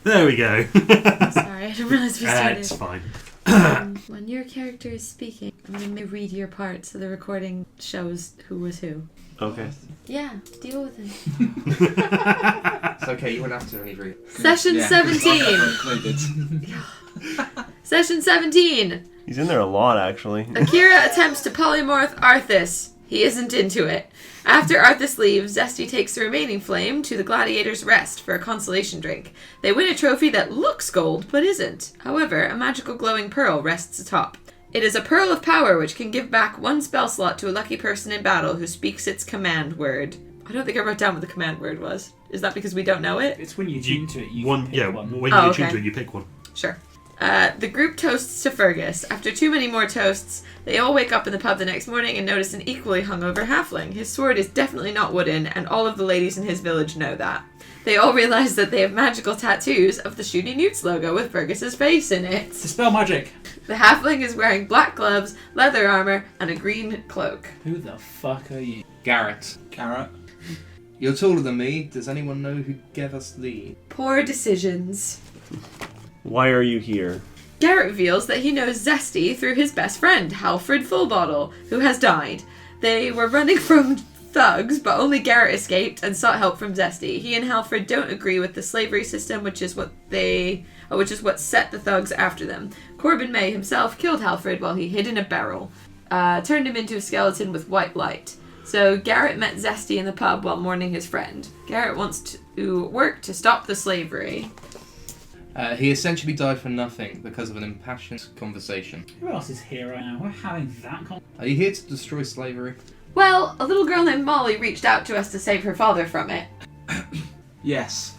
There we go. Sorry, I didn't realize we started. It's fine. When your character is speaking, I'm going to read your part so the recording shows who was who. Okay. Yeah, deal with it. It's okay, you won't have to only read. Session 17. Session 17. He's in there a lot, actually. Akira attempts to polymorph Arthas. He isn't into it. After Arthas leaves, Zesty takes the remaining flame to the Gladiator's Rest for a consolation drink. They win a trophy that looks gold, but isn't. However, a magical glowing pearl rests atop. It is a pearl of power which can give back one spell slot to a lucky person in battle who speaks its command word. I don't think I wrote down what the command word was. Is that because we don't know it? It's when you tune to it, you pick one. When you tune to it, you pick one. Sure. The group toasts to Fergus. After too many more toasts, they all wake up in the pub the next morning and notice an equally hungover halfling. His sword is definitely not wooden, and all of the ladies in his village know that. They all realize that they have magical tattoos of the Shooty Newts logo with Fergus's face in it. Dispel magic. The halfling is wearing black gloves, leather armor, and a green cloak. Who the fuck are you? Garrett. You're taller than me. Does anyone know who gave us the... Poor decisions. Why are you here? Garrett reveals that he knows Zesty through his best friend, Halfred Fullbottle, who has died. They were running from thugs, but only Garrett escaped and sought help from Zesty. He and Halfred don't agree with the slavery system, which is what set the thugs after them. Corbin May himself killed Halfred while he hid in a barrel, turned him into a skeleton with white light. So Garrett met Zesty in the pub while mourning his friend. Garrett wants to work to stop the slavery. He essentially died for nothing because of an impassioned conversation. Who else is here right now? We're having that Are you here to destroy slavery? Well, a little girl named Molly reached out to us to save her father from it. Yes.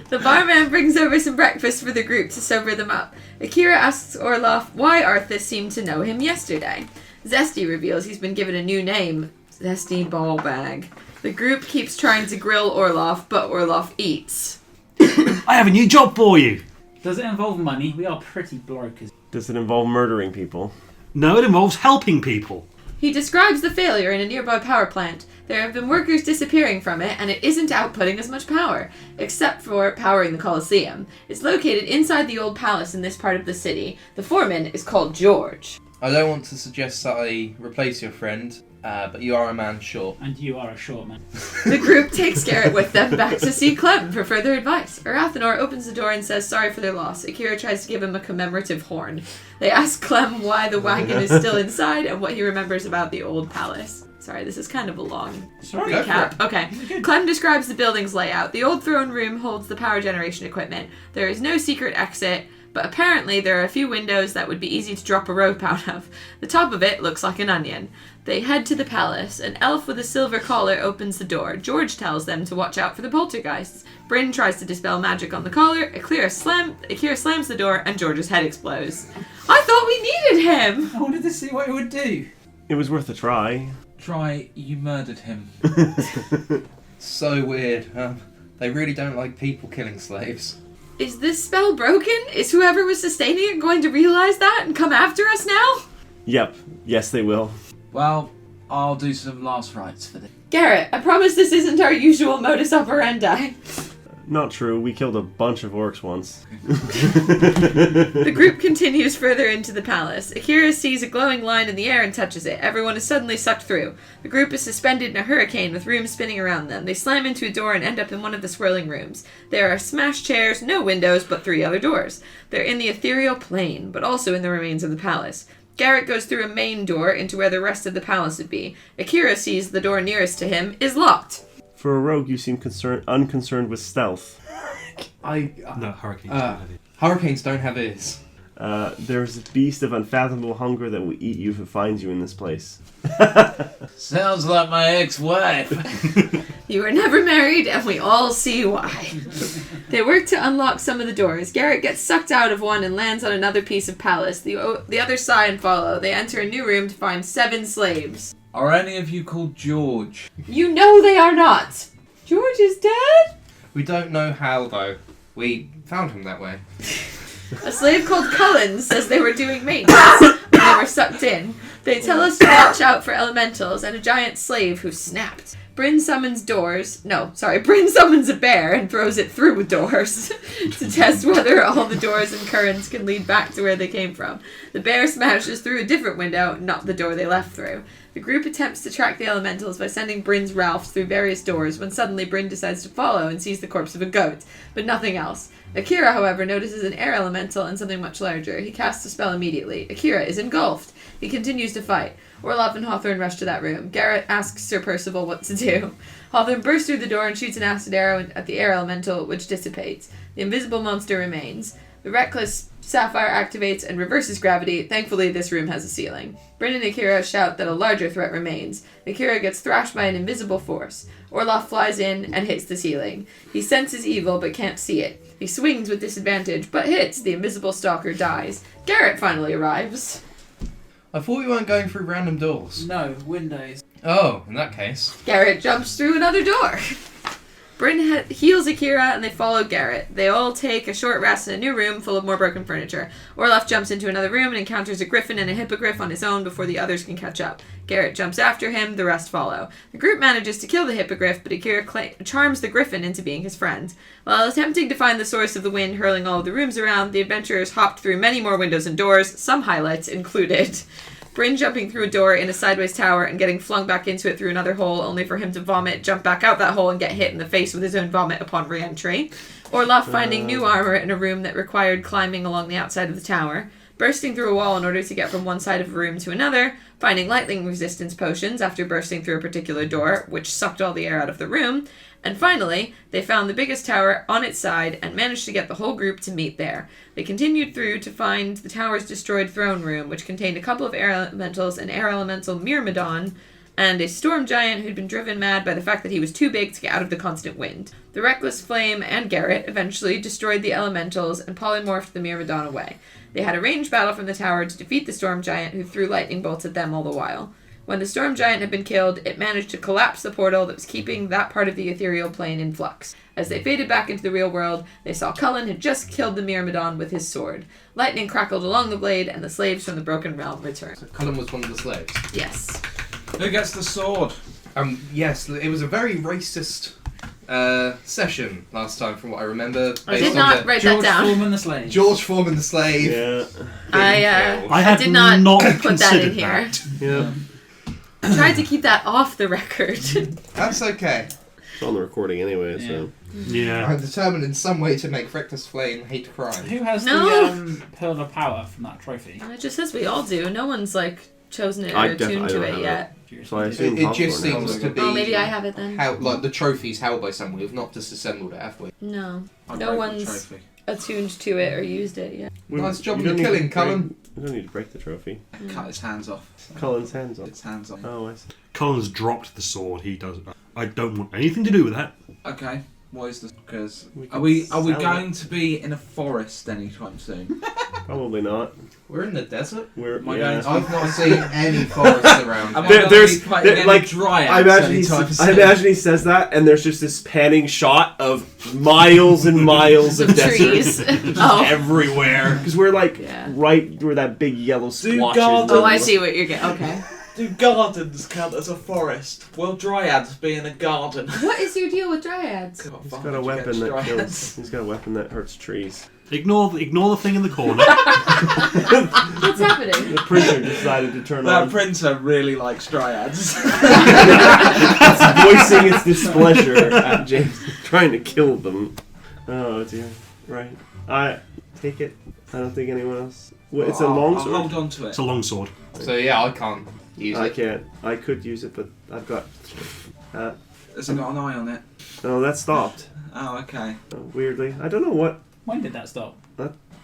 The barman brings over some breakfast for the group to sober them up. Akira asks Orloff why Arthas seemed to know him yesterday. Zesty reveals he's been given a new name, Zesty Ballbag. The group keeps trying to grill Orloff, but Orloff eats. I have a new job for you. Does it involve money? We are pretty broke. Does it involve murdering people? No, it involves helping people. He describes the failure in a nearby power plant. There have been workers disappearing from it, and it isn't outputting as much power, except for powering the Colosseum. It's located inside the old palace in this part of the city. The foreman is called George. I don't want to suggest that I replace your friend, but you are a man short. And you are a short man. The group takes Garrett with them back to see Clem for further advice. Arathanor opens the door and says sorry for their loss. Akira tries to give him a commemorative horn. They ask Clem why the wagon is still inside and what he remembers about the old palace. Sorry, this is kind of a long recap. Okay. Clem describes the building's layout. The old throne room holds the power generation equipment. There is no secret exit, but apparently there are a few windows that would be easy to drop a rope out of. The top of it looks like an onion. They head to the palace. An elf with a silver collar opens the door. George tells them to watch out for the poltergeists. Bryn tries to dispel magic on the collar. Akira slams the door and George's head explodes. I thought we needed him! I wanted to see what it would do. It was worth a try. You murdered him. So weird. They really don't like people killing slaves. Is this spell broken? Is whoever was sustaining it going to realize that and come after us now? Yep. Yes, they will. Well, I'll do some last rites for this. Garrett, I promise this isn't our usual modus operandi. Not true. We killed a bunch of orcs once. The group continues further into the palace. Akira sees a glowing line in the air and touches it. Everyone is suddenly sucked through. The group is suspended in a hurricane with rooms spinning around them. They slam into a door and end up in one of the swirling rooms. There are smashed chairs, no windows, but 3 other doors. They're in the ethereal plane, but also in the remains of the palace. Garrett goes through a main door into where the rest of the palace would be. Akira sees the door nearest to him is locked. For a rogue, you seem unconcerned with stealth. No, hurricanes don't have it. Hurricanes don't have ears. There's a beast of unfathomable hunger that will eat you if it finds you in this place. Sounds like my ex-wife. You were never married, and we all see why. They work to unlock some of the doors. Garrett gets sucked out of one and lands on another piece of palace. The others sigh and follow. They enter a new room to find 7 slaves. Are any of you called George? You know they are not. George is dead? We don't know how, though. We found him that way. A slave called Cullen says they were doing maintenance when they were sucked in. They tell us to watch out for elementals and a giant slave who snapped. Bryn summons a bear and throws it through doors to test whether all the doors and currents can lead back to where they came from. The bear smashes through a different window, not the door they left through. The group attempts to track the elementals by sending Bryn's Ralph through various doors when suddenly Bryn decides to follow and sees the corpse of a goat, but nothing else. Akira, however, notices an air elemental and something much larger. He casts a spell immediately. Akira is engulfed. He continues to fight. Orloff and Hawthorne rush to that room. Garrett asks Sir Percival what to do. Hawthorne bursts through the door and shoots an acid arrow at the air elemental, which dissipates. The invisible monster remains. The reckless Sapphire activates and reverses gravity. Thankfully, this room has a ceiling. Bryn and Akira shout that a larger threat remains. Akira gets thrashed by an invisible force. Orloff flies in and hits the ceiling. He senses evil but can't see it. He swings with disadvantage but hits. The invisible stalker dies. Garrett finally arrives. I thought we weren't going through random doors. No, windows. Oh, in that case. Garrett jumps through another door. Bryn heals Akira and they follow Garrett. They all take a short rest in a new room full of more broken furniture. Orloff jumps into another room and encounters a griffin and a hippogriff on his own before the others can catch up. Garrett jumps after him, the rest follow. The group manages to kill the hippogriff, but Akira charms the griffin into being his friend. While attempting to find the source of the wind hurling all of the rooms around, the adventurers hopped through many more windows and doors, some highlights included. Bryn jumping through a door in a sideways tower and getting flung back into it through another hole, only for him to vomit, jump back out that hole, and get hit in the face with his own vomit upon re-entry. Orloff finding new armor in a room that required climbing along the outside of the tower. Bursting through a wall in order to get from one side of a room to another. Finding lightning resistance potions after bursting through a particular door, which sucked all the air out of the room. And finally, they found the biggest tower on its side and managed to get the whole group to meet there. They continued through to find the tower's destroyed throne room, which contained a couple of air elementals, an air elemental Myrmidon, and a storm giant who'd been driven mad by the fact that he was too big to get out of the constant wind. The reckless Flame and Garrett eventually destroyed the elementals and polymorphed the Myrmidon away. They had a ranged battle from the tower to defeat the storm giant, who threw lightning bolts at them all the while. When the storm giant had been killed, it managed to collapse the portal that was keeping that part of the ethereal plane in flux. As they faded back into the real world, they saw Cullen had just killed the Myrmidon with his sword. Lightning crackled along the blade, and the slaves from the Broken Realm returned. So Cullen was one of the slaves. Yes. Who gets the sword? Yes, it was a very racist session last time, from what I remember. I did not write that George down. Foreman the slave. George Foreman the slave. Yeah. I had did not put that in considered here. that. Yeah. I tried to keep that off the record. That's okay. It's on the recording anyway, so. Yeah. I'm determined in some way to make Reckless Flame hate crime. Who has No. the Pearl of Power from that trophy? It just says we all do. No one's chosen it or I attuned definitely to don't it have yet. So I assume It just Hawthorne seems has to be. Oh, maybe I have it then. How the trophy's held by someone. We've not disassembled it, have we? No. I No broke the one's trophy. attuned to it or used it yet. Nice job you on the don't need to killing, break- Cullen. You don't need to break the trophy. Cut his hands off. Cullen's hands off. Its hands off. Oh, I see. Colin's dropped the sword. He does. I don't want anything to do with that. Okay. What is this? Because We are can we sell going to be in a forest anytime soon? Probably not. We're in the desert. We're Am I yeah. going I've not seen any forests around. Am I There- going to there's- be fighting there- any like, dryads I imagine, anytime I soon? imagine he says that, and there's just this panning shot of miles and miles of desert trees. Oh. everywhere. Because we're Yeah. right where that big yellow splotch gardens. is. Oh, I see what you're getting. Okay. Do gardens count as a forest? Will dryads be in a garden? What is your deal with dryads? He's got a weapon that kills. He's got a weapon that hurts trees. Ignore the thing in the corner. What's happening? The printer decided to turn That on, printer really likes dryads. voicing its displeasure at James trying to kill them. Oh dear. Right. I take it. I don't think anyone else. Well, it's a long I'll sword. hold on to it. It's a long sword. So yeah, I can't use I it. can't. I could use it, but I've got. Has it got an eye on it? No, that stopped. Oh, okay. Weirdly, I don't know what. When did that stop?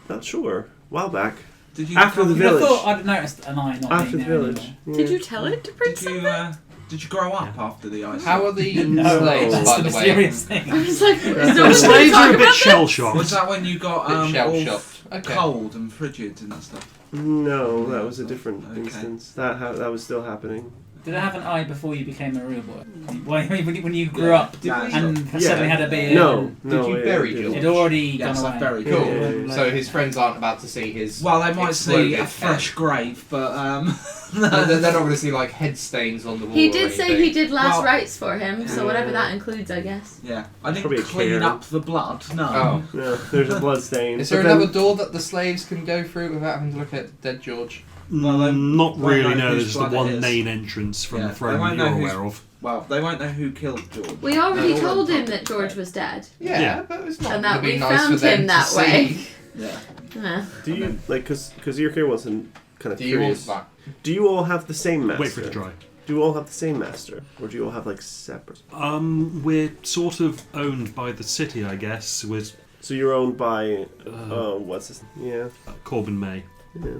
Not sure. A while back. Did you After the I village. thought I'd noticed an eye not After being the there village. anymore. Yeah. Did you tell it to print Did you something? did you grow up after the ice? How are the No, slaves, that's by the the way? mysterious thing. I was like, is no The one The going to slaves talk are a bit about shell Was shocked. that when you got Bit shell all shocked. Okay. cold and frigid and that stuff? No, that was a different Okay. instance. That was still happening. Did it have an eye before you became a real boy? When you grew up Did we- and suddenly had a beard? No. Did you bury George? It'd already Yes, gone I away. buried Cool. George. So his friends aren't about to see his. Well, they might see exploded a fresh head. grave, but They're not going to see like head stains on the wall. He or did say anything. he did last Well- rites for him, so Yeah. whatever that includes, I guess. yeah, I didn't Probably a clean cairn. up the blood. No. Oh. No, there's a blood stain. Is there But then- another door that the slaves can go through without having to look at dead George? Well, they Not won't really, know no. whose There's the blood it one is. main entrance from Yeah, the they throne won't that you're know who's- aware of. Well, they won't know who killed George. We already No, told no. him that George was dead, Yeah. But it's not and going that to be we nice for found them him that to way. see. Yeah. Yeah. Do you like because Yurkir wasn't kind of Do you want curious? that? Do you all have the same master? Wait for it to dry. Do you all have the same master, or do you all have like separate? We're sort of owned by the city, I guess, with So you're owned by what's this? Yeah. Corbin May. Yeah.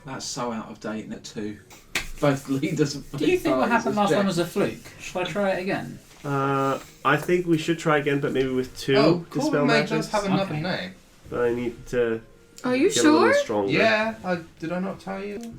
That's so out of date, isn't it, too? Both leaders of both Do you think what parties happened is last dead. time was a fluke? Should I try it again? I think we should try again, but maybe with two Oh, dispel Corbin May magics. does have another Okay. name. But I need to Are you get a little sure? stronger. Yeah, did I not tell you?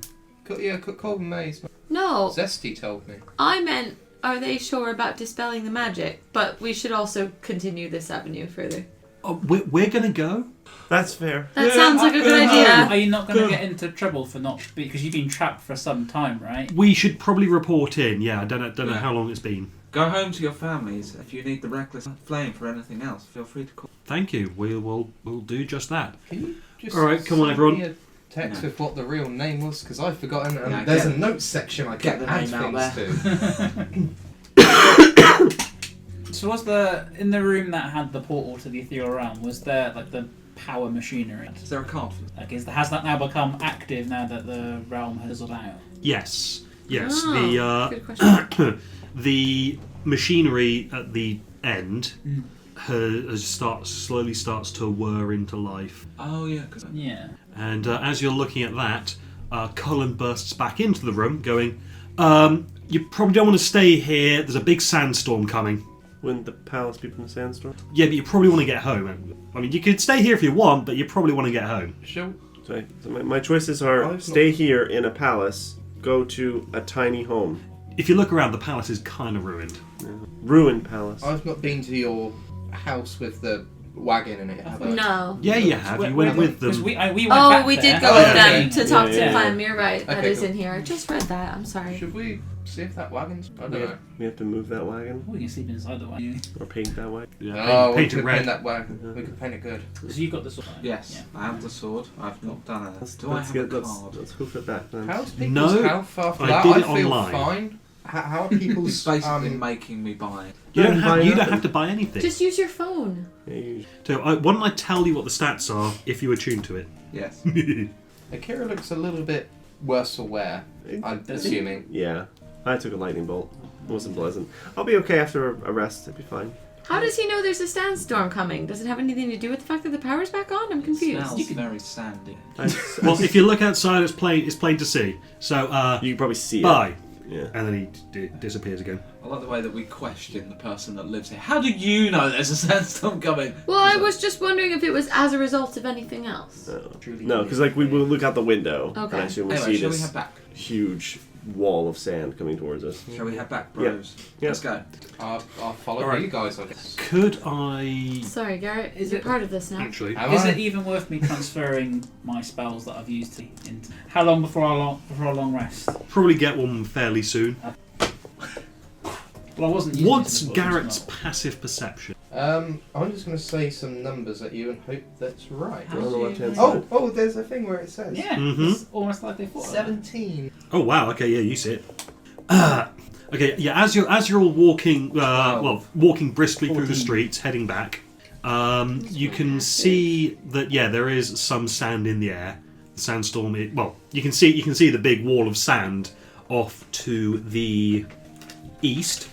Corbin May's. No, Zesty told me. I meant, are they sure about dispelling the magic? But we should also continue this avenue further. Oh, we're gonna go. That's fair. That Yeah, sounds like a good I'm idea. Are you not going Go. to get into trouble for not because you've been trapped for some time, right? We should probably report in. Yeah, I don't know Yeah. how long it's been. Go home to your families. If you need the reckless flame for anything else, feel free to call. Thank you. We'll do just that. Can you just All right, come on, send everyone. me a text No. with what the real name was? Because I've forgotten. And Yeah, there's get- a notes section I get can the add name out things to. So was the in the room that had the portal to the ethereal realm? Was there like the power machinery? Is there a card for Like, has that now become active now that the realm has fizzled out? Yes. Yes. Oh, good question. The machinery at the end Mm. slowly starts to whir into life. Oh, yeah, because Yeah. And as you're looking at that, Cullen bursts back into the room, going, "You probably don't want to stay here. There's a big sandstorm coming." Wouldn't the palace be from the sandstorm? Yeah, but you probably want to get home. I mean, you could stay here if you want, but you probably want to get home. Shall So my choices are I've stay not- here in a palace, go to a tiny home, If you look around, the palace is kind of ruined. ruined palace. I've not been to your house with the wagon in it, have I? No. Yeah, you have. You went with Because them. we went Oh, back we there. did go Oh, with okay. them to talk Yeah, to yeah. Clem. You're right. That Okay, is cool. in here. I just read that. I'm sorry. Should we see if that wagon's? I don't Yeah. know. We have to move that wagon We can sleep inside the wagon. or paint that wagon. Yeah, Oh, we paint it could red. paint that wagon. We could paint it good. So you got this one. yes, I have the sword. I've not done it. Let's, Do I let's, have get, a let's, card? let's hoof it back then. How's people's No, health after I that? did I it feel online. fine. How are It's people's basically making me buy it. You don't buy have. You don't nothing. have to buy anything. Just use your phone. Yeah, you- So, why don't I tell you what the stats are if you attune to it? Yes. Akira looks a little bit worse for wear. I'm assuming. Yeah, I took a lightning bolt. It wasn't pleasant. I'll be okay after a rest. It'll be fine. How does he know there's a sandstorm coming? Does it have anything to do with the fact that the power's back on? I'm confused. Smells very sandy. Well, if you look outside, it's plain to see. So, You can probably see bye. it. Yeah. And then he disappears again. I like the way that we question the person that lives here. How do you know there's a sandstorm coming? Well, I was just wondering if it was as a result of anything else. No, because like we will look out the window and Okay. I assume we Anyway, see shall we this head back? huge wall of sand coming towards us. Shall we head back, Yeah. bros? Yeah. Let's go. I'll follow All right. you guys, I guess. Could I Sorry, Garrett. Is You're it- part of this now. actually? Am Is I? it even worth me transferring my spells that I've used into? How long before a long rest? Probably get one fairly soon. Well, I wasn't. using What's this, but Garrett's it's not. passive perception? I'm just going to say some numbers at you and hope that's right. How On the do you left-hand know? side. Oh, there's a thing where it says Yeah, Mhm. it's almost like they thought. of that. 17. Oh wow. Okay, yeah, you see it. Okay, yeah. As you're all walking, walking briskly through the 14. streets, heading back, you can see that there is some sand in the air. The sandstorm. You can see the big wall of sand off to the east,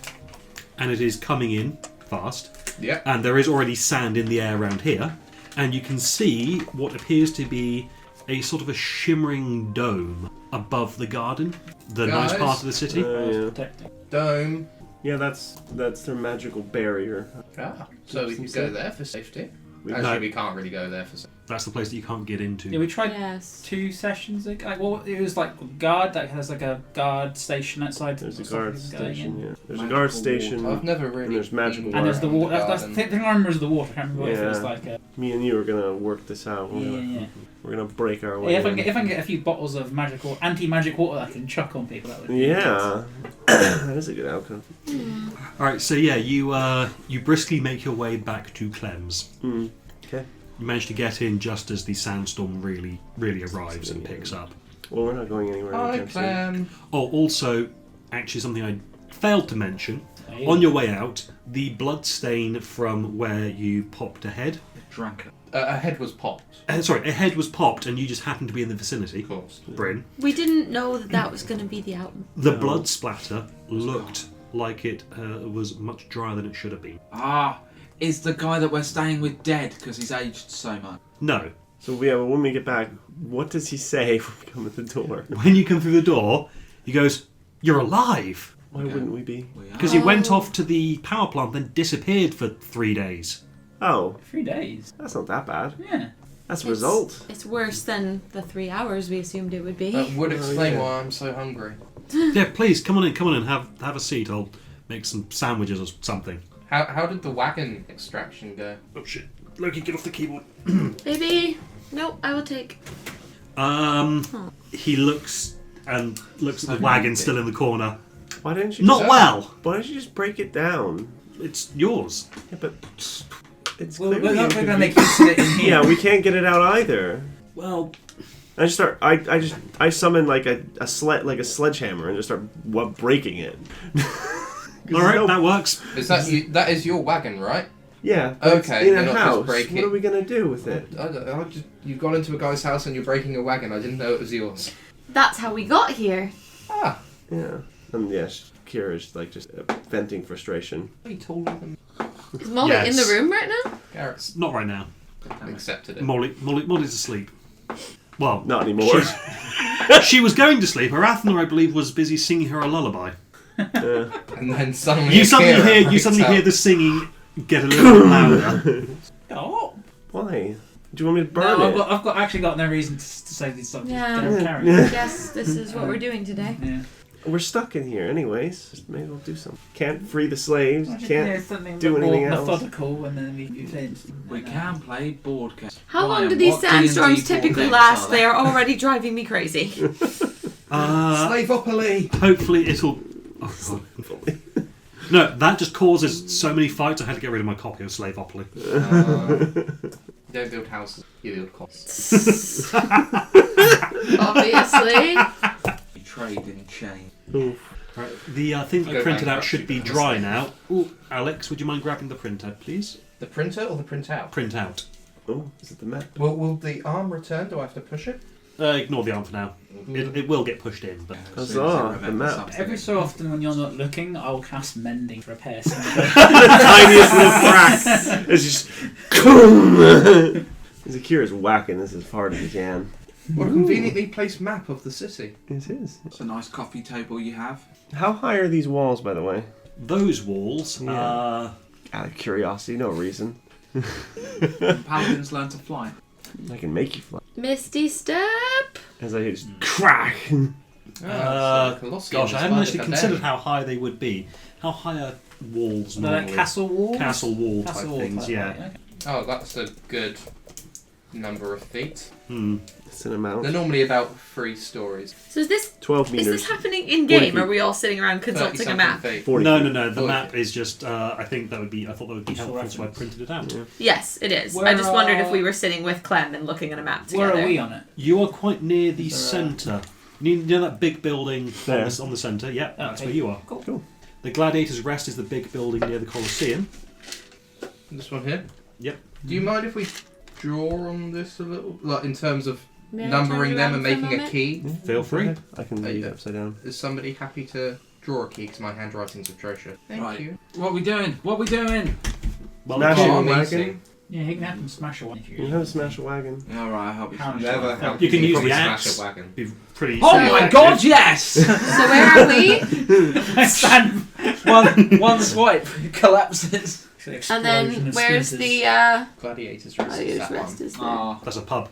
and it is coming in fast. Yeah. And there is already sand in the air around here, and you can see what appears to be a sort of a shimmering dome above the garden, the nice Guys. part of the city. Yeah. Protecting. Dome. Yeah, that's their magical barrier. Ah, so we can go there for safety. Actually, we can't really go there for some. That's the place that you can't get into. Yeah, we tried Yes. 2 sessions ago. It was like guard that has like a guard station outside. There's a stuff guard is going station, in. yeah. There's a Magical guard station. I've never really. And there's magical been And there's the around water. That's the garden. thing I remember is the water. I can't remember if it was Yeah. like a. Me and you are gonna work this out. Yeah. We're gonna break our way Yeah, if I in. can get a few bottles of anti-magic water that I can chuck on people, that would be Yeah. That is a good outcome. All right, so yeah, you briskly make your way back to Clem's. Okay. You manage to get in just as the sandstorm really arrives and picks up. Well, we're not going anywhere Hi, anytime soon. Clem. Oh, also, actually something I failed to mention. good. On your way out, the blood stain from where you popped a head. Drank it. A head was popped. Sorry, a head was popped and you just happened to be in the vicinity. Of course. Bryn. We didn't know that was going to be the outcome. The blood splatter looked like it was much drier than it should have been. Ah, is the guy that we're staying with dead because he's aged so much? No. So yeah, but when we get back, what does he say when we come at the door? When you come through the door, he goes, "You're alive!" Why Okay. wouldn't we be? We are. Because he went off to the power plant, then disappeared for 3 days. Oh, 3 days. that's not that bad. Yeah. That's a result. It's worse than the 3 hours we assumed it would be. That would explain yeah. why I'm so hungry. Yeah, please, come on in, have a seat. I'll make some sandwiches or something. How did the wagon extraction go? Oh shit. Loki, get off the keyboard. Baby, no, I will take. He looks at the wagon still in the corner. Why didn't you? Not just, well! Why don't you just break it down? It's yours. Yeah, but it's Well, clearly we're not going to inconvenient. make you sit in here. Yeah, we can't get it out either. Well, I just start. I summon like a sledgehammer and just start breaking it. alright, that works. Is that you? That is your wagon, right? Yeah. but it's Okay, In you're a not just house. breaking- What are we gonna do with it? You've gone into a guy's house and you're breaking a wagon. I didn't know it was yours. That's how we got here. Ah, Yeah. And yeah, Kira's like just venting frustration. are you taller than Is Molly Yes. in the room right now? Garrett's Not right now. accepted it. Molly's asleep. Well, Not anymore. she was going to sleep. Arathna, I believe, was busy singing her a lullaby. Yeah. And then suddenly You suddenly Akira breaks hear out. the singing get a little bit louder. Oh. Why? Do you want me to burn No, it? I've got actually got no reason to say these stuff. Yeah. Just get carrying. Yeah. Yes, this is what we're doing today. Yeah. We're stuck in here anyways. Just may as well do something. Can't free the slaves. Well, just, Can't. something do a bit more anything else. methodical, and then we finish. We can play board games. How long Ryan, do these what D&D sandstorms board typically games last? are They there? are already driving me crazy. Slavopoly. Hopefully it'll... Oh, God. No, that just causes so many fights I had to get rid of my copy of Slavopoly. You don't build houses. You build costs. Obviously. You trade in chain. Right, the thing I Go printed out bankrupt, should you be become a dry slave. now. Ooh, Alex, would you mind grabbing the printout, please? The printer or the printout? Print out. Oh, is it the map? Will the arm return? Do I have to push it? Ignore the arm for now. It will get pushed in, but... Huzzah, the map. Every so often, when you're not looking, I'll cast mending to repair something. Tiniest little crack. It's just. Zakira's whacking this as hard as he can. What a conveniently placed map of the city. It is. It's a nice coffee table you have. How high are these walls, by the way? Those walls, Yeah. Out of curiosity, no reason. Paladins learn to fly. I can make you fly. Misty step. As I just crack. gosh, I haven't actually considered how high they would be. How high are walls They're like normally? castle walls? Castle wall type Castle wall things, type, yeah. right, okay. Oh, that's a good number of feet. It's an amount. They're normally about 3 stories. So is this 12 is meters. this happening in 40 game? feet. Are we all sitting around consulting a map? 30-something feet. 40 No, feet. no, no. The 40 map feet. is just. I thought that would be Useful helpful, so I reference. printed it out. Yeah. Yes, it is. Where I just wondered if are- we were sitting with Clem and looking at a map Where together. are we on it? You are quite near the Is there a- centre. You know that big building There. on the centre? Yep, that's Okay. where you are. Cool. The Gladiators' Rest is the big building near the Colosseum. This one here? Yep. Do you mind if we draw on this a little? Like, in terms of May I numbering turn them and around for a making a moment? key? Yeah, Feel go free. ahead. I can read yeah. it upside down. Is somebody happy to draw a key? Because my handwriting's atrocious. Thank Right. you. What are we doing? What are we doing? Well, Smash you it. can't- wagon. Yeah, he can have them smash one if You you know how to smash a wagon? Alright, I'll help you. Can't smash never it. help You can use probably the smash axe. a wagon. be pretty. Oh my god, yes! So where are we? I stand. one swipe collapses. And then where's the Gladiator's Rest is that rest? one. Is there? Ah, That's a pub.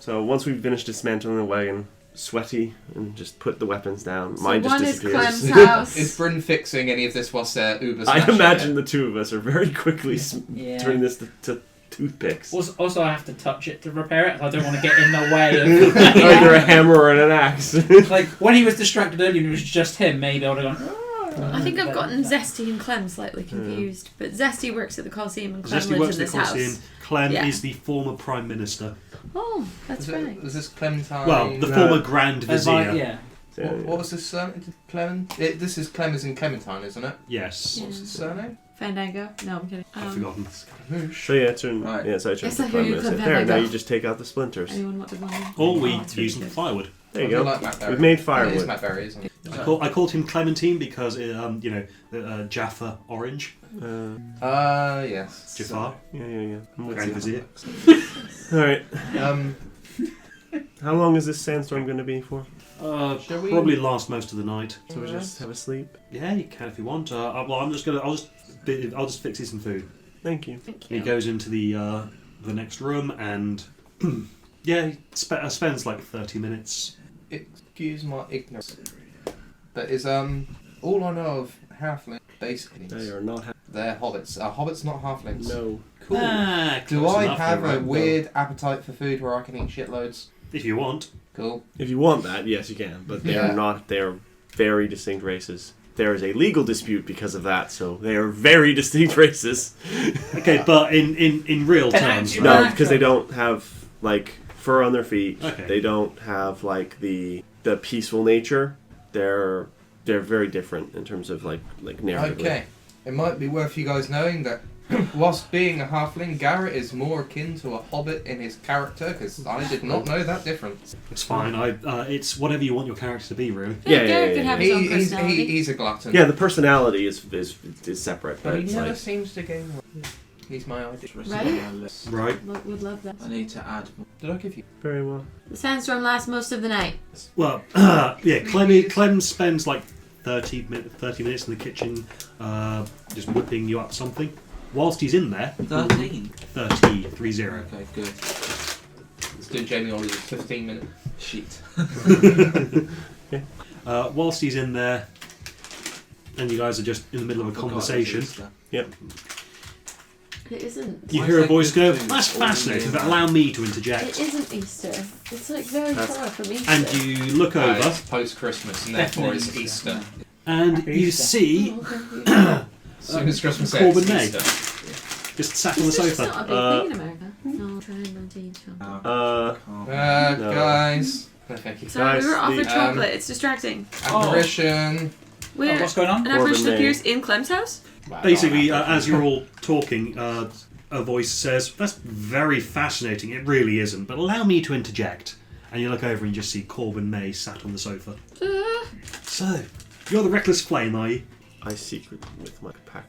So once we've finished dismantling the wagon, sweaty, and just put the weapons down, So mine just one is disappears. Clem's house. Is Bryn fixing any of this whilst Uber's I smashing imagine it? the two of us are very quickly Yeah. turning this to toothpicks. Also, I have to touch it to repair it. I don't want to get in the way of. Either a hammer and an axe. Like when he was distracted earlier, and it was just him. Maybe I would have gone. I think I've gotten Zesty and Clem slightly confused, but Zesty works at the Coliseum and Clem Zesty lives works in at this the Coliseum. house. Clem Yeah. is the former Prime Minister. Oh, that's right. Was this Clementine? Well, the No. former Grand As Vizier. yeah. What was his surname? Clement? This is Clem as in Clementine, isn't it? Yes. Yeah. What's his surname? Fandango? No, I'm kidding. I've forgotten. So yeah, turn. Right. Yeah, so I turned Yes, to I hear Prime you, Minister. Clem There, now Fandango. you just take out the splinters. Anyone want to go on? Or we Oh, it's use really some firewood. There you I go. like Blackberry. We've made It is firewood. Blackberry, isn't it? I called him Clementine because, Jaffa Orange. Yes. Jafar. Yeah. I'm with Grand you. Vizier. Alright. Um, How long is this sandstorm going to be for? Shall we- Probably last most of the night. So we just have a sleep? Yeah, you can if you want. I'll just fix you some food. Thank you. Thank He you. goes into the next room and yeah, he spends like 30 minutes. excuse my ignorance. But is all I know of halflings basically They are not. they're hobbits. Are hobbits not halflings? No. Cool. Do close I enough, have though, a right? weird appetite for food where I can eat shitloads? If you want. Cool. If you want that, yes, you can. But they Yeah. are not. They are very distinct races. There is a legal dispute because of that, so they are very distinct races. Okay, but in real terms, Right. No, because they don't have like fur on their feet. Okay. They don't have like the peaceful nature. They're very different in terms of like narratively. Okay. It might be worth you guys knowing that whilst being a halfling, Garrett is more akin to a hobbit in his character, because I did not know that difference. it's fine. It's whatever you want your character to be, really. Yeah, Garrett yeah, could yeah, have his own He's personality. a glutton. Yeah, the personality is separate, But but he it's never like seems to gain weight. He's my idea. Right? Right. Would love that. I need to add more. Did I give you? very well. The sandstorm lasts most of the night. Well, yeah. Clem spends like 30 minutes in the kitchen, just whipping you up something. Whilst he's in there, 13. 30. Okay, good. Let's do Jamie Oliver's 15-minute. Shit. Whilst he's in there, and you guys are just in the middle of a conversation, It isn't. you I hear a think voice we go, do "That's all year fascinating, but round." allow me to It interject." isn't Easter. It's like very That's- far from Easter. And you look over, It's post-Christmas, and therefore it's Easter. and you see, Oh, okay. As soon as Christmas Corbin ends, May. Easter. just sat on the It's just sofa. not a big thing in America. No, trying not to eat chocolate. No. Guys. No, thank you. Sorry, we were guys, offered the- chocolate. It's distracting. Apparition. Where what's going on? an apparition Corbin May. appears in Clem's house? Basically, as you're all talking, a voice says, "That's very fascinating. It really isn't, but allow me to interject." And you look over and you just see Corbin May sat on the sofa. So, you're the Reckless Flame, are you? I secret with my pack.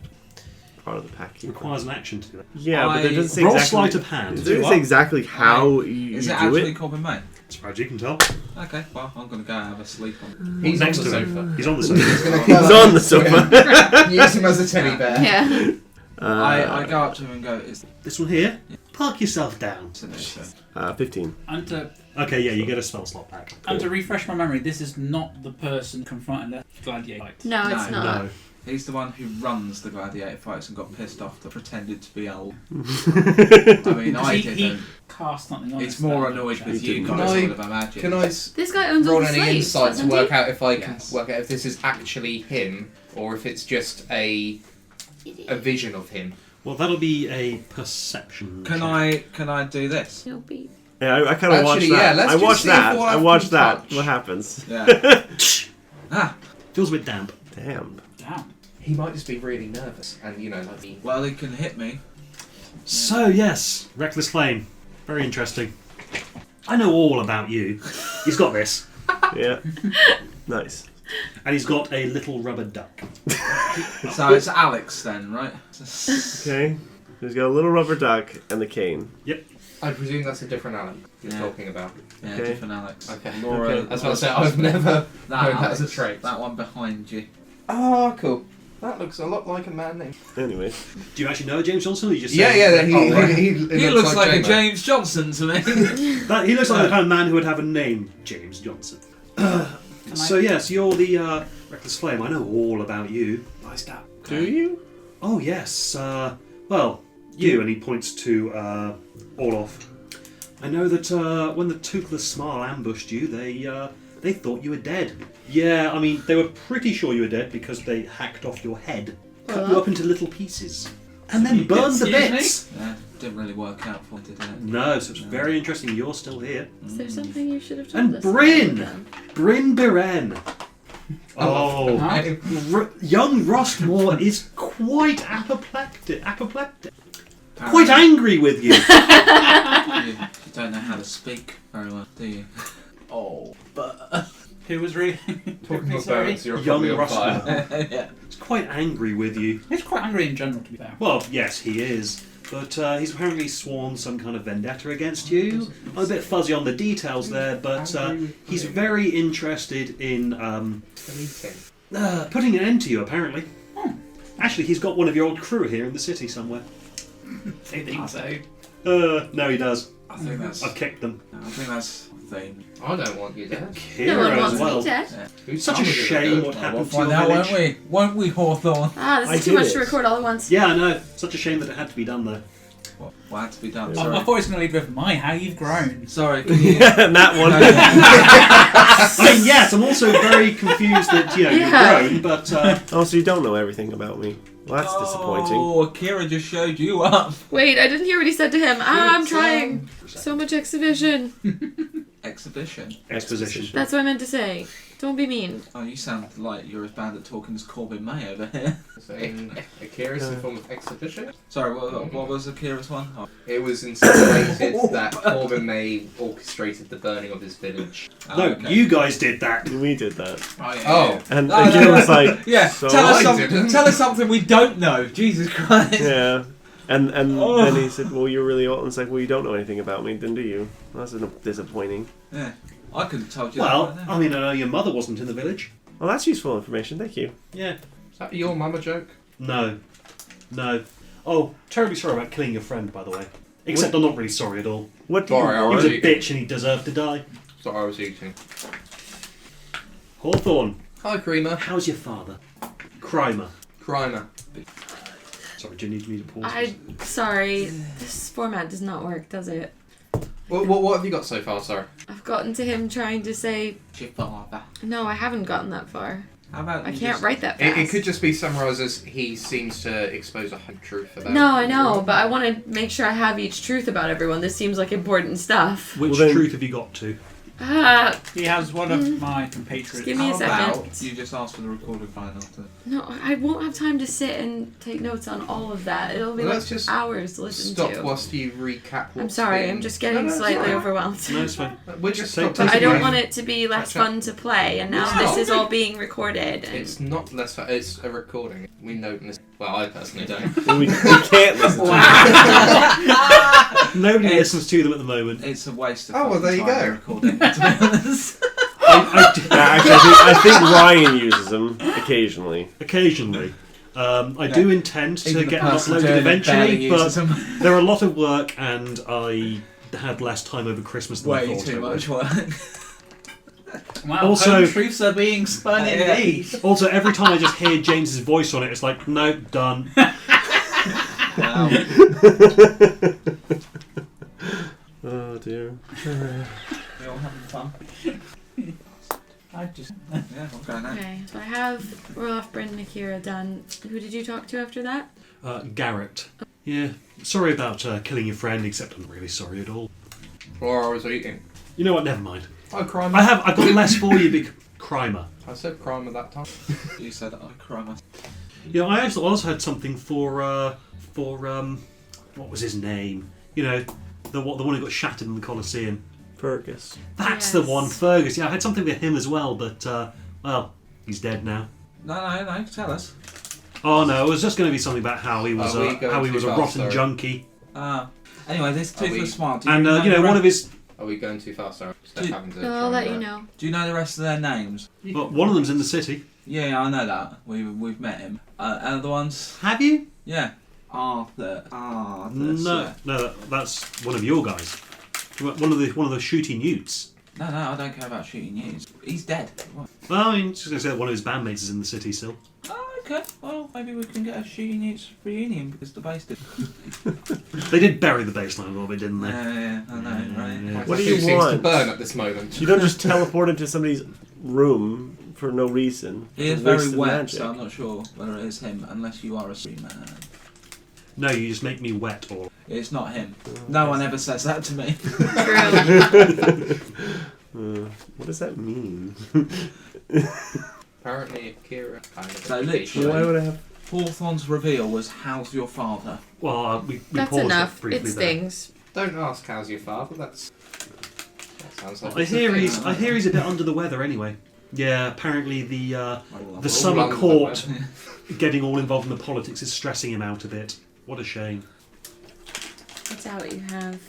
Part of the pack. It requires an action to do that. Yeah, but it doesn't say Roll exactly. sleight of hand. It doesn't what? say exactly how you Is it do actually it. Corbin May? As far as you can tell. Okay, well, I'm going to go have a sleep on He's Next on the to him. sofa. He's on the sofa. He's on the sofa. Use him as a teddy bear. Yeah. I go up to him and go, is This one here. Park yourself down. this 15. And to Okay, yeah, you get a spell slot back. refresh my memory, this is not the person confronting the gladiator. No, it's No, not. No. He's the one who runs the gladiator fights and got pissed off that pretended to be old. I mean, I He didn't. cast something on It's us more that- annoyed with He you didn't. guys, Can I I- would have imagined. Can I This guy owns all roll the any slaves, insight to doesn't work he? out if I can Yes. work out if this is actually him or if it's just a vision of him? Well, that'll be a perception. Can check. I do this? He'll be. Yeah, I kind of watched Actually, yeah, that. let's I just watched see if that. we'll I have watched to that. touch. What happens? Yeah. Ah, Feels a bit damp. Damn. Damn. He might just be really nervous and, you know, like he... well, he can hit me. So, yes, Reckless Flame. Very interesting. I know all about you. He's got this. Yeah. Nice. And he's got a little rubber duck. So it's Alex then, right? Okay. He's got a little rubber duck and the cane. I presume that's a different Alan you're Yeah. talking about. Yeah, Okay. different Alex. Okay. Laura, Okay. That's what I said. I've never That known that as a Alex, trait. That one behind you. Oh, cool. That looks a lot like a man named. Anyway. Do you actually know James Johnson? Or you just Yeah, say- yeah. He looks like a J-Mo. James Johnson to me. That, he looks like the kind of man who would have a name, James Johnson. So yes, you're the Reckless Flame. I know all about you. Nice that. Do you? Oh yes. Well, you, and he points to Orloff. I know that when the Toothless Smile ambushed you, they thought you were dead. Yeah, I mean, they were pretty sure you were dead because they hacked off your head, cut you up into little pieces, and then burned the Excuse me? bits. Yeah, didn't really work out for me, did it? No, so it's very interesting. You're still here. Is there something you should have told And us? Bryn! about them? Bryn Biren. Oh, Huh? young Rostmore is quite apoplectic. Quite angry with you. You don't know how to speak very well, do you? Oh, but who was really Talking about sorry? birds, you're Young probably on Russell. fire. Yeah. He's quite angry with you. He's quite angry in general, to be fair. Well, yes, he is. But he's apparently sworn some kind of vendetta against you. I'm a bit fuzzy on the details there, but he's very interested in putting an end to you, apparently. Actually, he's got one of your old crew here in the city somewhere. I think so. No, he does. I think that's. I've kicked them. I think that's the thing. I don't want you dead. No one Kira wants as well. me dead. Whose Such a arm is it shame that what goes? happened We'll to your find out, village. won't we? Won't we, Hawthorne? Ah, this I is too did much it. to record all at once. Yeah, I know. Such a shame that it had to be done, though. What had to be done? Yeah. I Sorry. thought he was going to lead with how you've grown. Sorry. Can you... Yeah, that one. I mean, yes, I'm also very confused that, Yeah. you've grown, but... Oh, so you don't know everything about me. Well, that's disappointing. Oh, Akira just showed you up. Wait, I didn't hear what he said to him. I'm trying. So much exhibition. Exhibition. Exposition. That's what I meant to say. Don't be mean. Oh, you sound like you're as bad at talking as Corbin May over here. Saying Akira's in form of exhibition. Sorry, what was Akira's one? Oh. It was insinuated that Corbin May orchestrated the burning of his village. Oh, No, okay. you guys did that. We did that. Oh, yeah, Oh. yeah. And No, no, Akira no. was like, Yeah, so tell us I something. didn't. Tell us something we don't know. Jesus Christ. Yeah. And Oh. then he said, well, you're really old. And it's like, well, you don't know anything about me, then do you? That's disappointing. Yeah, I could have told you Well, that right I mean, I know your mother wasn't in the village. Well, that's useful information. Thank you. Yeah. Is that your mama joke? No. Oh, terribly sorry about killing your friend, by the way. Except I'm not really sorry at all. What do Sorry, you He was a Alright. bitch and he deserved to die. Sorry, I was eating. Hawthorne, Hi, Creamer. how's your father? Crimer. Crimer. Sorry, do you need me to pause? Sorry. This format does not work, does it? What have you got so far, sorry? I've gotten to him trying to say, now. Your father. no, I haven't gotten that far. How about I you can't just- write that fast. It could just be summarised as he seems to expose a whole truth about. No, I know, but I want to make sure I have each truth about everyone. This seems like important stuff. Which Well, then- truth have you got to? He has one of my compatriots. Give me a How second. about you just ask for the recorded file after? No, I won't have time to sit and take notes on all of that. It'll be Well, like let's just hours to listen Stop to. whilst you recap. I'm what's sorry, been- I'm just getting No, it's slightly alright. overwhelmed. No, it's fine. We're just Take- But I take don't it want it to be less Catch up. fun to play, and now It's this not. is all being recorded. And It's not less. It's a recording. We know this. Well, I personally don't. Well, we can't listen to Nobody It's- listens to them at the moment. It's a waste of Oh, well, there you fucking time go. recording, to be honest. Actually, I think Ryan uses them occasionally. Occasionally. I do intend to Even the get them person uploaded doing it barely eventually, uses but them. they're a lot of work and I had less time over Christmas than I Way thought too I would. much work. Wow, Also- home truths are being spun Yeah. indeed. Also, every time I just hear James's voice on it, it's like, no, done. Wow. Oh dear. We all having fun. I just Yeah, I'm going out. okay, so I have Roloff, Bryn, and Akira done. Who did you talk to after that? Garrett. Yeah, sorry about killing your friend, except I'm really sorry at all. 4 hours eating. You know what, never mind. Oh, Crimer. I've got less for you, big Crimer. I said Crimer that time. You said I cry myself. You know, I also had something for what was his name? You know, the one who got shattered in the Colosseum. Fergus. That's Yes. the one, Fergus. Yeah, I had something with him as well, but well, he's dead now. No, tell us. Oh no, it was just going to be something about how he was Are we going how he too was a fast, rotten sorry? junkie, Anyway, this Are we- Toothless Smile. Do and know you know, the one of his. Are we going too fast? Sorry. Steph Do- having to No, try I'll and let do you it. know. Do you know the rest of their names? Well, one of them's in the city. Yeah, I know that. We've met him. Other ones? Have you? Yeah. Arthur. No, that's one of your guys. One of the shooty newts. No, I don't care about shooting you. He's dead. What? Well, I mean, just gonna say that one of his bandmates is in the city still. Oh, okay. Well, maybe we can get a shooting Utes reunion because the base did. They did bury the baseline a little bit, didn't they? Yeah, I know, right? Yeah. My What do tattoo you seems to want? burn at this moment. You don't just teleport into somebody's room for no reason. He is It's a very waste of wet, magic. so I'm not sure whether it is him, unless you are a streamer. No, you just make me wet or. It's not him. No one ever says that to me. True. What does that mean? Apparently, Kira kind of. So literally- Why would I have? Hawthorne's reveal was, "How's your father?" Well, we That's paused enough. it briefly It there. stings. Don't ask how's your father. That sounds like. I it's a hear thing. he's a bit under the weather anyway. Yeah, apparently the All summer under the court weather. getting all involved in the politics is stressing him out a bit. What a shame. I doubt you have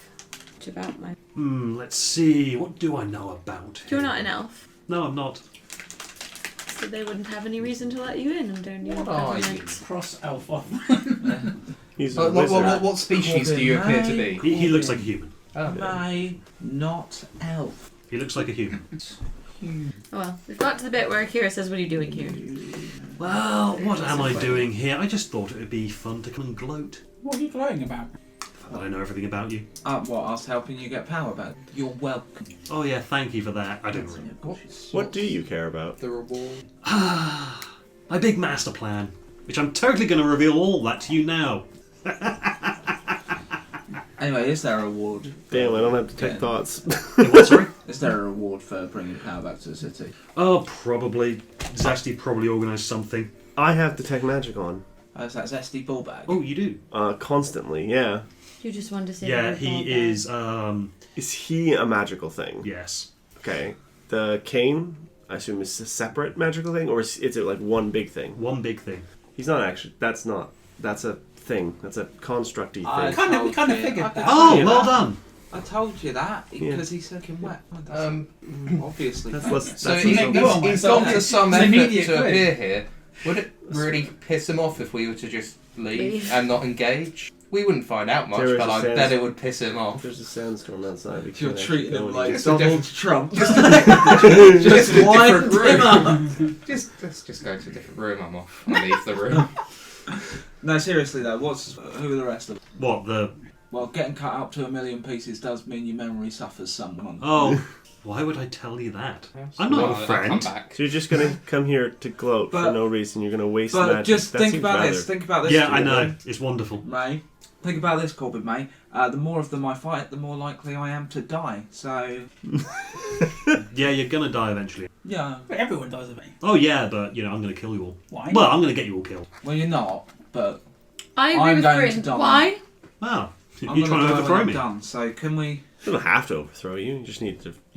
much about my. Let's see. What do I know about You're him? not an elf, No, I'm not. so they wouldn't have any reason to let you in under new What are you? government. Cross elf off. He's a What, wizard. what species do you appear to be? He looks like a human. Oh. May not elf. He looks like a human. Oh, well, we've got to the bit where Akira says, "What are you doing here?" Well, what am I doing here? I just thought it would be fun to come and gloat. What are you glowing about? That I know everything about you. What? Us helping you get power back? You're welcome. Oh yeah, thank you for that. I don't really. What do you care about? The reward. My big master plan, which I'm totally going to reveal all that to you now. Anyway, is there a reward? Damn, I don't have to take Yeah. thoughts. What, sorry? Is there a reward for bringing power back to the city? Oh, probably. Zesty probably organised something. I have detect magic on. Is that Zesty Ballbag? Oh, you do? Constantly, yeah. You just wanted to say. Yeah, the he word is, Is he a magical thing? yes. Okay. The cane, I assume, is a separate magical thing, or is it like one big thing? One big thing. He's not actually. That's a thing. That's a constructy thing. I Kind of told figured you- that. I Oh, told well you that. done. I told you that Yeah. because he's soaking wet. Obviously. That's less. So That's he, less- Go on, he's so gone to some it's an effort immediate to quiz. appear here. Would it really piss him off if we were to just leave and not engage? We wouldn't find out much, There is but a I sense- bet it would piss him off. There's a sandstorm outside. We You're can't treating actually him go like anywhere. Just a Donald different- Trump. Just a wind different him room. up. Let's just go to a different room. I'm off. I leave the room. No, seriously though, who are the rest of them? What, the... Well, getting cut up to 1,000,000 pieces does mean your memory suffers some. Oh, why would I tell you that? I'm not Well, a I'll friend. come back. So you're just gonna come here to gloat for But- no reason. You're gonna waste But magic. just That think seems about rather- this. Think about this. Yeah, I know. Corbin. It's wonderful. May. Think about this, Corbin May. The more of them I fight, the more likely I am to die. So, Yeah, you're gonna die eventually. yeah. But everyone dies of me. Oh yeah, but, I'm gonna kill you all. Why? Well, I'm gonna get you all killed. Well, you're not, but I agree I'm with going Bryn. to die. Why? Wow. I'm You're gonna trying to die overthrow when I'm me. done. So, can we? You don't have to overthrow you. You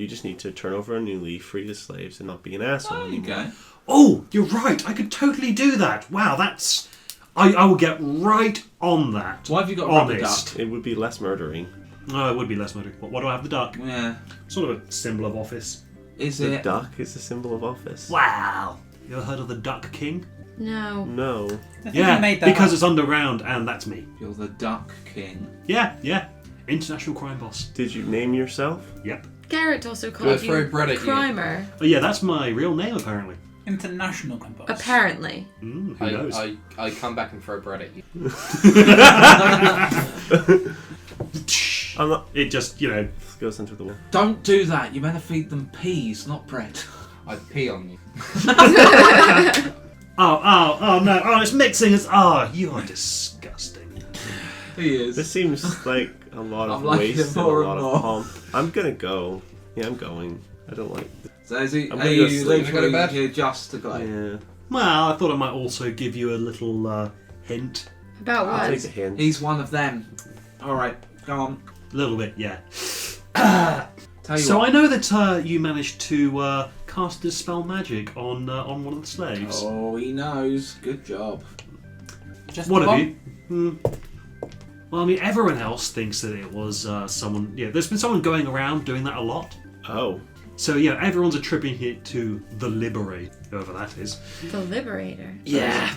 just need to turn over a new leaf, free the slaves, and not be an asshole There you anymore. go. Oh, you're right. I could totally do that. Wow, that's... I will get right on that. Why have you got a rubber Honest. duck? It would be less murdering. Oh, it would be less murder. What do I have? The duck? Yeah. Sort of a symbol of office. Is The it? duck is a symbol of office. Wow. You ever heard of the Duck King? No. No. I think Yeah, you made that because up. it's underground, and that's me. You're the Duck King. Yeah. International crime boss. Did you name yourself? Yep. Garrett also Go called throw you bread at you. Crimer. Oh yeah, that's my real name apparently. International crime boss. Apparently. Who knows? I come back and throw bread at you. I'm not. It just, This goes into the wall. Don't do that. You're meant to feed them peas, not bread. I'd pee on you. Oh no, it's mixing us. Oh, you are disgusting. He is. This seems like a lot of I'm liking waste it and a more lot and of more. pomp. I'm gonna go. Yeah, I'm going. I don't like. So is he, I'm are gonna go you sleep. Can I go to literally bed? here just to go? Yeah. Well, I thought I might also give you a little hint. About I'll what? take a hint. He's one of them. Alright, go on. A little bit, yeah. Tell you So what. I know that you managed to cast Dispel Magic on one of the slaves. Oh, he knows. Good job. Just One the of one? you. Well, I mean, everyone else thinks that it was someone... Yeah, there's been someone going around doing that a lot. Oh. So yeah, everyone's attributing it to the Liberator, whoever that is. The Liberator. Yeah.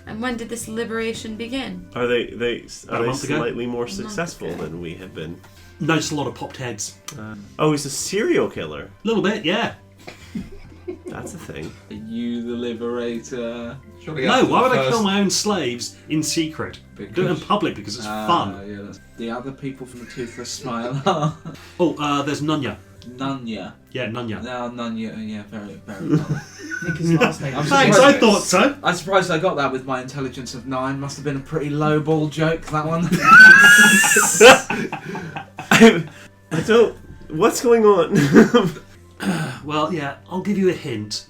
And when did this liberation begin? Are they About a month ago? slightly more month successful ago. than we have been? Noticed a lot of popped heads. Oh, he's a serial killer. A little bit, yeah. That's a thing. Are you the liberator? Surely No, after why the would I first- kill my own slaves in secret? Do it in public because it's fun. Yeah, that's the other people from the Toothless Smile. Oh, there's Nunya. Nunya. Yeah, Nunya. No, Nunya. Yeah, very, very well. I think his last name. I'm Thanks, surprised- I thought so. I'm surprised I got that with my intelligence of 9. Must have been a pretty low ball joke, that one. I don't. What's going on? Well, yeah, I'll give you a hint.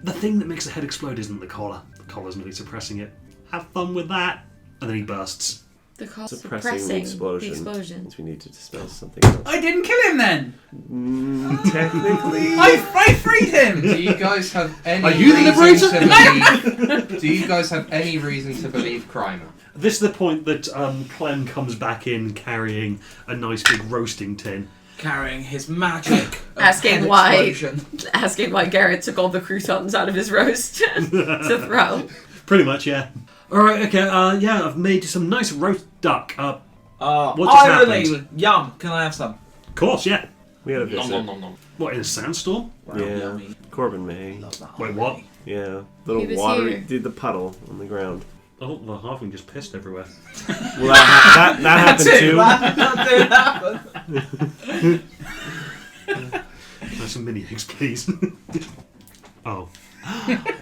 The thing that makes the head explode isn't the collar. The collar's merely suppressing it. Have fun with that. And then he bursts. The call Suppressing the explosion. The explosion. Means we need to dispel something else. I didn't kill him then. Technically. I freed him. Do you guys have any Are you the reason liberator? to believe? Do you guys have any reason to believe Crimer? This is the point that Clem comes back in carrying a nice big roasting tin. Carrying his magic. of Asking head why. explosion. Asking why Garrett took all the croutons out of his roast to throw. Pretty much, yeah. Alright, okay, yeah, I've made some nice roast duck. What just Irony. happened? Yum. Can I have some? Of course, yeah. We had a visit. What, in a sandstorm? Wow, Yeah. yummy. Corbin May. Love that. Wait, what? Yeah. Little He was watery. here. Did the puddle on the ground. Oh, the halfling just pissed everywhere. Well, that happened too. That did happen. Nice some mini eggs, please. Oh.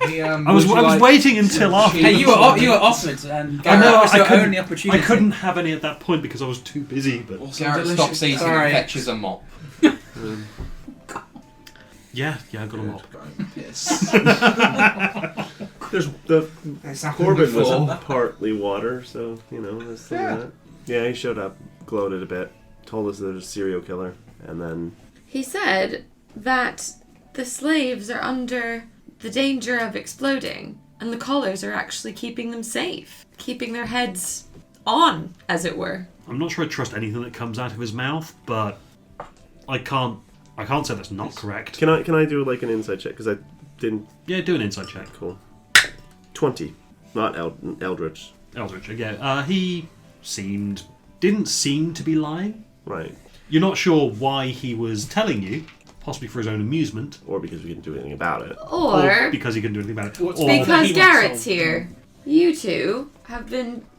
He, I was waiting until after. Hey, you were offered, and I Garrett know, was I your couldn't- only opportunity. I couldn't have any at that point because I was too busy, but... Garrett stops eating Sorry. and fetches a mop. Yeah, I got a mop. Piss. There's the It's happened Corbin was before. partly water, so there's some of that. Yeah, he showed up, gloated a bit, told us there's a serial killer, and then He said that the slaves are under the danger of exploding, and the collars are actually keeping them safe, keeping their heads on, as it were. I'm not sure I trust anything that comes out of his mouth, but I can't say that's not correct. can I do like an inside check because I didn't. Yeah, do an inside check. Cool. 20, not Eldritch. Eldritch, yeah. He didn't seem to be lying. Right. You're not sure why he was telling you, possibly for his own amusement, Or because we didn't do anything about it. Or because he couldn't do anything about it. What's Or He because wants Garrett's soul. here. You two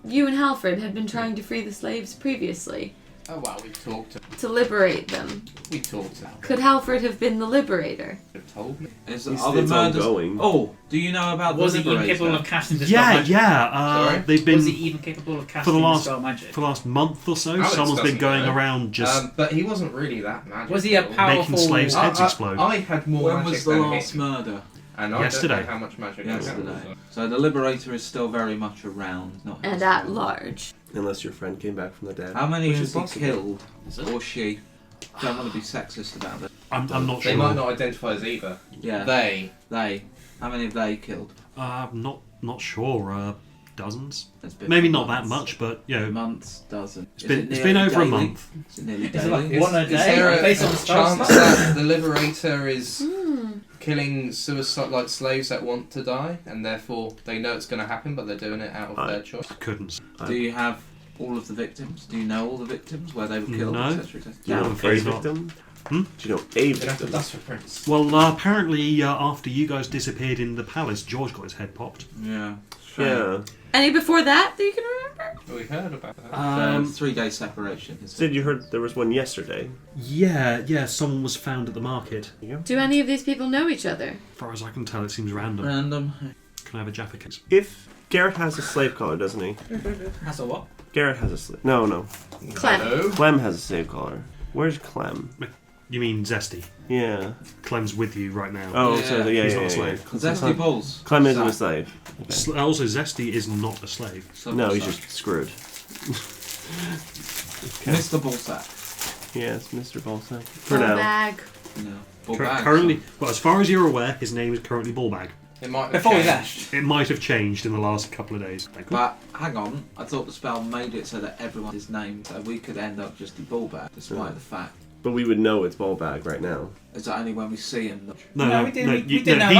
you and Halfred had been trying to free the slaves previously, Oh wow, we talked. to liberate them. We talked. Now. Could Halfred have been the liberator? Have told me. Is It's- other it's murders? ongoing. Oh, do you know about Was the he even liberator? capable of casting dispel magic? Sorry? They've been Was he even capable of for casting the last dispel magic? for the last month or so. Alex Someone's been doesn't going know. around just But he wasn't really that magical. Was he a powerful? making slaves' heads explode. I had more When magic was the than last him, murder? and I Yesterday. don't know how much magic I had. Yesterday. So the liberator is still very much around, not And his at fault. large. Unless your friend came back from the dead. How many Which has is he possible. killed? Or she? Don't want to be sexist about it. I'm not They sure. might not identify as either. Yeah. They. How many have they killed? Not sure. Dozens. It's been Maybe not months. that much, but Months, dozen. it's been over a month. Is it nearly Is it daily? like one a Is day? there a Based on the spell chance slot? that the liberator is Hmm. killing suicide like slaves that want to die, and therefore they know it's going to happen, but they're doing it out of their choice? Couldn't. Do you have all of the victims? Do you know all the victims? Where they were killed, No. etc. Do you know I'm a afraid not. victim? Hmm? Do you know a You'd have to victim? dust for Prince. Well, apparently after you guys disappeared in the palace, George got his head popped. Yeah. Yeah. Any before that you can remember? We heard about that. 3-day separation. Is Said you heard there was one yesterday. Yeah, someone was found at the market. Do any of these people know each other? As far as I can tell, it seems random. Random. Can I have a Jaffa case? If Garrett has a slave collar, doesn't he? Has a what? Garrett has a slave. No. Clem. Hello? Clem has a slave collar. Where's Clem? You mean Zesty? Yeah. Clem's with you right now. Oh, Yeah. so He's not a slave. Zesty balls. Clem isn't a slave. Okay. Also, Zesty is not a slave. So No, what's he's that? just screwed. Mr. Ballsack. Yeah, it's Mr. Bolsack. For Ball now. bag. No. Ballbag. Currently, well, as far as you're aware, his name is currently Ballbag. It might have Before we changed. left. It might have changed in the last couple of days. But hang on, I thought the spell made it so that everyone his name, so we could end up just the ballback, despite the fact But we would know it's ball bag right now. It's only when we see him. No, we didn't. We didn't know.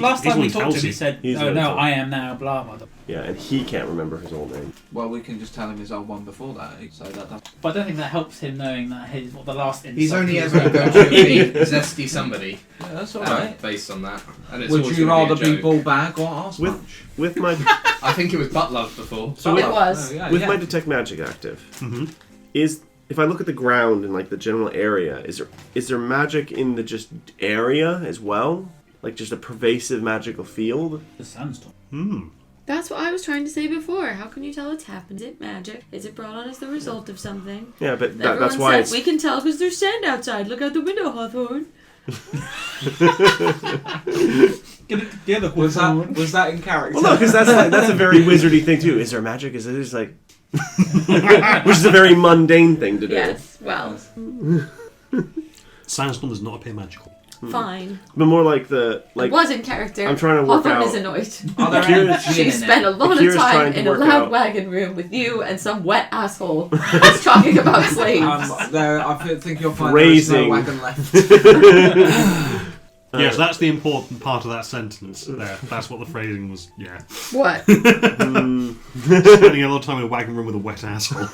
Last time we talked to him, he said, I am now, blah, blah, blah. Yeah, and he can't remember his old name. Well, we can just tell him his old one before that. So that. But I don't think that helps him knowing that the last insult. He's only ever going to be Zesty somebody. Yeah, that's alright. Based on that. And it's Would always you gonna rather a be joke. ball bag or arse punch? With my I think it was butt love before. so It with, was. with my detect magic active, is if I look at the ground and like the general area, is there magic in the just area as well? Like just a pervasive magical field? The sandstorm. That's what I was trying to say before. How can you tell it's happened? Is it magic? Is it brought on as the result of something? Yeah, but Everyone that's why said, it's we can tell because there's sand outside. Look out the window, Hawthorne. Get it together, Was that in character? well, no, because that's a very wizardy thing too. Is there magic? Is it just like, which is a very mundane thing to do. Yes, well, Sandstorm does not appear magical. fine. But more like It was in character. I'm trying to work Hawthorne out. is annoyed. Are there Akira's- any She gin in spent a it? lot of Akira's time trying to in a work loud out. wagon room with you and some wet asshole who's talking about slaves. I think you'll find Phrasing. there's no wagon left. Yes, that's the important part of that sentence there. That's what the phrasing was, yeah. What? Spending a lot of time in a wagon room with a wet asshole.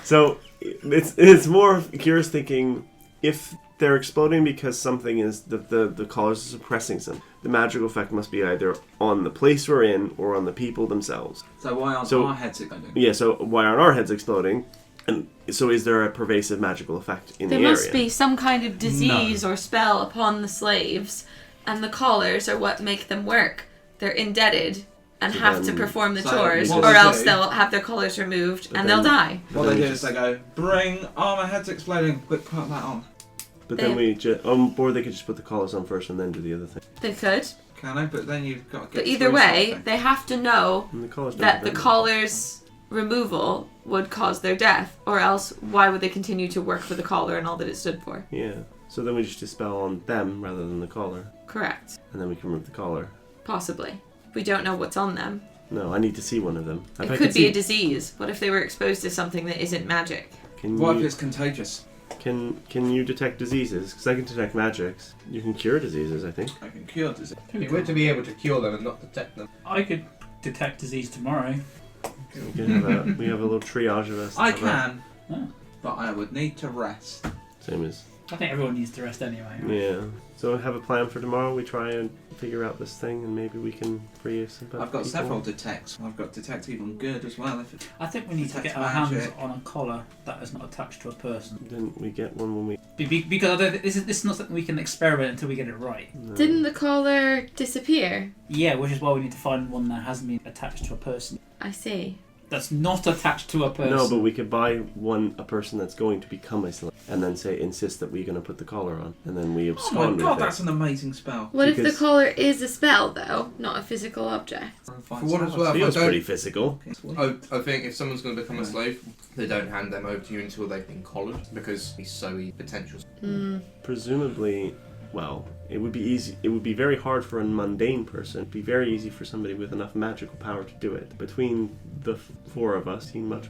So it's more curious thinking if they're exploding because something is the collars are suppressing some. The magical effect must be either on the place we're in or on the people themselves. So why aren't So- our heads exploding? Yeah. So why aren't our heads exploding? And so is there a pervasive magical effect in There the area? must be some kind of disease or spell upon the slaves, and the collars are what make them work. They're indebted and So have to then- perform the So chores, what or they else do- they'll have their collars removed But and then- they'll die. But What then they we do is just- they go, bring, my head's exploding, quick, put that on. But then They- we just or they could just put the collars on first and then do the other thing. They could. Can I? But then you've got to get But either through way, something. they have to know And the collars don't that the prevent it. collars removal would cause their death, or else why would they continue to work for the collar and all that it stood for? Yeah. So then we just dispel on them rather than the collar, Correct. and then we can remove the collar. Possibly. We don't know what's on them. No, I need to see one of them. If I It can could be see- a disease. What if they were exposed to something that isn't magic? Can What if you, it's contagious? can you detect diseases? Because I can detect magics. You can cure diseases, I think. I can cure disease. It'd be weird to be able to cure them and not detect them. I could detect disease tomorrow. We can have we have a little triage of us. I Have a- can, Oh. but I would need to rest. Same as I think everyone needs to rest anyway. Right? yeah. So have a plan for tomorrow. We try and figure out this thing, and maybe we can free some. I've got people. several detects. I've got detect even good as well. If it, I think we need to Detect get our hands magic. on a collar that is not attached to a person. Didn't we get one when we? Because I don't, this is not something we can experiment until we get it right. No. Didn't the collar disappear? Yeah, which is why we need to find one that hasn't been attached to a person. I see. That's not attached to a person. No, but we could buy a person that's going to become a slave, and then say insist that we're going to put the collar on, and then we oh abscond my god, with that's an amazing spell. What if the Because- collar is a spell, though, not a physical object? For what it's worth, it. Feels I don't- pretty physical. I think if someone's going to become a slave, they don't hand them over to you until they've been collared because he's so potential. Presumably, well, it would be easy. It would be very hard for a mundane person. It'd be very easy for somebody with enough magical power to do it. Between the four of us, much.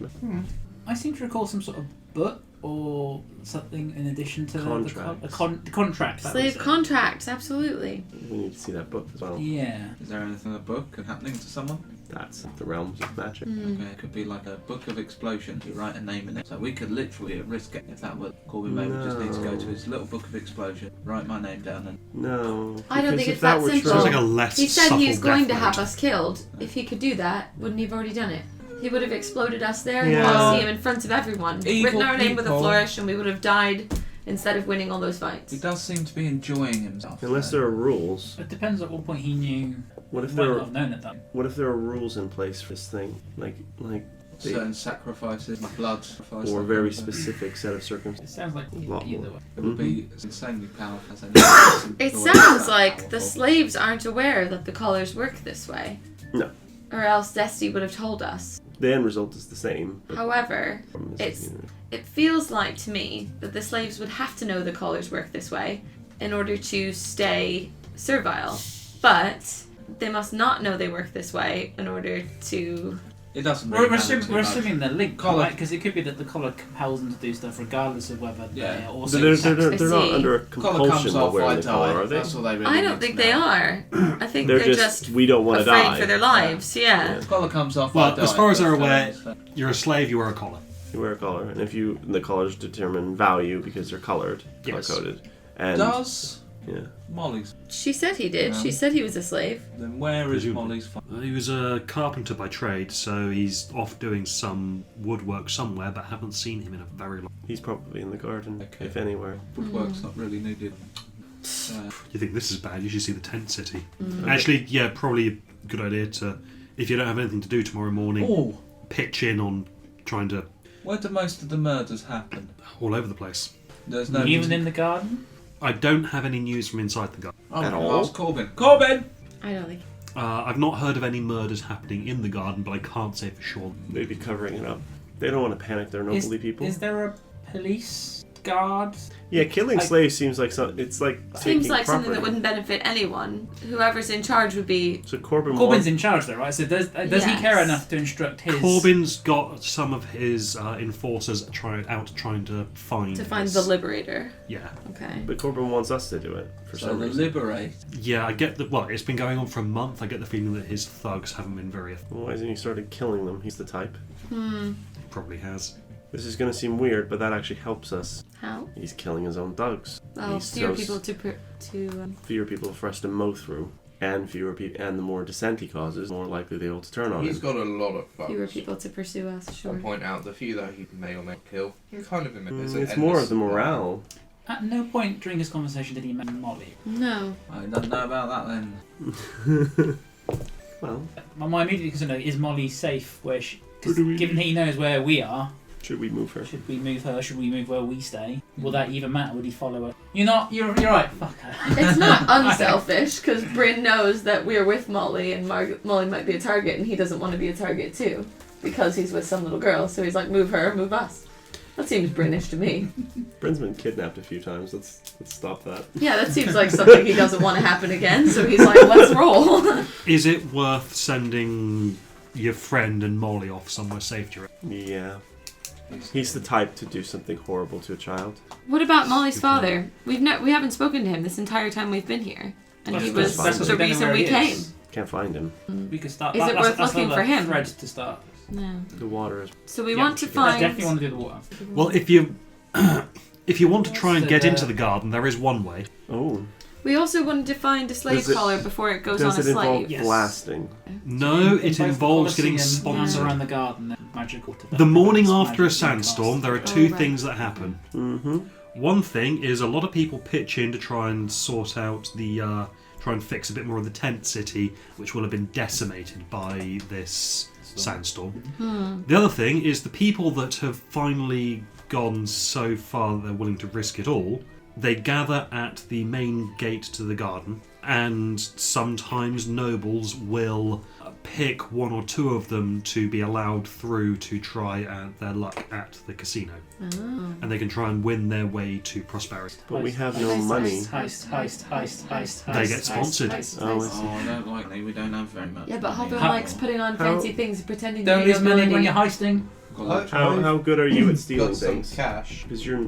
I seem to recall some sort of book or something in addition to Contracts. the contract. that was Slave it. contracts, absolutely. We need to see that book as well. Yeah. Is there anything in the book happening to someone? That's the realms of magic. Okay, it could be like a book of explosion. You write a name in it. So we could literally risk it if that were Corby maybe just need to go to his little book of explosion, write my name down and No, I don't because think if it's that were simple. Sounds true- like a less He said subtle he's going to death have note. us killed. If he could do that, wouldn't he have already done it? He would have exploded us there and Yeah. we'll see him in front of everyone. Evil Written our name with a people. flourish and we would have died instead of winning all those fights. he does seem to be enjoying himself. Unless there are rules. It depends at what point he knew. What if Might there not are have known it then. What if there are rules in place for this thing, like they, certain sacrifices, like blood sacrifice, or a that very kind of thing. specific set of It circumstances? sounds like Lot either more. way. It would be insanely powerful. As any It person sounds that like the powerful. slaves aren't aware that the collars work this way. No. Or else Dusty would have told us. The end result is the same. But However, from this, it's- you know, it feels like to me that the slaves would have to know the collars work this way in order to stay servile. But they must not know they work this way in order to It doesn't We're, really we're, matter assuming, too we're much. assuming they're linked, Collar- right? Because it could be that the collar compels them to do stuff regardless of whether Yeah. they're also They're sex. not see. under a Collar comes compulsion of off, I wearing the collar, die. are they? That's all they really I don't need think to they know. are. I think They're they're just, we don't want to afraid die. for their lives. Yeah. Collar comes off, Well, I die. as far as they're That's aware, so- you're a slave, you wear a collar. You wear a collar, and the collars determine value because they're colored, Yes. color-coded. And Does yeah, Molly's? She said he did. She said he was a slave. Then where is Presumably. Molly's? He was a carpenter by trade, so he's off doing some woodwork somewhere, but haven't seen him in a very long. he's probably in the garden, Okay. if anywhere. Woodwork's not really needed. You think this is bad? You should see the tent city. Actually, yeah, probably a good idea to, if you don't have anything to do tomorrow morning, Oh, pitch in on trying to where do most of the murders happen? all over the place. There's no. Even in the garden? I don't have any news from inside the garden. Oh, At I'll all? ask Corbin. Corbin! I don't think. I've not heard of any murders happening in the garden, but I can't say for sure. They'd be covering it up. They don't want to panic their nobility people. Is there a police guard? Yeah, killing I- slaves seems like it's like Seems taking like something that property. wouldn't benefit anyone. Whoever's in charge would be. So Corbin's Corbin's in charge though, right? So does he Yes. care enough to instruct his... Corbin's got some of his enforcers trying to find To find this. the liberator. Yeah, Okay. But Corbin wants us to do it for So some the reason. liberate. yeah. I get the. Well, it's been going on for a month. I get the feeling that his thugs haven't been very. Why hasn't he started killing them? He's the type. Probably has. This is going to seem weird, but that actually helps us. How? He's killing his own thugs. Well, He's fewer so people to. fewer people for us to mow through, and fewer people, and the more dissent he causes, the more likely they will to turn on He's him. got a lot of fucks. Fewer people to pursue us. I'll Sure. point out the few that he may or may kill. He kind of It's more of the morale. At no point during this conversation did he mention Molly. No. I don't know about that then. Well, My immediate concern is Molly safe where she... Where Because do we- given he knows where we are, should we move her? should we move her? Should we move where we stay? Will that even matter? Would he follow her? You're right. Fuck her. It's not unselfish because Bryn knows that we're with Molly and Molly might be a target and he doesn't want to be a target too because he's with some little girl. So he's like, move her, move us. That seems Brynish to me. Bryn's been kidnapped a few times. Let's stop that. Yeah, that seems like something he doesn't want to happen again. So he's like, let's roll. Is it worth sending your friend and Molly off somewhere safe? Do you reckon? Yeah. He's the type to do something horrible to a child. What about Molly's father? We haven't spoken to him this entire time we've been here, and he was That's the reason we came. Can't find him. We could start. Is it worth looking another for him? Thread to start. No. The water is. So we Yeah, want to I find. definitely want to do the water. Well, if you if you want to try and So get the- into the garden, there is one way. Oh. We also wanted to find a slave Does it- collar before it goes Does on a it involve slave. Yes. blasting? No, In it both involves the getting Colosseum and sponsored. around the garden. They're magical to The morning that's after a magic sandstorm, there are Oh, two right. things that happen. Mm-hmm. One thing is a lot of people pitch in to try and sort out the, try and fix a bit more of the tent city, which will have been decimated by this sandstorm. The other thing is the people that have finally gone so far that they're willing to risk it all, they gather at the main gate to the garden, and sometimes nobles will pick one or two of them to be allowed through to try their luck at the casino. Oh. And they can try and win their way to prosperity. But we have no Heist, money. Heist. They get sponsored. Oh, I see. Oh, I don't like it. We don't have very much. Yeah, but money. Hobbiton How- likes putting on how- fancy things and pretending to Don't be lose money when nobility. you're heisting. How good are you at stealing got some things? cash. Because you're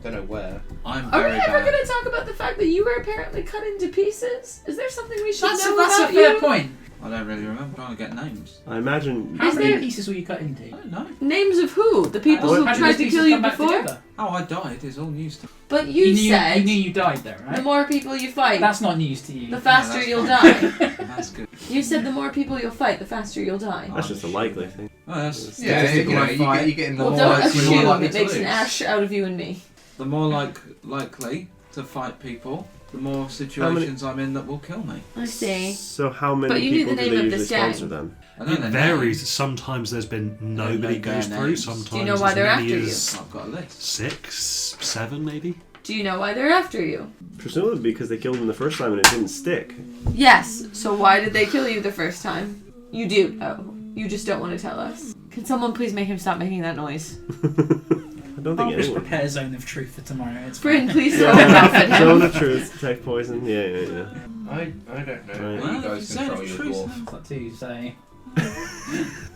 Don't know where. I'm Are we very ever bad. going to talk about the fact that you were apparently cut into pieces? Is there something we should That's know a about fair you? point. I don't really remember. I'm trying to get names. I imagine. How Is many there- pieces were you cut into? I don't know. Names of who? The people How who did tried those to pieces kill you come back before? together? Oh, I died. It's all news to me. But you, said you knew you died there, the right? more people you fight, That's not news to you. the faster that's you'll fine. die. That's good. You said the more people you'll fight, the faster you'll die. That's just a likely thing. Oh, that's Yeah, statistical you know, fight. you get in the Well, more don't likely, more assume likely it to makes lose. an ash out of you and me. The more likely to fight people, the more situations I'm in that will kill me. I see. So how many But you knew people the do name they of usually this gang. sponsor then? I don't It know varies. names. Sometimes there's been nobody don't know goes their through. names. Sometimes Do you know why as they're many after you? as I've got a list. 6, 7 maybe. Do you know why they're after you? Presumably because they killed him the first time and it didn't stick. Yes. So why did they kill you the first time? You do know. You just don't want to tell us. Can someone please make him stop making that noise? I don't think I'll just anyone. prepare zone of truth for tomorrow. It's Bryn, fine. please throw him off at Zone him. of truth, detect poison. Yeah. I don't know. Right. You Well, guys if you control say your the truth, dwarf. What to say?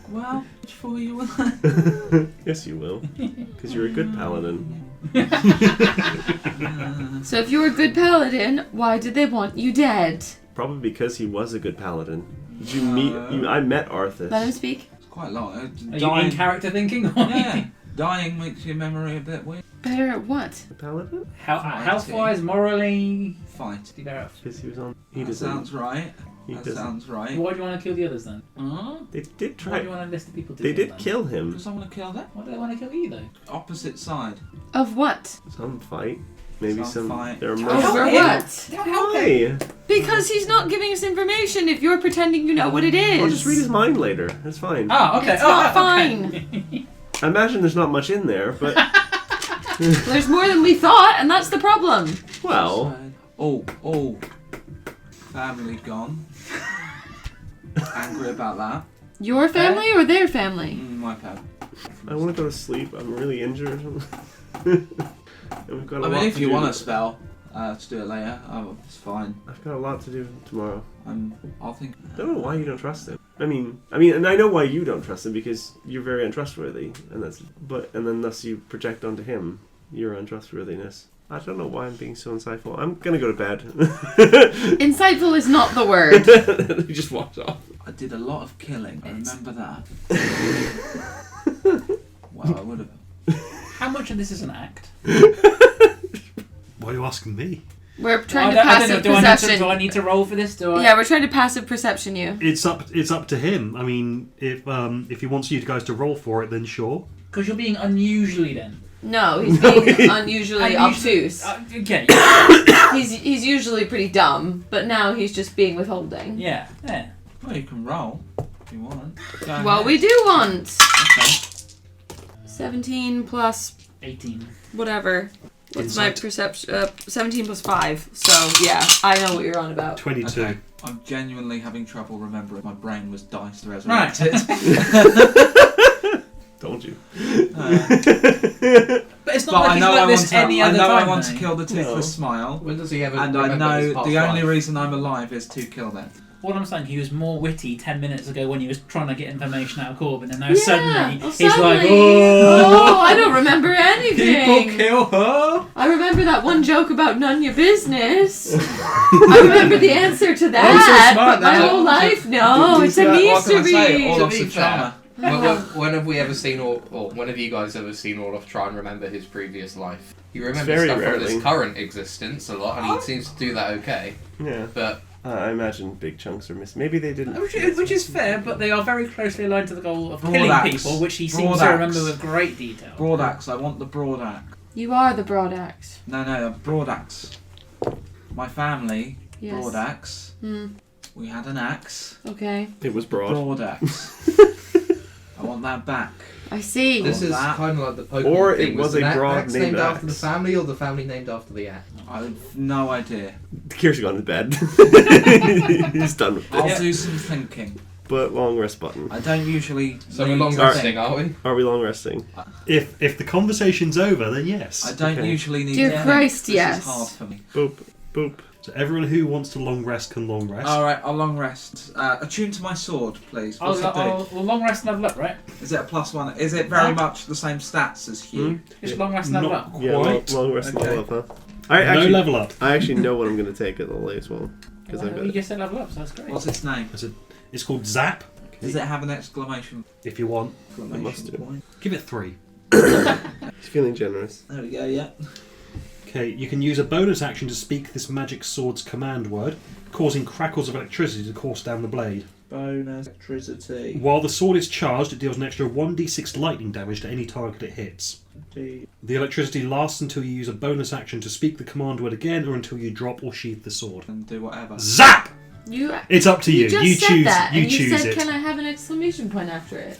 Well, for you. Yes, you will. Because you're a good paladin. So if you were a good paladin, why did they want you dead? Probably because he was a good paladin. Did you meet... I met Arthas. Let him speak. It's quite a lot. Are you in character thinking? Yeah. Dying makes your memory a bit weird. Better at what? A paladin? Health-wise, morally... Fight. Be better off. Because he was on... He That doesn't... sounds right. He That doesn't... sounds right. Why do you want to kill the others then? They did Why try... do you want to list the people to They kill did then? kill him. Does someone kill them? Why do they want to kill you though? Opposite side. Of what? Some fight. Maybe Some some... fight. There are Oh, Over him. what? Why? Because he's not giving us information if you're pretending you know what it is. I'll just read his mind later. That's fine. Ah, okay. It's oh, not okay. fine. I imagine there's not much in there, but... There's more than we thought, and that's the problem. Well... Side. Oh. Family gone. Angry about that. Your family or their family? My pad. I want to go to sleep. I'm really injured. And we've got a I lot mean, if to you do. want a spell to do it later, it's fine. I've got a lot to do tomorrow. I'll think. I don't know why you don't trust him. I mean, and I know why you don't trust him because you're very untrustworthy, and then thus you project onto him your untrustworthiness. I don't know why I'm being so insightful. I'm gonna go to bed. Insightful is not the word. He just walked off. I did a lot of killing. I remember that. Well, I would have. How much of this is an act? Why are you asking me? We're trying to I don't know. passive Do perception. I need to roll for this? Yeah, we're trying to passive perception you. It's up to him. I mean, if he wants you guys to roll for it, then sure. Because you're being unusually then. No, he's being unusually obtuse. Okay. He's usually pretty dumb, but now he's just being withholding. Yeah. Well, you can roll if you want. Well, we do want Okay. 17 plus 18. whatever. What's Insight. my perception? 17 plus 5. So, yeah, I know what you're on about. 22. Okay. I'm genuinely having trouble remembering. My brain was diced resurrected. Told you. But it's not But like I he's know like I this want to. any I other know time. I want to though. kill the toothless No. smile, When does he ever and I remember know his past the only life? reason I'm alive is to kill them. What I'm saying, he was more witty 10 minutes ago when he was trying to get information out of Corbin, and now Yeah, suddenly well, he's like, suddenly- oh, I don't remember anything. kill her. I remember that one joke about none your business. I remember the answer to that, so smart but my now. whole life, no, it's a What can I say? mystery. All To of be the fair, trauma. when have we ever seen, or when have you guys ever seen Orloff try and remember his previous life? He remembers very stuff rarely. from his current existence a lot, and he seems to do that okay. Yeah. But I imagine big chunks are missing. Maybe they didn't. which is fair, but they are very closely aligned to the goal of Broad killing axe. people, which he seems Broad to axe. remember with great detail. Broad axe. I want the broad axe. You are the broad axe. No, a broad axe. My family, Yes. broad axe. Hmm. We had an axe. Okay. It was broad. Broad axe. I want that back. I see. this is that. kind of like the Pokemon Or thing. it was the a broad axe named named after the axe. family, or the family named after the axe? I have no idea. Kier's gone to bed. He's done with I'll this. do some thinking. But long rest button. I don't usually. So we're need long to resting, think. are we? Are we long resting? If the conversation's over, then yes. I don't Okay. usually need Dear to think. Christ, This yes. is hard for me. Boop. Boop. So everyone who wants to long rest can long rest. Alright, I'll long rest. Attune to my sword, please. What's it do? I'll long rest and level up, right? Is it a +1? Is it very much the same stats as Hugh? Just long rest and level Not up. Yeah, long, quite. long rest and Okay. level up, huh? No level up. I actually know what I'm going to take at the latest one. Because I've got You it. just said level up, so that's great. What's its name? It's called Zap. Does it have an exclamation If you want, must do. point? give it 3. He's feeling generous. There we go, yeah. Okay, you can use a bonus action to speak this magic sword's command word, causing crackles of electricity to course down the blade. Bonus electricity. While the sword is charged, it deals an extra 1d6 lightning damage to any target it hits. The electricity lasts until you use a bonus action to speak the command word again, or until you drop or sheath the sword. And do whatever. Zap! You It's up to you. just You said choose. that, You and you choose said, it. "Can I have an exclamation point after it?"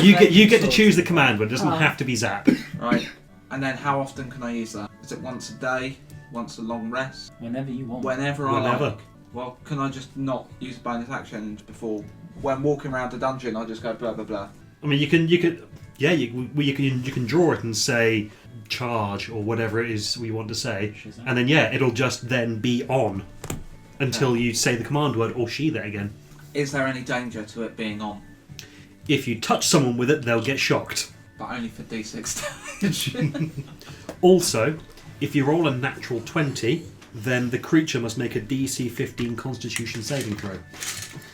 You get to choose the command word. It doesn't Oh. have to be zap. Right. And then how often can I use that? Is it once a day? Once a long rest? Whenever you want. Whenever I Whenever. like. Well, can I just not use bonus action before? When walking around the dungeon, I just go blah blah blah. I mean, you can you can draw it and say charge or whatever it is we want to say, Shazam. and then it'll just then be on until you say the command word or sheath it again. Is there any danger to it being on? If you touch someone with it, they'll get shocked. But only for D6 damage. Also, if you roll a natural 20, then the creature must make a DC 15 Constitution saving throw.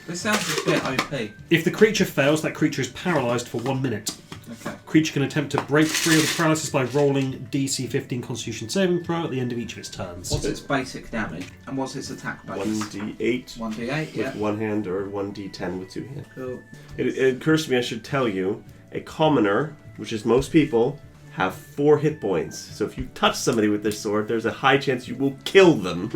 This sounds a bit OP. If the creature fails, that creature is paralysed for 1 minute. Okay. Creature can attempt to break free of the paralysis by rolling DC 15 Constitution saving throw at the end of each of its turns. What's its basic damage? And what's its attack base? 1d8 1d8, with yeah. one hand or 1d10 with two hands. Cool. It occurs to me I should tell you, a commoner, which is most people, have 4 hit points. So if you touch somebody with this sword, there's a high chance you will kill them.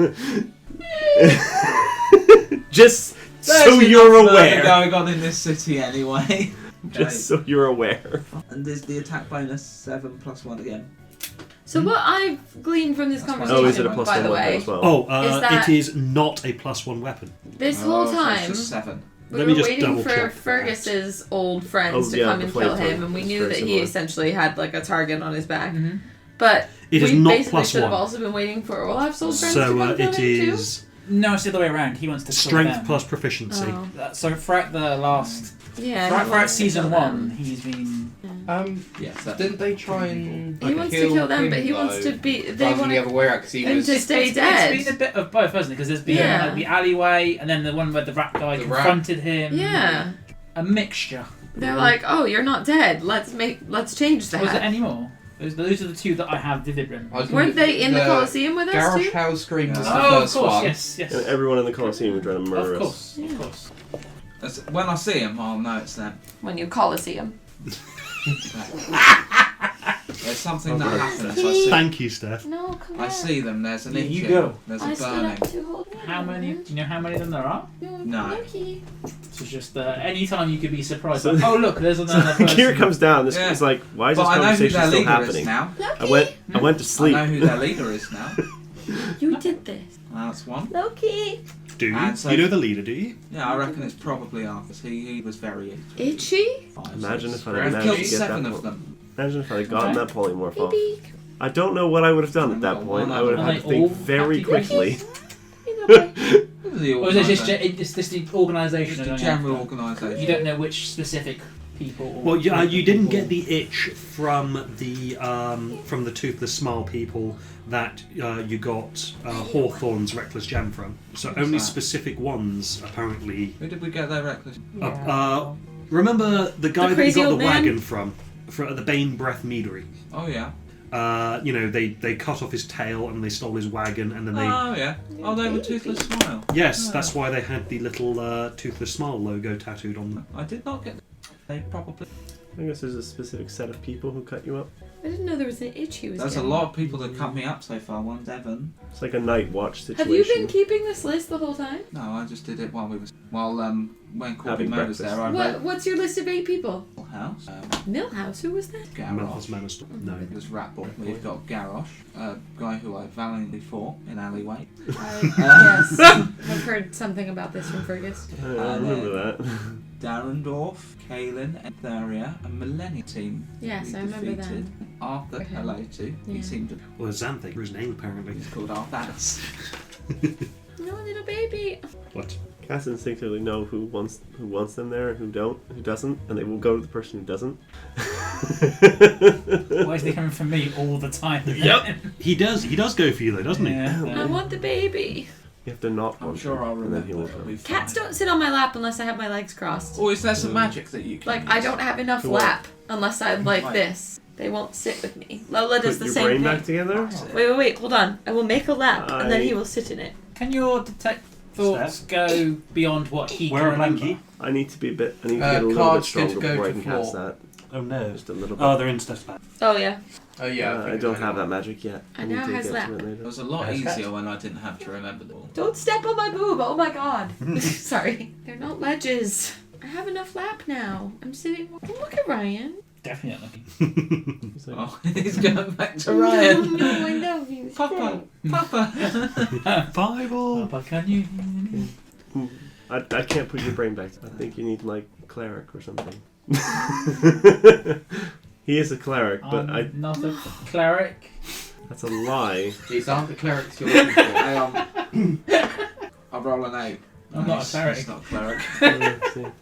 Just so you're aware. Going on in this city anyway. Just so you're aware. And is the attack bonus 7 plus 1 again? So what I've gleaned from this That's fine. conversation, Oh, is it a plus by 1 the weapon way, as well? Oh, Is that- it is not a +1 weapon. this Oh, whole so time it's just 7. we Let me were just waiting double for check that. Fergus's old friends Oh, to yeah, come the and kill flame him, and we is knew very that he similar. essentially had like a target on his back. Mm-hmm. But It is we not basically should have +1. also been waiting for Olaf's old friends to So come kill it him is No, it's the other way around. He wants to kill strength them. plus proficiency. too. Oh. So throughout the last, Yeah. throughout, he throughout wants to season kill 1, them. he's been. Yes, that Didn't they try and He wants to kill them, but he wants to be. They rather than want the other way around because he him was. to stay It's dead. been a bit of both, hasn't it? Because there's been Yeah. like, the alleyway, and then the one where the rat guy The rat. confronted him. Yeah. A mixture. They're like, oh, you're not dead. Let's change that. Was it any more? Those are the two that I have vivid memory. I was Weren't gonna- they in the Colosseum with us Garrosh too? House Scream was the Oh, of first course, one. yes, yes. And everyone in the Colosseum was trying to murder Of us. course, Yeah. of course. when I see him, I'll know it's them. When you Colosseum. There's something Oh, that God. happens. I see, Thank you, Steph. No, come I on. see them. There's an You itching. go. There's I a stood burning. up to hold me. How many? Do you know how many of them there are? No. Loki. So it's just any time you could be surprised. Like, oh look, there's another person. Kira comes down. This Yeah. is like, why is But this I know who conversation their still leader happening? is now. Loki. I went to sleep. I know who their leader is now. You did this. That's one. Loki. Do you? And so- You know the leader, do you? Yeah, I reckon it's probably Arthur. He was very itchy. Itchy. Imagine if I'd I've managed killed to get 7 that of them. Imagine if I'd gotten Okay. that polymorph off. Baby. I don't know what I would have done at that Well, point. one I would have of had to them. think very Are they all quickly. The Or is it just organisation. it's this the organisation? Just I a don't general know. organisation. You don't know which specific people. Or Well, you didn't people. get the itch from the Toothless Smile people that you got Hawthorne's Reckless Gem from. So What's only that? specific ones apparently. Who did we get their reckless? Remember the guy that you crazy got the old man? wagon from at the Bane Breath Meadery? Oh yeah. They cut off his tail and they stole his wagon and then they. Oh yeah. Oh, they were Toothless Smile. Yes, Oh. that's why they had the little Toothless Smile logo tattooed on them. I did not get. They probably. I guess there's a specific set of people who cut you up. I didn't know there was an itch he was There's a getting. lot of people that cut me up so far. One's Evan. It's like a night watch situation. Have you been keeping this list the whole time? No, I just did it while when Corbin Having Mo was breakfast. there. I read What's your list of 8 people? House. Millhouse, who was that? Memphis Garrosh. Menace. No. There's Ratball. We've got Garrosh, a guy who I valiantly fought in Alleyway. Yes. I've heard something about this from Fergus. I remember that. Darendorf, Kaelin, Etheria, and Millennium team. Yes, we I remember defeated. Arthur, Okay. hello to. Yeah. He seemed to. Well, Xanthe for his name apparently. He's called Arthas. No, little baby. What? Cats instinctively know who wants them there and who doesn't, and they will go to the person who doesn't. Why is they coming from me all the time? Yep. He does go for you though, doesn't he? I want the baby. You have to not I'm want sure him, I'll and then he remember. will It'll come. be fine. Cats don't sit on my lap unless I have my legs crossed. Or is there some magic that you can Like, use? I don't have enough For what? lap unless I'm like Right. this. They won't sit with me. Lola does Put the your same brain thing. back together. Wait, hold on. I will make a lap and then I- he will sit in it. Can your detect thoughts go beyond what he Wear a can remember? blankie. I need to get a little bit Cards good stronger to go before I to can cast floor. that. Oh no. Just a little bit. Oh, they're in Steph's bag. Oh, yeah. Oh yeah. I don't have that magic yet. I need now to has get that. to it It later. was a lot Yes, easier when I didn't have to remember them all. Don't step on my boob. Oh my god. Sorry. They're not ledges. I have enough lap now. I'm sitting. Look at Ryan. Definitely. He's like, Oh, he's going back to Ryan. No, I love you. Papa, Papa. Bible. Papa, can you? I can't put your brain back. I think you need like cleric or something. He is a cleric, but I'm not a cleric. that's a lie. These aren't the clerics you're looking for. Hang on. I'll roll an 8. I'm not a cleric. It's not a cleric.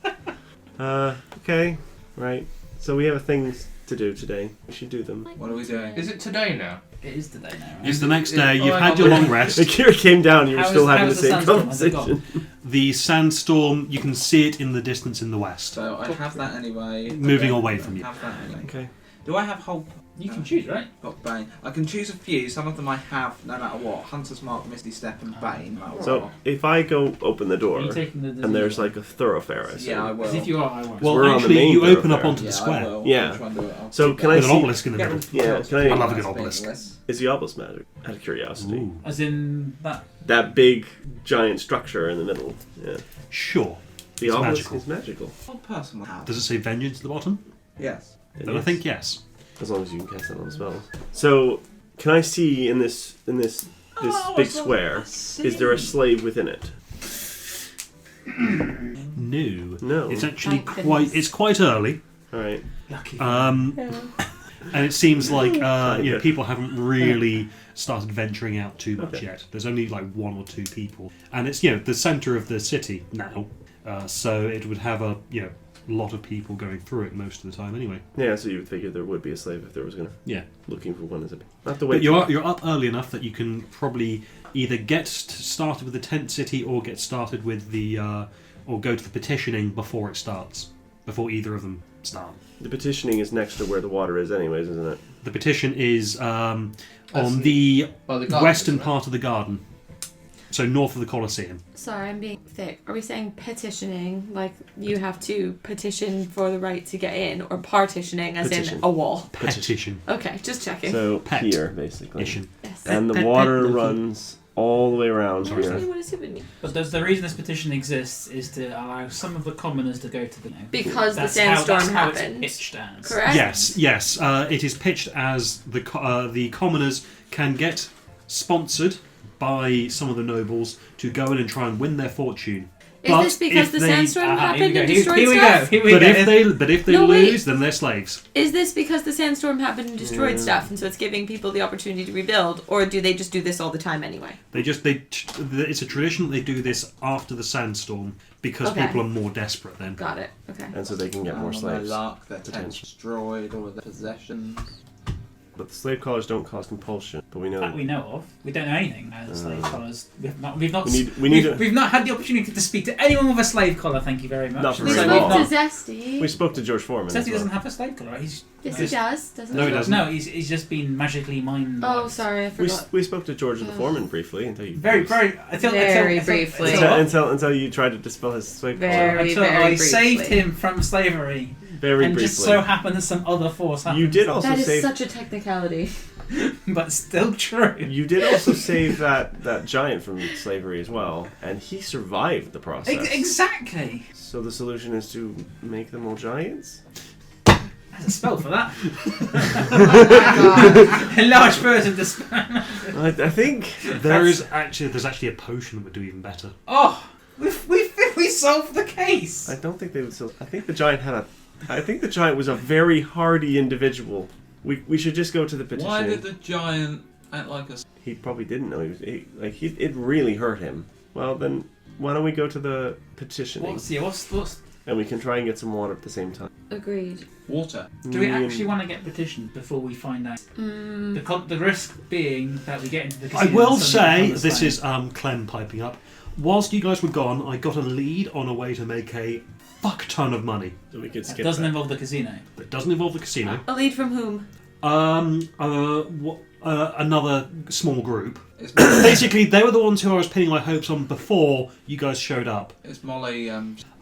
Okay, right. So we have things to do today. We should do them. What are we doing? Is it today now? It is today now, right? It's the next day. You've hang had on. your long rest. Akira came down. You were How still is- having the how's the same sandstorm? Has it gone? conversation. The sandstorm, you can see it in the distance in the west, So I have that anyway. moving away from you. I have that anyway. Okay. Do I have whole? You can choose, right? Got Bane. I can choose a few. Some of them I have, no matter what. Hunter's Mark, Misty Step, and Bane. No matter So what. if I go open the door Are you taking the disease and there's one? like a thoroughfare, I assume. Yeah, I will. Because if you are, I won't. Well, We're on the actually, main you open up thoroughfare. onto the I square will. Yeah. I'll try and do it. I'll So keep can that. I with an see- obelisk in the middle. Yeah, can I? I love a good That's obelisk. painless. Is the obelisk magic? Out of curiosity. Ooh. As in that. That big giant structure in the middle. Yeah. Sure. The It's obelisk magical. is magical. What person have? Does it say vengeance at the bottom? Yes. Then I think yes. As long as you can cast that on spells. So can I see in this big square? Is there a slave within it? No. No. It's actually Thank quite. goodness. It's quite early. All right. Lucky. And it seems like Kinda. people haven't really started venturing out too much Okay. yet. There's only like one or two people, and it's the centre of the city now, so it would have a lot of people going through it most of the time anyway. Yeah. So you would figure there would be a slave if there was gonna Yeah, looking for one. Is it? Not the way. but you're up early enough that you can probably either get started with the tent city or get started with the or go to the petitioning before it starts. Before either of them start. The petitioning is next to where the water is, anyways, isn't it? The petition is on That's the Well, the garden, western isn't it? part of the garden, so north of the Colosseum. Sorry, I'm being thick. Are we saying petitioning, like you have to petition for the right to get in, or partitioning, as Petition. in a wall? Petition. Okay, just checking. So Pet. here, basically. Mission. Yes. And the Pet, water Loki. runs all the way around I don't here. know what it would mean. But the reason this petition exists is to allow some of the commoners to go to the. Because the That's sandstorm how it's happened. pitched as. Correct? Yes. It is pitched as the commoners can get sponsored by some of the nobles to go in and try and win their fortune. Is But this because if the they- sandstorm happened and Here destroyed we go. stuff? Here we But go. if they No, wait. lose, then they're slaves. Is this because the sandstorm happened and destroyed Yeah. stuff, and so it's giving people the opportunity to rebuild, or do they just do this all the time anyway? It's a tradition that they do this after the sandstorm because Okay. people are more desperate then. Got it. Okay. And so they can get more On slaves. their luck, their Potential. tents destroyed, all of their possessions. But the slave collars don't cause compulsion. But we know. That we know of. We don't know anything as slave collars. We've not. We've not had the opportunity to speak to anyone with a slave collar. Thank you very much. Not for We very we've spoke long. to not. Zesty. We spoke to George Foreman. Says as he well. doesn't have a slave collar. He's Yes, he does. Doesn't No, he doesn't. No, he's just been magically mined. Oh, sorry, I We, forgot. we spoke to George the Foreman briefly until you Very. Very briefly. until you tried to dispel his slave collar. Very, Until very I saved briefly. him from slavery, Very and briefly. just so happened that some other force happened. You did also That is save. such a technicality. but still true. You did also save that giant from slavery as well, and he survived the process. Exactly. So the solution is to make them all giants. There's a spell for that. Oh my A large person to spell. I think There's actually a potion that would do even better. Oh, we solved the case. I don't think they would still. I think the giant was a very hardy individual. We should just go to the petition. Why did the giant act like a... He probably didn't know it really hurt him. Well then, why don't we go to the petitioning What's and we can try and get some water at the same time. Agreed. Water. do we actually want to get petitioned before we find out? The risk being that we get into the I casino will and suddenly say, become a this slave. is Clem piping up. Whilst you guys were gone, I got a lead on a way to make a fuck ton of money. So we could That skip doesn't that. involve the casino. It doesn't involve the casino. A lead from whom? Another small group. It's Basically, they were the ones who I was pinning my hopes on before you guys showed up. It's Molly.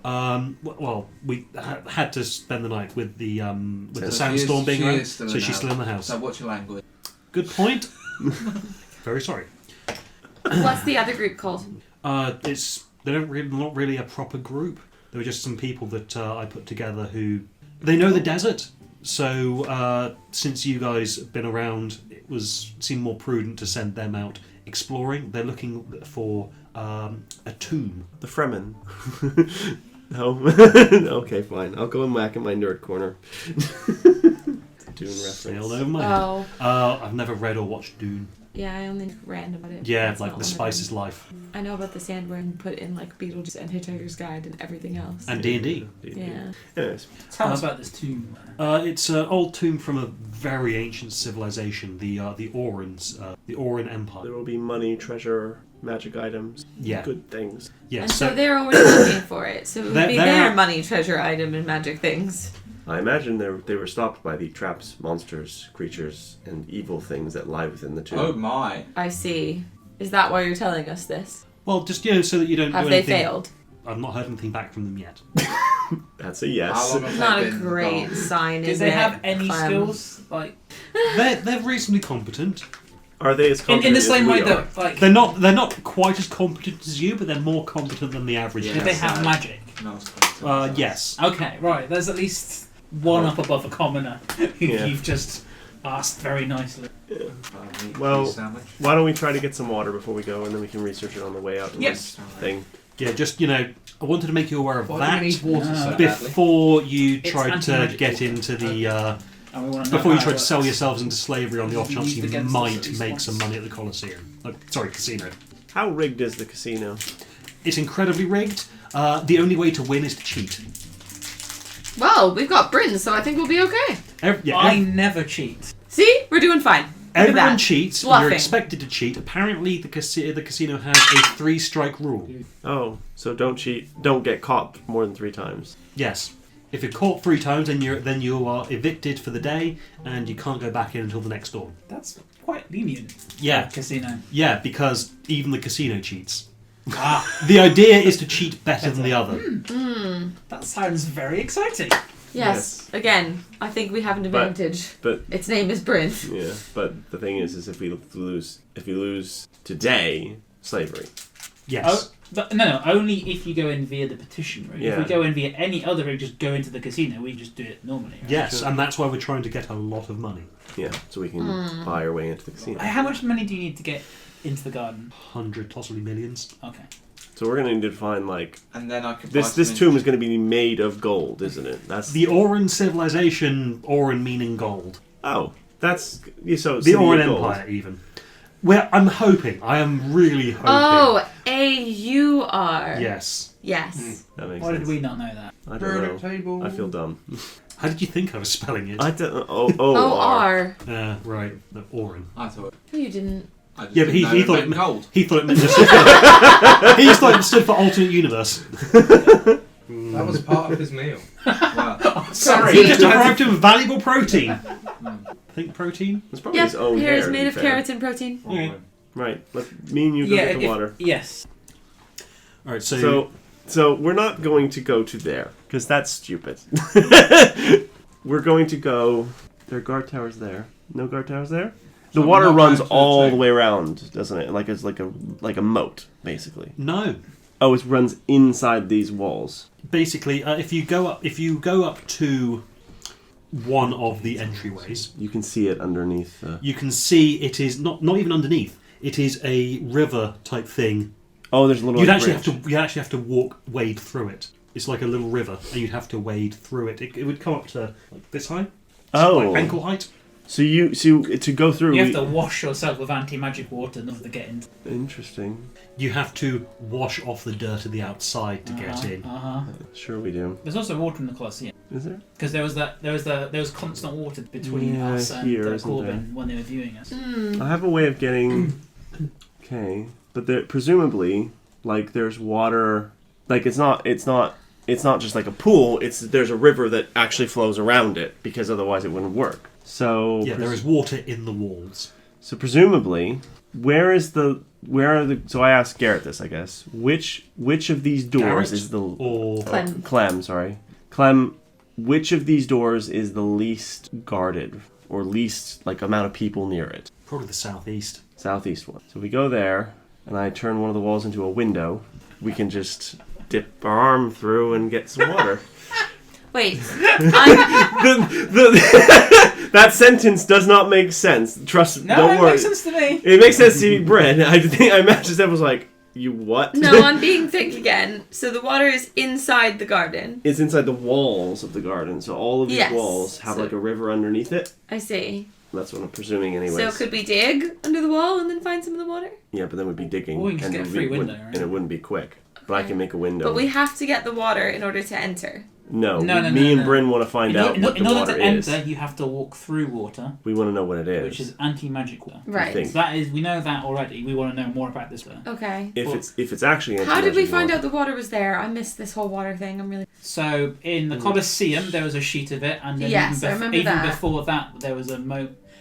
Well, we had to spend the night with the So sandstorm being she around, is still so in she's the still in the house. So what's your language? Good point. Very sorry. What's the other group called? They're not really a proper group. They were just some people that I put together who they know the desert. So since you guys have been around, it seemed more prudent to send them out exploring. They're looking for a tomb. The Fremen. No. Okay, fine. I'll go back in my nerd corner. Dune reference. Sailed over my head. Oh, I've never read or watched Dune. yeah, I only read about it. Yeah, It's like not The one of Spice them. is Life. I know about the Sandworm put in like Beetlejuice and Hitchhiker's Guide and everything else. And D&D. Yeah. Anyways, Tell us about this tomb. It's an old tomb from a very ancient civilization, the Aurans, the Auran Empire. there will be money, treasure, magic items, Yeah. good things. Yeah, And so they're already looking for it. So it would They're- be they're- their money, treasure, item, and magic things. I imagine they were stopped by the traps, monsters, creatures, and evil things that lie within the tomb. Oh my. I see. Is that why you're telling us this? well, just so that you don't Have do they anything. failed? I've not heard anything back from them yet. That's a yes. How long have Not they a been great gone? sign, Did is they it? have any Clem? skills? Like They're reasonably competent. Are they as in competent the as same we way are? that like They're not quite as competent as you, but they're more competent than the average. Yeah. did they have magic? No, it's quite Yes. Okay, right. There's at least one up above a commoner who Yeah. you've just asked very nicely. Well, sandwich. why don't we try to get some water before we go, and then we can research it on the way out to Yes. this thing. Yeah, just I wanted to make you aware of Why that do we need water so badly? before you It's tried to anti-magic get water. into the. And we want to know Before you how tried it to sell works. yourselves into slavery on the off chance Used you against us at might least make once. some money at the Colosseum. Sorry, casino. How rigged is the casino? It's incredibly rigged. The only way to win is to cheat. Well, we've got Bryn, so I think we'll be okay. I never cheat. See? We're doing fine. Look at Everyone that. cheats. Bluffing. You're expected to cheat. Apparently, the casino has a 3-strike rule. Oh, so don't cheat. Don't get caught more than 3 times. Yes. If you're caught 3 times, then you are evicted for the day, and you can't go back in until the next dawn. That's quite lenient. Yeah. Casino. Yeah, because even the casino cheats. Ah, The idea is to cheat better than the other. that sounds very exciting. Yes. Again, I think we have an But- advantage. But Its name is Bryn. yeah, but the thing is if we lose today, slavery. Yes. Oh, but no, only if you go in via the petition route. If Yeah. we go in via any other route, just go into the casino, we just do it normally. Right? Yes, and that's why we're trying to get a lot of money. Yeah, so we can buy our way into the casino. How much money do you need to get into the garden? 100, possibly millions. Okay. So we're gonna need to find like And then I could this. buy This some tomb is going to be made of gold, isn't it? That's The Auran civilization, Auran meaning gold. oh, that's yeah, so The City of Auran Gold. Empire, even. Well, I'm hoping. I am really hoping. Oh, A-U-R. Yes. Yes. That makes Why sense. did we not know that? I Periodic don't know. table. I feel dumb. How did you think I was spelling it? I don't. O-R. Right. The Auran. I thought. No, you didn't. I just Yeah, but he didn't know thought it meant gold. He thought it meant just. He just thought it stood for alternate universe. That was part of his meal. Wow. Sorry. He just deprived him of valuable protein. Think protein? It's probably Yep, his own here hair. is to made be of fair. carrots and protein. Okay. Right. Me and you go get the water. Yes. All right. So, So we're not going to go to there because that's stupid. We're going to go. There are guard towers there. No guard towers there. The So water we're not runs going to all check. the way around, doesn't it? Like it's like a moat, basically. no. Oh, it runs inside these walls. Basically, if you go up to one of the entryways, You can see it underneath. you can see it is not even underneath. It is a river type thing. Oh, there's a little. You'd like, actually bridge. have to wade through it. It's like a little river, and you'd have to wade through it. It would come up to like this height, Oh, like ankle height. so to go through. You have to wash yourself with anti-magic water in order to get in. Interesting. You have to wash off the dirt of the outside to get in. Sure, we do. There's also water in the Colosseum Is there? because there was constant water between Yeah, us and here, isn't Corbin when they were viewing us. I have a way of getting. Okay, but there, presumably, like there's water. Like it's not just like a pool. There's a river that actually flows around it because otherwise it wouldn't work. So Yeah, there is water in the walls. So presumably, where are the? So I asked Garrett this, I guess. Which of these doors Garrett is the? or Clem. Clem, sorry. Clem, which of these doors is the least guarded or least like amount of people near it? probably the southeast. Southeast one. So we go there, and I turn one of the walls into a window. We can just dip our arm through and get some water. Wait. I'm, That sentence does not make sense. Trust. No, don't it worry. makes sense to me. It makes sense to eat bread. I imagine that was like, You what? No, I'm being thick again. So the water is inside the garden. It's inside the walls of the garden, so all of these Yes. walls have So- like a river underneath it. I see. That's what I'm presuming, anyways. So could we dig under the wall and then find some of the water? Yeah, but then we'd be digging, Or we can just and, get a it free would- window, right? and it wouldn't be quick. But I can make a window. But we have to get the water in order to enter. No, No, me and no. Bryn want to find out what the in order water to is. enter, you have to walk through water, We want to know what it is. which is anti-magic water. Right. think. So that is, we know that already. We want to know more about this. Okay. if it's actually How did we anti-magic find water. out the water was there? I missed this whole water thing. I'm really. So in the Colosseum, there was a sheet of it, and then Yes, I even, remember even that. before that, there was a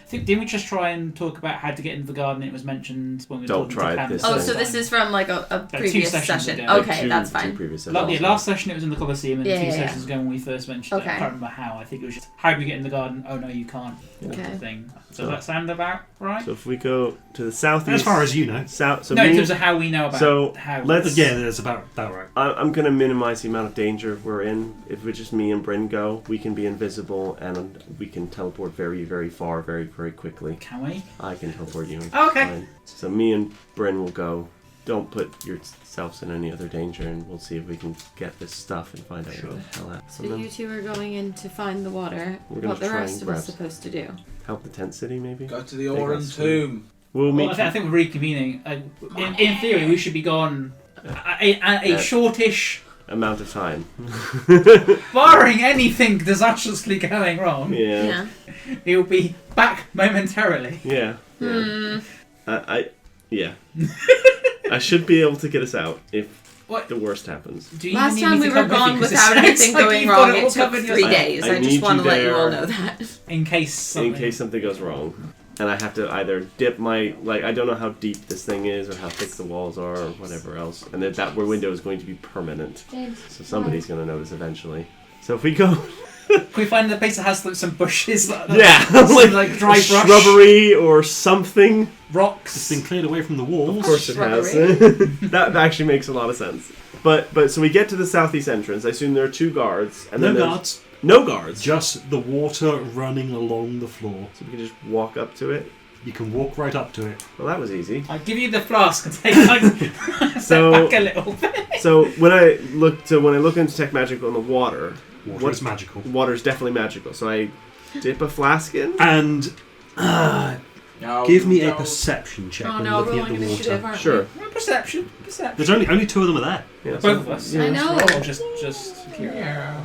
I think didn't we just try and talk about how to get into the garden? It was mentioned when we were Don't talking try to Pam this Oh, time. so this is from like a two previous sessions session. ago. Okay, Two- that's two fine. previous Yeah, episodes. last session it was in the Colosseum, and Yeah, two yeah, yeah. sessions ago when we first mentioned it. I Okay. can't remember how. I think it was just, how do we get in the garden? Oh no, you can't. Okay. Thing. Does So- that sound about right? So if we go to the southeast, As far as you know. south, so no, in me, terms of how we know about So, how. let's- Yeah, that's about right. I'm going to minimize the amount of danger we're in. If it's just me and Bryn go, we can be invisible and we can teleport very, very far, very, very quickly. Can we? I can teleport you. Oh, okay. Fine. So me and Bryn will go. Don't put yourselves in any other danger, and we'll see if we can get this stuff and find out Sure. what the hell happened. So you two are going in to find the water. We're gonna What the try rest and of us grab- supposed to do? Help the tent city, maybe. Go to the Take Auran us tomb. We'll meet. Well, I think we're reconvening. In theory, we should be gone a shortish, amount of time. barring anything disastrously going wrong. Yeah. He'll be back momentarily. Yeah. Hmm. Yeah. I should be able to get us out if What? the worst happens. Do you Last need time me we to were come with you? gone 'Cause it without sounds anything like going you've got wrong. all It took covered 3 yourself. days. I I just need want you to let you all there. know that. In case something. In case something goes wrong. And I have to either dip my, I don't know how deep this thing is or how thick the walls are or whatever else. And that window is going to be permanent. So somebody's going to notice eventually. So if we go... Can we find a place that has like, some bushes? Yeah! Some, like dry brush. Shrubbery or something. Rocks. It's been cleared away from the walls. Of course it has. Shrubbery. That actually makes a lot of sense. But so we get to the southeast entrance. I assume there are 2 guards. And No then there's- guards. No guards. Just the water running along the floor. So we can just walk up to it. You can walk right up to it. Well, that was easy. I'll give you the flask and take step So- back a little bit. So when I look into Tech Magical in the water, Water is magical. water's definitely magical. So I dip a flask in. And No, give me a no. perception check Oh when no, looking rolling at the initiative, water. aren't Sure. Perception. There's only 2 of them are there. Yeah, Both of us. yeah. I know. Or just Yeah.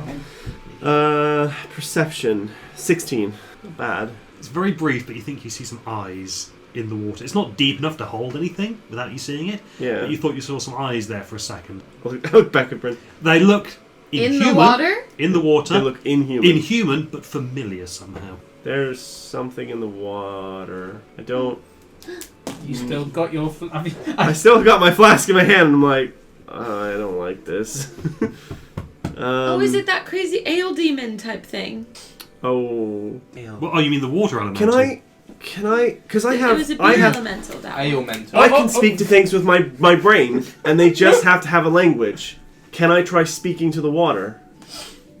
Perception 16. Not bad. It's very brief, but you think you see some eyes in the water. It's not deep enough to hold anything without you seeing it. Yeah. But you thought you saw some eyes there for a second. I look back at Brent. They look In inhuman. the water? In the water. They look inhuman. Inhuman, but familiar somehow. There's something in the water. I don't. you still got your. I mean, I still got my flask in my hand. And I'm like, I don't like this. Oh, is it that crazy ale demon type thing? Oh. Well, oh, you mean the water elemental? Can I? Because I It have. was a I beer have. elemental, that one. Ailmental. I can speak to things with my brain, and they just have to have a language. Can I try speaking to the water?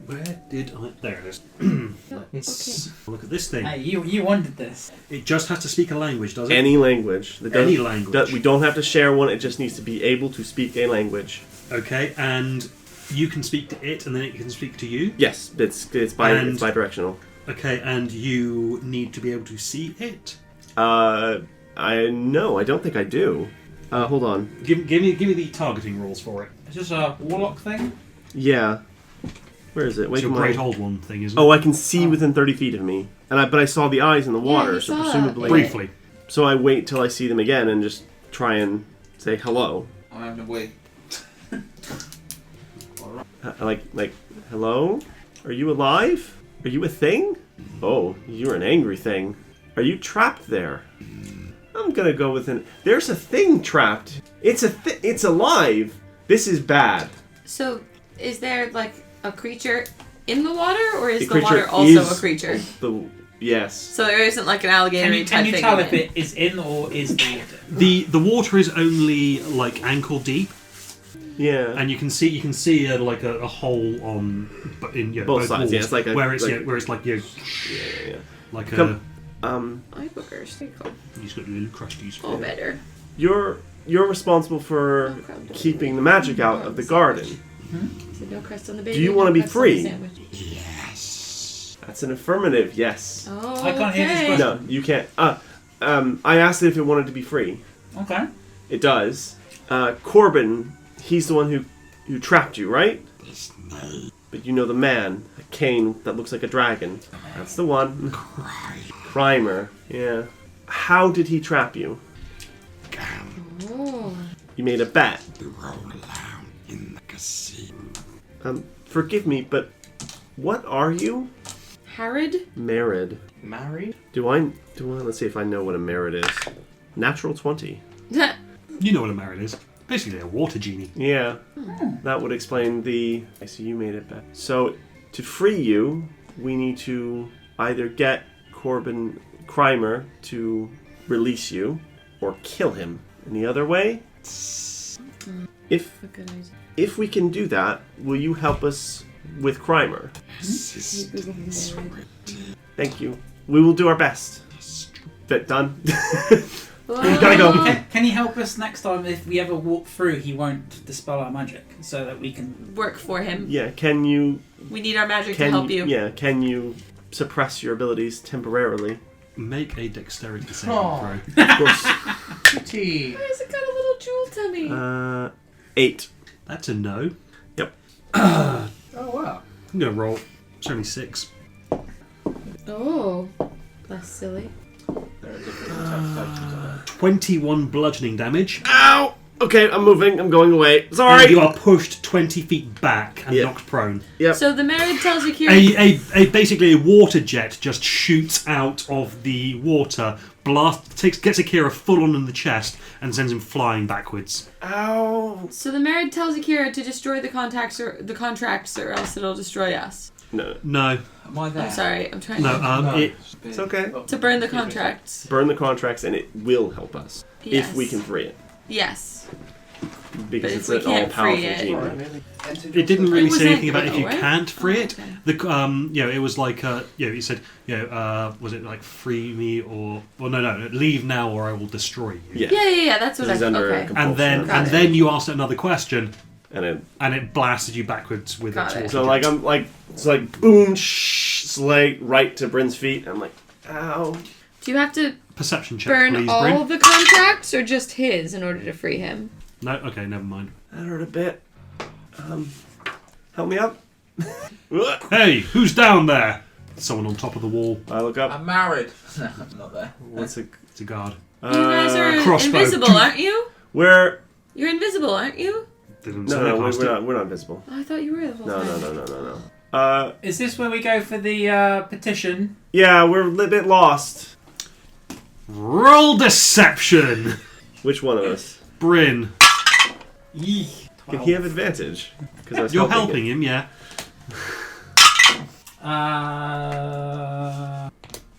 Where did I... There it is. Okay. Look at this thing. hey, you wanted this. It just has to speak a language, does it? Any language. That Any doesn't- language. that we don't have to share one. It just needs to be able to speak a language. Okay, and you can speak to it, and then it can speak to you. Yes, it's And- bidirectional. Okay, and you need to be able to see it. I don't think I do. Hold on. Give me the targeting rules for it. Is this a warlock thing? Yeah. Where is it? It's Wait, your come on. great old one thing, isn't it? Oh, I can see within 30 feet of me, but I saw the eyes in the water, you so saw presumably. it. Briefly. So I wait till I see them again and just try and say hello. I'm having a wee. Like, hello? Are you alive? Are you a thing? Oh, you're an angry thing. Are you trapped there? I'm gonna go with an. There's a thing trapped. It's alive. This is bad. So, is there like a creature in the water, or is The the water creature also is- a creature? Yes. So there isn't like an alligator Can you type thing. tell in if it is in or is the water? The water is only like ankle deep, Yeah. and you can see a hole on Both sides, walls, yeah, it's like a- where it's like- where it's like you Yeah. like Come- Eye boogers. There you go. you've got little crusties. All better. You're you're responsible for keeping the magic out of the garden. So no crust on the baby. Do you want to no be crust on the free? sandwich. That's an affirmative, yes. Oh, I can't hear this okay. question. No, you can't. I asked it if it wanted to be free. Okay. It does. Corbin, he's the one who trapped you, right? But you know the man, a cane that looks like a dragon. That's the one. Crimer. Yeah. How did he trap you? Oh. You made a bet. Forgive me, but what are you? Harrod? Married. Married? Let's see if I know what a merit is. Natural 20. You know what a merit is. Basically a water genie. Yeah. That would explain the... I see you made it back. So, to free you, we need to either get Corbin Crimer to release you, or kill him. Any other way? If we can do that, will you help us with Crimer? Thank you. We will do our best. Bit done. Gotta go. Can you help us next time if we ever walk through? He won't dispel our magic, so that we can Work for him. Yeah, can you... We need our magic to help you. Yeah, can you suppress your abilities temporarily? Make a dexterity saving Oh. throw. Of course. Pretty. Why has it got a little jewel tummy? 8. That's a no. Oh wow. I'm gonna roll. It's only 6. Oh. That's silly. There are different interpretations of it. 21 bludgeoning damage. Ow! Okay, I'm moving. I'm going away. Sorry! And you are pushed 20 feet back and Yeah. knocked prone. Yep. So the Merid tells Akira... Basically a water jet just shoots out of the water, gets Akira full on in the chest, and sends him flying backwards. Ow! So the Merid tells Akira to destroy the contracts or else it'll destroy us. No. No, Am I there? I'm sorry, I'm trying no. to... It's okay. To burn the contracts. Burn the contracts and it will help us. Yes. If we can free it. Yes. Because But it's if we an can't all-powerful free it- genie. It didn't really It was say anything that about if though, you right? can't free Oh, it. okay. The it was like he said, was it like free me or no, leave now or I will destroy you. Yeah. Yeah, that's what I He's thought. under Okay. compulsion. And then you asked another question And and it blasted you backwards with Got its it. water so jet. it's like boom, it's like right to Bryn's feet. I'm like, ow. Do you have to Perception check, burn please, all Bryn. of the contracts or just his in order to free him? No, okay, never mind. That hurt a bit. Help me up. Hey, who's down there? Someone on top of the wall. I look up. I'm married. No, I'm not there. What's it? It's a guard. You guys are crossbow. invisible, aren't you? Where? You're invisible, aren't you? Didn't say No, cast it. we're not visible. Oh, I thought you were the whole time. No. Is this where we go for the petition? Yeah, we're a little bit lost. Roll deception, Which one of us? Bryn. Can he have advantage? Because I was You're helping helping him, yeah.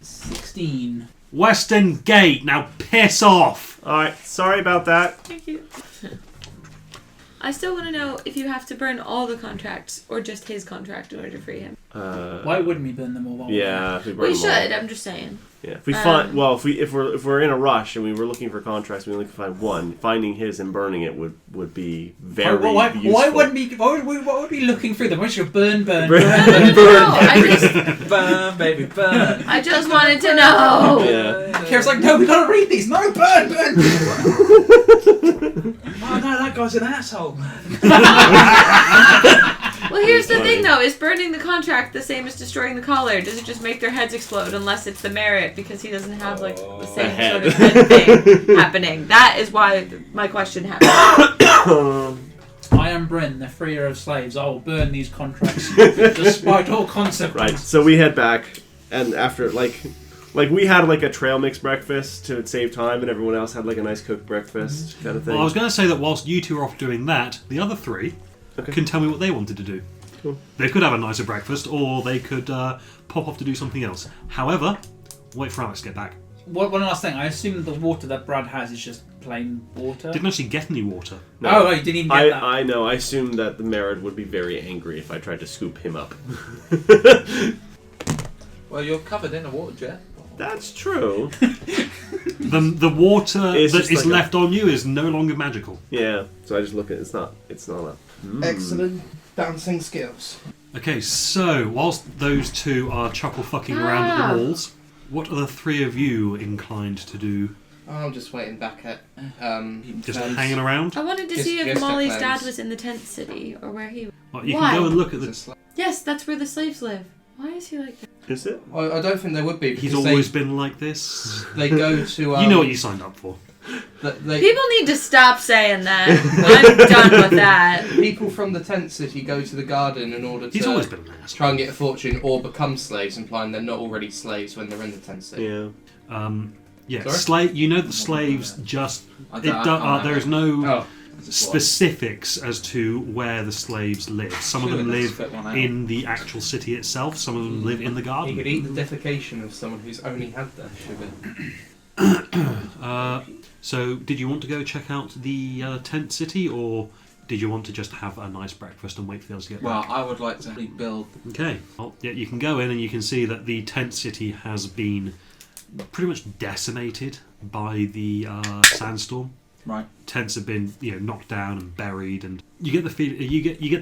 16. Western Gate. Now piss off. All right, sorry about that. Thank you. I still want to know if you have to burn all the contracts or just his contract in order to free him. Why wouldn't we burn them all? Yeah, if we burn We them all. should. I'm just saying. Yeah, if we find if we're in a rush and we were looking for contracts, we only can find one. Finding his and burning it would be very useful. Why would we be looking through them? Why should you burn? Burn. No, I just, Burn, baby, burn. I just wanted to know. Yeah. Kira's like, no, we gotta read these. No, burn. Oh no, that guy's an asshole. Well, here's the thing, though: is burning the contract the same as destroying the collar? Does it just make their heads explode? Unless it's the merit, because he doesn't have like the same head. sort of head thing happening. That is why my question happened. I am Bryn, the freer of slaves. I will burn these contracts despite all consequences. Right. So we head back, and after like we had like a trail mix breakfast to save time, and everyone else had like a nice cooked breakfast kind of thing. Well, I was going to say that whilst you two are off doing that, the other three can tell me what they wanted to do. Cool. They could have a nicer breakfast, or they could pop off to do something else. However, wait for Alex to get back. One last thing. I assume the water that Brad has is just plain water. Didn't actually get any water. No. Oh, you didn't even get that. I know. I assumed that the Merid would be very angry if I tried to scoop him up. Well, you're covered in a water jet. That's true. The water It's that just is like left on you is no longer magical. Yeah. So I just look at it. It's not a. Excellent dancing skills. Okay, so whilst those two are chuckle fucking around at the walls, what are the three of you inclined to do? I'm just waiting back at. Just hanging around? I wanted to Just- see if just Molly's at dad Clem's. was in the tent city or where he was. Well, you Why? can go and look at It's the. a Yes, that's where the slaves live. Why is he like that? Is it? I don't think there would be. He's Because always been like this. they go to. You know what you signed up for. People need to stop saying that. I'm done with that. People from the tent city go to the garden in order He's to always been an ass. try and get a fortune or become slaves, implying they're not already slaves when they're in the tent city. Yeah. Yeah, Sorry? You know the slaves just. I can't There is no Oh, specifics as to where the slaves live. Some of them Surely live let's fit one out. in the actual city itself. Some of them live in the you garden. could eat the defecation of someone who's only had that. So, did you want to go check out the tent city, or did you want to just have a nice breakfast and wait for the others to get Well, back? I would like to rebuild. Okay. Well, yeah, you can go in and you can see that the tent city has been pretty much decimated by the sandstorm. Right. Tents have been, knocked down and buried, and you get the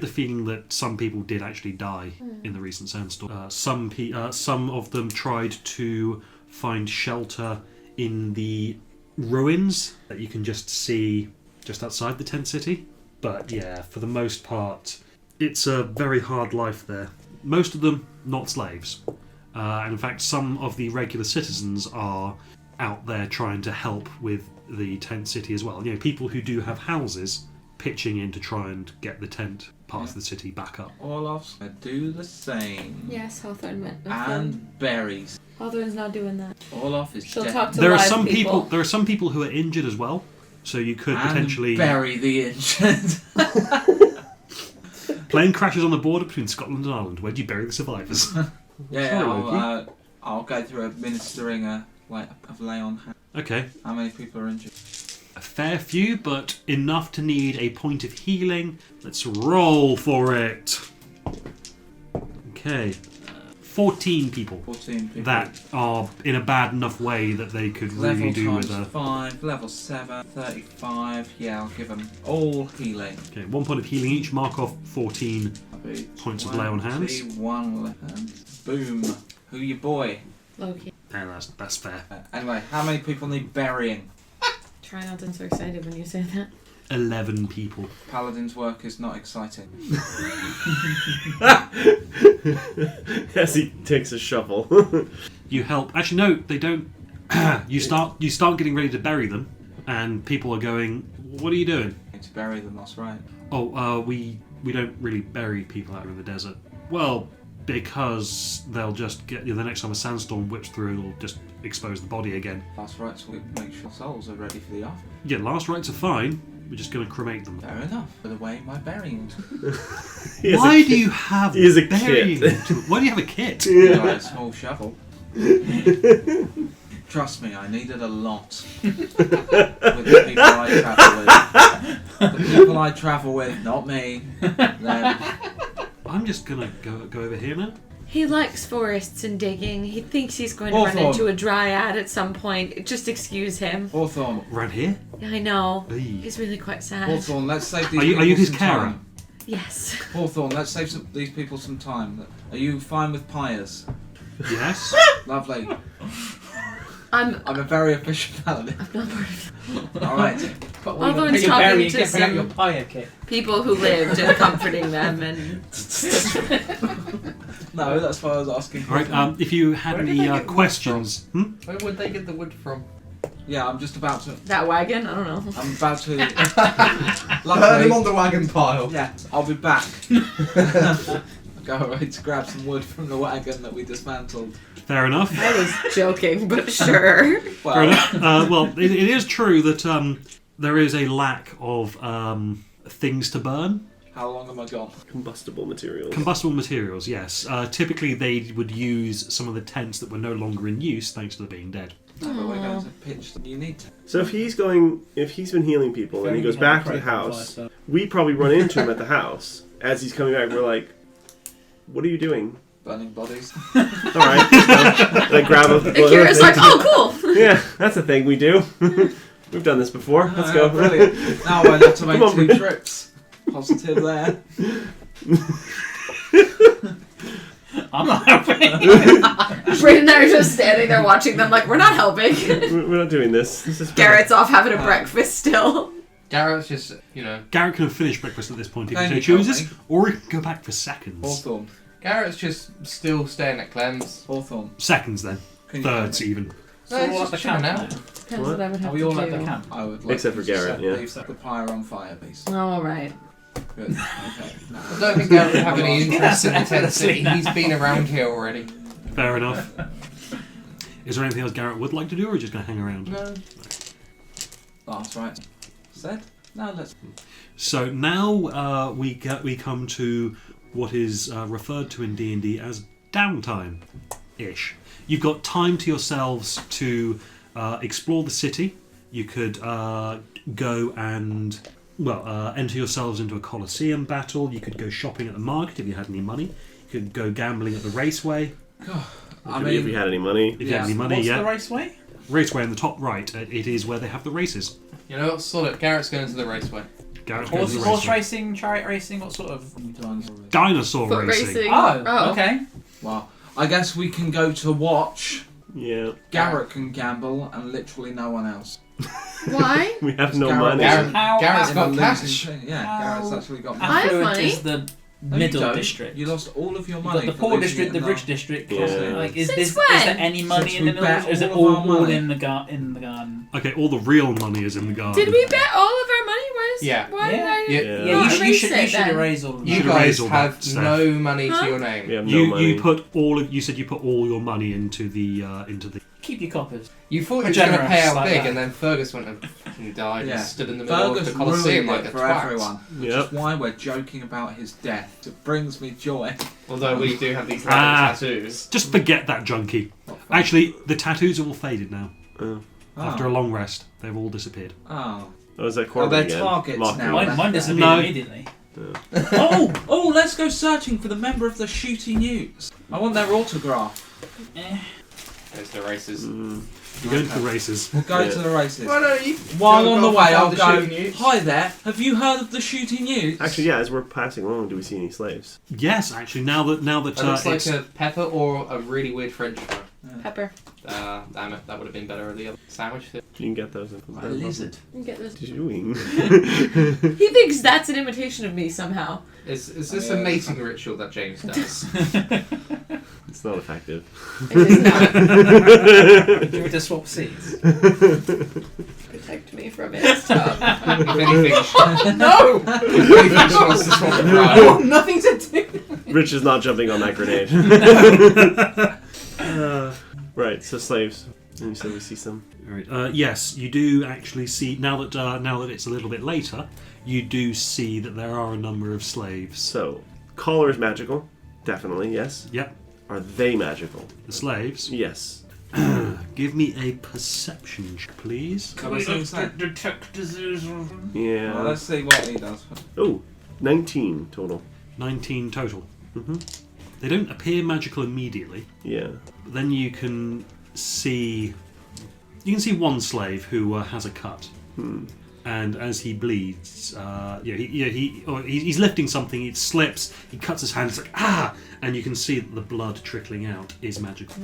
feeling that some people did actually die in the recent sandstorm. Some of them tried to find shelter in the ruins that you can just see just outside the tent city. But yeah, for the most part, it's a very hard life there. Most of them not slaves. And in fact, some of the regular citizens are out there trying to help with the tent city as well. People who do have houses pitching in to try and get the tent part of the city back up. Olaf's gonna do the same. Yes, Hawthorne went with them. And berries. Hawthorne's not doing that. Olaf is She'll dead. talk to There are live some people. There are some people who are injured as well, so you could And potentially. bury the injured. Plane crashes on the border between Scotland and Ireland. Where do you bury the survivors? Yeah, I'll go through administering a lay on hand. Okay, How many people are injured? a fair few, but enough to need a point of healing. Let's roll for it. Okay, 14 people 14 people. that are in a bad enough way that they could Level really do times with a. 5, level 7, 35. Yeah, I'll give them all healing. Okay, 1 point of healing each. Mark off 14. That'll be Points of lay on hands. 1 left. Boom. Who your boy? Loki. Yeah, that's fair. Anyway, how many people need burying? Try not to get so excited when you say that. 11 people. Paladin's work is not exciting. As he takes a shovel. You help. Actually, no, they don't. You start getting ready to bury them, and people are going, "What are you doing?" Need to bury them, that's right. Oh, we don't really bury people out in the desert. Well, because they'll just get the next time a sandstorm whips through, it'll just expose the body again. Last rites will make sure souls are ready for the after. Yeah, last rites are fine. We're just going to cremate them. Fair enough. Put away my burying. Why do you have he has a burying? kit. Why do you have a kit? A small shovel. Trust me, I needed a lot. With the people I travel with. The people I travel with, not me. Them. I'm just gonna go over here now. He likes forests and digging. He thinks he's going to run Hawthorne. into a dryad at some point. Just excuse him. Hawthorne. Around here. Yeah, I know. Hey. He's really quite sad. Hawthorne, let's save these Are you people his some carer? time. Yes. Hawthorne, let's save these people some time. Are you fine with pyres? Yes. Lovely. I'm I'm a very efficient paladin. not part of Alright. But Hawthorne's you're talking burying, to getting out some- your pyre kit. people who lived and comforting them and No, that's why I was asking. All right. If you had Where did any they get wood questions, Where would they get the wood from? Yeah, I'm just about to. that wagon. I don't know. I'm about to. Burn them Luckily, on the wagon pile. yeah, I'll be back. Go away to grab some wood from the wagon that we dismantled. fair enough. I was joking, but sure. Fair Well, enough. Well, it is true that there is a lack of things to burn. how long am I gone? Combustible materials. Combustible materials, yes. Typically, they would use some of the tents that were no longer in use, thanks to them being dead. No, but we're going to pitch them. You need to. So if he's been healing people and he goes back to the house, we probably run into him at the house. As he's coming back, we're like, "What are you doing? Burning bodies. All right. So, I grab a Akira's like, oh, cool. Yeah, that's a thing we do. We've done this before. Let's go. Brilliant. Now I have to make Come on, 2 Bridget. trips. Positive there. I'm not helping. Bryn and I are just standing there watching them like, we're not helping. We're not doing this. This is bad. Garrett's off having a breakfast still. Garrett's just, you know, Garrett can have finished breakfast at this point if Can he so you chooses, help me? or he can go back for seconds. Hawthorne. Garrett's just still staying at Clem's. Hawthorne. Seconds then. Can you help Thirds me? even. So No, we're all it's at the just chilling camp out. now. Depends what I would have Are we to all do. at the camp? I would like Except you for to Garrett, yeah. leave the pyre on fire, please. Oh, all right. Good. Okay. No. I don't think Garrett would have any interest in the tent That's city. it. He's been around here already. Fair enough. Is there anything else Garrett would like to do, or are you just going to hang around? No. That's right. Said? Now let's. So now we come to what is referred to in D&D as downtime-ish. You've got time to yourselves to explore the city. You could go and enter yourselves into a Colosseum battle. You could go shopping at the market if you had any money. You could go gambling at the raceway If you had any money. if you had any money. What's Yeah, the raceway? raceway in the top right. It is where they have the races. You know what? Solid. Garrett's going to the raceway. Garrett's going to the Horse raceway. racing, chariot racing, what sort of... Dinosaur Foot racing. racing. Oh, okay. Well, I guess we can go to watch. Yeah. Garrett can gamble, and literally no one else. Why? We have no Garrett- money. Garrett- How- Garrett's In got a losing cash. thing. Yeah, How- Garrett's actually got I money. have Affluent money. is the No, you middle don't. district. You lost all of your You've money. got the for poor losing district, it the in rich district. Yeah. Like, is Since there when? any money Since in we the bet middle? Is it all of all our money. in the garden? Okay, all the real money is in the garden. Did we bet all of our money? Why is Yeah. Why Yeah. did I? Yeah. Yeah, not you should erase it you should then? erase all of You should that. have guys raised all that have stuff. no money Huh? to your name. We have no You money. put all of you said you put all your money into the Keep your coppers. You thought you We're were going to generous pay out like big, that. and then Fergus went and fucking died Yeah. and stood in the middle Fergus of the Colosseum ruined like it a for twat. everyone, which Yep. is why we're joking about his death. It brings me joy. Although we do have these Ah. tattoos. Just forget that junkie. Actually, the tattoos are all faded now. Oh. After a long rest, they've all disappeared. Oh. Oh, is that Oh, Corbin they're again? targets Mocking now. us. Mine disappeared No. immediately. Oh, let's go searching for the member of the Shooting Utes. I want their autograph. There's the races. You're going to the races. We'll go Yeah. to the races. Why don't you? While Go on the off way, and I'll find the go, Shooting Utes. hi there, have you heard of the Shooting Utes? Actually, yeah, as we're passing along, do we see any slaves? Yes, actually, now that That looks like it's a pepper or a really weird French fry. Pepper. Damn it, that would have been better. The other sandwich. You can get those. A lizard. You Get this. Doing. He thinks that's an imitation of me somehow. Is this Oh, a yeah. mating ritual that James does? It's not effective. It is not. Do you want to swap seats? Protect me from it. Stop. if anything, she, No! if anything, she wants to swap the ride. Nothing to do. Rich is not jumping on that grenade. Right, so slaves. And you said we see some. Right. Yes, you do actually see now that it's a little bit later. You do see that there are a number of slaves. So, collar is magical. Definitely, yes. Yep, Are they magical? the slaves. Yes. Give me a perception, check, please. Can we detect disease? Yeah. Well, let's see what he does. Oh, 19 total. 19 total. Mm-hmm. They don't appear magical immediately. Yeah. But then you can see one slave who has a cut, and as he bleeds, he's lifting something. It slips. He cuts his hand. It's like and you can see that the blood trickling out is magical.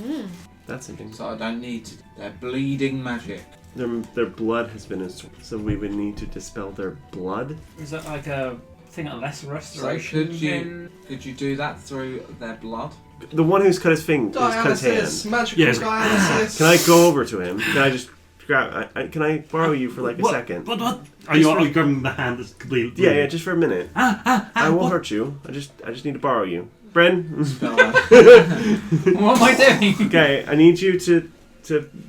That's interesting. So I don't need to. They're bleeding magic. Their blood has been so we would need to dispel their blood. Is that like a thing at lesser So restoration? could you do that through their blood? The one who's cut his finger, who's cut his hand. Magical Yes. dialysis. Can I go over to him? Can I just grab? Can I borrow you for like a second? What? Are you grabbing the hand that's completely? Yeah, just for a minute. I won't what? hurt you. I just need to borrow you, Bren. Spell that. What am I doing? Okay, I need you to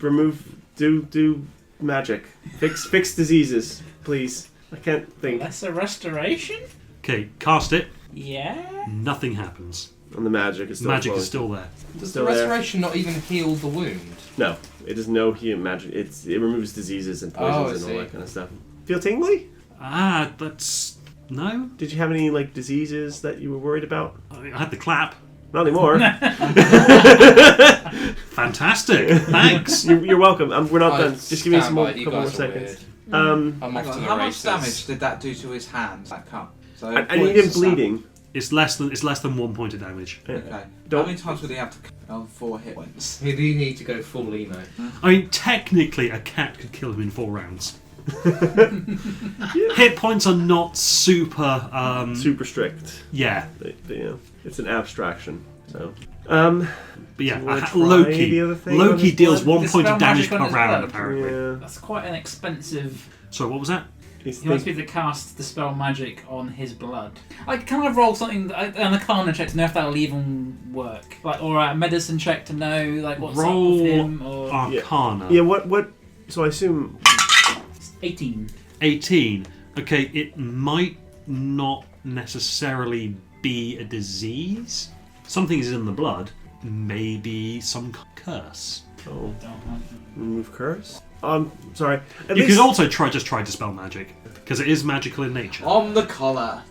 remove do magic. Fix diseases, please. I can't think. Lesser restoration? Okay, cast it. Yeah. Nothing happens. And the magic is still Magic flowing. is still there. Does Still the there. restoration not even heal the wound? No, it does no healing magic. It removes diseases and Oh, I poisons and all see. that kind of stuff. Feel tingly? That's no. Did you have any like diseases that you were worried about? I had the clap. Not anymore. Fantastic. Thanks. You're welcome. We're not done. Just give me some more, You couple more guys are seconds. weird. Um, I'm off to the How much races. damage did that do to his hand? That cut. So I need him bleeding. It's less than 1 point of damage. Okay. Don't- How many times would he have to cut? 4 hit points. You do need to go full Eno. I mean, technically, a cat could kill him in 4 rounds. Hit points are not super. Super strict. Yeah, It's an abstraction. So. but yeah, Do you wanna try Loki. the other thing on Loki his deals blood? 1 point of Dispel damage magic on per his round, blood. apparently. Yeah. That's quite an expensive. Sorry, what was that? He's He wants me to cast Dispel Magic on his blood. Like, can I roll something, an Arcana check to know if that'll even work? Like, or a Medicine check to know, like, what's Roll up with him? Or Arcana. Yeah. What? So I assume. 18. 18. Okay, it might not necessarily be a disease. Something is in the blood. Maybe some curse. Oh, Don't know. remove curse. Sorry. At You least- could also try dispel magic because it is magical in nature. On the collar.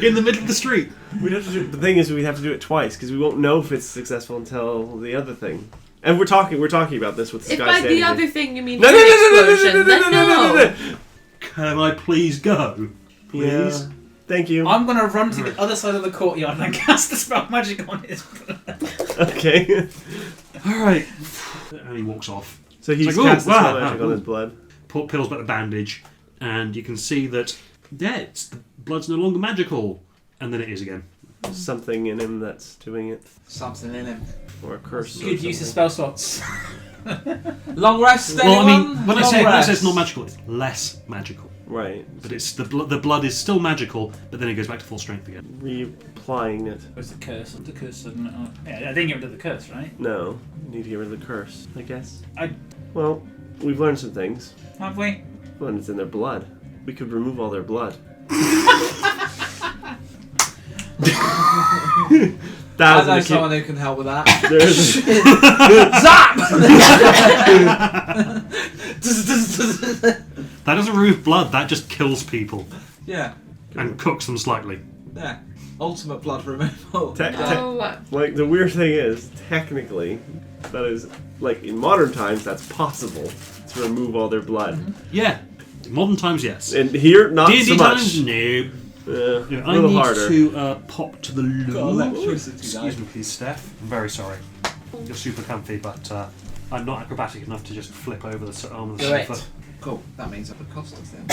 In the middle of the street. We'd have to do, the thing is, we'd have to do it twice because we won't know if it's successful until the other thing. And we're talking about this with this If guy by standing the here. other thing you mean No, heat no, no, no, explosion, then no. Can I please go? Please? Yeah. Thank you. I'm going to run to the other side of the courtyard and cast Dispel Magic on his blood. Okay. Alright. And he walks off. So he's It's like, cast ooh, the spell wow, magic wow, on ooh. his blood. Peels back the bandage, and you can see that, the blood's no longer magical. And then it is again. Something in him that's doing it, Something in him. or a curse. or Good use of something. spell slots. Long rest, Well, I anyone? mean, when I Long say rest. it's not magical, it's less magical. Right. But it's the blood is still magical, but then it goes back to full strength again. Reapplying it. Where's the curse? The curse doesn't. Yeah, I didn't get rid of the curse, right? No. You need to get rid of the curse, I guess. I- Well, we've learned some things. Have we? Well, it's in their blood. We could remove all their blood. I know Thousand someone who can help with that. There's That doesn't remove blood, that just kills people Yeah, and cooks them slightly. yeah. Ultimate blood removal. Oh, like the weird thing is, technically, that is like in modern times that's possible to remove all their blood. Yeah. In modern times, yes. And here, not D&D so much. times, no. Yeah, Yeah, a I little need harder. to pop to the Got loo. electricity, Excuse me, please, Steph. I'm very sorry. You're super comfy, but I'm not acrobatic enough to just flip over the arm of the Do sofa. it. Cool. That means it would cost us then.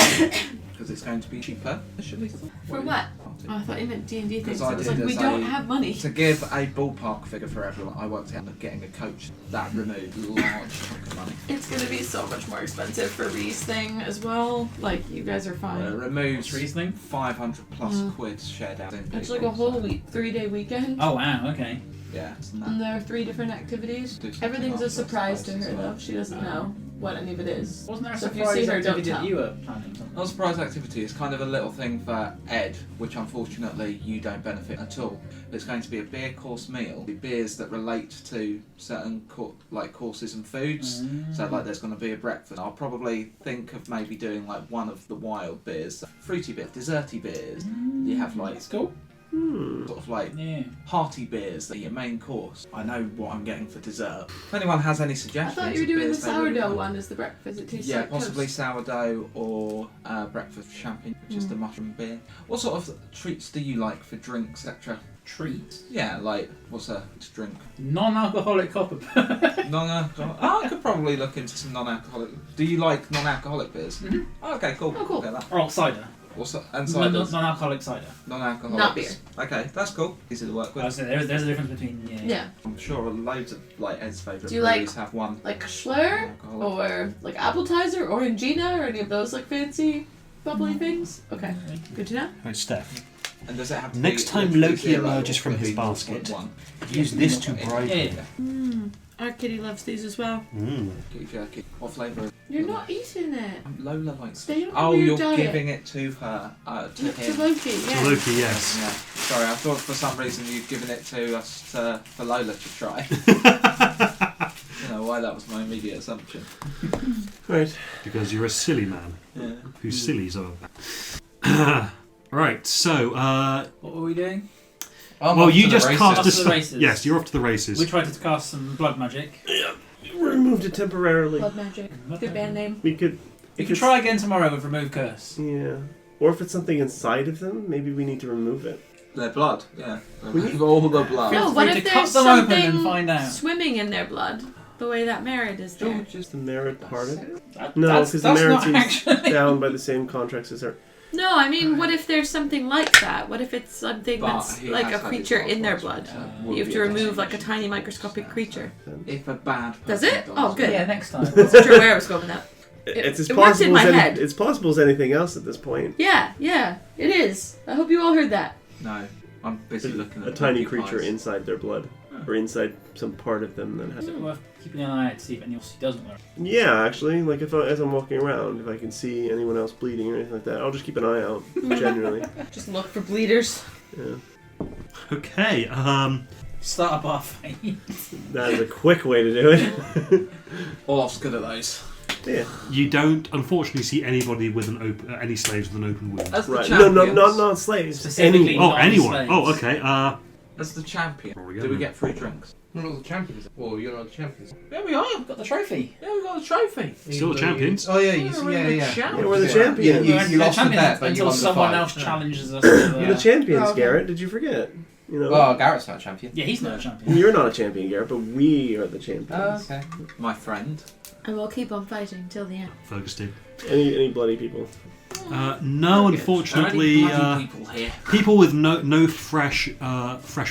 Because it's going to be cheaper. Initially. for what? Oh, I thought you meant D&D things. Because I It was did like, we as don't a- have money. To give a ballpark figure for everyone, I worked out that getting a coach that removed a large chunk of money. It's gonna be so much more expensive for Ree's thing as well. Like, you guys are It fine. removes Reasoning? 500 plus quid shared out in It's people, like a whole so- week, 3-day weekend. Oh wow. Okay. Yeah. And there are 3 different activities. Do something Everything's a after surprise to those her as well. though. She doesn't know what any of it is. Wasn't there a So if you surprise see her, don't activity that tell. you were planning? Something? Not a surprise activity, it's kind of a little thing for Ed, which unfortunately you don't benefit at all. It's going to be a beer course meal, beers that relate to certain courses and foods. So like there's going to be a breakfast. I'll probably think of maybe doing like one of the wild beers, fruity beers, desserty beers. You have like It's cool. sort of like Yeah. hearty beers that are your main course. I know what I'm getting for dessert. If anyone has any I suggestions, thought you were of doing the beers they really sourdough like- one as the breakfast. It tastes Yeah, like possibly toast. sourdough or breakfast champagne, which is the mushroom beer. What sort of treats do you like for drinks, etc.? Treat. Yeah, like what's a drink? Non-alcoholic copper. Non-alcoholic. Oh, I could probably look into some non-alcoholic. Do you like non-alcoholic beers? Mhm. Oh, okay, cool. Oh, cool. I'll get that. Or cider. What's that? And ciders. Non-alcoholic cider. Non-alcoholic. Not beer. Okay, that's cool. Easy to work Well, with. so there's a difference between Yeah. I'm sure loads of like Ed's favourite Do you like- breweries have one. Like Schler Non-alcoholic. or like Appletizer, Orangina, or any of those like fancy bubbly things. Okay, good to know. Right, Steph. And does it have to Next be time literally Loki 0 emerges or from could his it be basket. 0.1? Use this to Yeah. bribe Yeah. him. Our kitty loves these as well. Kitty jerky. What flavour? You're not eating it. Lola likes. Stay on Oh, your you're diet. giving it to her. To To him. Loki, yeah. Loki, yes. Yeah. Sorry, I thought for some reason you'd given it to us for Lola to try. You know why that was my immediate assumption. Right. Because you're a silly man Yeah. whose sillies are. Right, so, What were we doing? I'm well, off you to the just races. cast Off a to the spell. races. Yes, you're off to the races. We tried to cast some blood magic. Removed it temporarily. Blood magic. Good band name. We could. We can try again tomorrow with remove curse. Yeah. Or if it's something inside of them, maybe we need to remove it. Their blood, yeah. Remove all the blood. No, Feel what free if to there's cut them open and something find out. swimming in their blood? The way that merit is there. Just the merit part of it. That- No, that's because the not merit is actually. down by the same contracts as her. No, I mean, what if there's something like that? What if it's something But that's he like has a had creature his in their last blood? ones, so it You would have be to a remove like a destination. tiny microscopic creature. If a bad person Does it? dies, Oh, good. Yeah, next time. Wasn't sure where I was going with that. It's as it worked in possible my as head. it's possible as anything else at this point. Yeah, it is. I hope you all heard that. No, I'm busy There's looking at a tiny porcupines. creature inside their blood, or inside some part of them that has. Is it worth keeping an eye out to see if anyone else doesn't work? Yeah, actually, like as I'm walking around, if I can see anyone else bleeding or anything like that, I'll just keep an eye out. Generally, Just look for bleeders. yeah. Okay, Start a bar fight. That is a quick way to do it. Olaf's good at those. Yeah. you don't unfortunately see anybody with any slaves with an open wound. As the Right. champions, Not slaves. Specifically- Anyone. Oh, not anyone. slaves. Oh, okay. as the champion, There we go do we then. get free drinks? We're not the champions. Well, you're not the champions. Yeah, we are. We've got the trophy. Yeah, we got a trophy. Still the champions. Oh yeah, you Yeah, see, we're yeah, the yeah. champions. Yeah, we're the Yeah, champions. you We're lost the champions bet, but you until won the someone fight. else Yeah. challenges us. You're the champions, Oh, okay. Garrett. Did you forget? You know. Oh, Garrett's not a champion. Yeah, he's not a champion. You're not a champion, Garrett, but we are the champions. Oh, okay. My friend. And we'll keep on fighting till the end. Fergus did. Any bloody people? No, Are unfortunately, there any bloody people here? people with no fresh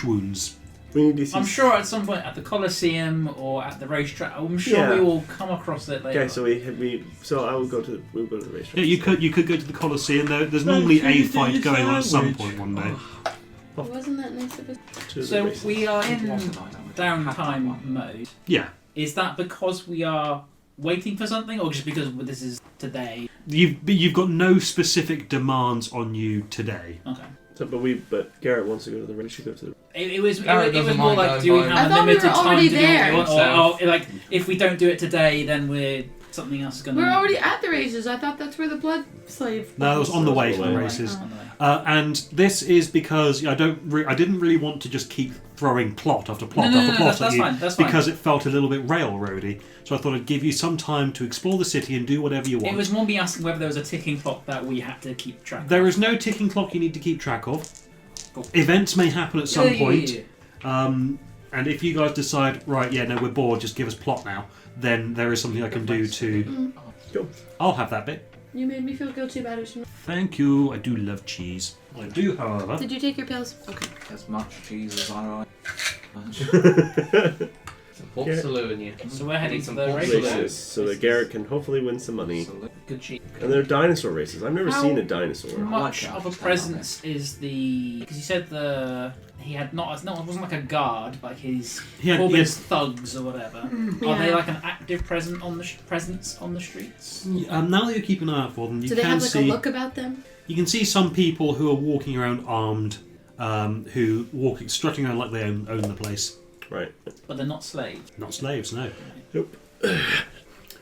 wounds. We need to see. I'm sure at some point at the Coliseum or at the racetrack, I'm sure Yeah. we will come across it later. Okay, so we'll go to the racetrack. Yeah, you could go to the Coliseum. There's normally a fight going on at some point one day. Wasn't that nice of us? To the So races. we are in Wasn't I? downtime mode. Yeah, Is that because we are waiting for something, or just because this is today? you've got no specific demands on you today. Okay. So, but Garrett wants to go to the race. We should go to the. It was Garrett more doesn't like, mind do we going have I a thought we limited were time already to do what we there. want, or like if we don't do it today, then we're something else is gonna. We're already at the races. I thought that's where the blood slave. No, it was on the way to On the the way. races. On the way. And this is because I didn't really want to just keep throwing plot after plot No, after plot that's at you fine, that's fine. because it felt a little bit railroady. So I thought I'd give you some time to explore the city and do whatever you want. It was more me asking whether there was a ticking clock that we had to keep track of. There is no ticking clock you need to keep track of. Cool. Events may happen at some Yeah, yeah, point. yeah, yeah. And if you guys decide, right, yeah, no, we're bored, just give us plot now, then there is something I can do to... Go. I'll have that bit. You made me feel guilty about it. Thank you. I do love cheese. I do, however. Did you take your pills? Okay. As much cheese as I like. Some Port Salut in you. So we're heading Need to some the Port races. Races, so that Garrett can hopefully win some money. Good cheat. And they're dinosaur races. I've never How seen a dinosaur. Much like of a that. presence is the because you said he had not it wasn't like a guard, like his He had- Corbyn's thugs or whatever. Are they Yeah. like an active presence on the streets? Now that you keep an eye out for them, you Do they can have like see... a look about them? You can see some people who are walking around armed, who strutting around like they own the place. Right. But they're not slaves. Not slaves, no. Nope.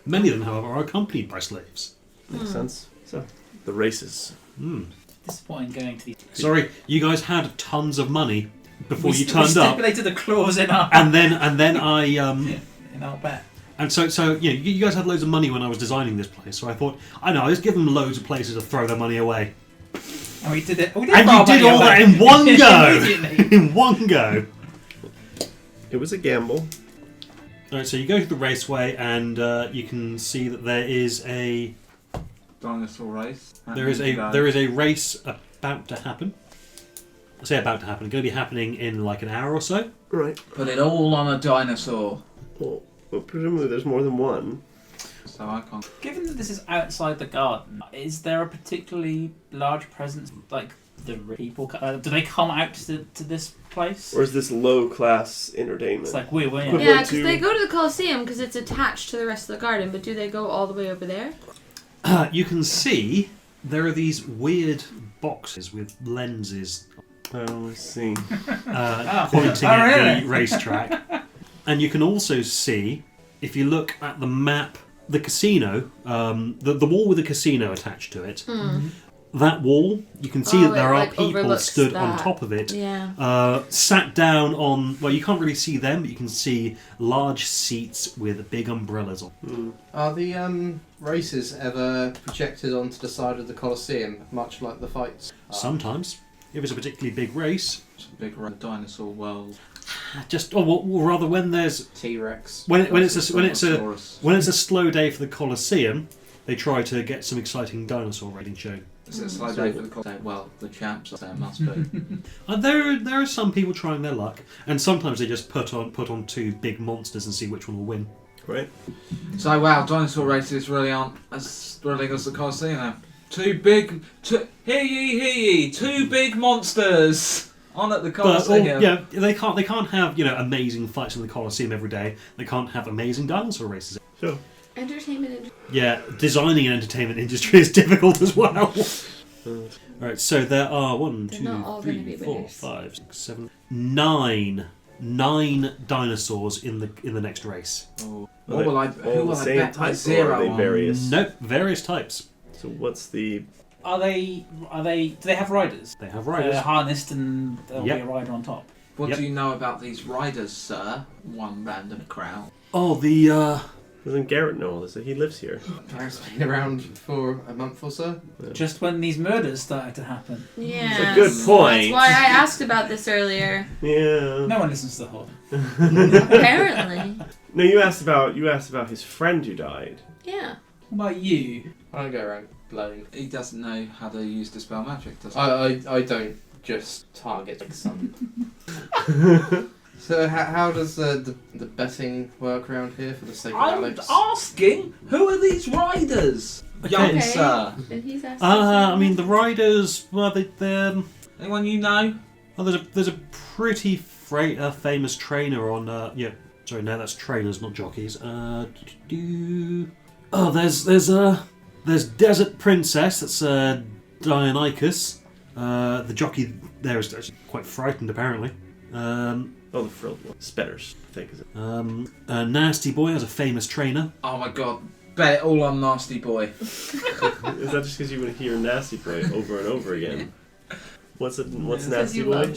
Many of them, however, are accompanied by slaves. Makes sense. So, the races. Disappointing going to these. Sorry, you guys had tons of money before you We turned up, stipulated the clause in our and then I in our bet. and so you know, you guys had loads of money when I was designing this place. So I thought, I know, I'll just give them loads of places to throw their money away. And we did it. We And you did all that in one go. In one go. It was a gamble. All right, so you go to the raceway, and you can see that there is a Dinosaur race. there is a race about to happen. I say about to happen. It's going to be happening in like an hour or so. Right. Put it all on a dinosaur. Well, presumably there's more than one. So I can't. Given that this is outside the garden, is there a particularly large presence, like the people? Do they come out to this place? Or is this low class entertainment? It's like we're Equivalent Yeah, because to- they go to the Coliseum because it's attached to the rest of the garden. But do they go all the way over there? You can see there are these weird boxes with lenses Oh, I see. pointing Oh, at really? the racetrack. And you can also see, if you look at the map, the casino, the wall with the casino attached to it. that wall, you can see Oh, that there it, are like, people overlooks stood on that. top of it. Yeah. Sat down on, well, you can't really see them, but you can see large seats with big umbrellas on. Are the races ever projected onto the side of the Colosseum, much like the fights? Sometimes, if it's a particularly big race, It's a big dinosaur world. just or rather when there's T-Rex. when it's a Brontosaurus. slow day for the Colosseum, they try to get some exciting dinosaur raiding show. Is it a slow day for the Colosseum? Well, the champs, there must be. There are some people trying their luck, and sometimes they just put on two big monsters and see which one will win. Right. So, wow, dinosaur races really aren't as thrilling as the Colosseum now. Hear ye, two big monsters on at the Colosseum. Yeah, they can't have amazing fights in the Colosseum every day. They can't have amazing dinosaur races. Sure. Entertainment. Yeah, designing an entertainment industry is difficult as well. Alright, so there are They're not all gonna be winners. 9 dinosaurs in the next race. Oh. Are What they will I? all Who the will I same bet my type, or zero are they on? various? Nope, various types. So what's the... Do they have riders? They have They're riders. harnessed and there'll Yep. be a rider on top. What Yep. do you know about these riders, sir? One random crowd. Oh, the Doesn't Garrett know all this? He lives here. Garrett's been around for a month or so. Just when these murders started to happen. Yeah. It's a good point. That's why I asked about this earlier. Yeah. No one listens to the Horde. Apparently. No, you asked about his friend who died. Yeah. What about you? I don't go around blowing. He doesn't know how to use dispel magic, does he? I don't just target like some. So how does the betting work around here for the sake of I'm Alex? asking, who are these riders? Young Okay. sir. And he's asked. I mean the riders. Well, they're Anyone you know? well, there's a pretty famous trainer on. Sorry, no, that's trainers, not jockeys. Oh, there's Desert Princess. That's Dionychus. The jockey there is actually quite frightened, apparently. Oh, the frilled one. Spetters, I think, is it? Nasty Boy has a famous trainer. Oh my god. Bet it all on Nasty Boy. Is that just because you would hear Nasty Boy over and over again? What's Nasty Boy?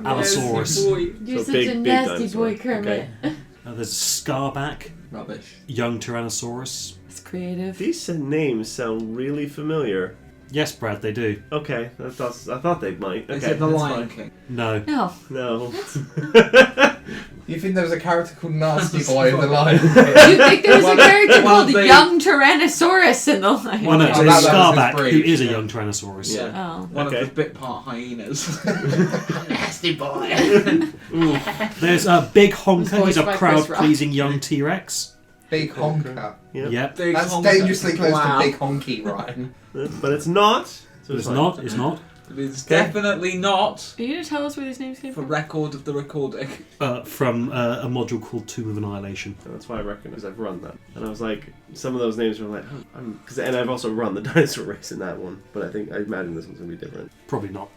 Allosaurus. You're So such big- a big nasty dinosaur. boy, Kermit. Okay. There's Scarback, Rubbish. young Tyrannosaurus. It's creative. These names sound really familiar. Yes, Brad, they do. Okay, I thought they might. Okay, Is it the that's Lion fine. King? No. No. No. You think there was a character called Nasty Boy in the Lion King? You think there's a character one called of the- Young Tyrannosaurus in the line? Well, no, Oh, it's that was his Scarback, breed, who is a yeah. young Tyrannosaurus. Yeah. Oh. One Okay. of the bit part hyenas. Nasty Boy. There's a Big Honker, Voiced he's a by Chris crowd-pleasing young T-Rex. Big honker. Yep. Yep. Big That's honker. dangerously close Wow. to big honky, Ryan. But it's not. So It's fine. not, it's not. It's definitely not Are you going to tell us where these names came for from? record of the recording. From a module called Tomb of Annihilation. And that's why I recognize I've run that. And I was like, some of those names were like, and I've also run the dinosaur race in that one. But I imagine this one's gonna be different. Probably not.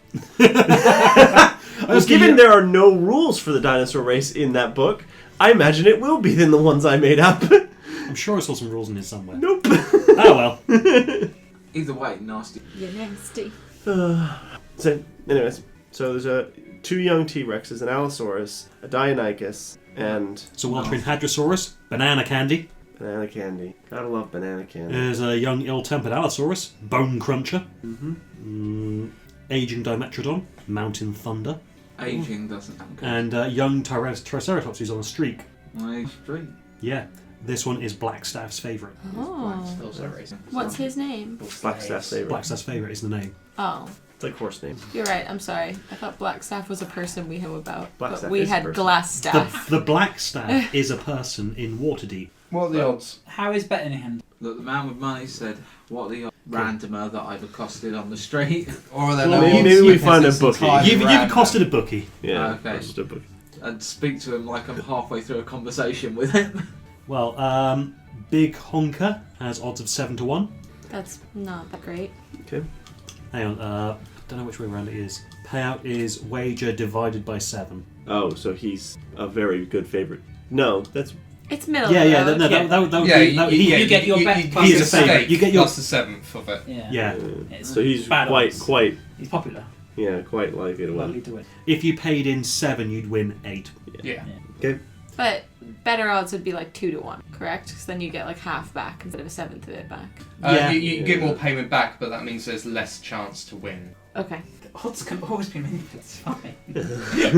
Well, given there are no rules for the dinosaur race in that book, I imagine it will be than the ones I made up. I'm sure I saw some rules in here somewhere. Nope. Oh well. Either way, nasty. You're nasty. So, anyways, so there's two young T-Rexes, an Allosaurus, a Deinonychus, and So well-trained Hadrosaurus, banana candy. banana candy. Gotta love banana candy. There's a young ill-tempered Allosaurus, bone cruncher. Mm-hmm. Aging Dimetrodon, mountain thunder. Aging doesn't sound good. And young Triceratops who's on a streak. My street. Yeah, this one is Blackstaff's favourite. Oh. Those are racing. What's his name? Blackstaff's favorite. Blackstaff's favourite is the name. Oh. It's like horse name. You're right, I'm sorry. I thought Blackstaff was a person we knew about. But Blackstaff we is a had person. Glassstaff. The Blackstaff is a person in Waterdeep. What are the odds? How is betting handled? Look, the man with money said, what are the randomer that I've accosted on the street? Or are there Well, no maybe odds we because find a it's bookie. entirely You've random? accosted a bookie. Yeah. Okay. Just a book. And speak to him like I'm halfway through a conversation with him. Well, Big Honker has odds of 7 to 1. That's not that great. Okay. Hang on, don't know which way around it is. Payout is wager divided by 7. Oh, so he's a very good favorite. No, that's It's middle. Yeah, of yeah. the road. That would Yeah, be. you get your bet plus he's the a favourite. steak. You get your plus the 7th of it. Yeah. yeah. It's So he's bad odds. quite, He's popular. quite likely to Likely win. to win. If you paid in 7, you'd win 8. Yeah. But better odds would be like 2 to 1, correct? Because then you get like half back instead of a seventh of it back. Yeah. You get more payment back, but that means there's less chance to win. Okay. Odds can always be manipulated. It's fine.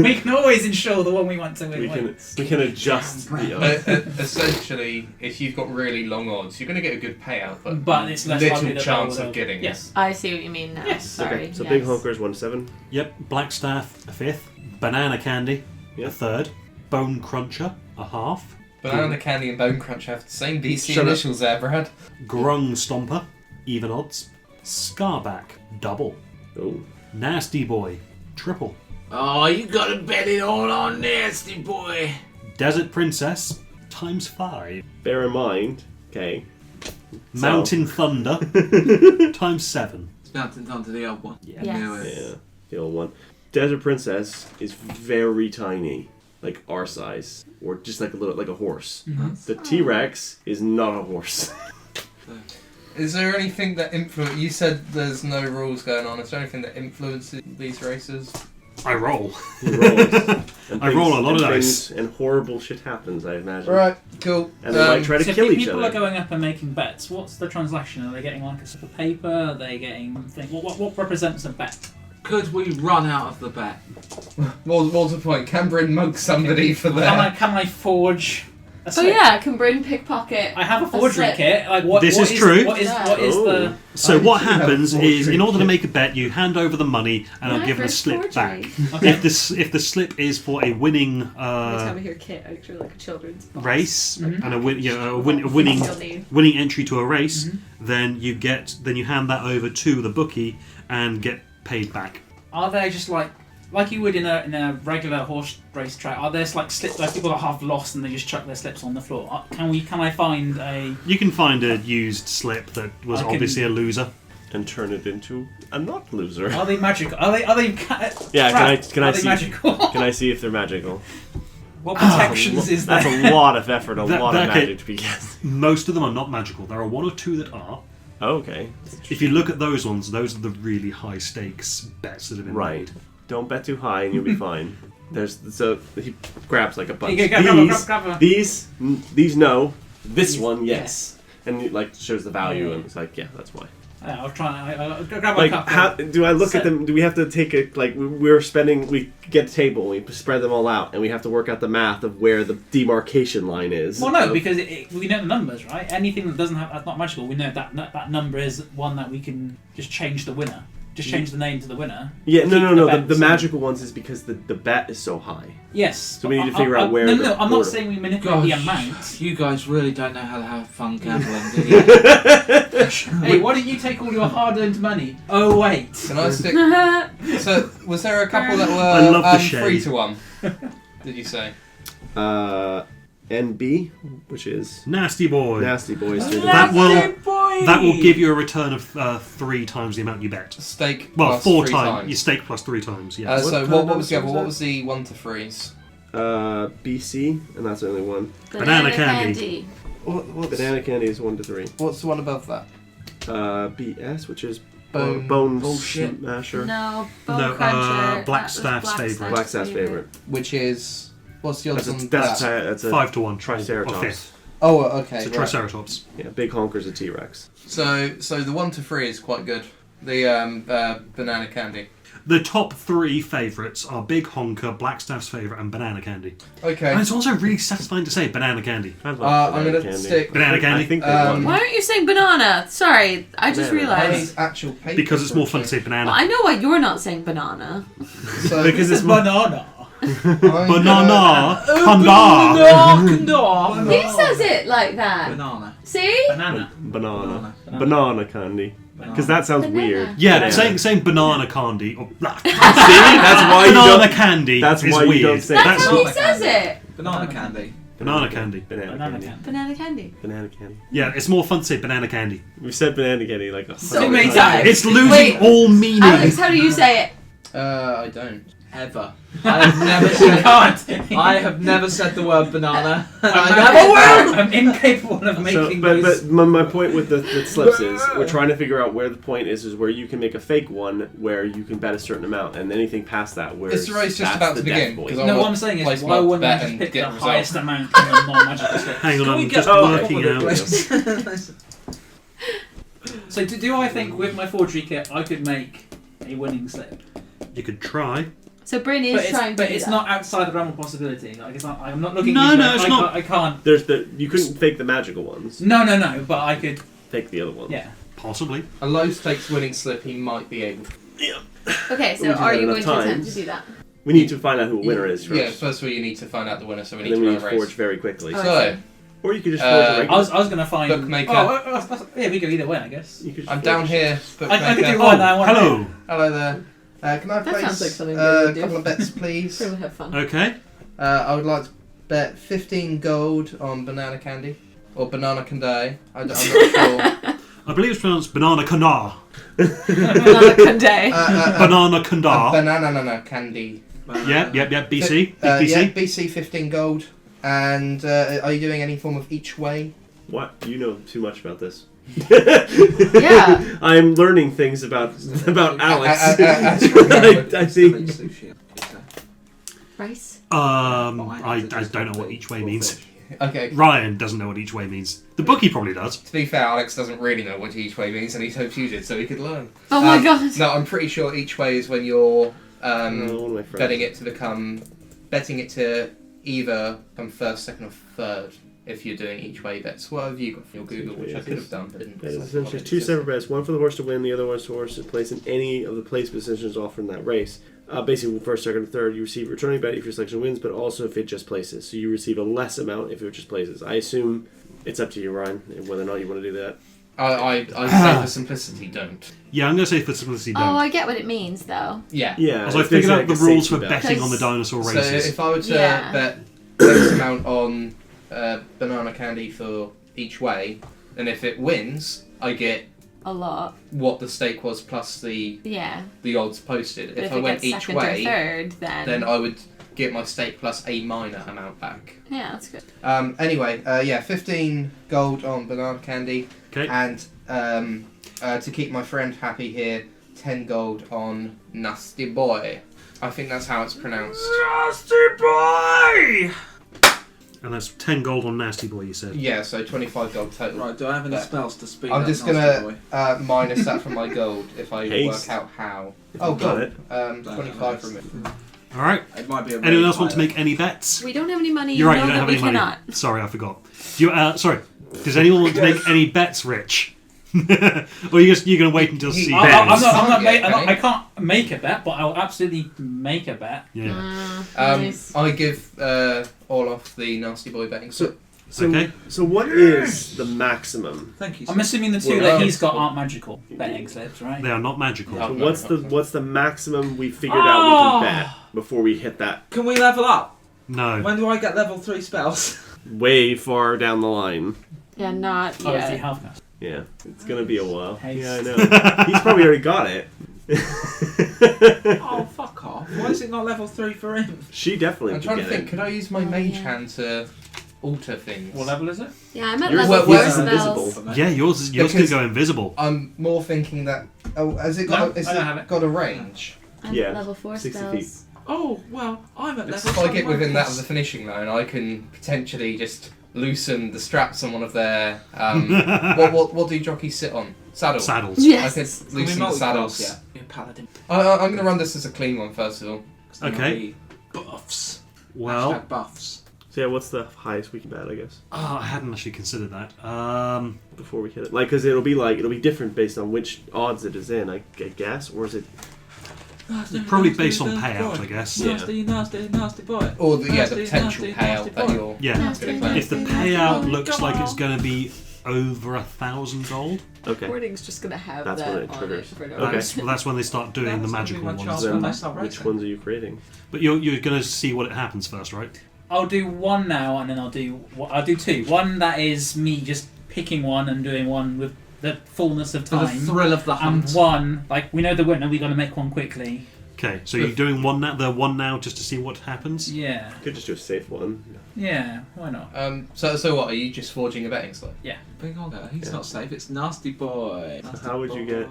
We can always ensure the one we want to win We can adjust the odds. Essentially, if you've got really long odds, you're going to get a good payout, But it's less likely little that chance they'll- of getting it. Yes. I see what you mean now. Yes. Sorry. Okay, so yes. Big Honker's 1 to 7. Yep. Blackstaff, a 5th. Banana Candy, Yeah. a 3rd. Bone Cruncher, a half. Banana Candy and Bone Crunch have the same BC Shut up. initials there, Brad. Grung Stomper, even odds. Scarback, double. Oh. Nasty Boy, triple. Oh, you gotta bet it all on Nasty Boy. Desert Princess, times 5. Bear in mind, okay. Mountain Thunder, times 7. It's Mountain Thunder, the old one. Yeah. Yes. Knew it. Yeah, the old one. Desert Princess is very tiny, like our size, or just like a horse. The T-Rex is not a horse. Is there anything that influence? You said there's no rules going on. Is there anything that influences these races? I roll. He rolls. And I roll a lot of and dice. things- And horrible shit happens, I imagine. Right, cool. And they might try to So kill if each people other. are going up and making bets, what's the transaction? Are they getting like a slip of paper? Are they getting what represents a bet? Could we run out of the bet? More to the point, can Bryn mug somebody for that? Can I forge a Oh slip? yeah, can Bryn pickpocket. I have a forgery slip. kit. Like what? This what is true. What is Oh. the? So what you have happens forgery is, in order to kit. make a bet, you hand over the money, and I'll My give them a first slip back. forgery. Okay. If the slip is for a winning Every time I hear kit, I picture like a children's box. race Mhm. and a winning You'll need. winning entry to a race, then you hand that over to the bookie and get paid back. Are they just like you would in a regular horse race track? Are there like slips where people are half lost and they just chuck their slips on the floor? Can I find a? You can find a used slip that was I can- obviously a loser. And turn it into a not loser. Are they magical? Are they? Yeah, can I Are they see? magical? Can I see if they're magical? What protections is there? That's a lot of effort, a That- lot of okay. magic to be guessed. Most of them are not magical. There are 1 or 2 that are. Okay. If you look at those ones, those are the really high stakes bets that have been Right. made. Don't bet too high and you'll be fine. So he grabs like a bunch. Yeah, grab her. These no. This one, yes. And it like shows the value Yeah. and it's like, yeah, that's why. Yeah, I'll try. I'll grab my Like, cup. how do I look So- at them? Do we have to take it? Like, we get a table, we spread them all out, and we have to work out the math of where the demarcation line is. Well, no, of- because we know the numbers, right? Anything that doesn't have that's not magical, we know that number is one that we can just change the winner. Just change the name to the winner. Yeah, Keep no. bet The same. magical ones is because the bet is so high. Yes. So we need to figure out where No, the I'm order- not saying we manipulate the Gosh, amount. you guys really don't know how to have fun gambling, do you? Hey, why don't you take all your hard-earned money? Oh wait. Can I stick? So, was there a couple that I love the were shade. 3 to 1? Did you say? NB, which is Nasty Boy. Nasty Boys. That will give you a return of 3 times the amount you bet. Stake. Well, plus 4 3 times. You stake plus 3 times. Yeah. So What what kind of was the other? numbers What was was the 1 to 3s? BC, and that's the only one. Banana candy. Banana candy is 1 to 3. What's the one above that? BS, which is Bone Bone bullshit. Smasher. No, Bone No, Cruncher. Blackstaff's favourite. Blackstaff's favorite. Which is what's the odds That's on a, that's, that? that's a 5 to 1. Triceratops. Or 5th. Oh, okay. It's a right. Triceratops. Yeah, Big Honker's a T-Rex. So the 1 to 3 is quite good. The banana candy. The top 3 favourites are Big Honker, Blackstaff's favourite, and Banana Candy. Okay. And it's also really satisfying to say Banana Candy. I love I'm banana gonna candy. stick. Banana Candy. I think they Um, won. Why aren't you saying banana? Sorry, I just Banana. realised. Actual paper. Because it's more fun to say banana. Well, I know why you're not saying banana. So Because This it's is banana. Banana! Kanda! He says it like that. Banana. See? Banana. Banana. Banana. Banana candy. Because that sounds Banana. weird. Yeah, Banana. saying banana candy. Or, See? That's why you banana don't... candy That's is why you weird. don't say That's That's how he not- says it. Banana candy. Banana candy. Banana Banana candy. can. Banana candy. Banana candy. Yeah, it's more fun to say banana candy. We've said banana candy like So 100 many times. times. It's losing Wait, all meaning. Alex, how do you say it? I don't. ever. I have never said. I have never said the word banana. I'm incapable of making But those. my point with the slips is we're trying to figure out where the point is where you can make a fake one where you can bet a certain amount, and anything past that where Is the race just that's about the to death begin? boy. 'Cause No, what I'm saying is, place why mod wouldn't I bet just and pick the get results. highest amount from the non-magical slip? Hang on, Can we I'm get just Oh, working out. So do I think with my forgery kit I could make a winning slip? You could try. So Bryn is trying to but do it's that. not outside the realm of possibility. Like it's not. I'm not looking. No, into no, it. it's I not. I can't. You couldn't fake the magical ones. No. But I could. Fake the other ones. Yeah. Possibly. A low stakes winning slip, he might be able to. Okay, so We do are that you enough going to attempt times. to do that? We need to find out who a winner is first. Yeah, first of all, you need to find out the winner, so we And need then to we run need a to forge race. very quickly. Oh, So, Or you could just forge a I regular. was gonna find. Bookmaker. Yeah, we go either way, I guess. You could just I'm forge down it. here. I could do Bookmaker. one. I want Hello. Hello there. Can I That place sounds like something a we would do. couple of bets, please? We'll have fun. Okay. I would like to bet 15 gold on banana candy. Or banana candy. I'm not sure. I believe it's pronounced banana kandar. Banana Conde. Banana kandar. Banana candy. Yep. BC. Big Yeah, BC. BC 15 gold. And are you doing any form of each way? What? You know too much about this. Yeah. I'm learning things about Alex. I think. Rice? I don't know what each way means. Okay. Ryan doesn't know what each way means. The bookie probably does. To be fair, Alex doesn't really know what each way means, and he hopes you did, so he could learn. Oh my god. No, I'm pretty sure each way is when you're One of my friends. betting it to either come first, second, or third. If you're doing each way bets, what have you got for your Google, which I could have done, but didn't. That is essentially two separate bets. One for the horse to win, the other one's for the horse to place in any of the place positions offered in that race. Basically, first, second, or third, you receive a returning bet if your selection wins, but also if it just places. So you receive a less amount if it just places. I assume it's up to you, Ryan, whether or not you want to do that. I say for simplicity, don't. Yeah, I'm going to say for simplicity, Oh, don't. I get what it means though. Yeah. Yeah. As I it's figured basically out the like a rules safety for bet. betting on the dinosaur So races. if I were to Yeah. bet X amount on banana candy for each way, and if it wins, I get A lot. what the stake was plus the Yeah. odds posted. But If if I it went gets each second way, or third, then I would get my stake plus a minor amount back. yeah, that's good. Anyway, 15 gold on banana candy, Okay. and to keep my friend happy here, 10 gold on nasty boy. I think that's how it's pronounced. Nasty boy! And that's 10 gold on Nasty Boy, you said. Yeah, so 25 gold total. Right, do I have any But spells to speed I'm up just Nasty gonna Boy? minus that from my gold if I Haste. work out how. If Oh, you've got gold. it. 25 from it. Alright. It might be a Anyone raid else want to pilot. make any bets? We don't have any money. You're right, know you don't that have we any money. cannot. Sorry, I forgot. Do you, sorry. Does anyone want to make any bets, Rich? Or you're going to wait until see I'm bets? I can't make a bet, but I'll absolutely make a bet. Yeah. Nice. I give Olaf the nasty boy betting. So, Okay. So what is the maximum? Thank you. I'm assuming the two Well, that he's got aren't magical betting slips, right? They are not magical. Oh. What's the maximum we figured out we can bet before we hit that Can we level up? No. When do I get level 3 spells? way far down the line? Yeah, not Oh, it's the yet. health cast. Yeah, it's gonna be a while. Haste. Yeah, I know. He's probably already got it. Oh, fuck off. Why is it not level 3 for him? She definitely I'm could trying to get think, it. could I use my Oh, mage yeah. hand to alter things? What level is it? Yeah, I'm at Yours level is 4 invisible. spells. Yeah, yours could Because- go invisible. I'm more thinking that. Oh, has it No, got? Has I don't have it it. got a range? I'm Yeah, at level 4 60 spells. feet. Oh, well, I'm at level If I get 21. within that of the finishing line, I can potentially just loosen the straps on one of their. What do jockeys sit on? Saddles. Saddles. I Yes. could Can we loosen the multiclass? saddles. Yeah, you're a paladin. I'm going to run this as a clean one first of all. 'Cause then Okay. you'll be Buffs. Well, Hashtag buffs. So yeah, what's the highest we can bet? I guess I hadn't actually considered that. before we hit it, because it'll be different based on which odds it is in. I guess, or is it? Probably based on payout, I guess. Yeah. Nasty boy. Or the Nasty, potential nasty, payout nasty that boy. you're. Yeah. Nasty, If nasty, If the nasty payout boy. looks like it's going to be over 1,000 gold, Okay. Recording's just gonna have That's that when it on triggers. it for no Okay. reason. that's when they start doing the That's gonna magical be my ones. chance Then when I start which racing. ones are you creating? But you're going to see what happens first, right? I'll do one now, and then I'll do two. One that is me just picking one and doing one with the fullness of For the time, thrill of the and hunt. one like we know the winner. We got to make one quickly. Okay, so you're doing one now, the one now, just to see what happens. Yeah. Could just do a safe one. Yeah. Why not? So what? Are you just forging a betting slip? Bring on her. He's not safe. It's Nasty Boy. So how would you get?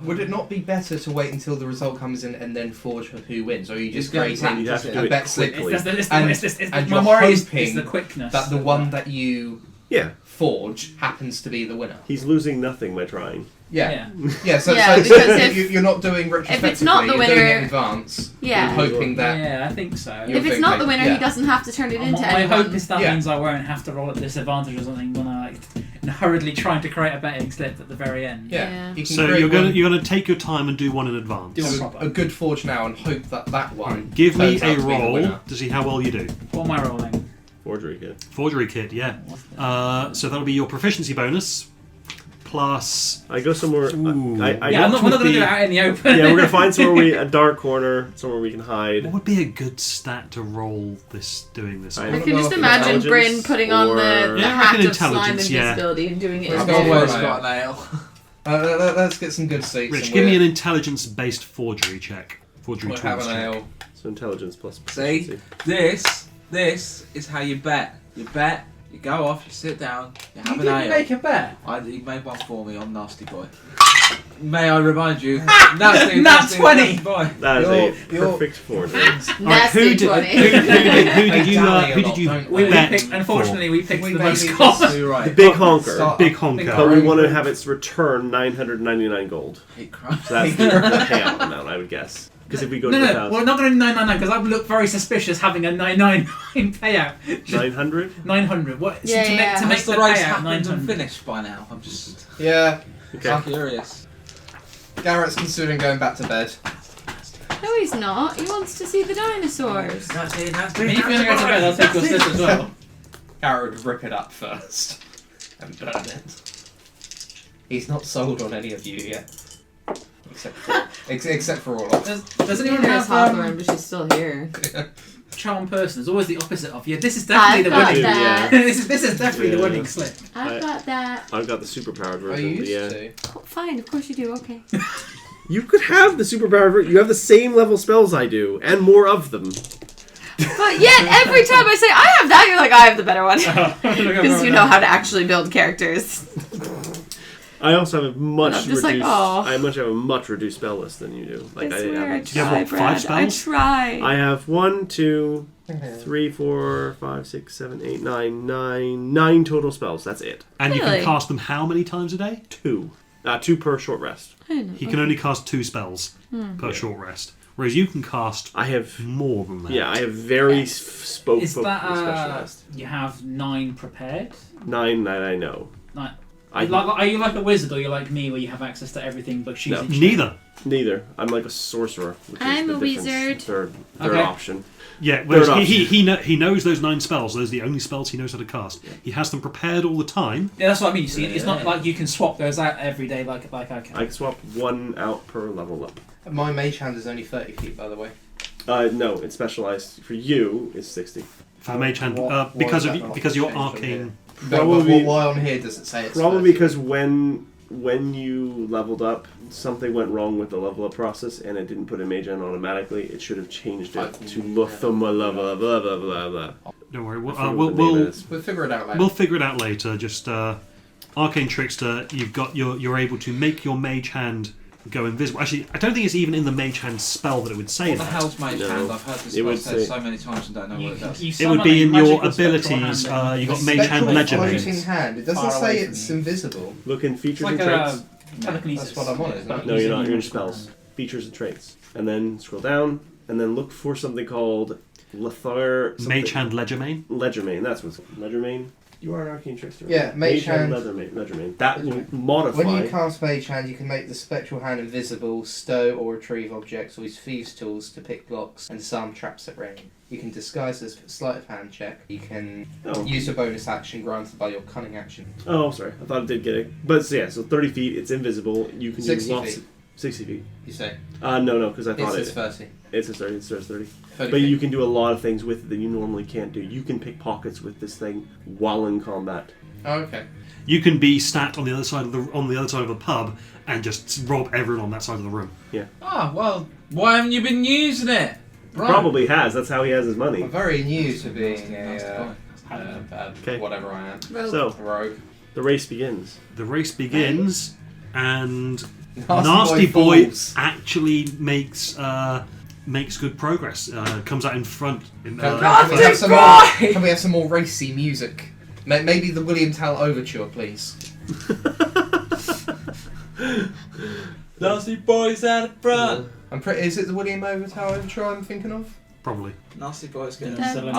Would it not be better to wait until the result comes in and then forge for who wins, or are you just It's going creating You have to do a it bet slip quickly. And my you're worry is hoping the quickness. that the one that you Yeah, forge happens to be the winner? he's losing nothing by trying. Yeah. Yeah. So because if- you're not doing retrospectively. it's not the you're winner- doing it in advance. Yeah. You're hoping that. Yeah, I think so. You're If it's not the winner, yeah. he doesn't have to turn it into My anyone. hope is that Yeah. means I won't have to roll at disadvantage or something when I hurriedly trying to create a betting slip at the very end. Yeah. You can So create you're gonna take your time and do one in advance. Do one a proper. good forge now and hope that that one. Give me turns out a to be the roll winner. to see how well you do. What am I rolling? Forgery kit. Forgery kit, yeah. So that'll be your proficiency bonus plus. I go somewhere. Ooh. I Yeah, go we're not to going to do the- it out in the open. Yeah, we're gonna find somewhere a dark corner, somewhere we can hide. What would be a good stat to roll doing this? I I don't can know just if imagine intelligence Bryn putting on or- the Yeah, I hat reckon of slime intelligence, yeah. invisibility and doing it Let's in go I've for always it. got a nail. Let's get some good seats. Rich, and give me we'll- an intelligence-based forgery check. Forgery We'll have tools an check. ale. So intelligence plus See? proficiency. This is how you bet. You bet, you go off, you sit down, you have You an didn't ale. make a bet. He made one for me on Nasty Boy. May I remind you? Nasty, Nat 20. Nasty Boy. That is You're- a you're- perfect forgery. Alright, Nasty who did 20. who did you They who dally did you a lot, don't We they? bet picked, unfortunately, we picked We the maybe most just cost. You're right. The big honker. Start- big honker? But we want to have its return 999 gold. Hate crime. So that's the payout amount, I would guess. Because if we go to No, 1,000, we're not going to do 999 because that would look very suspicious having a 999 payout. 900. 900. What? Yeah, to yeah. make Has the the race payout happened and 900. finished by now? I'm just Yeah. Okay. curious. Garrett's considering going back to bed. No, he's not. He wants to see the dinosaurs. Nasty, I mean, if you're going to go to bed, I'll take your slip as well. Garrett would rip it up first and burn it. He's not sold on any of you yet. Except for all of us. Does anyone There's have Hawthorne, but she's still here. charm person? It's always the opposite of yeah. This is definitely I've the got winning. that. this is definitely the Yeah. winning slip. I've got that. I've got the superpowered I version. used Yeah. to. Oh, fine, of course you do. Okay. You could have the superpowered version. You have the same level spells I do, and more of them. But yet, every time I say I have that, you're like, I have the better one. Because you know how to actually build characters. I also have a much I'm reduced. just like, oh. I much have a much reduced spell list than you do. Like I swear I have, You have try, what, 5 Brad. I spells? try. I have 1, 2, 3, 4, 5, 6, 7, 8, 9 total spells. That's it. And you Really? can cast them how many times a day? 2. 2 per short rest. I know. He can only cast 2 spells per short rest, whereas you can cast I have. more than that. Yeah, I have very Yes. spoke Is that specialized. you have 9 prepared? 9 that I know. Like, I are you like a wizard or you're like me where you have access to everything but choose No. each Neither. neither. I'm like a sorcerer. Which I'm is a the difference. wizard. Third Okay. option. Yeah, whereas Third he knows those 9 spells. Those are the only spells he knows how to cast. He has them prepared all the time. Yeah, that's what I mean. You see, it's not like you can swap those out every day like I can. I can swap 1 out per level up. My mage hand is only 30 feet, by the way. No, it's specialized. For you, it's 60. For the mage hand, Why because is of that not because you're changed from arcane. Probably- why on here does it say it's Probably 30? because when you leveled up, something went wrong with the level up process, and it didn't put a mage on automatically. It should have changed it to Luthuma blah blah blah blah blah blah. Don't worry, I forget what the name is. We'll figure it out later. we'll figure it out later. Just arcane trickster. You're able to make your mage hand go invisible. Actually, I don't think it's even in the mage hand spell that it would say What the that. hell's Mage No. Hand? I've heard this It would spell said say- so many times and don't know what it does. It would be in your abilities. You got mage hand Spectral ledger floating mains. hand. It doesn't Far away say from it's you. invisible. Look in features It's like and traits. telekinesis. That's what I'm on, isn't it? No, you're not. You're in spells. Features and traits, and then scroll down, and then look for something called Lethar. Mage hand ledger main. Ledgermane. That's what's Ledgermane. You are an arcane trickster. Yeah, mage hand. Ledgermane. That will modify. When you cast Mage Hand, you can make the spectral hand invisible, stow or retrieve objects, or use thieves' tools to pick blocks and disarm traps at range. You can disguise as sleight of hand check. You can Oh. use a bonus action granted by your cunning action. Oh, sorry. I thought it did get it. But yeah, so 30 feet. It's invisible. You can 60 do lots. feet. Of, 60 feet. You say No, because I thought it's it. 30. It's a 30. It's 30. 30 But feet. you can do a lot of things with it that you normally can't do. You can pick pockets with this thing while in combat. Oh, okay. You can be sat on the other side of the pub and just rob everyone on that side of the room. Ah, well, Why haven't you been using it? Right. Probably has. That's how he has his money. I'm very new to being Nasty a Okay. whatever I am. Rogue. So Rogue. the race begins. The race begins, and Nasty Nasty Boy falls. actually makes good progress. Comes out in front. Can we have some more? Can we have some more racy music? Maybe the William Tell Overture, please. Nasty Boy's out of front. I'm pretty. Is it the William Tell Overture I'm thinking of? Probably. Nasty Boy's good. Nasty, Nasty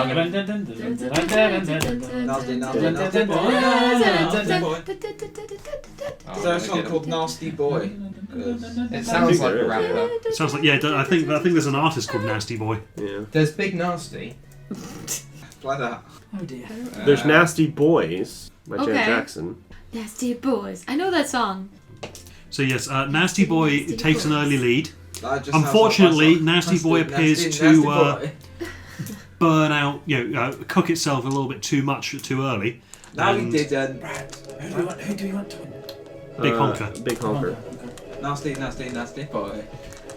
boy. There's a song called Nasty Boy. It sounds like a rapper. Sounds like I think there's an artist called Nasty Boy. Yeah. There's Big Nasty. Play that. Oh dear. There's Nasty Boys by Janet Okay. Jackson. Nasty Boys. I know that song. So yes, Nasty Boy Nasty takes an Boys. early lead. That just sounds Unfortunately, like my song. Nasty Boy appears nasty to boy. burn out, cook itself a little bit too much too early. No, he and didn't. Who do we want to win? Big honker. Big honker. Nasty boy.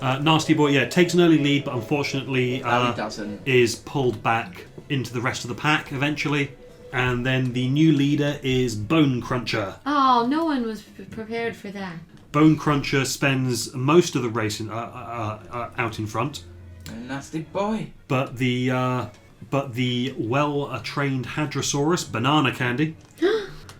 Nasty Boy, takes an early lead, but unfortunately No, he doesn't. is pulled back into the rest of the pack eventually. And then the new leader is Bone Cruncher. Oh, no one was prepared for that. Bone Cruncher spends most of the race out in front, Nasty boy. but the well-trained Hadrosaurus, Banana Candy,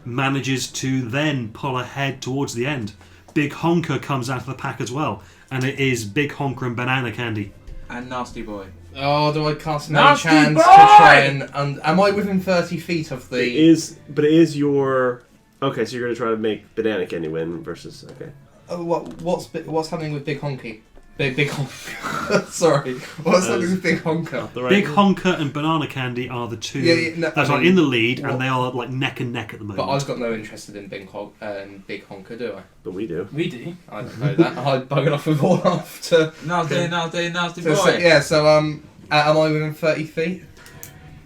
manages to then pull ahead towards the end. Big Honker comes out of the pack as well, and it is Big Honker and Banana Candy. And Nasty boy. Oh, do I cast no Nasty chance boy! to try and am I within 30 feet of the? It is your. Okay, so you're gonna try to make Banana Candy win versus. Okay. Oh, what's happening with Big Honky? Big Honk. Sorry, what's happening with Big Honker? Big Honker and Banana Candy are the two that are in the lead, and they are like neck and neck at the moment. But I've got no interest in Big Honker, do I? But we do. We do. I don't know that. I buggered off with all after. Nasty boy. So am I within 30 feet?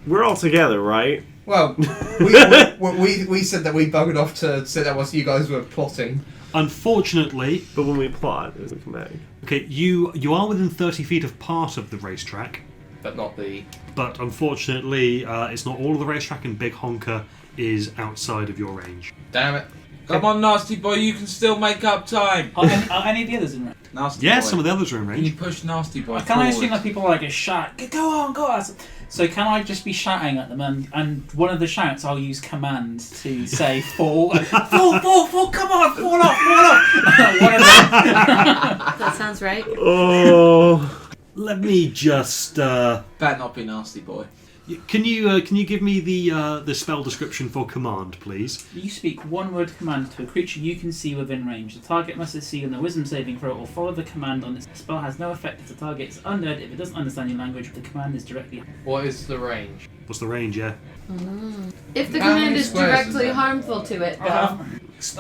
We're all together, right? Well, we said that we buggered off to say that whilst you guys were plotting. Unfortunately, But when we plot, we come back. okay, you are within 30 feet of part of the racetrack, But not the. but unfortunately, it's not all of the racetrack, and Big Honker is outside of your range. Damn it. Come on, Nasty boy, you can still make up time. Are any of the others in range? Nasty Yeah, boy. some of the others are in Can you range. push Nasty boy Can I assume forward? that people like a shout? Go on! So can I just be shouting at them, and one of the shouts I'll use command to say fall, fall! Come on, fall off! One of them. That sounds right. Oh. Let me just. Better not be Nasty boy. Can you give me the spell description for command, please? You speak one word command to a creature you can see within range. The target must succeed on a wisdom saving throw or follow the command on this. The spell has no effect if the target is undead. If it doesn't understand your language, the command is directly. What is the range? What's the range? Yeah. If the How command many is squares is directly that? harmful to it, though,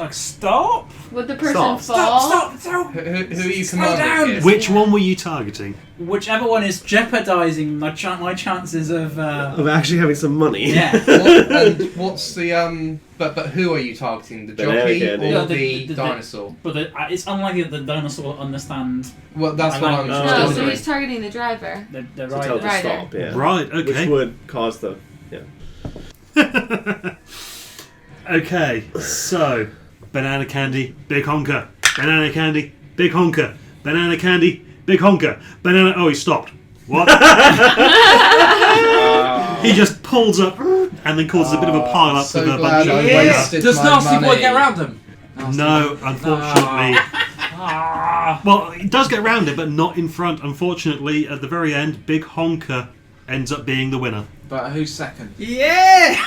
Like stop! would the person Stop. fall? Stop! Who are you Slow commanding down. here? Which one were you targeting? Whichever one is jeopardising my chances of. Of actually having some money. Yeah. And what's the But who are you targeting? The Banana jockey Candy. or Yeah, the the- dinosaur? But it's unlikely that the dinosaur will understand Well, that's what I'm Oh, No, still so doing. he's targeting the driver. the To tell it to Rider. stop, yeah. Right. Okay. Which would cause the. Okay. So, Banana Candy, Big Honker. Banana Candy, Big Honker. Banana Candy, Big Honker. Banana. Oh, he stopped. What? He just pulls up and then causes a bit of a pile up so with a glad bunch I of. wasted Does my Nasty boy money. get around him? No, unfortunately. Well, it does get around it, but not in front. Unfortunately, at the very end, Big Honker ends up being the winner. But who's second? Yeah!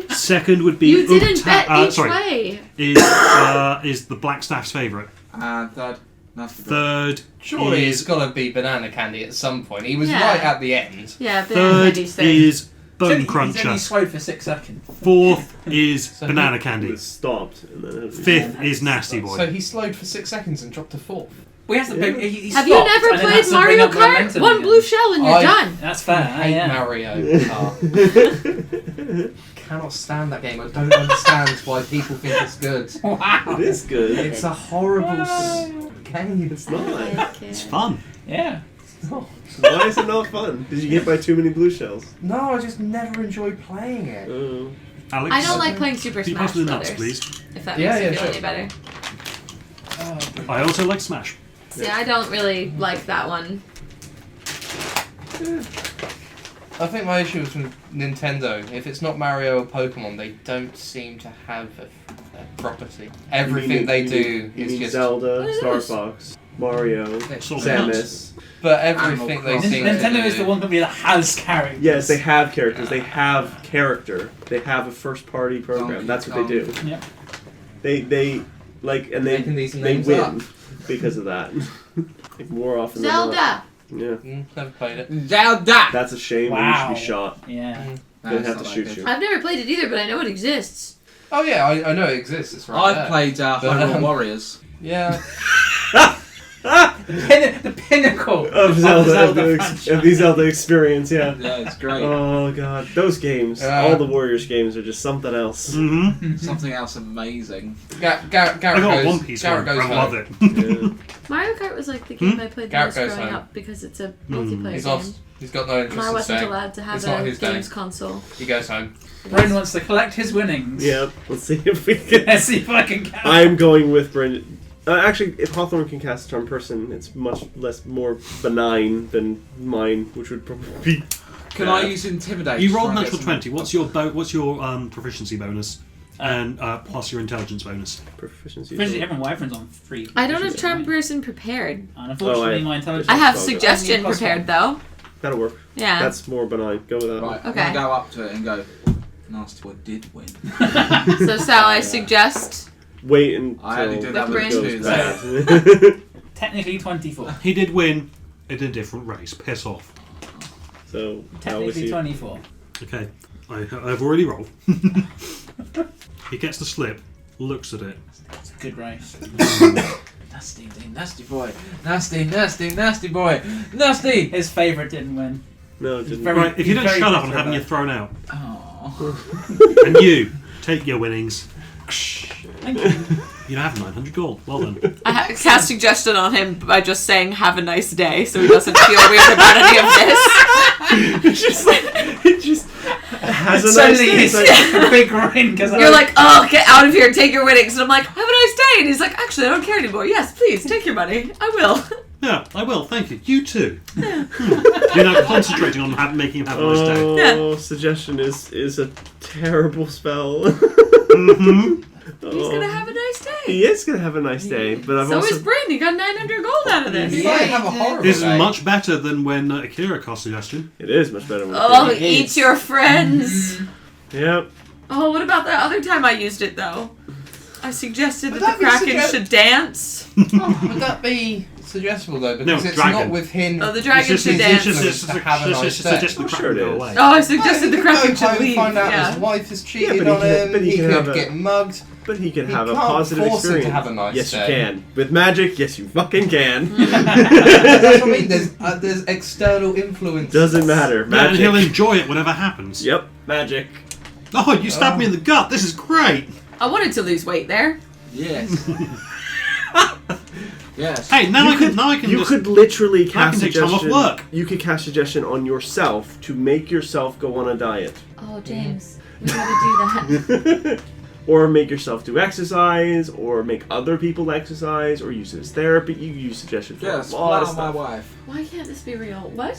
Second would be You didn't Ugta- bet each sorry, way. is the Blackstaff's favourite. And third, Nasty boy. Third Surely is it's got to be Banana Candy at some point. He was Yeah. right at the end. Yeah, but third he's third. is Bone He's Cruncher. only slowed for 6 seconds. Fourth is So Banana It Candy. was stopped. And then it Fifth is Nasty Boy. So he slowed for 6 seconds and dropped to fourth. We have to bring, he Have you stopped never and then played has to bring Mario up Kart? momentum One again. blue shell and you're I- done. That's fair. I hate yeah. Mario Kart. Cannot stand that game. I don't understand why people think it's good. Wow. It is good. It's a horrible. game. It's not. It's fun. Yeah. Why is it not fun? Did you get by too many blue shells? No, I just never enjoyed playing it. Alex, I don't like playing Super can you Smash pass me the nuts, Brothers. please? If that Yeah, makes you yeah, feel sure. any better. I also like Smash. See, I don't really like that one. I think my issue is with Nintendo. If it's not Mario or Pokemon, they don't seem to have a property. Everything they do You is mean just. Zelda, What is Star this? Fox, Mario, Sort of Samus. But everything they Animal seem Nintendo to is the one company that has characters. Yes, they have characters. They have character. They have a first-party program. Donkey That's what they do. Yep. They like, and Making these they names win up. because of that. Like more often than not. Zelda! Yeah, Never played it. Zelda! that's a shame. Wow. You should be shot. Yeah. No, They'd it's have not to that shoot good. you. I've never played it either, but I know it exists. Oh yeah, I know it exists. It's right I've there. played But, Hyrule Warriors. Yeah. The pinnacle Of the Zelda, franchise. of the Zelda experience, yeah. Yeah, it's great. Oh god, those games, all the Warriors games are just something else. Mm-hmm. Something else amazing. Garrett I got goes. One Piece one. Garrett goes I love home. it. Yeah. Mario Kart was like the game I played the Garrett most goes growing home. up because it's a multiplayer He's game. lost. He's got no And interest I in wasn't staying. allowed to have It's not a his games day. console. He goes home. Bryn wants to collect his winnings. Yeah, let's see if we can. Let's see if I can count. I'm going with Brendan. Actually, if Hawthorne can cast Charm Person, it's much more benign than mine, which would probably be. Can I use Intimidate? You to rolled try and get natural some- 20. What's your proficiency bonus? And plus your intelligence bonus. Proficiency. Basically, everyone's on free. I don't have proficiency, Charm right? Person prepared. And unfortunately, Oh, my intelligence. I have Oh, God. Suggestion Plus prepared one. though. That'll work. Yeah. That's more benign. Go with that. Right, I'm Okay. going to go up to it and go, Nasty Boy did win. So shall I suggest? Wait until I only did that with it with Bryn. goes two. bad. Technically 24. He did win in a different race. Piss off. So how was Technically he? 24. Okay, I've already rolled. He gets the slip, looks at it. It's a good race. Nasty boy. Nasty boy. Nasty! His favourite didn't win. No, it didn't. Very- Right, if you don't very shut up, I'm bitter having you about thrown out. Oh. And you, take your winnings. Thank you. You have 900 gold. Well done. I cast Suggestion on him by just saying "Have a nice day," so he doesn't feel weird about any of this. It just has a nice Suddenly day. he's It's like, like a big grin because You're like, "Oh, get out of here! Take your winnings." And I'm like, "Have a nice day." And he's like, "Actually, I don't care anymore. Yes, please take your money. I will." Yeah, I will. Thank you. You too. You're now concentrating on making him have a nice day. oh, suggestion is a terrible spell. Mm-hmm. He's gonna have a nice day. He is gonna have a nice day, but I've So also is Bryn. He got 900 gold out of this. He might have a horrible This is day. much better than when Akira cast suggestion. it is much better. When Oh, It eat is. your friends. Yep. Oh, what about that other time I used it though? I suggested Would that the that be Kraken should dance. Oh, would that be suggestible though? Because No, it's dragon. not with him. Oh, the dragon It's should just- dance. it's Just to have a nice day. suggest the Oh, Kraken sure it go is. away. Oh, I suggested the he Kraken could go should home, leave. find out Yeah. his wife has cheated but on him. but he He can could have a- get mugged. But he can He have a can't positive force him to experience. have a nice yes, day. you can. With magic, yes, you fucking can. That's what I mean. There's external influence. Doesn't matter. Yeah, and Magic. he'll enjoy it whatever happens. Yep, magic. Oh, you stabbed me in the gut. This is great. I wanted to lose weight there. Yes. Yes. Hey, now I can You just. could literally cast can take time off suggestion. work. You could cast suggestion on yourself to make yourself go on a diet, Oh, James, we gotta do that. or make yourself do exercise, or make other people exercise, or use it as therapy. You use suggestion for Yes, a lot of plow my stuff. wife. Why can't this be real? What?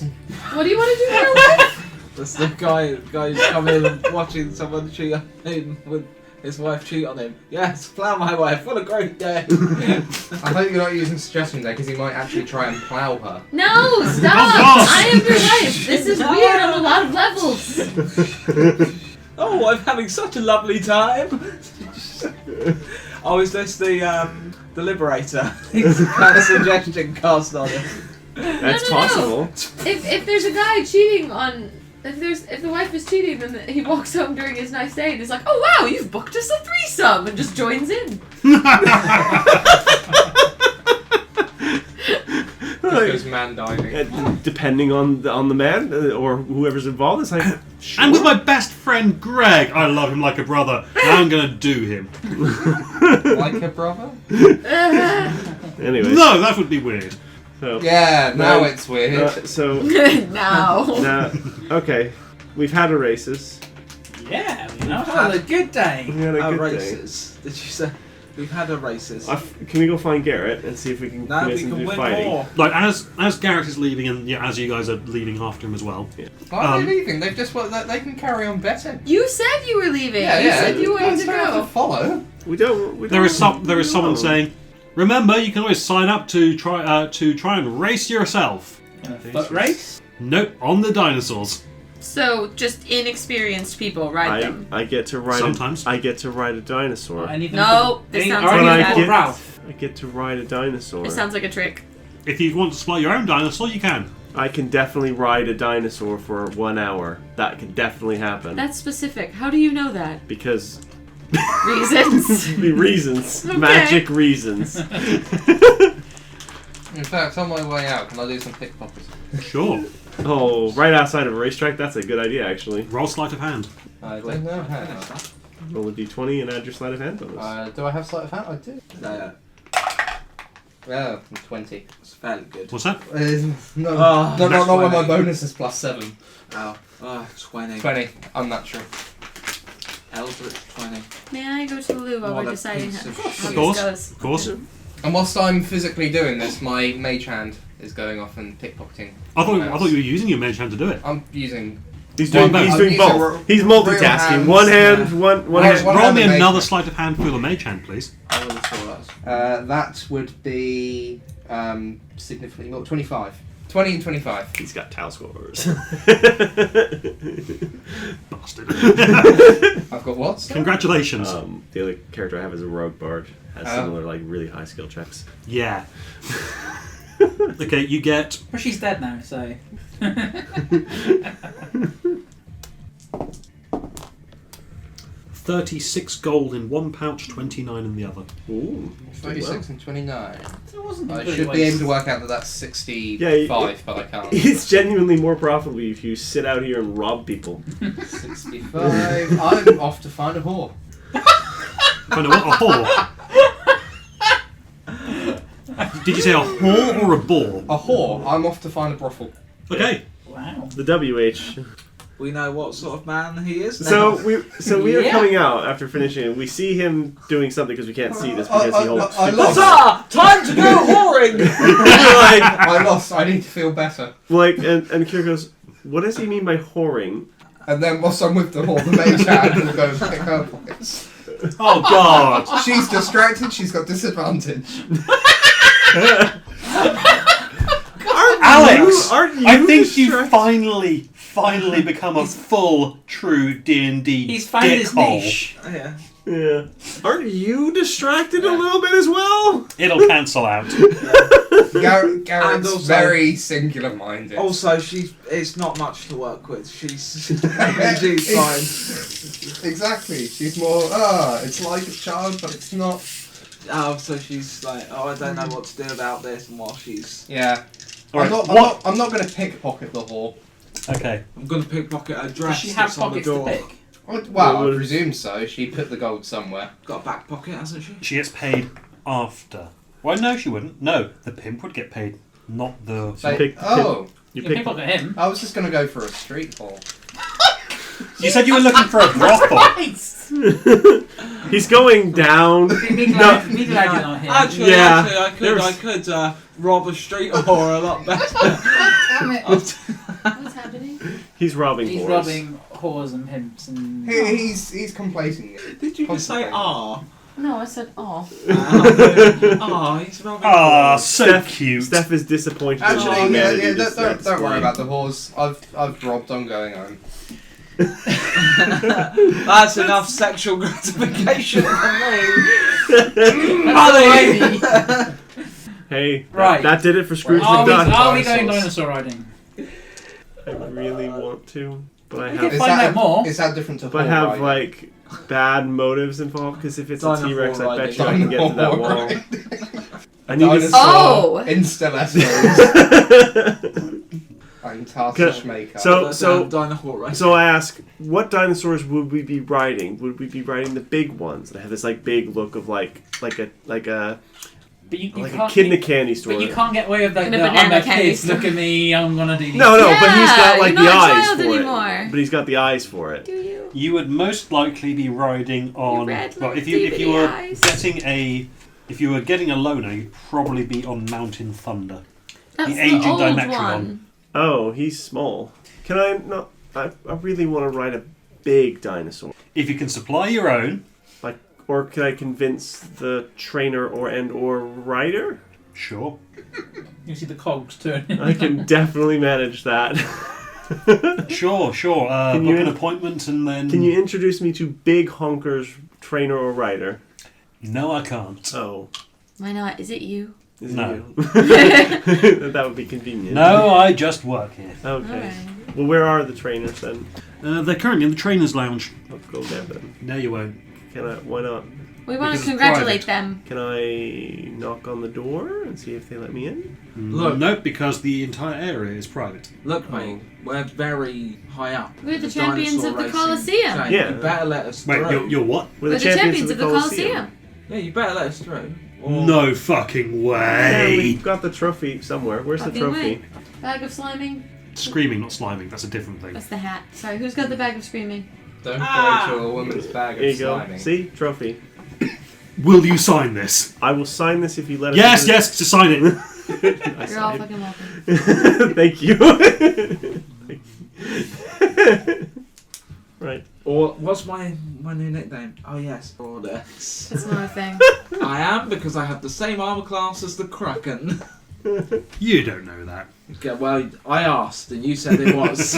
What do you want to do there, wife? That's the guy who's coming and watching someone cheat on him with his wife cheat on him. Yes, plow my wife. What a great day. I hope you're not using suggestion there because he might actually try and plow her. No, stop! Oh, I am your wife. This is weird on a lot of levels. Oh, I'm having such a lovely time. Oh, is this the Liberator? He's got a suggestion cast on it. That's No. possible. If there's a guy cheating on, if the wife is cheating, then he walks home during his nice day and he's like, "Oh wow, you've booked us a threesome," and just joins in. Just goes man diving. Depending on the man or whoever's involved, it's like. Sure. And with my best friend Greg, I love him like a brother. Now I'm gonna do him. Like a brother? Anyway. No, that would be weird. So, Yeah, now it's weird. Now. Okay. We've had our races. Yeah, we know. Had a good day. We had a Our good day. races. Did you say? We've had our races. Can we go find Garrett and see if we can Now get we him to can do win fighting? more. Like as Garrett is leaving, and as you guys are leaving after him as well. Why are they leaving? They've just they can carry on betting. You said you were leaving. Yeah, You said you wanted to don't have go. to follow. We don't. There is someone saying, "Remember, you can always sign up to try and race yourself." In a foot race? Nope, on the dinosaurs. So just inexperienced people ride them. I get to ride. Sometimes. I get to ride a dinosaur. No, this sounds But like I a get, Ralph. I get to ride a dinosaur. It sounds like a trick. If you want to supply your own dinosaur, you can. I can definitely ride a dinosaur for 1 hour. That could definitely happen. That's specific. How do you know that? Because Reasons. the reasons, Okay. magic reasons. In fact, on my way out, can I do some pickpocketing? Sure. Oh, right outside of a racetrack. That's a good idea, actually. Roll sleight of hand. I don't know how. Roll a d20 and add your sleight of hand bonus. Do I have sleight of hand? I do. No, Oh, 20. it's fairly good. What's that? No, Oh, not when 20. my bonus is +7. Oh, 20. 20. Unnatural. Eldritch 20. May I go to the loo while What we're a deciding piece how of how shit. Of course. this goes? Of course. And whilst I'm physically doing this, my mage hand is going off and pickpocketing. I thought you were using your mage hand to do it. I'm using. He's doing both. He's I'm doing using both. He's multitasking. hands, One hand, one One hand. hand. Roll me mage another hand. sleight of hand for the mage hand, please. I would have thought that. That would be significantly more. 25. 20 and 25. He's got tau scores. Bastard. I've got what? sorry? Congratulations. The other character I have is a rogue bard. Has Oh. similar, like, really high skill checks. Yeah. Okay, you get But she's dead now, so. 36 gold in one pouch, 29 in the other. Ooh. 36 and 29. It wasn't a I good should be waste. able to work out that that's 65, Yeah, but I can't. It's genuinely more profitable if you sit out here and rob people. 65. I'm off to find a whore. Find a what? A whore? Did you say a whore or a bore? A whore. I'm off to find a brothel. Okay. Wow. The WH. We know what sort of man he is now. So we are Yeah. coming out after finishing. We see him doing something because we can't see this because he holds. I lost. Huzzah! Time to go whoring! I lost. I need to feel better. Like, and Kira goes, what does he mean by whoring? And then whilst I'm with the whore, the mage hand will go and pick her pockets. Oh God. She's distracted. She's got disadvantage. Alex, aren't you I think you've distracted? finally become a full true D&D He's found his dickhole. niche. Yeah. Yeah. Aren't you distracted a little bit as well? It'll cancel out. Garrett's And also- very singular-minded. Also, it's not much to work with. She's fine. Exactly. She's more. It's like a child, but it's not. Oh, so she's like, I don't know what to do about this, and while she's... Yeah. All right, I'm not going to pickpocket the whore. Okay. I'm going to pickpocket a Does dress she have that's on the pockets to door. pick? Well, I presume so. She put the gold somewhere. Got a back pocket, hasn't she? She gets paid after. Well, no, she wouldn't. No, the pimp would get paid, not the. pick- Oh, You You pick. pickpocket him. I was just going to go for a street whore. You said you were looking for a brothel. He's going down. Be glad you're not him. Actually, Yeah. I could rob a street whore a lot better. Damn it. What's happening? He's robbing He's whores. robbing whores and pimps and. He's complacing it. Did you just say ah? No, I said oh. He's robbing Ah, whores. so cute. Steph is disappointed in Actually, yeah, humanity. yeah, this don't display. worry about the whores. I've robbed. I'm going home. That's enough sexual gratification for me. Hey, Right. that did it for Scrooge Are we, McDuck. are we going dinosaur riding? I really want to, but I We have, can find out more. Is that different to but I whore have riding? like bad motives involved. Because if it's a Dinosaur T-Rex, I bet you I riding. can get to that Dinosaur wall. riding. I need to. Dinosaur Oh! Installations. I'm Tarsish maker. So dinosaur race. So I ask, what dinosaurs would we be riding? Would we be riding the big ones that have this like big look of like a But you Like a can't. kid in a candy store. But you can't get away with like In a the, I'm banana a candy kid, store. look at me, I'm gonna do this. No, but he's got Yeah, like you're the not a eyes child for anymore. it. But he's got the eyes for it. Do you? You would most likely be riding on. red Well, little if you DVD were eyes. if you were getting a loner, you'd probably be on Mountain Thunder. That's The aging old Dimetrodon. one. Oh, he's small. Can I not? I really want to ride a big dinosaur. If you can supply your own, Or can I convince the trainer or rider? sure. You see the cogs turning. I can definitely manage that. Sure. Can Book you- an appointment and then. Can you introduce me to Big Honker's trainer or rider? No, I can't. Oh, Why not? Is it you? is it No. you? That would be convenient. No, I just work here. Okay. Alright. Well, where are the trainers then? They're currently in the trainer's lounge. I'll go there then. No, you won't. Can I? Why not? We want Because to it's congratulate private. them. Can I knock on the door and see if they let me in? Look. Nope, because the entire area is private. Look, mate, we're very high up. We're the dinosaur champions of the racing Colosseum. chain. Yeah. You better let us Wait, through. you're what? We're the champions of the Colosseum. Yeah, you better let us through. Or- No fucking Yeah, way! we've got the trophy somewhere. Where's the Fucking trophy? way. Bag of sliming. Screaming, not sliming. That's a different thing. That's the hat. Sorry, who's got the bag of screaming? Don't go to a woman's bag There of you go. sliming. See? Trophy. Will you sign this? I will sign this if you let us Yes, into yes, to sign it. I You're all signed. fucking welcome. Thank you. Right. Or what's my new nickname? Oh yes, Order. That's not a thing. I am because I have the same armor class as the Kraken. You don't know that. Okay, well, I asked and you said it was.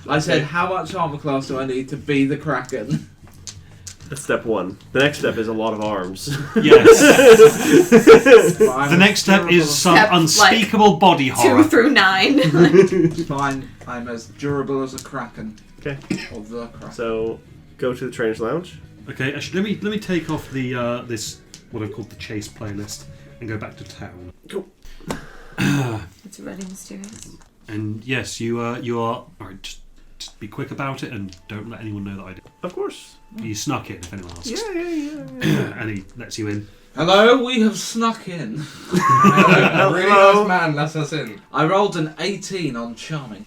I said, how much armor class do I need to be the Kraken? That's step one. The next step is a lot of arms. Yes. But I'm The next step durable is as- some Step, unspeakable body 2 horror. through 9. Fine, I'm as durable as a Kraken. Okay. Or the Kraken. So, go to the trainer's lounge. Okay, actually, let me take off the this what I've called the chase playlist and go back to town. It's already mysterious. And yes, you are. All right, just be quick about it and don't let anyone know that I did. Of course. You snuck in if anyone asks. Yeah. And he lets you in. Hello, we have snuck in. A really nice man lets us in. I rolled an 18 on Charming.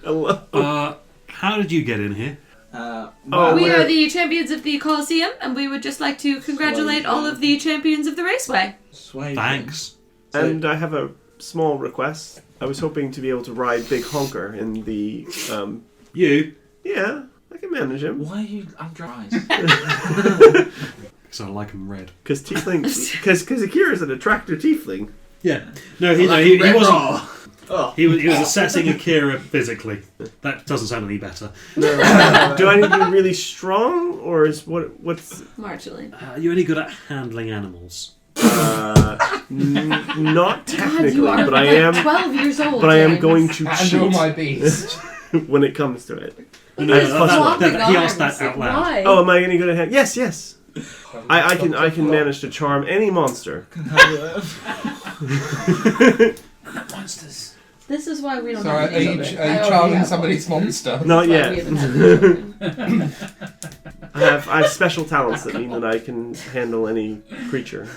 Hello. How did you get in here? Oh, We we're- are the champions of the Colosseum, and we would just like to congratulate all of the champions of the raceway. Sway. Thanks. And I have a small request. I was hoping to be able to ride Big Honker in the. You? Yeah, I can manage him. Why are you under eyes? Because I like him red. Because Tiefling. Because Akira's an attractive Tiefling. Yeah. No, he wasn't. He was assessing Akira physically. That doesn't sound any better. Do I need to be really strong, or is what's Marginally. You're only good at handling animals. not technically, God, you are but I like am. 12 years old. But I am James. going to Handle cheat my beast. when it comes to it. No, As plus one. Flopping he asked arms. that out loud. Why? Oh, am I any good at hand? Yes. I can manage to charm any monster. Monsters. This is why we don't Sorry, have any are you children. I already charming have somebody's one. monster? Not That's why yet. we haven't had children. I have special talents that mean that I can handle any creature.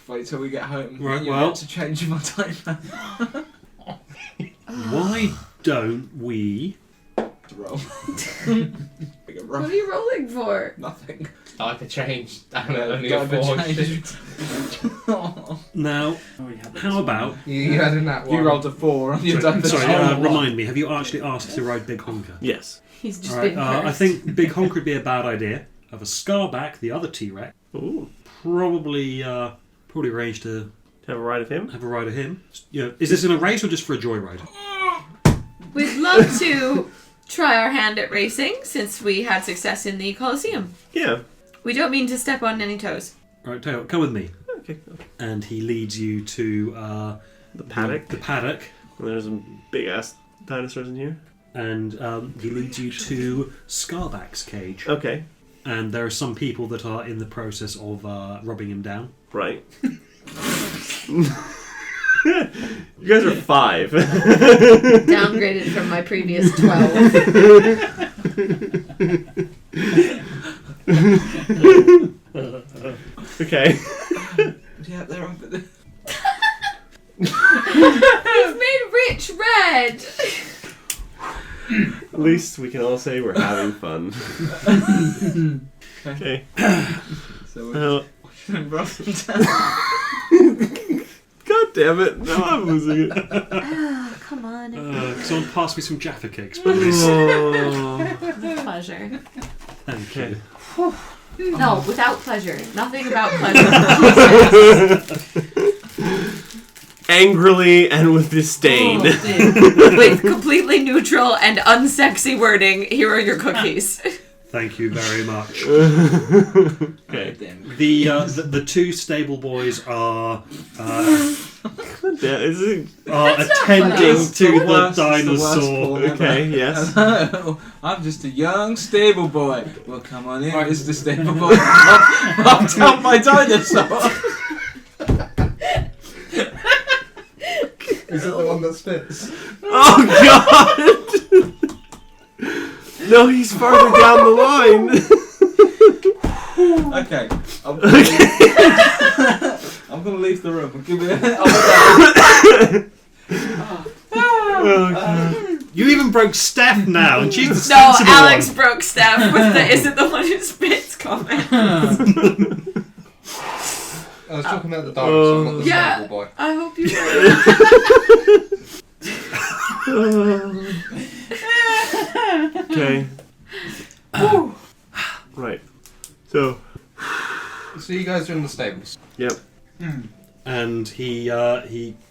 Wait till we get home. Right, You're well. meant to change my timer. Why don't we... Roll. Big a What roll. are you rolling for? Nothing. Type of change. Damn it, only Go a for 4. change. Now, how about... You had in that one. You rolled a 4 on your dice. Sorry, remind me, have you actually asked to ride Big Honker? Yes. He's just Alright, being I cursed. think Big Honker would be a bad idea. Have a Scarback, the other T-Rex. Ooh. Probably arrange to Have a ride of him? have a ride of him. You know, is this in a race or just for a joyride? We'd love to try our hand at racing since we had success in the Colosseum. Yeah. We don't mean to step on any toes. Alright, tell you what, come with me. Okay. And he leads you to The paddock. The paddock. There's some big ass dinosaurs in here. And he leads you to Scarback's cage. Okay. And there are some people that are in the process of rubbing him down. Right. You guys are 5. Downgraded from my previous 12. Okay. Yeah, they're on. You've made Rich red. At least we can all say we're having fun. Okay. So we're washing Russell down. God damn it! Now I'm losing it. Oh, come on. Someone pass me some Jaffa cakes, please. Pleasure. Thank Okay. you. No, without pleasure. Nothing about pleasure. Angrily and with disdain. With completely neutral and unsexy wording, here are your cookies. Thank you very much. Okay. The two stable boys are attending to the dinosaur. Okay, yes. I'm just a young stable boy. Well, come on in, Mr. Stable Boy. I'll tell my dinosaur. Is it the one that spits? Oh God! No, he's farther down the line. Okay. I'm gonna leave the room. Give me Oh, God. You even broke Steph now, and she's the No, sensible Alex one. broke Steph with the isn't the one who spits comment. I was talking about the dinosaur, not the Yeah. stable boy. I hope you Okay. Right. So. So you guys are in the stables. Yep. And he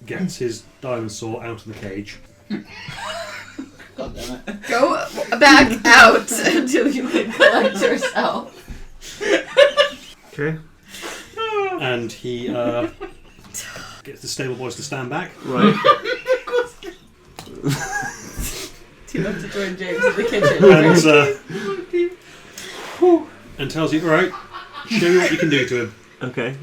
gets his dinosaur out of the cage. God damn it. go back out until you can collect yourself. Okay. And he gets the stable boys to stand back. Right. Team up to join James in the kitchen. And tells you, all right, show you what you can do to him. Okay.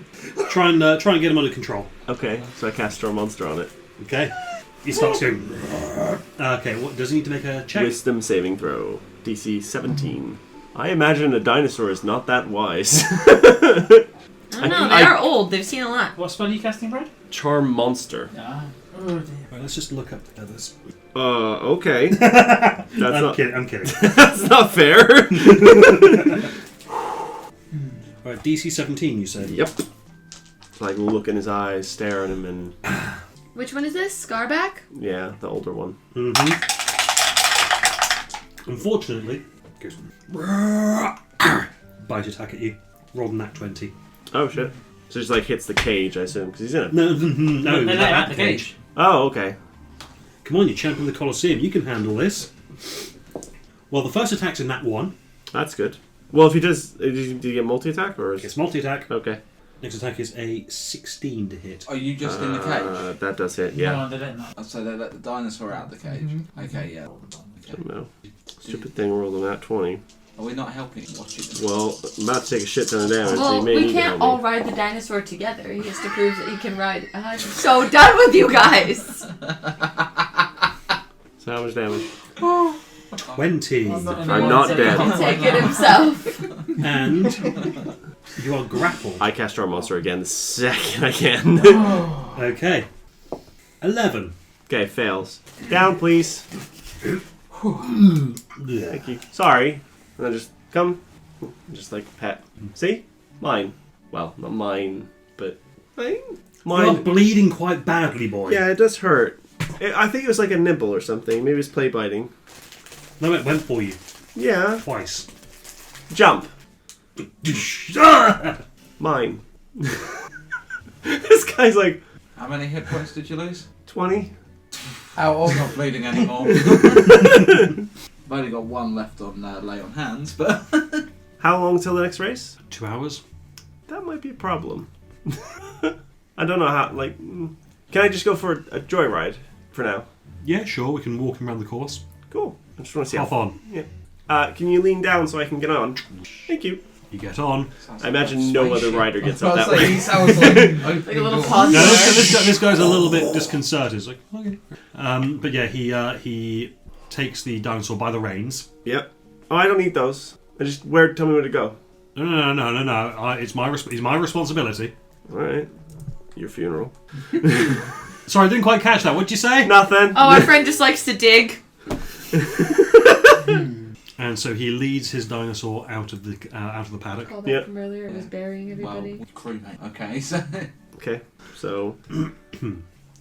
Try and get him under control. Okay. So I cast Storm Monster on it. Okay. He starts going. Okay. What does he need to make a check? Wisdom saving throw. DC 17. I imagine a dinosaur is not that wise. I don't know, they are old. They've seen a lot. What spell are you casting, Brad? Charm Monster. Ah. Oh dear. Right, let's just look up the others. Okay. That's not. Kidding. I'm kidding. That's not fair. Right, DC 17. You said. Yep. Like look in his eyes, stare at him, and Which one is this? Scarback? yeah, the older one. Mm-hmm. Unfortunately, goes bite attack at you. Roll nat 20. Oh shit! So just like hits the cage, I assume, because he's in it. No, They let him at out the cage. Oh, okay. Come on, you champion of the Colosseum. You can handle this. Well, the first attack's a nat 1. That's good. Well, if he does, did he get multi attack or? It's multi-attack. Okay. Next attack is a 16 to hit. Are you just in the cage? That does hit. Yeah. No, they don't know. Oh, so they let the dinosaur out the cage. Okay, yeah. Okay. No. Stupid thing rolled a nat 20. Are we not helping watching them? Well, I'm about to take a shit ton of damage, so Well, you may we need to can't help all me. ride the dinosaur together. He has to prove that he can ride. I'm so done with you guys. So how much damage? 20. I'm not dead. He'll take it himself. And you are grappled. I cast Storm Monster again the second I can. Okay. 11. Okay, fails. Down, please. Thank you. Sorry. And then just come. Just like pet. See? Mine. Well, not mine, but mine. You are Mine. bleeding quite badly, boy. Yeah, it does hurt. I think it was like a nibble or something. Maybe it's play biting. No, it went for you. Yeah. Twice. Jump. Mine. This guy's like How many hit points did you lose? 20. I'm not bleeding anymore. I've only got one left on lay on hands, but How long till the next race? 2 hours. That might be a problem. I don't know how, like... Can I just go for a joyride for now? Yeah, sure. We can walk him around the course. Cool. I just want to see Hop how... on. Can you lean down so I can get on? Thank you. You get on. I imagine no other rider gets up that He way. sounds like opening Like a little doors. pause. No, this guy's a little bit disconcerted. He's like, okay. But yeah, he takes the dinosaur by the reins. Yep. Oh, I don't need those. Tell me where to go. No. It's my responsibility. All right. Your funeral. Sorry, I didn't quite catch that. What'd you say? Nothing. Oh, our friend just likes to dig. And so he leads his dinosaur out of the paddock. Call back from earlier. It was burying everybody. Well, crewmate. Okay, so Okay. So.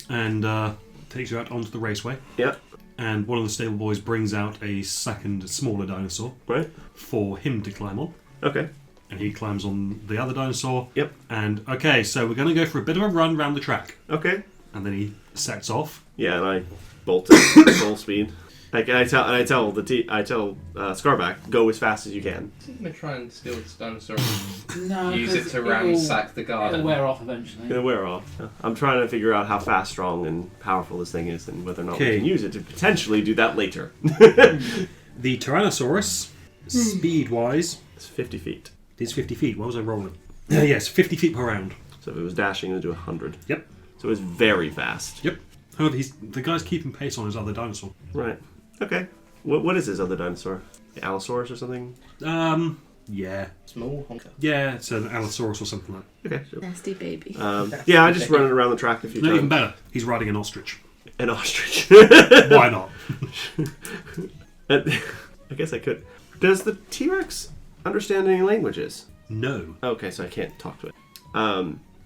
And takes you out onto the raceway. Yeah. And one of the stable boys brings out a second, smaller dinosaur Right. for him to climb on. Okay. And he climbs on the other dinosaur. Yep. And okay, so we're going to go for a bit of a run around the track. Okay. And then he sets off. Yeah, and I bolt it full speed. I tell Scarback, go as fast as you can. I'm going to try and steal this dinosaur No, and use it 'cause to ransack the It'll garden. wear off eventually. It'll wear off. I'm trying to figure out how fast, strong, and powerful this thing is, and whether or not we Okay. can use it to potentially do that later. The Tyrannosaurus, speed-wise, It's 50 feet. is 50 feet. What was I rolling? Yes, 50 feet per round. So if it was dashing, it would do 100. Yep. So it's very fast. Yep. However, the guy's keeping pace on his other dinosaur. Right. Okay. What is his other dinosaur? The Allosaurus or something? Yeah. Small honker. Yeah, it's an Allosaurus or something like Okay. Sure. Nasty baby. Yeah, I just run it around the track a few that. No, even times. better. He's riding an ostrich. An ostrich. Why not? I guess I could. Does the T-Rex understand any languages? No. Okay, so I can't talk to it.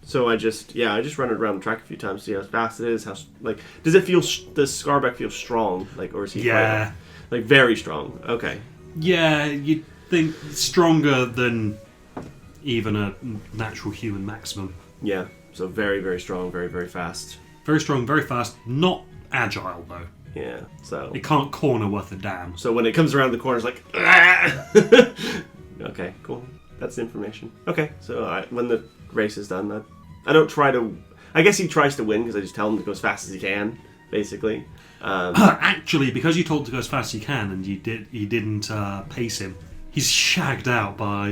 So I just run it around the track a few times, see how fast it is. Does it feel? Does Scarback feel strong? Or is he Yeah. quite, very strong? Okay. Yeah, you'd think stronger than even a natural human maximum. Yeah. So very, very strong, very, very fast. Very strong, very fast. Not agile though. Yeah. So It can't corner worth a damn. so when it comes around the corner, it's like. Okay, cool. That's the information. Okay, so when the race is done, I don't try to. I guess he tries to win because I just tell him to go as fast as he can, basically. Actually, because you told him to go as fast as you can, and you didn't pace him, he's shagged out by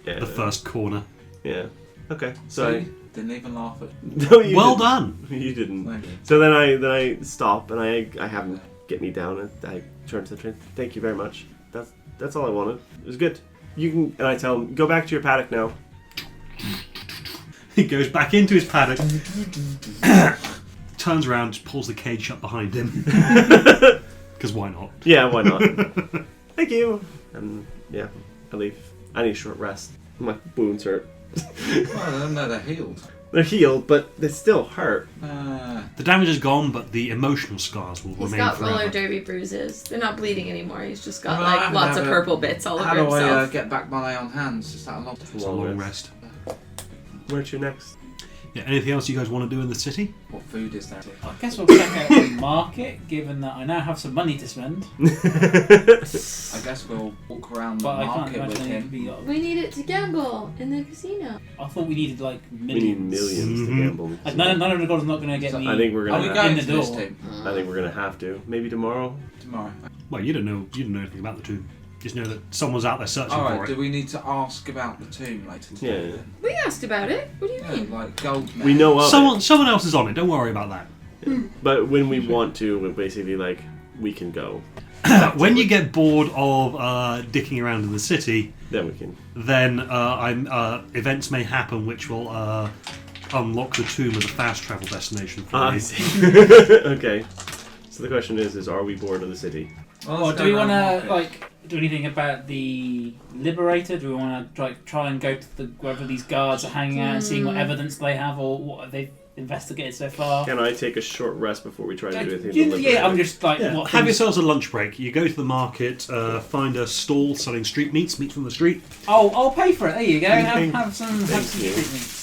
the first corner. Yeah. Okay. So see, didn't even laugh at. no, you Well didn't. done. You didn't. Thank you. So then I stop and I have him get me down and I turn to the train. Thank you very much. That's all I wanted. It was good. You can, and I tell him, go back to your paddock now. He goes back into his paddock, turns around, pulls the cage shut behind him. Because why not? Yeah, why not? Thank you. And yeah, I leave. I need a short rest. My wounds hurt. Well, no, they're healed. They're healed, but they still hurt. The damage is gone, but the emotional scars will He's remain got forever. roller derby bruises. They're not bleeding anymore. He's just got Well, I haven't lots had of a- purple bits all How over do I himself. get back my lay on hands? Is that a long? It's a long rest. Where to next? Yeah, anything else you guys want to do in the city? What food is there? I guess we'll check out the market, given that I now have some money to spend. I guess we'll walk around the But I can't market with imagine it him. would be. We need it to gamble in the casino. I thought we needed like We millions. need millions to Mhm. gamble. Like, none of the gods are not going to get So me. I think we're Are we gonna. going in the to this door. tomb I think we're gonna have to. Maybe tomorrow. tomorrow? Well, you don't know anything about the tomb. Just know that someone's out there searching All for right. it. Do we need to ask about the tomb later today? Yeah. We asked about it. What do you Yeah, mean? like gold. We know of Someone else is on it. Don't worry about that. it, but when we want to, we're basically we can go. When you get bored of dicking around in the city, Then we can. then events may happen which will unlock the tomb as a fast travel destination for I you. see. Okay. So the question is are we bored of the city? Well, Or let's do go we want around to the market. do anything about the Liberator? Do we want to try and go to wherever these guards are hanging out and seeing what evidence they have, or what have they investigated so far? Can I take a short rest before we try to do anything? to Yeah, liberate I'm it? just like Yeah, what have things- yourselves a lunch break. You go to the market, find a stall selling street meat from the street. Oh, I'll pay for it. There you go. Thank- Have some thank street you. meats.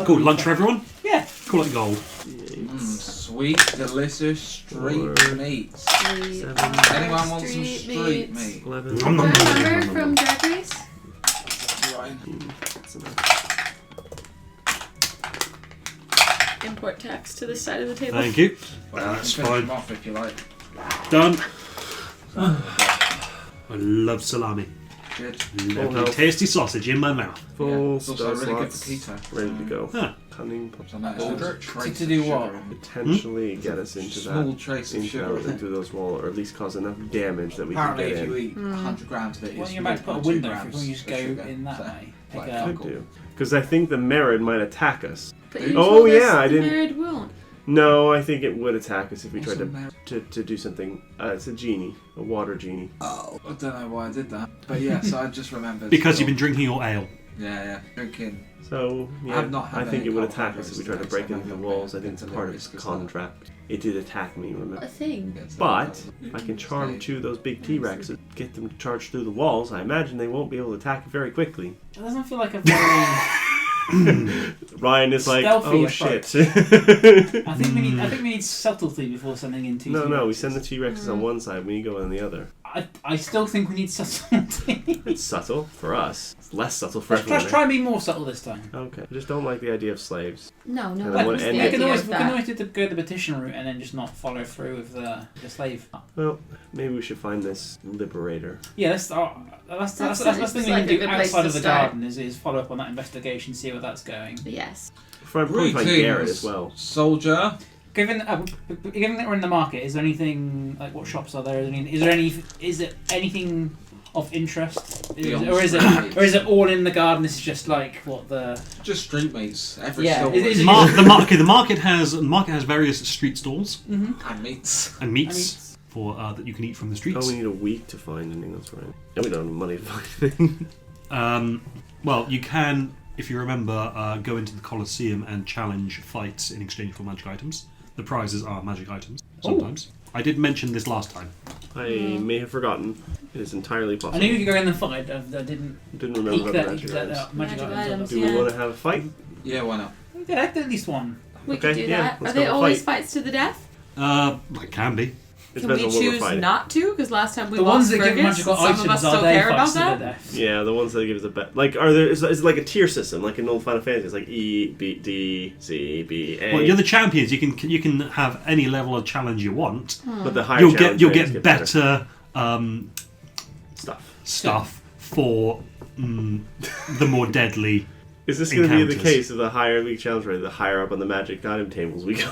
Cool, lunch for everyone? Yeah. Call it gold. Sweet, delicious street Four. meats. Street Anyone want some meats. street meat? 11. Nom, nom, nom, nom, Remember nom, nom, from nom. Drag Race? Right. That's enough. Import tax to this side of the table. Thank you. Well, That's finish fine. them off if you like. Done. I love salami. Good. Lovely, health. tasty sausage in my mouth. Full Yeah, it's also spell really good slots, for keto. ready to go. Huh. Cunning, So that Order is a trace to of do sugar what? in it. potentially get us into Small that. trace of Into, sugar. into those walls, or at least cause enough damage that we can Apparently, get if you in. eat 100 grams of it, Well, it's you're about to put a 0.2 window grams through, you just of go sugar. in that So, way. like, Pick it up. Could cool. do. Because I think the Merid might attack us. But you Oh, told us yeah, I the didn't- Merid won't. No, I think it would attack us if we What's tried a merit? to do something. It's a genie, a water genie. Oh, I don't know why I did that. But yes, I just remembered. Because you've been drinking your ale. Yeah. Drinking. So yeah, I've not had I think any it would alcohol attack us if we today, tried to so break I into the haven't walls. I been think it's into part of risk the as well. contract. It did attack me, remember? A thing. But I can charm two of those big T-Rexes, get them to charge through the walls. I imagine they won't be able to attack very quickly. It doesn't feel like a very. Ryan is like, Stealthy oh approach. shit. I think we need subtlety before sending in two. No, T-Rexes. we send the T-Rexes on one side, we go on the other. I still think we need subtlety. It's subtle for us. It's less subtle for Let's everyone. try and be more subtle this time. Okay. I just don't like the idea of slaves. No, And no. then What was and the we We can idea always of we can that? always go the petition route and then just not follow through with the slave. Well, maybe we should find this liberator. Yeah, that's the thing we like can a do good place outside to of the start. garden is follow up on that investigation, see where that's going. Yes. Probably find Garrett as well. Soldier. Given that we're in the market, is there anything like what shops are there? Is it anything of interest, Beyond or is it all in the garden? This is just like what the Just street meats. Every Yeah, store. is it- The market has various street stalls mm-hmm. And meats. and meats for that you can eat from the streets. Oh, we need a week to find anything. That's right. And we don't have money to find anything. Well, you can, if you remember, go into the Colosseum and challenge fights in exchange for magic items. The prizes are magic items sometimes. I did mention this last time. I may have forgotten. It is entirely I possible. knew you could go in the fight. I didn't Didn't peek remember that about magic items. magic Magic items. items. Do we Yeah. want to have a fight? Yeah, why not? Yeah, at least one. We Okay, could do yeah, that. let's Are they go always fight. fights to the death? It can be. It Can depends we on what we're choose fighting. not to? Because last time we The lost ones that give Fergus, magical some of items us still are they care about fights to the that. death. Yeah, the ones that give us the best. Like, is it like a tier system, like in old Final Fantasy? It's like E, B, D, C, B, A. Well, you're the champions. You can have any level of challenge you want. but the higher You'll challenge get rates better stuff. stuff for the more deadly. Is this going to be the Encounters. case of the higher we challenge rate, the higher up on the magic item tables we go?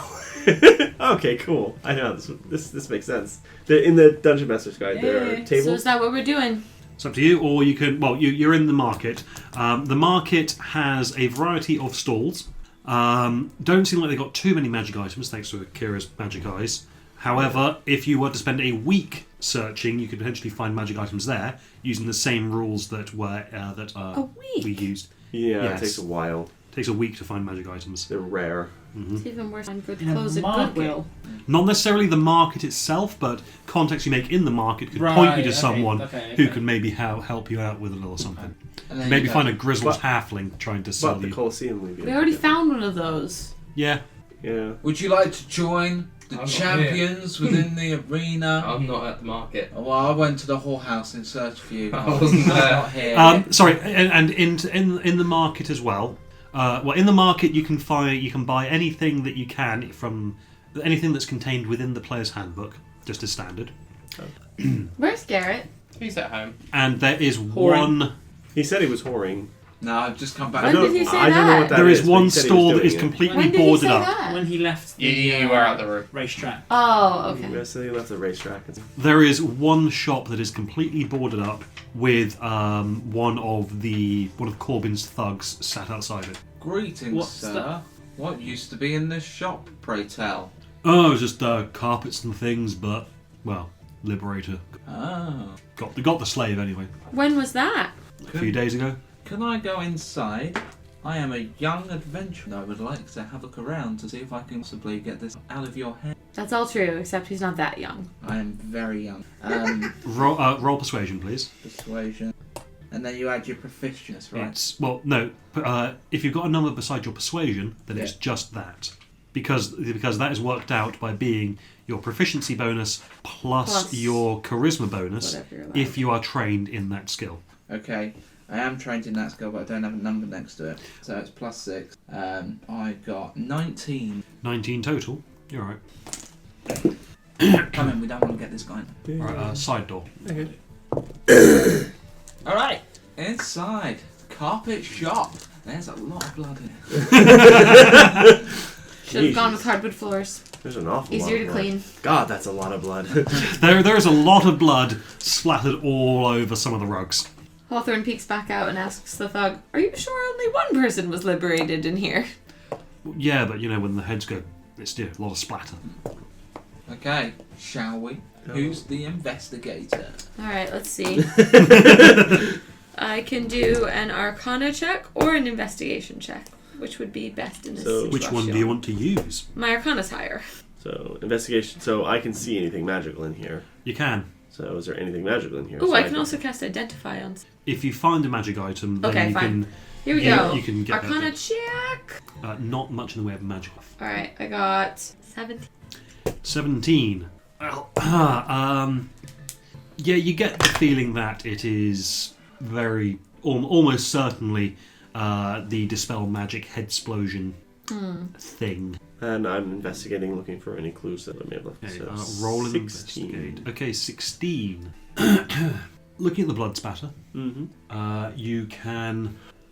Okay, cool. I know this makes sense. In the Dungeon Master's Guide, there are Yay. tables. So is that what we're doing? It's up to you, or you can. Well, you're in the market. The market has a variety of stalls. Don't seem like they've got too many magic items, thanks to Kira's magic eyes. However, if you were to spend a week searching, you could potentially find magic items there using the same rules that A week? we used. Yeah, Yes. it takes a while. It takes a week to find magic items. They're rare. It's even worse on good In a clothes at market. Goodwill. Not necessarily the market itself, but contacts you make in the market could Right, point you to okay, someone okay. who can maybe help you out with a little something. And then Maybe you find a go, grizzled But- halfling trying to sell But the you. Colosseum would be. We already found one of those. Yeah. Yeah. Would you like to join the I'm not champions within the arena? I'm not at the market. Well, I went to the whorehouse in search of you. I wasn't I'm there. not here. Sorry, and in the market as well. In the market you can buy anything that you can from anything that's contained within the player's handbook, just as standard. Where's Garrett? He's at home. And there is Whoring. one. He said he was whoring. No, I've just come back. When did he say I don't know that? what that There is but one he said he was store that doing is it. completely When did he boarded say up. that? When he left You were out the room. racetrack. Oh, okay. Yeah, so he left the racetrack. There is one shop that is completely boarded up with one of Corbin's thugs sat outside it. Greetings, What's sir. that? What used to be in this shop, pray tell? Oh, it's just carpets and things, but well, Liberator Oh. got the slave anyway. When was that? A few days ago. Can I go inside? I am a young adventurer and I would like to have a look around to see if I can possibly get this out of your head. That's all true, except he's not that young. I am very young. Roll persuasion, please. Persuasion. And then you add your proficiency, right? It's no. If you've got a number beside your persuasion, then it's Yeah. just that, because that is worked out by being your proficiency bonus plus your charisma bonus Whatever you're allowed. if you are trained in that skill. Okay. I am trained in that skill, but I don't have a number next to it. So it's +6. I got 19. 19 total. You're right. Come in, we don't want to get this guy. Right, side door. Alright, inside. Carpet shop. There's a lot of blood in it. Should have gone with hardwood floors. There's an awful Easier lot to of clean. blood. God, that's a lot of blood. There is a lot of blood splattered all over some of the rugs. Hawthorne peeks back out and asks the thug, "Are you sure only one person was liberated in here?" Yeah, but when the heads go, it's a lot of splatter. Okay, shall we? Who's the investigator? Alright, let's see. I can do an Arcana check or an Investigation check. Which would be best in this situation? Which one do you want to use? My Arcana's higher. So, investigation. So, I can see anything magical in here. You can. So, is there anything magical in here? Oh, So I can also cast Identify on. If you find a magic item, then Okay, you fine. can. Here we you, go. You can get Arcana that. check. Not much in the way of magic. Alright, I got 17. 17. Well, yeah, you get the feeling that it is very, almost certainly, the dispel magic headsplosion thing. And I'm investigating, looking for any clues that I may have left. Okay, So, roll and 16. investigate. Okay, 16. Looking at the blood spatter, Mm-hmm. you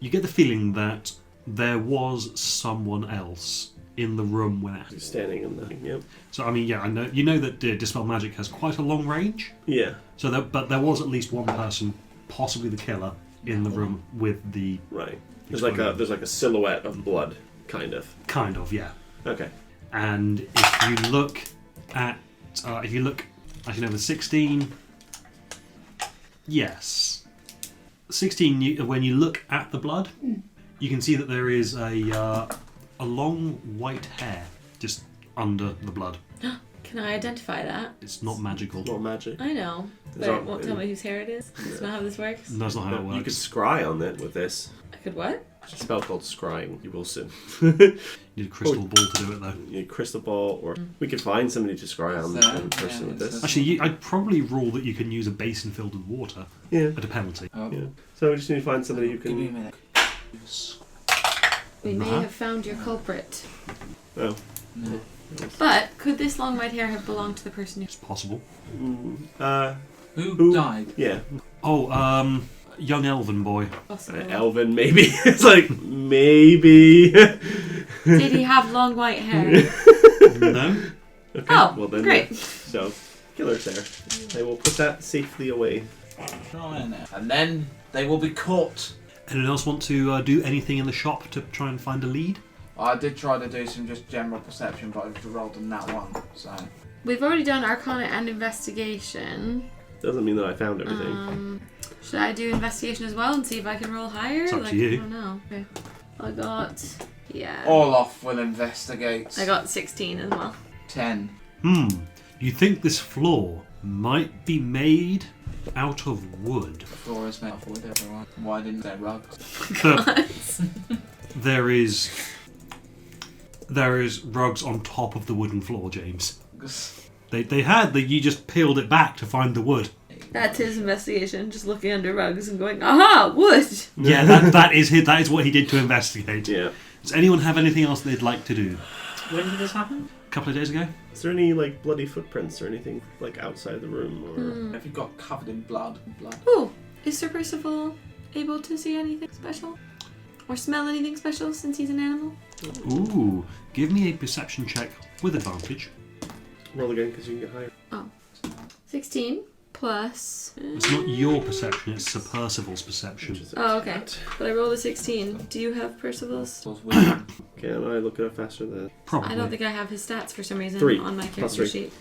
get the feeling that there was someone else in the room when it. Standing in the. Yep. So I mean, yeah, I know you know that dispel magic has quite a long range. Yeah. So, but there was at least one person, possibly the killer, in the room with the Right. There's like a silhouette of blood, kind of. kind of, yeah. Okay. And if you look at actually no, the 16, yes, 16. When you look at the blood, you can see that there is a long white hair just under the blood. Can I identify that? It's not magical. Not magic. I know, but There's it won't tell me whose hair it is. That's not how this works. That's not how it You works. could scry on it with this. I could what? It's a spell called scrying. You will soon. You need a crystal ball to do it though. You need crystal ball, or we could find somebody to scry on There, in person yeah, with it this. says- Actually, I'd probably rule that you can use a basin filled with water Yeah. at a penalty. Oh, Yeah. So we just need to find somebody who give me a can. minute. We may Uh-huh. have found your culprit. Oh. No. But could this long white hair have belonged to the person who... It's possible. Who Who? died? Yeah. Oh, young elven boy. Possible. Elvin, maybe. It's like maybe. Did he have long white hair? No. Okay. Oh, well then. great. So, killer's there. They will put that safely away. Try in there. And then they will be caught. Anyone else want to do anything in the shop to try and find a lead? I did try to do some just general perception, but I rolled in that one, so... We've already done Arcana and Investigation. Doesn't mean that I found everything. Should I do Investigation as well and see if I can roll higher? It's up to you. I don't know. Okay. I got... Yeah. Olaf will investigate. I got 16 as well. 10. You think this floor might be made out of wood? The floor is made of wood, everyone. Why didn't they rugs? There is rugs on top of the wooden floor, James. You just peeled it back to find the wood. That's his investigation, just looking under rugs and going, aha, wood! Yeah, that is what he did to investigate. Yeah. Does anyone have anything else they'd like to do? When did this happen? A couple of days ago? Is there any like bloody footprints or anything like outside the room or? If you got covered in blood. Ooh, is Sir Percival able to see anything special? Or smell anything special since he's an animal? Ooh, give me a perception check with advantage. Roll again because you can get higher. Oh. 16 plus... It's not your perception, it's Sir Percival's perception. Which is Oh, okay. But I rolled a 16. Do you have Percival's? Can I look it up faster than? Probably. I don't think I have his stats for some reason 3 on my plus character 3. sheet.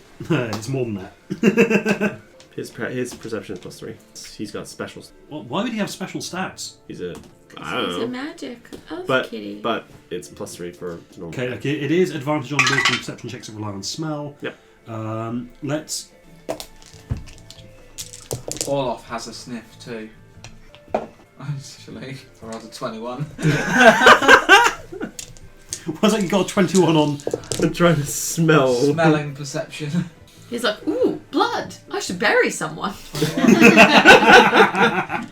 It's more than that. His perception is +3. He's got specials. Well, why would he have special stats? He's a. I He's don't a know. magic of But kitty. but it's +3 for normal. Okay, it is advantage on wisdom perception checks that rely on smell. Yep. Let's. Olaf has a sniff too. Actually, I rolled a 21. What's that? You got a 21 on? I'm trying to smell. Smelling perception. He's like, ooh, blood! I should bury someone.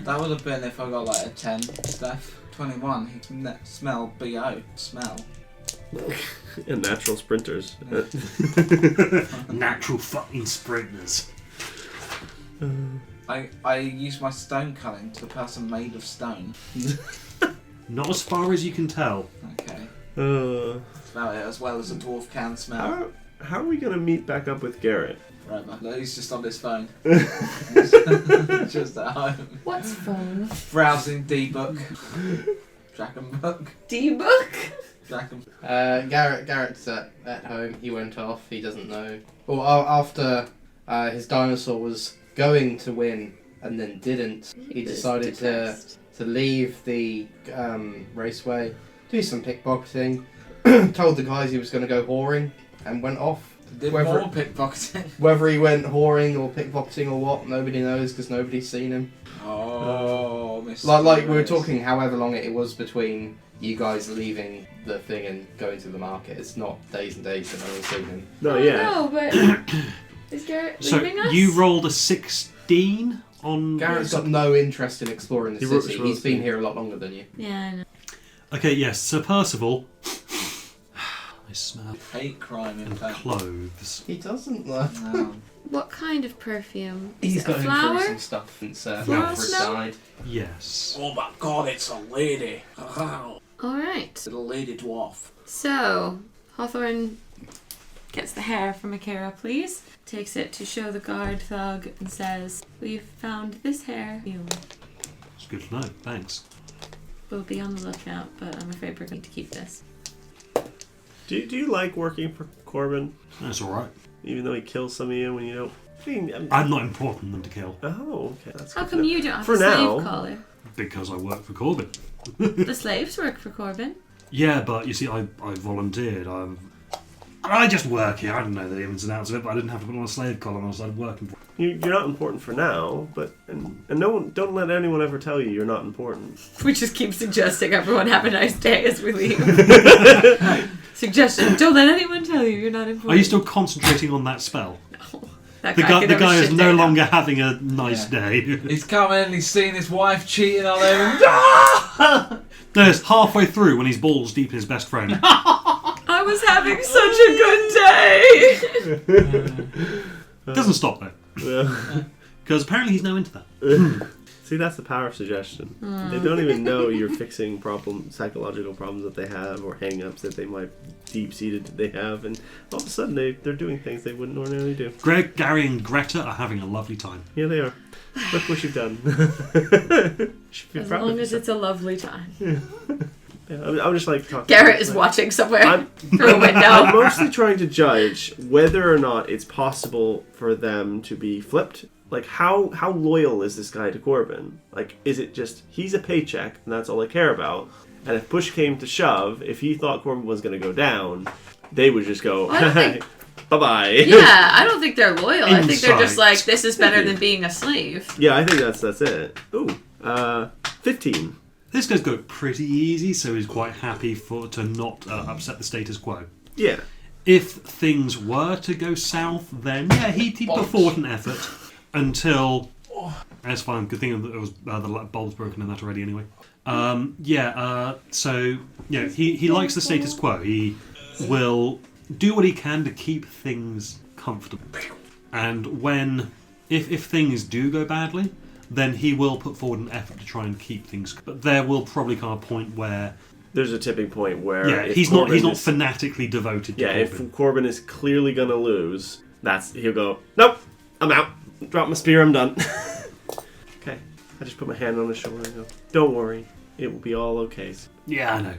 That would have been if I got like a 10, Steph. 21, he can smell BO. Smell. And natural sprinters. Natural fucking sprinters. I use my stone cutting to a person made of stone. Not as far as you can tell. Okay. That's Smell it as well as a dwarf can smell. how are we gonna meet back up with Garrett? Right, man. No, he's just on his phone. Just at home. What's phone? Browsing D-book. Dragon book. D-book? Dragon. Garrett's at home. He went off. He doesn't know. Well, after his dinosaur was going to win and then didn't, he decided to leave the raceway, do some pickpocketing, told the guys he was going to go whoring, and went off. Did more pickpocketing. Whether he went whoring or pickpocketing or what, nobody knows because nobody's seen him. Oh, Mr. Like we were talking, however long it was between you guys leaving the thing and going to the market. It's not days and days that no one's seen him. No, yeah. No, but is Garrett So leaving us? you rolled a 16 on... Garrett's got no interest in exploring the He wrote- city. wrote He's been the- here a lot longer than you. Yeah, I know. Okay, yes, so Percival... I smell Hate crime, in fact. clothes. He doesn't though. No. What kind of perfume? Is He's it a got him flower? through some stuff since Floral Alfred smell? died. Yes. Oh my god, it's a lady. Alright. Little lady dwarf. So, Hawthorne gets the hair from Akira, please. Takes it to show the guard thug and says, "We've found this hair. You It's good to know, thanks. will be on the lookout, but I'm afraid we're going to keep this." Do you like working for Corbin? That's alright. Even though he kills some of you when you don't... I mean, I'm not important enough to kill, oh, okay. That's How good come to know. you don't have For a slave now- collar? because I work for Corbin. The slaves work for Corbin. Yeah, but you see, I volunteered. I just work here. I don't know the ins and outs of it, but I didn't have to put on a slave collar when I started working for You're not important for now, but... And no one... Don't let anyone ever tell you you're not important. We just keep suggesting everyone have a nice day as we leave. Suggestion: don't let anyone tell you you're not important. Are you still concentrating on that spell? No. That The guy, could the have a guy is shit no day now. longer having a nice day. He's come in and he's seen his wife cheating on him. No, it's halfway through when he's balls deep in his best friend. I was having such a good day. Doesn't stop though, because apparently he's no into that. See, that's the power of suggestion. They don't even know you're fixing psychological problems that they have or hang-ups that they might deep-seated they have, and all of a sudden they're doing things they wouldn't ordinarily do. Greg, Gary, and Greta are having a lovely time. Yeah, they are. Look what you've done. Should be As proud long of as yourself. it's a lovely time. Yeah, I'm just like talking. Garrett is like, watching somewhere I'm- through a I'm window. mostly trying to judge whether or not it's possible for them to be flipped. Like, how loyal is this guy to Corbin? Like, is it just, he's a paycheck, and that's all they care about? And if push came to shove, if he thought Corbin was going to go down, they would just go, I don't think- bye-bye. Yeah, I don't think they're loyal. I think they're just Insight. like, this is better than being a slave. Yeah, I think that's it. Ooh, 15. This guy's got it pretty easy, so he's quite happy to not upset the status quo. Yeah. If things were to go south, then yeah, he'd put forward an effort until. That's fine. Good thing that it was the light bulb's broken in that already anyway. So yeah, he likes the status quo. He will do what he can to keep things comfortable, and if things do go badly, then he will put forward an effort to try and keep things. But there will probably come a point where There's a tipping point where if he's Corbin not is- fanatically devoted to Yeah, Corbin. if Corbin is clearly going to lose, he'll go, nope, I'm out. Drop my spear, I'm done. Okay. I just put my hand on his shoulder and go, don't worry, it will be all okay. Yeah, I know.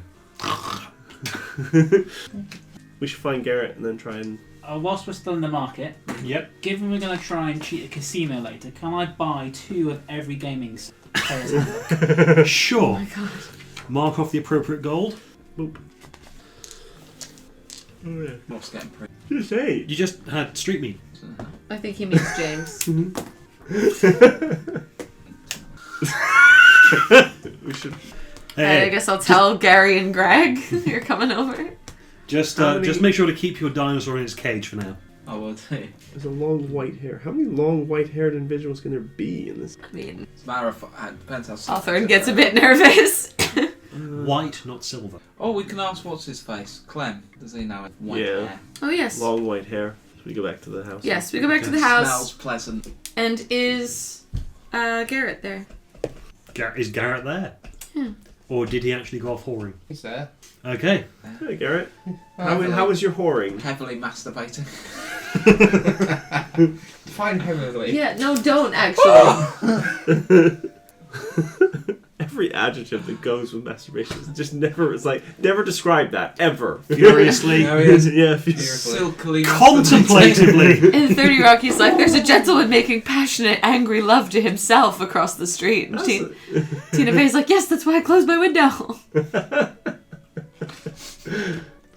We should find Garrett and then try and... Whilst we're still in the market, Yep. given we're going to try and cheat a casino later, can I buy 2 of every gaming player's handbook? Sure. Oh my god. Mark off the appropriate gold. Boop. Oh, yeah. What's getting pretty? Just say. You just had street meat. I think he means James. We should... I Hey, guess I'll tell Gary and Greg you're coming over. just How many- make sure to keep your dinosaur in its cage for now. I will do. There's a long white hair. How many long white-haired individuals can there be in this? I mean, It's a matter of depends how. Hawthorne gets a bit nervous. White, not silver. Oh, we can ask what's his face. Clem. Does he know it? White Yeah. hair. Oh yes. Long white hair. So we go back to the house. Yes, we go back to the Smells house. pleasant. And is Garrett there. Is Garrett there? Yeah. Or did he actually go off whoring? He's there. Okay. Hey, Garrett. How was your whoring? Heavily masturbating. Fine heavily. Yeah, no, don't actually. Every adjective that goes with masturbation is just never. It's like never describe that ever. Furiously. There he is. Yeah. Silkily Contemplatively. In 30 Rock, he's like, there's a gentleman making passionate, angry love to himself across the street. And Tina Fey's like, yes, that's why I closed my window.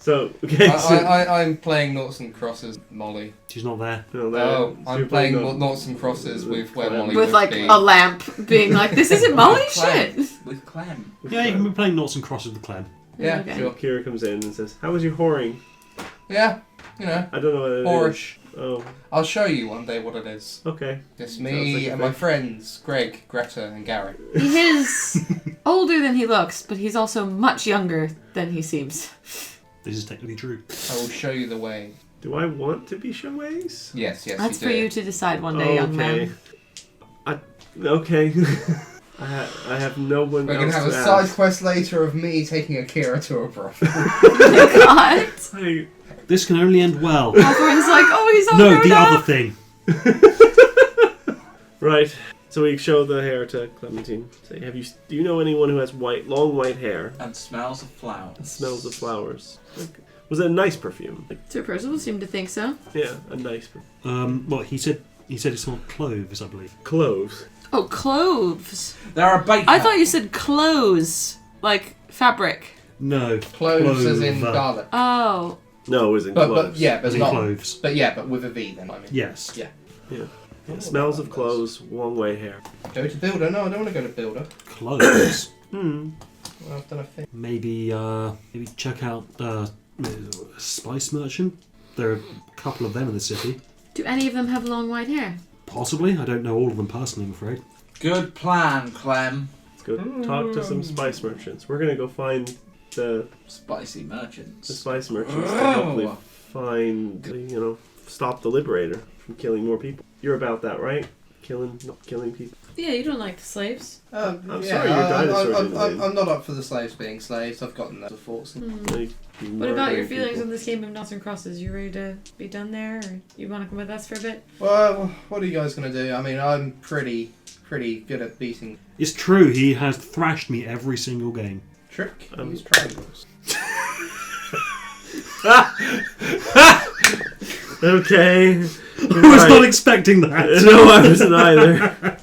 So okay. I'm playing Noughts and Crosses, Molly. She's not there. I'm playing Noughts and Crosses with where Molly With would like be. a lamp, being like, this isn't Molly Clem. shit. With Clem. Yeah, you can be playing noughts and crosses with Clem. Yeah, Okay. sure. Kira comes in and says, "How was your whoring?" Yeah, you know, I don't know what it is. Horish. Oh, I'll show you one day what it is. okay. It's Sounds me like a and my thing. friends, Greg, Greta, and Gary. He is older than he looks, but he's also much younger than he seems. This is technically true. I will show you the way. Do I want to be shown ways? Yes, That's you for do. you to decide one day, young man. Okay. I have no one We're else gonna have to a side ask. quest later of me taking Akira to a brothel. God. This can only end well. Everyone's like, oh, he's all No, grown the up. other thing. Right. So we show the hair to Clementine. Say, do you know anyone who has long white hair And smells of flowers. and smells of flowers? Was it a nice perfume? Sir Percival seemed to think so. Yeah, a nice perfume. Well, he said it smelled cloves, I believe. Cloves. Oh, cloves. There are baker. I thought you said clothes, like fabric. No. Cloves as in Clove. garlic. Oh. No, it was in But cloves. yeah, but As in not. cloves. But yeah, but with a V then. I mean. Yes. Yeah. Yeah, smells of clothes, long white hair. Go to Builder. No, I don't want to go to Builder. Cloves. Hmm. Well, I've done a thing. maybe check out Spice Merchant. There are a couple of them in the city. Do any of them have long white hair? Possibly. I don't know all of them personally, I'm afraid. Good plan, Clem. Let's go talk to some spice merchants. We're gonna go find the Spicy merchants. spice merchants to hopefully find, stop the Liberator from killing more people. You're about that, right? Not killing people. Yeah, you don't like the slaves. I'm sorry, your dinosaur didn't win. I'm not up for the slaves being slaves. I've gotten those thoughts. What about your feelings on this game of Noughts and Crosses? You ready to be done there, or you want to come with us for a bit? Well, what are you guys gonna do? I mean, I'm pretty good at beating It's true, he has thrashed me every single game. trick. Use triangles. Okay. I was not expecting that. No, I wasn't either.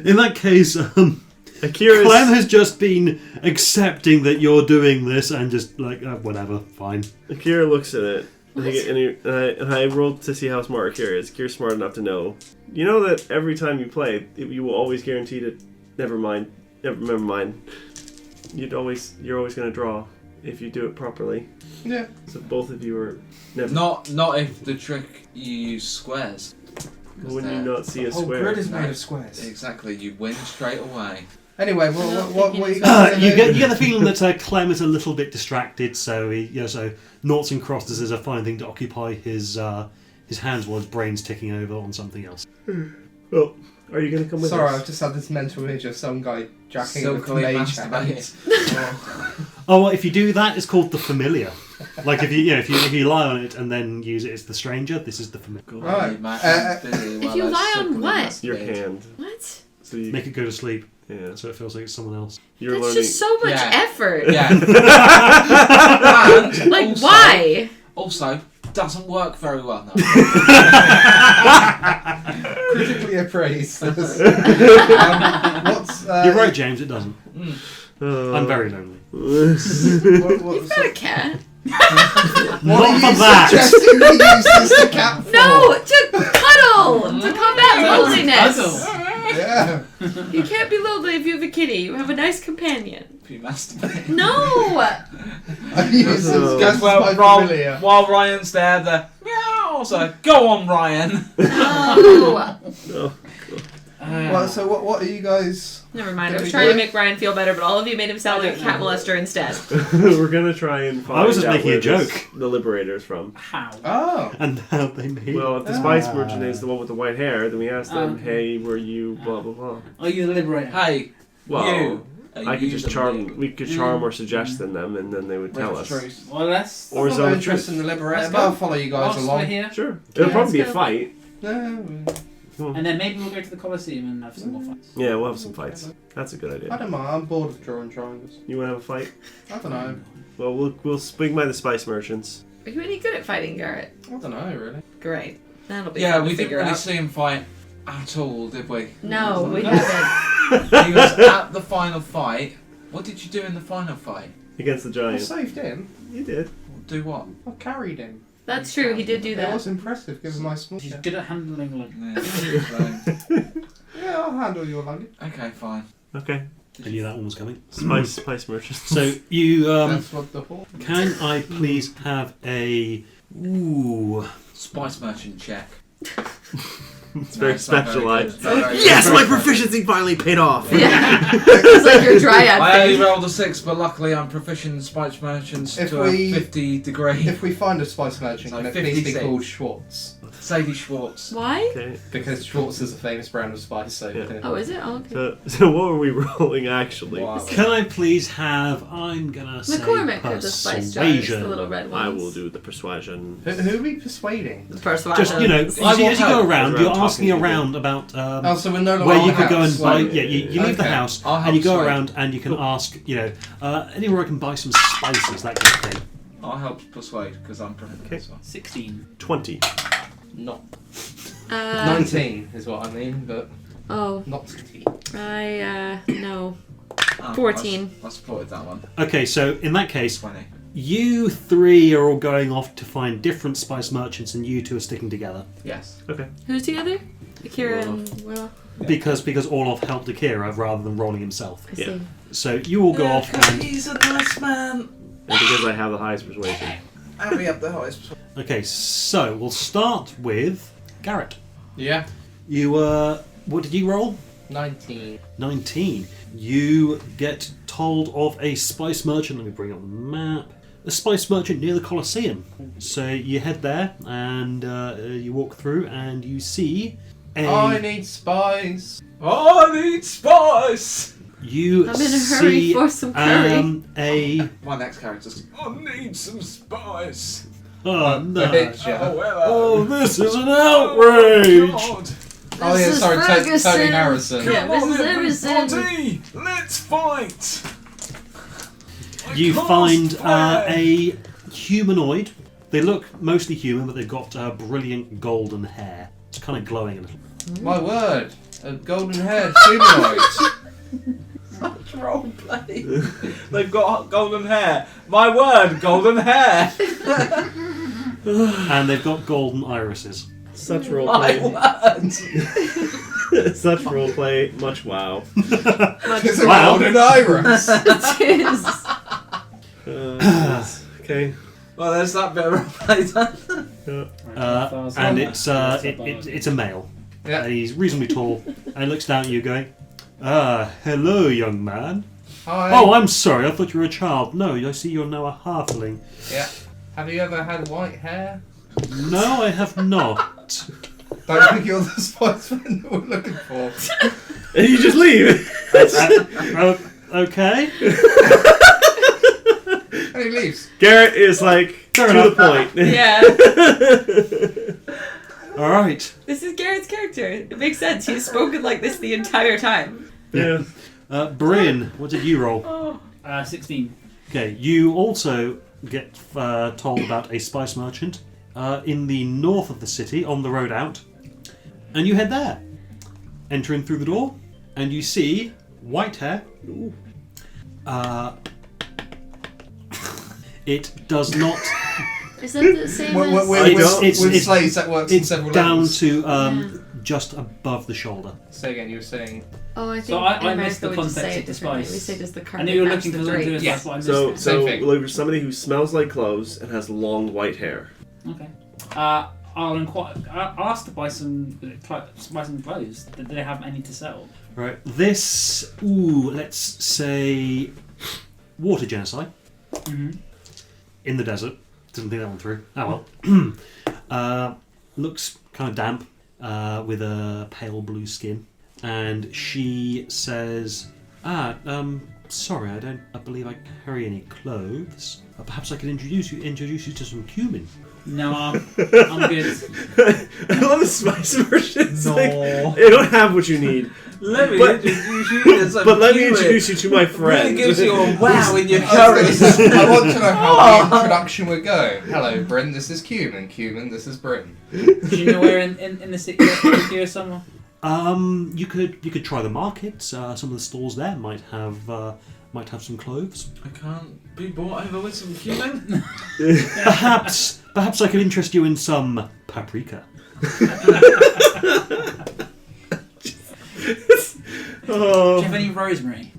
In that case, Akira's... Clem has just been accepting that you're doing this and just like, whatever, fine. Akira looks at it. And I rolled to see how smart Akira is. Akira's smart enough to know. You know that every time you play, you will always guarantee to... Never mind. You're always going to draw if you do it properly. Yeah. So both of you are never... Not if the trick you use squares. When you not see a The whole square. grid is made of squares. Exactly, you win straight away. Anyway, No, what are you you guys gonna You do? get the feeling that Clem is a little bit distracted, so so Noughts and Crosses is a fine thing to occupy his hands while his brain's ticking over on something else. Well, are you going to come with Sorry, us? I've just had this mental image of some guy jacking with Silkily mage masturbating. hands. Oh, well, if you do that, it's called the familiar. Like if you lie on it and then use it as the stranger, this is the familiar. Right. My hand's busy if while you I lie on silkily what? masturbate. Your hand. What? So you, Make it go to sleep, yeah. so it feels like it's someone else. You're That's learning. just so much Yeah. effort. Yeah. And Like, also, why? Also, doesn't work very well now. Critically appraised. What's You're right, James. It doesn't. I'm very lonely. You've got a cat. Not for that. Suggesting we use this to cat for? No, to cuddle, to combat loneliness. Yeah. You can't be lonely if you have a kitty. You have a nice companion. If you masturbate. No. I use this So- as Well, my while familiar. Ryan's there, the meow. So go on, Ryan. No. Oh, Well, so what are you guys? Never mind. I Did was we trying do to it? make Brian feel better, but all of you made him sound I like a don't cat know. molester instead. We're gonna try and find I was just out making a where this- joke. the Liberator's from. How? Oh. And how they made. Well, if the spice merchant is the one with the white hair, then we asked them, "Hey, were you blah blah blah?" Are you the liberator? Hey, Well, you. Are I could you just the charm. new- We could charm or suggest in them, and then they would tell us. Truth. Well, let's. Or I'm zone not of interested truth. in the liberator, Let's but I'll go. follow you guys Whilst we're along. here, Sure, it'll Yeah, probably be a let's go. fight. No, and then maybe we'll go to the Colosseum and have some more fights. Yeah, we'll have some fights. That's a good I idea. don't mind. I'm bored of drawing triangles. You want to have a fight? I don't know. Well, we'll swing by the spice merchants. Are you any good at fighting, Garrett? I don't know really. Great. That'll be Yeah, fun we to didn't figure really out. see him fight at all, did we? No, we No. haven't. He was at the final fight. What did you do in the final fight? Against the I giant. saved him. You did. Do what? I carried him. That's true. He did do That that. was impressive given my small. She's good at handling like. Yeah, Yeah, I'll handle your luggage. okay, fine. Okay. I knew that one was coming. Spice merchants. So you That's what the whole. can I please have a Spice merchant check. It's very it's not very good. specialized. It's not very good. Yes, my proficiency finally paid off. Yeah. It's like your dryad I only thing. rolled a 6, but luckily I'm proficient in spice merchants If to we- a 50 degree. If we find a spice merchant, So can it please be 56. called Schwartz? Sadie Schwartz. Why? Okay. Because Schwartz is a famous brand of spice, so. Yeah. Oh, is it? Oh, okay. So what were we rolling actually? Wow. Can I please have? I'm gonna say McCormick are the spice jars, the persuasion. little red ones. I will do the persuasion. Who are we persuading? The persuasion. Just you know, as I you will go help. around, Around you're asking talking to around about Oh, so we're no longer where on you the could go and house. buy. Right. Yeah, you leave the Okay. house I'll and help you go persuade. around and you can ask, you know, anywhere I can buy some spices, that kind of thing. I'll help persuade because I'm proficient Okay. as well. 16. 20. Not. Uh, 19 is what I mean, but Oh, not 20. no. Oh, 14. I supported that one. Okay, so in that case, 20. you three are all going off to find different spice merchants, and you two are sticking together Yes. Okay. Who's together? Akira and Willow. Yeah. because Orloff helped Akira rather than rolling himself. I see. So you all go off and he's a nice man. And because I have the highest persuasion. And we have the highest. okay. So we'll start with Garrett. Yeah. You what did you roll? 19. 19. You get told of a spice merchant. Let me bring up the map. A spice merchant near the Colosseum. So you head there and you walk through and you see a. I need spice. I need spice. You I'm in a hurry see for some curry. a. My next character's. I need some spice. Oh no! Bitch. Oh, this is an outrage! God. Oh yeah, is sorry, Ferguson. Tony Harrison. Yeah, Come on, Mrs. Emerson. everybody, let's fight. I You can't find swear. a humanoid. They look mostly human, but they've got brilliant golden hair. It's kind of glowing a little. My word, a golden-haired humanoid. Such roleplay. They've got golden hair. My word, golden hair. And they've got golden irises. Such My roleplay. word. Such roleplay. Much wow. It's a Wow. golden iris. It is. Okay. Well, there's that bit of roleplay done. And it's a male. Yeah. And he's reasonably tall. And he looks down at you, going, hello, young man. Hi. Oh, I'm sorry. I thought you were a child. No, I see you're now a halfling. Yeah. Have you ever had white hair? No, I have not. Don't think you're the spiceman that we're looking for. And you just leave. Okay. And he leaves. Garrett is like Fair to enough. the point. Yeah. All right. This is Garrett's character. It makes sense. He's spoken like this the entire time. Yeah. Bryn, what did you roll? Oh. 16. Okay, you also get told about a spice merchant in the north of the city on the road out, and you head there. Entering through the door, and you see white hair. It does not. Is that the same as... With slaves that works in It's several down levels. to just above the shoulder. Say again, you were saying. Oh, I think So I in missed the America we just context say of it the differently. spice. We say does the I carpet knew you were match looking the for something to do drapes? with Yeah. that's what I missed. So Same thing. look for somebody who smells like cloves and has long white hair. Okay. I'll ask to buy some clothes. Do they have any to sell? Right. This, let's say, water genocide in the desert. Didn't think that one through. Oh well. Looks kind of damp, with a pale blue skin, and she says, sorry, I believe I carry any clothes. Perhaps I could introduce you to some cumin. No, I'm good. I love the spice versions. No. Like, they don't have what you need. Let me But- introduce you to some But let me cumin. introduce you to my friend. Really gives you a wow in your I curry. want to know how the introduction would go. Hello, Bryn. This is Cumin. Cumin. This is Bryn. Do you know where in the city or somewhere? You could try the market. Some of the stores there might have some clothes. I can't be bought over with some cumin. Perhaps I could interest you in some paprika. Do you have any rosemary?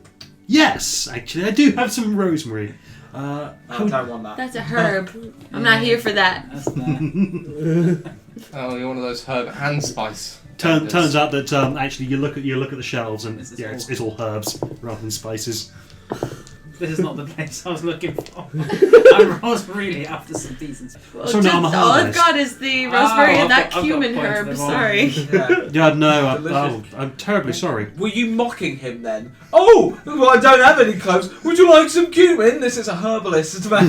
Yes, actually, I do have some rosemary. I don't want that. That's a herb. I'm not here for that. That's there. Oh, you're one of those herb and spice. Turns out that actually you look at the shelves and This is yeah, all- it's all herbs rather than spices. This is not the place I was looking for. I was really after some decent. Well, So now I'm a all I've herbalist. got is the rosemary Oh, and that I've got cumin points herb. them all. Sorry. Yeah. Yeah, no, Delicious. I'm terribly sorry. Were you mocking him then? Oh, well, I don't have any clothes. Would you like some cumin? This is a herbalist, mate.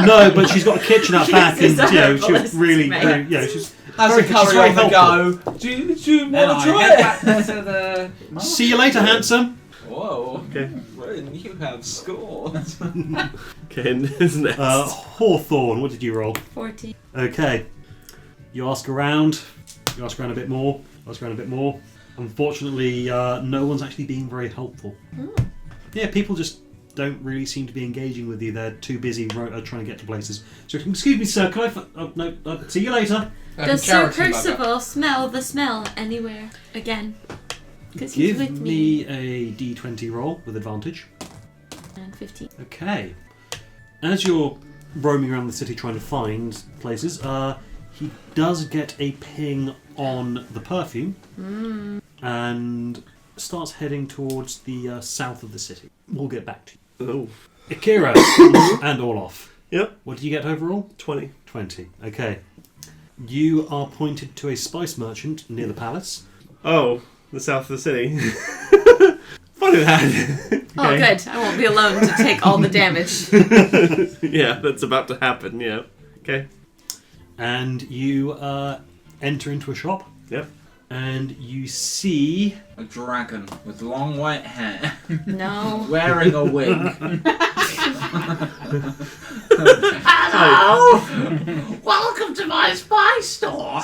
No, but she's got a kitchen out back, and This is a she's herbalist, really, mate. she's Has very, a curry she's very on the helpful. go. Do you Then want I to try head it? back to the market. See you later, handsome. Whoa. Okay. Bryn, you have scored. Okay, and who's next? Hawthorne, what did you roll? 14. Okay. You ask around. You ask around a bit more. Unfortunately, no one's actually being very helpful. Yeah, people just don't really seem to be engaging with you. They're too busy trying to get to places. So, excuse me, sir. Can I? Oh no. See you later. Does Sir Percival smell the smell anywhere again? Because he's Give with me. me a d20 roll with advantage. And 15. Okay. As you're roaming around the city trying to find places, he does get a ping on the perfume and starts heading towards the south of the city. We'll get back to you. Oh. Akira and Orloff. Yep. What did you get overall? 20. 20. Okay. You are pointed to a spice merchant near the palace. Oh, the south of the city. Funny that. Oh, good. I won't be alone to take all the damage. Yeah, that's about to happen, yeah. Okay. And you enter into a shop. Yep. And you see... A dragon with long white hair, No. wearing a wig. Hello! Welcome to my spice store.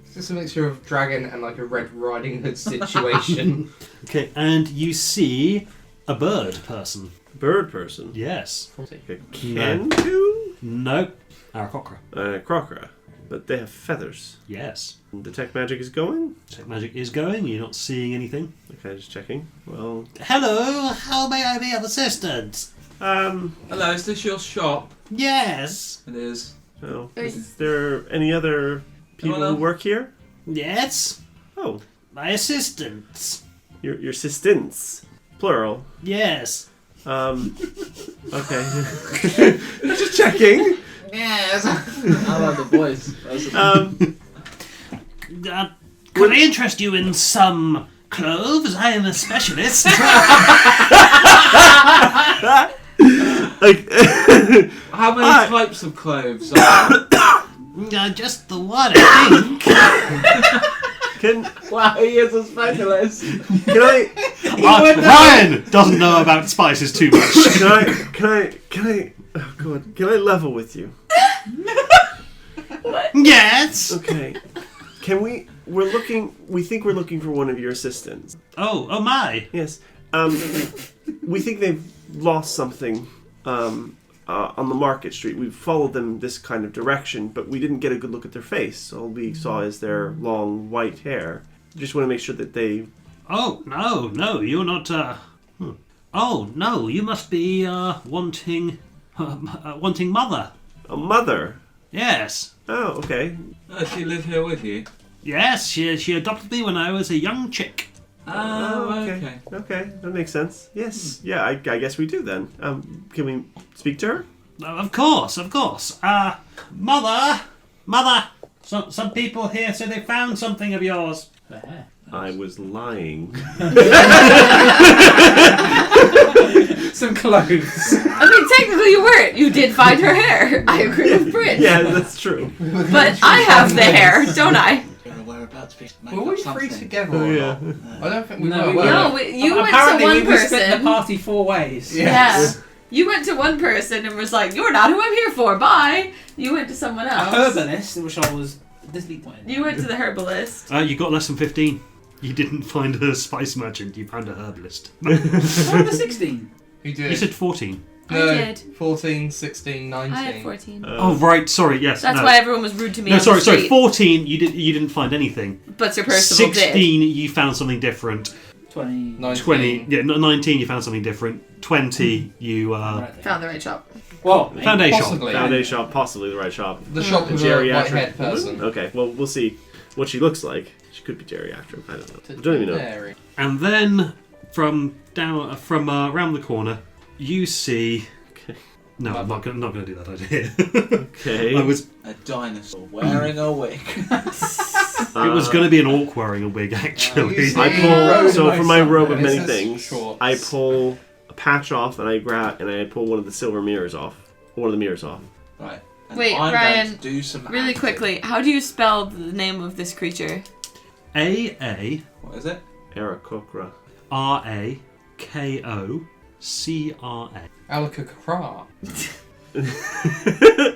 It's just a mixture of dragon and like a Red Riding Hood situation. Okay, and you see a bird person. Bird person. Yes. Like a Kandu? No. Aarakocra. Crocra. But they have feathers. Yes. Detect magic is going? Detect magic is going. You're not seeing anything. Okay, just checking. Well, Hello. How may I be of assistance? Hello, is this your shop? Yes. It is. well, is there any other people Hello? who work here? Yes. Oh, My assistants. your assistants. Plural. Yes. Okay. Just checking. Yes. I love the voice. Could I interest you in some clothes? I am a specialist. Like, How many types of clothes are there? Just the one, I think. can Wow, he is a specialist. I Ryan doesn't know about spices too much. can I oh god, can I level with you? Yes. Okay. We think we're looking for one of your assistants. Oh my. Yes. We think they've lost something on the market street. We've followed them this kind of direction, but we didn't get a good look at their face. All we saw is their long white hair. Just want to make sure that they... Oh no, you're not. Oh no, you must be wanting mother. A mother? Yes. Oh, okay. She lives here with you? Yes, she adopted me when I was a young chick. Okay. Okay, that makes sense. Yes. Yeah, I guess we do then. Can we speak to her? Of course. Mother! Some people here say they found something of yours. Where? I was lying. Some clothes. I mean, technically you weren't. You did find her hair. I agree with Brit. Yeah, that's true. But I have the hair, don't I? Were we free together Oh, or yeah. not? I don't think we No, were. we were No, we? you went to Apparently, one we split the person. party 4 ways. Yeah. You went to one person and was like, "You're not who I'm here for. Bye." You went to someone A else. herbalist, which I was disappointed. You went to the herbalist. You got less than 15. You didn't find a spice merchant. You found a herbalist. Why the 16? Who did? You said 14. no, I did. 14, 16, 19. I had 14. Oh right, sorry. Yes. That's no. why everyone was rude to me. No, on sorry. the street. 14. You didn't find anything. But Sir Percival 16. You found something different. 20. 19. 20. Yeah, 19. You found something different. 20. You Right did. there. Found the right shop. Well, found a shop. Possibly. Found a shop, possibly the right shop. The shop with a white-haired person. Okay, well, we'll see what she looks like. She could be geriatric. I don't know. I don't even know. Mary. And then from around the corner, you see. Okay. No, I'm not gonna do that idea. Okay. I was. A dinosaur wearing a wig. It was going to be an orc wearing a wig, actually. you see- I pull. So Road from my nice robe of something. many It says things, shorts. I pull a patch off, and I pull one of the silver mirrors off. One of the mirrors off. Right. And Wait, I'm Ryan, going to do some Really acting. quickly, how do you spell the name of this creature? A What is it? Aarakocra. Rakocra. Alakakra.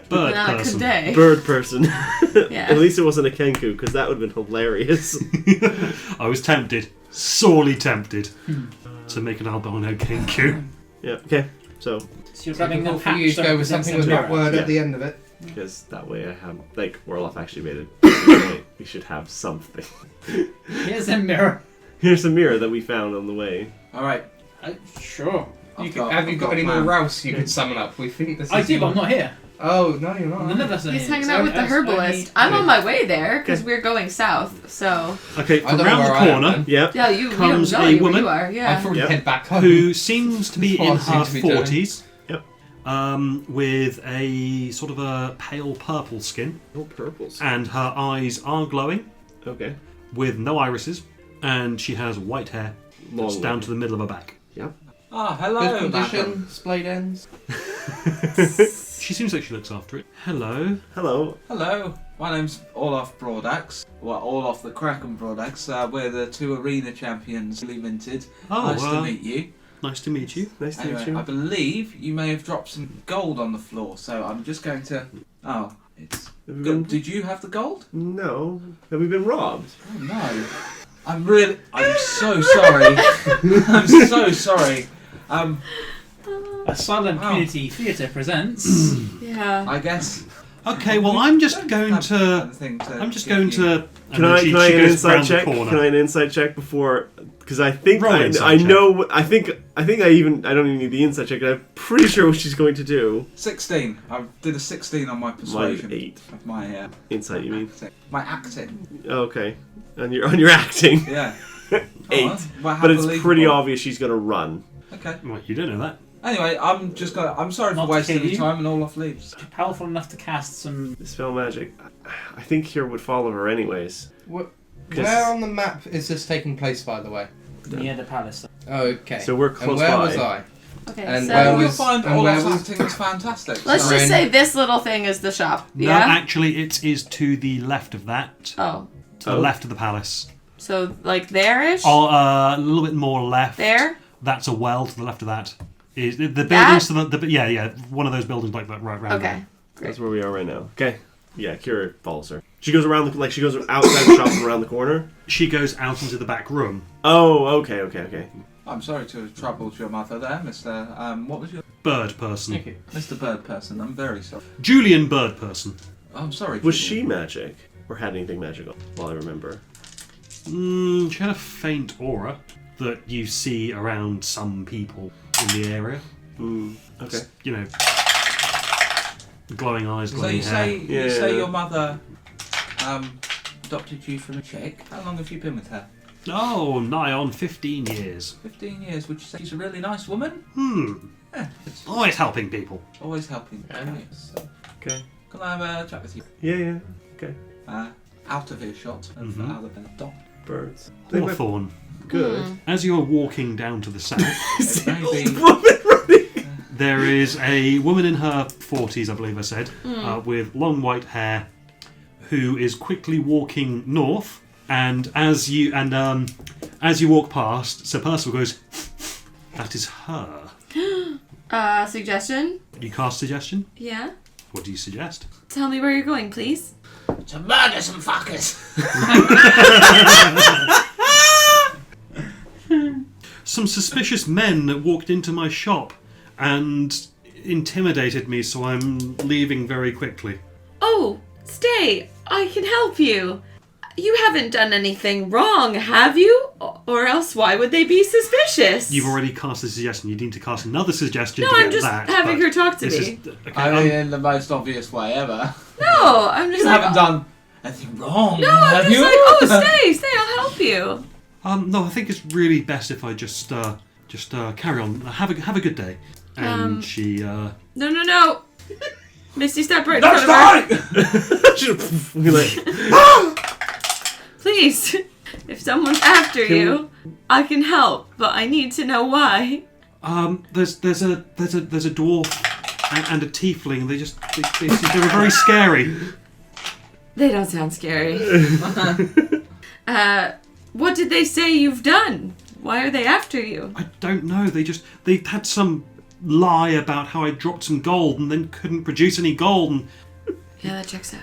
Bird Not person. Kunde. Bird person. Yeah. At least it wasn't a Kenku, because that would have been hilarious. I was tempted, sorely tempted, to make an albino kenku. Yeah. Okay. So, So you're grabbing a Difficult for you to go with something with that word Yeah. at the end of it. because that way I have Orloff actually made it. We should have something. Here's a mirror. Here's a mirror that we found on the way. Alright. Sure. Have you got any more Rouse you could summon up? We think this is. I do, but I'm not here. Oh, no, you're not. None of us are He's here. hanging So out with the I- herbalist. I I'm on my way there because Okay. we're going south. So Okay, I from don't know round the where I am, corner, then. Yep. yeah, you don't Comes know a where woman you are. I Yeah. thought we'd Yep. head back home. who seems to be That's in what I her seem to be doing. 40s, Yep. with a sort of a pale purple skin, Oh, purples. and her eyes are glowing, Okay. with no irises, and she has white hair Long that's down way. to the middle of her back. Ah, hello, Good madam. condition, splayed ends. She seems like she looks after it. Hello. Hello. Hello, my name's Olaf Broadaxe. Well, Olaf the Kraken Broadaxe. We're the 2 arena champions, newly minted. Oh, Nice to meet you. Nice to meet you. Nice to Anyway, meet I you. believe you may have dropped some gold on the floor, so I'm just going to. Oh, it's. Have we been... Did you have the gold? No. Have we been robbed? Oh no. I'm so sorry. I'm so sorry. Asylum Wow. Community Theatre presents. Yeah. I guess. Okay, well, I'm just going have to. anything to I'm just give going you. to. Can I she get an goes inside round the check? corner. Can I an inside check before? Because I think Roll I inside check. know. I think I don't even need the inside check. I'm pretty sure what she's going to do. 16. I did a 16 on my persuasion. Mine 8. Of my Insight, you mean? acting. My acting. Okay. On your acting. Yeah. 8. Well, But it's believable. pretty obvious she's gonna run. Okay. Right, you don't know that. Anyway, I'm sorry Not for to wasting kill your you. time, and Olaf leaves. Powerful enough to cast some. Dispel magic. I think here would follow her anyways. Where on the map is this taking place, by the way? Near the palace. Okay. So we're and close where by. was I? Okay. And so where You'll was- find and where Olaf's was- acting is fantastic. let's so- just say this little thing is the shop. No, Yeah. actually, it is to the left of that. Oh. To the Oh. left of the palace. So like there-ish. Oh, a little bit more left. There. That's a well to the left of that. Is the That? buildings to the yeah, one of those buildings like that right round Okay. there. That's where we are right now. Okay. Yeah, Kira follows her. She goes around she goes outside the shop and around the corner. She goes out into the back room. Oh, okay. I'm sorry to have troubled your mother there, Mr. What was your Bird person. Thank you. Mr. Bird Person? I'm very sorry. Julian Bird person. I'm sorry. Was Julian. she magic? Or had anything magical? Well, I remember. She had a faint aura that you see around some people in the area. Okay. You know, glowing eyes, So glowing you hair. say your mother adopted you from a chick. How long have you been with her? Oh, nigh on 15 years. 15 years. Would you say she's a really nice woman? Yeah, it's Always helping people. always helping. Okay. Can I have a chat with you? Yeah. Okay. Out of earshot of Mhm. Alabama. Dot. Birds. They went Hawthorne. good. As you are walking down to the south, It may be. Woman running. there is a woman in her 40s, I believe I said, with long white hair, who is quickly walking north. And as you walk past, Sir Percival goes, "That is her." Suggestion? You cast suggestion. Yeah? What do you suggest? Tell me where you're going, please. To murder some fuckers. Some suspicious men walked into my shop and intimidated me, so I'm leaving very quickly. Oh, stay. I can help you. You haven't done anything wrong, have you? Or else why would they be suspicious? You've already cast a suggestion. You need to cast another suggestion No, to get I'm just that. having but her talk to this me. is- okay, I mean, in the most obvious way ever. No, I'm just You like... haven't done anything wrong, No, I'm have just you? like, oh, stay, I'll help you. no, I think it's really best if I just carry on. Have a good day. And she. No. Misty, step right in That's front of her. fine! Please, if someone's after you, I can help, but I need to know why. There's a dwarf and a tiefling. They were very scary. They don't sound scary. What did they say you've done? Why are they after you? I don't know. They had some lie about how I dropped some gold and then couldn't produce any gold. And Yeah, that checks out.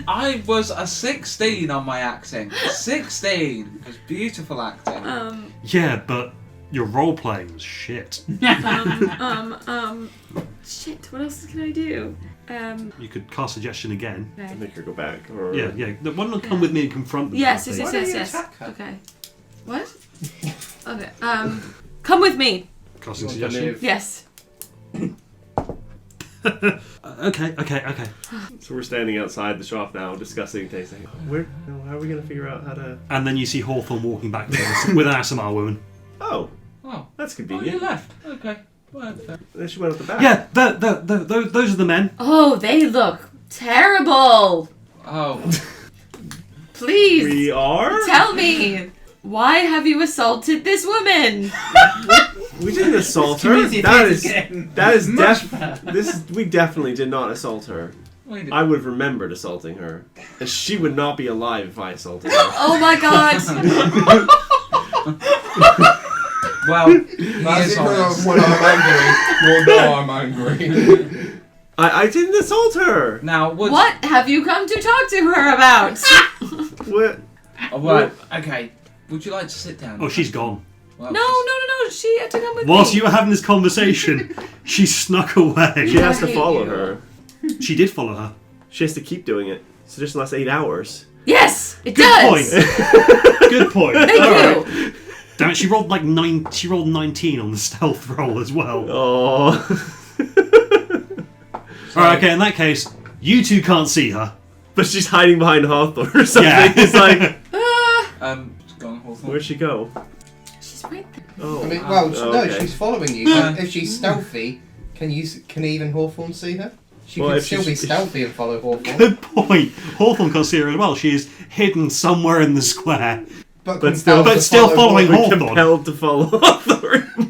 I was a 16 on my acting. 16! It was beautiful acting. yeah, but your role playing was shit. Shit, what else can I do? You could cast suggestion again. Okay. Make her go back. Or... Yeah. Why don't you come with me and confront them? Yes. Why don't you attack her? Okay. What? Okay, come with me. Casting You want to suggestion. move? Yes. Okay. So we're standing outside the shop now, discussing things. Like, how are we going to figure out how to... And then you see Hawthorne walking back with an Asimar woman. Oh, Oh, that's you convenient. left. Okay. Well, fair. Then she went up the back. Yeah, those are the men. Oh, they look terrible. Oh, Please, We are? tell me. Why have you assaulted this woman? We didn't assault her. Community That theatre's is getting def. much better. We definitely did not assault her. we did. I would have remembered assaulting her, and she would not be alive if I assaulted her. Oh my god. Well, he That's is honest. when I'm angry. Well, no, I'm angry. I didn't assault her. Now, What have you come to talk to her about? What? Oh, right. Okay. Would you like to sit down? Oh, she's gone. Well, No. She had to come with Whilst me. you were having this conversation, she snuck away. She has to hate follow you. her. She did follow her. She has to keep doing it. So just lasts 8 hours. Yes, it Good does. point. Good point. Thank All right. you. Damn it, she rolled like 9. She rolled 19 on the stealth roll as well. Oh. Alright, okay, in that case, you two can't see her. But she's hiding behind Hawthorne or something. Yeah. It's like, It's gone, Hawthorne. where'd she go? She's right there. Oh. I mean, well, no, okay. she's following you. If she's stealthy, can even Hawthorne see her? She Well, could if still she's- be stealthy and follow Hawthorne. Good point. Hawthorne can't see her as well. She is hidden somewhere in the square. But still- compelled to still follow following Hawthorne. Hawthorne. Compelled to follow Hawthorne.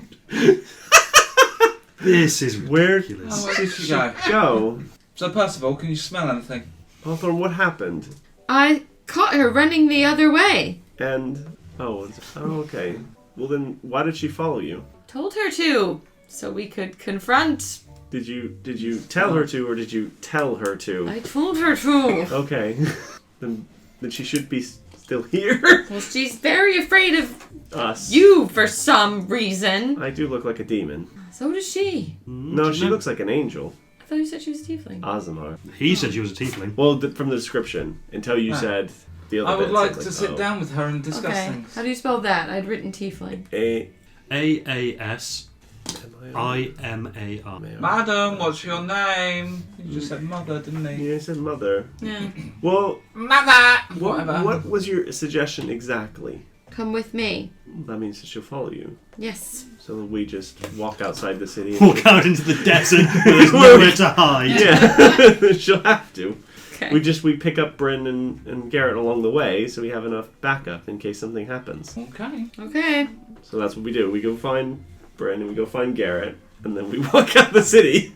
This is Where ridiculous. Oh, where did she go? go? So, Percival, can you smell anything? Hawthorne, what happened? I caught her running the other way. And okay. Well then, why did she follow you? Told her to, so we could confront. Did you tell her to, or did you tell her to? I told her to. Okay. then she should be still here. Well, she's very afraid of Us. you for some reason. I do look like a demon. So does she. No, she looks like an angel. I thought you said she was a tiefling. Azamar. He said she was a tiefling. Well, from the description, until you Ah. said the other I would bits, like I'm to sit oh. down with her and discuss Okay. things. How do you spell that? I'd written tiefling. A AAS I-M-A-R. Madam, what's your name? You just said mother, didn't he? Yeah, I said mother. Yeah. Well, Mother! Whatever. what was your suggestion exactly? Come with me. That means that she'll follow you. Yes. So we just walk outside the city. Walk out into the desert where there's nowhere to hide. Yeah, she'll have to. Okay. We pick up Bryn and Garrett along the way, so we have enough backup in case something happens. Okay. Okay. So that's what we do. We go find Bryn and we go find Garrett, and then we walk out the city.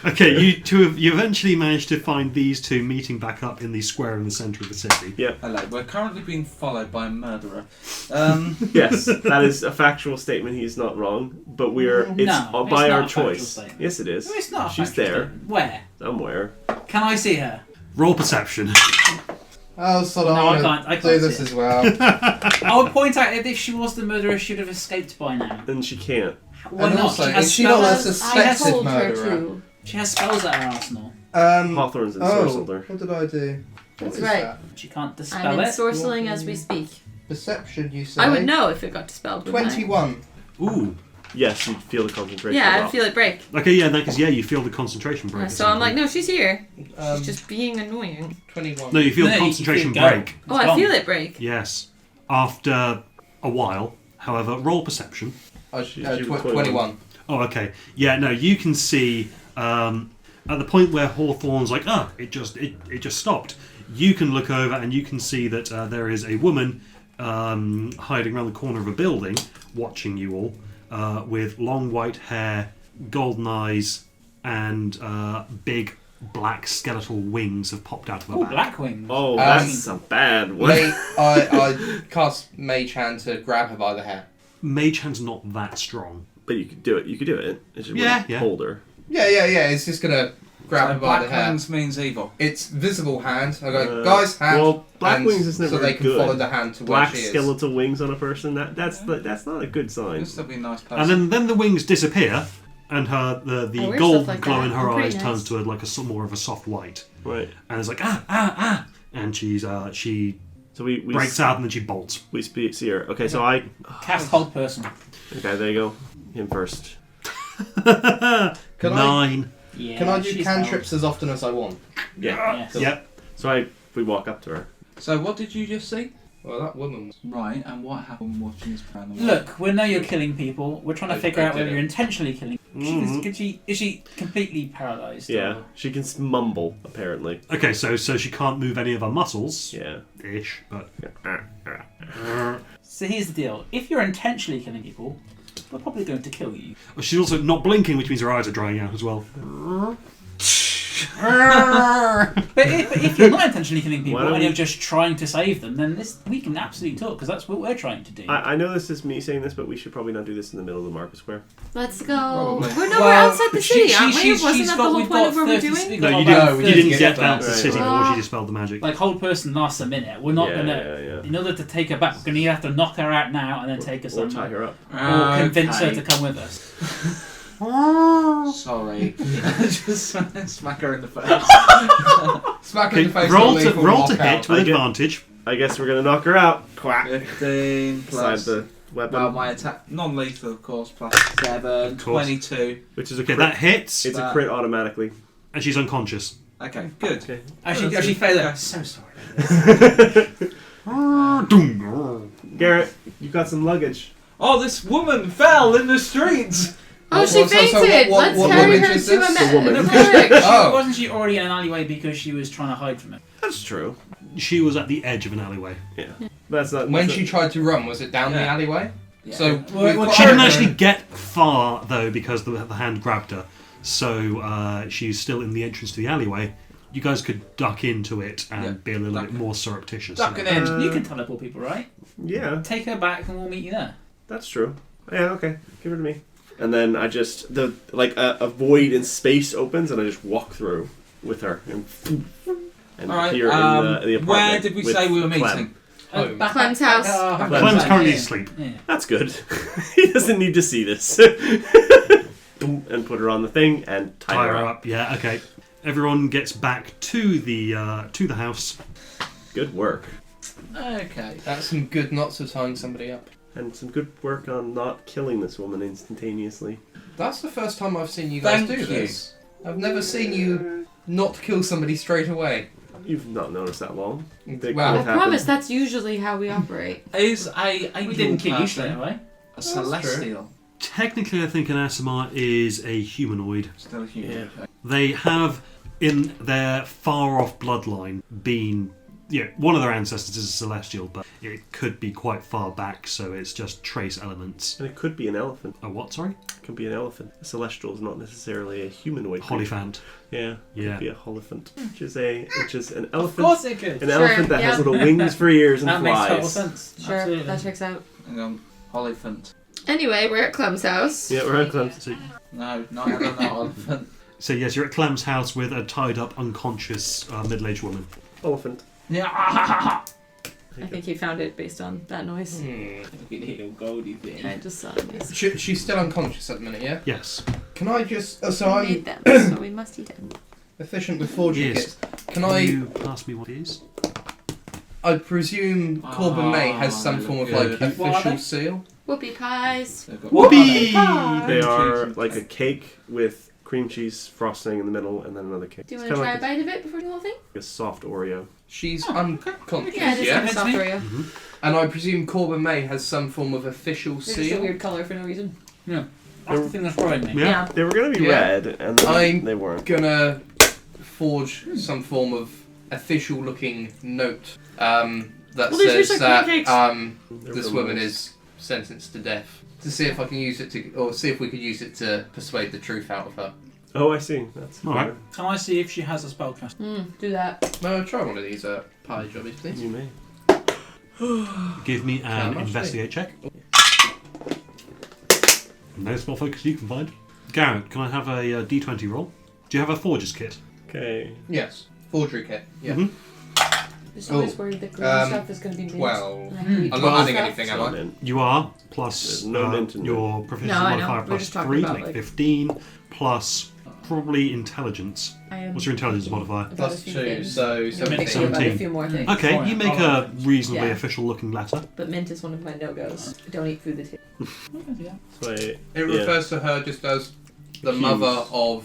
Okay, you eventually manage to find these two meeting back up in the square in the centre of the city. Yep. Hello, we're currently being followed by a murderer. Yes, that is a factual statement. He's not wrong, but it's it's by not our a factual choice. statement. Yes, it is. No, it's not. a She's factual there statement. Where? somewhere. Can I see her? Roll perception. Oh, sort of. No, I I'm can't- gonna I do can't this see it. as well. I would point out that if she was the murderer, she would have escaped by now. And she can't. Why And not? also, She has is she not a spells- suspected I told her murderer? to. She has spells at her arsenal. Hawthorne's Oh, ensorcelled her. what did I do? What That's is right. that? She can't I'm dispel it. ensorceling as we speak. Perception, you say? I would know if it got dispelled. wouldn't I? 21. Ooh. Yes, you feel the concentration. Yeah, I drop. feel it break. Okay, yeah, because you feel the concentration break. So I'm like, no, she's here. Um, She's just being annoying. 21. No, you feel No, the you concentration feel it go. break. Oh, I gone. feel it break. Yes. After a while, however, roll perception. She was 21. Oh, okay. Yeah, no, you can see at the point where Hawthorne's like, it just stopped. You can look over and you can see that there is a woman hiding around the corner of a building, watching you all, with long white hair, golden eyes, and big black skeletal wings have popped out of her Oh, back. black wings. Oh, that's a bad one. I cast Mage Hand to grab her by the hair. Mage Hand's not that strong. But you could do it. You could do it. It just Yeah, wouldn't yeah. hold her. Yeah. It's just gonna grab her So by the black hair. wings means evil. It's visible hand. I go, guys, hand. Well, black and wings is never so they can good. follow the hand to Black where she is. skeletal wings on a person. That's not a good sign. You'll still be a nice person. And then the wings disappear, and the I wear gold stuff like glow that. in her I'm pretty eyes nice. turns to like more of a soft white, Right. and it's like and she So we breaks out and then she bolts. We see her. Okay, so I. Cast hold person. Okay, there you go. Him first. Can I- 9. Yeah, Can I do she's cantrips as often as I want? Yeah. Yes. Yep. So we walk up to her. So what did you just see? Well, that woman. Right, and what happened watching this paranormal? Look, we know you're killing people. We're trying to figure out whether you're intentionally killing. Mhm. Is she completely paralysed? Yeah, or- she can mumble apparently. Okay, so she can't move any of her muscles, Yeah. ish, but So here's the deal: if you're intentionally killing people, we're probably going to kill you. she's also not blinking, which means her eyes are drying out as well. But if you're not intentionally killing people Why don't and you're we- just trying to save them, then we can absolutely talk because that's what we're trying to do. I know this is me saying this, but we should probably not do this in the middle of the market square. Let's go. Probably. We're outside the city, aren't we? she's Wasn't that the whole we've point of got what we're 30 doing? we've No, got you about didn't. You 30 didn't get back. out to the Right, city right. before she dispelled the magic. Like hold person lasts a minute. We're not gonna. Yeah. In order to take her back, we're gonna have to knock her out now and then take her Or tie somewhere, her up. or convince her Okay. to come with us. Sorry. Just smack her in the face. Smack her in the face. roll and leave to and roll walk to hit out. with I get- advantage. I guess we're gonna knock her out. Quack. 15 Slide plus. the weapon, Well, my attack, non-lethal, of course, plus 7, Of course. 22. which is a Okay, crit. that hits, It's a crit automatically. and she's unconscious. Okay, good. Okay. Actually, failed. So sorry. Garrett, you got some luggage. Oh, this woman fell in the streets! Oh, she So fainted. what Let's carry luggage her is to this? a The woman. clinic. Oh. Wasn't she already in an alleyway because she was trying to hide from it? That's true. She was at the edge of an alleyway. Yeah. That's not. When that's she tried to run, was it down the Yeah. alleyway? Yeah. So Well, we've She got didn't her- actually get far though because the hand grabbed her. So she's still in the entrance to the alleyway. You guys could duck into it and Yeah. be a little Duck bit more surreptitious. Ducking Yeah. in. You can teleport people, right? Yeah, Take her back and we'll meet you there. that's true. Yeah, okay. Give her to me. And then I just a void in space opens, and I just walk through with her and Alright, appear in the apartment. where did we with say we were Clem. meeting? Home. Clem's house. Clem's currently asleep. Yeah. That's good. He doesn't need to see this. Boom, and put her on the thing and tie her up. Yeah. Okay. Everyone gets back to the house. Good work. Okay. That's some good knots of tying somebody up. And some good work on not killing this woman instantaneously. That's the first time I've seen you guys Thank do you. this. I've never seen you not kill somebody straight away. You've not noticed that long. They Well, could I have promise happened. that's usually how we operate. Is a We didn't kill you person straight away. a celestial? Technically, I think an Asimar is a humanoid. Still human. Yeah. They have, in their far-off bloodline, been... Yeah, one of their ancestors is a celestial, but it could be quite far back, so it's just trace elements. And it could be an elephant. A what, sorry? It could be an elephant. A celestial is not necessarily a humanoid. creature. Hollyphant. Yeah. Yeah. Could be a holophant, which is an Of elephant. course it could. An elephant that has yeah. little wings for ears and That makes total flies. sense. Sure, Absolutely. that checks out. Hang on, Oliphant. Anyway, we're at Clem's house. Yeah, we're at Clem's. No, not Oliphant. So yes, you're at Clem's house with a tied-up, unconscious middle-aged woman. Elephant. Yeah. I think he found it based on that noise. Little Goldie thing. I just saw it. She's still unconscious at the minute, yeah? Yes. Can I just... so We I'm made them, so we must eat them. efficient with forging Yes. kits. Can I... You pass me what it is? I presume Corbin May has some form of like good. What are official they? seal. Whoopie pies. They've got Whoopee! They Cream are cheese. like a cake with cream cheese frosting in the middle and then another cake. Do you It's want to kinda try a like bite of it before the whole thing? a soft Oreo. She's Oh, unconscious, Yeah, just yeah? like a soft Oreo. Mm-hmm. And I presume Corbin May has some form of official They're just a seal. weird colour for no reason. That's the thing that's worrying me. Yeah. They were going to be Yeah. red and then I'm they weren't. Gonna forge some form of official looking note that Well, these says are like that pancakes. this woman is sentenced to death. To see if I can use it to, or see if we could use it to persuade the truth out of her. Oh, I see. That's All right. good. Can I see if she has a spellcast? Do that. No, try one of these pie jobbies, please. You may. Give me How an much investigate check. No spell focus you can find. Garrett, can I have a d20 roll? Do you have a forger's kit? Okay. Yes, forgery kit. Yeah. Mhm. Just always Oh, worried that green stuff is going to be mint. 12. And I hate I'm green not adding stuff. anything, am So I? then, You are, plus There's no mint in your proficiency No, I know. modifier We're plus just talking 3, about, like like- 15, plus probably intelligence. I am What's your intelligence modifier? about Plus a few 2, things. so I'm gonna think 17. about a 17. few more things. Okay, Fine, you make I'll a reasonably Yeah. official looking letter. But mint is one of my no-goes. Don't eat food that's so I, It yeah. refers to her just as the Hughes. mother of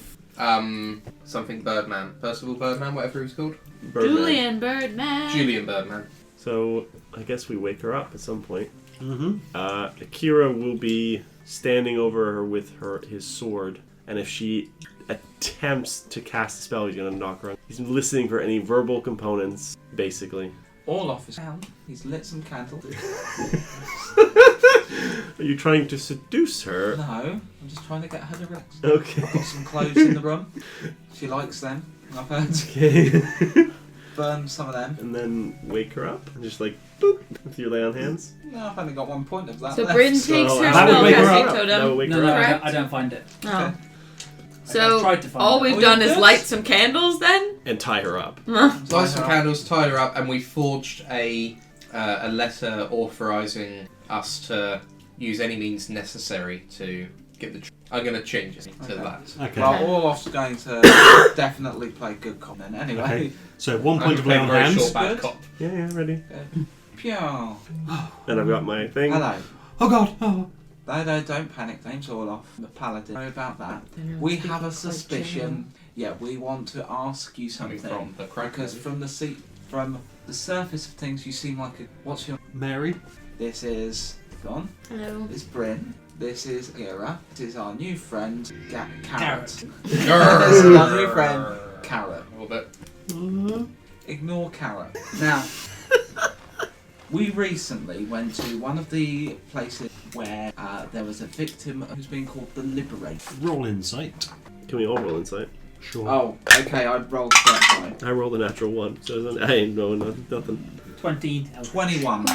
something Birdman. Percival Birdman, whatever he was called. Birdman. Julian Birdman. Julian Birdman. So I guess we wake her up at some point. Mm-hmm. Akira will be standing over her with his sword, and if she attempts to cast a spell, he's going to knock her out. He's listening for any verbal components, basically. All off his hand. He's lit some candles. Are you trying to seduce her? No, I'm just trying to get her to relax. Okay. I've got some clothes in the room. She likes them. I've heard. Okay. Burn some of them. And then wake her up, and just like, boop, with your lay on hands. No, I've only got one point of that. So left. Bryn takes So, her that would wake her spellcasting up. That would totem. wake No, her no, up. Correct. I don't find it. Oh. Okay. I So tried to find all it. we've Oh, done you're is good. light some candles then? And tie her up. Light some candles, tied her up, and we forged a letter authorising us to use any means necessary to get the. I'm going to change it to Okay. that. Okay. Well, Orloff's going to definitely play good cop then. Anyway. Okay. So 1 I'm point of gonna lay on play a very hands. short bad Good. cop. Yeah, ready. Pew. And I've got my thing. Hello. Oh god! Oh. No, don't panic. Name's Orloff. The paladin. Sorry about that. We have a suspicion. Yeah, we want to ask you Coming something. from the crack. Because from the surface of things, you seem like a. What's your? Mary? This is gone. Hello. This is Bryn. This is Ira. This is our new friend, Carrot. Carrot. This is our new friend, Carrot. A little bit. Ignore Carrot. Now, we recently went to one of the places where there was a victim who's been called the Liberator. Roll insight. Can we all roll insight? Sure. Oh, okay, I rolled that I rolled a natural 1, so I ain't knowing nothing. 20. high. 21.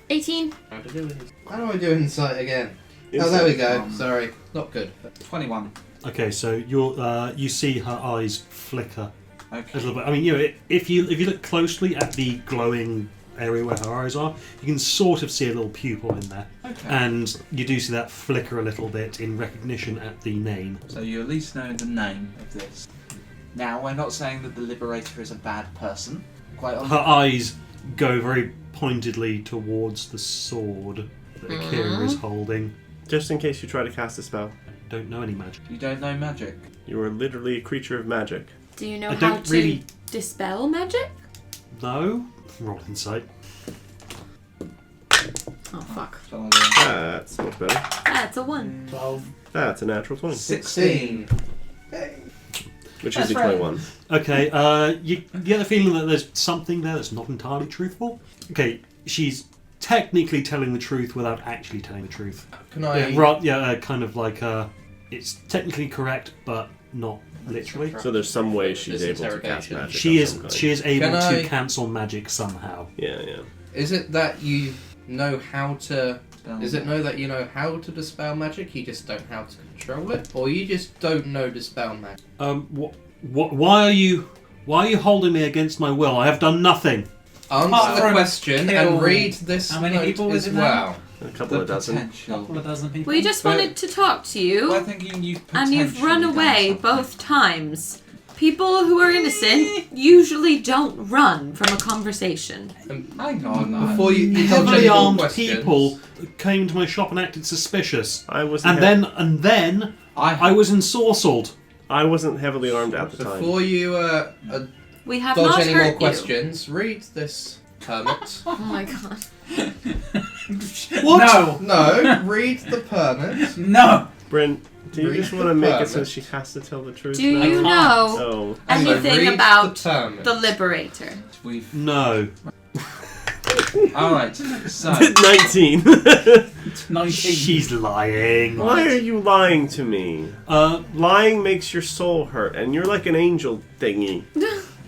18. How to do it? How do I do insight again? Oh, Insight. there we go. Sorry. Not good. 21. Okay, so you see her eyes flicker a Okay. little bit. I mean, if you look closely at the glowing area where her eyes are, you can sort of see a little pupil in there, Okay. and you do see that flicker a little bit in recognition at the name. So you at least know the name of this. Now, we're not saying that the Liberator is a bad person. Quite Her honestly. eyes go very pointedly towards the sword that Akira is holding. Just in case you try to cast a spell. Don't know any magic. You don't know magic. You are literally a creature of magic. Do you know I how don't to really- dispel magic? No? Roll insight. Oh, fuck. Shall I do it? That's much better. That's a 1. 12. That's a natural 20. 16. Which That's is a right. 21. Okay, you get the feeling that there's something there that's not entirely truthful. Okay, she's technically telling the truth without actually telling the truth. Can I? Kind of like it's technically correct, but not literally. So there's some way she's This able to cast interrogation. magic. She of is some kind. she is able Can to I- cancel magic somehow. Yeah, yeah. Is it that you know how to? Spell. Is it know that you know how to dispel magic? You just don't know how to control it, or you just don't know dispel magic? Why are you holding me against my will? I have done nothing. Answer Apart the from question kill- and read this How many note people was as it now? well. A couple The of dozen. potential. Couple of dozen people. We just But- wanted to talk to you, We're thinking you and you've run potentially away done something. both times. People who are innocent usually don't run from a conversation. Hang on. Before you dodge Heavily any more armed questions, people came to my shop and acted suspicious, I wasn't. and then I was ensorcelled. I wasn't heavily armed at the time. Before you We have dodge not any hurt more you. questions, read this permit. Oh my god. What? No, read the permit. No! Bryn, do you Read just the want to make it so permit. she has to tell the truth? Do now? you can't. know Oh. anything read about the permit. the Liberator? We've. No. Alright, so. 19. 19. She's lying. Why are you lying to me? Lying makes your soul hurt, and you're like an angel thingy.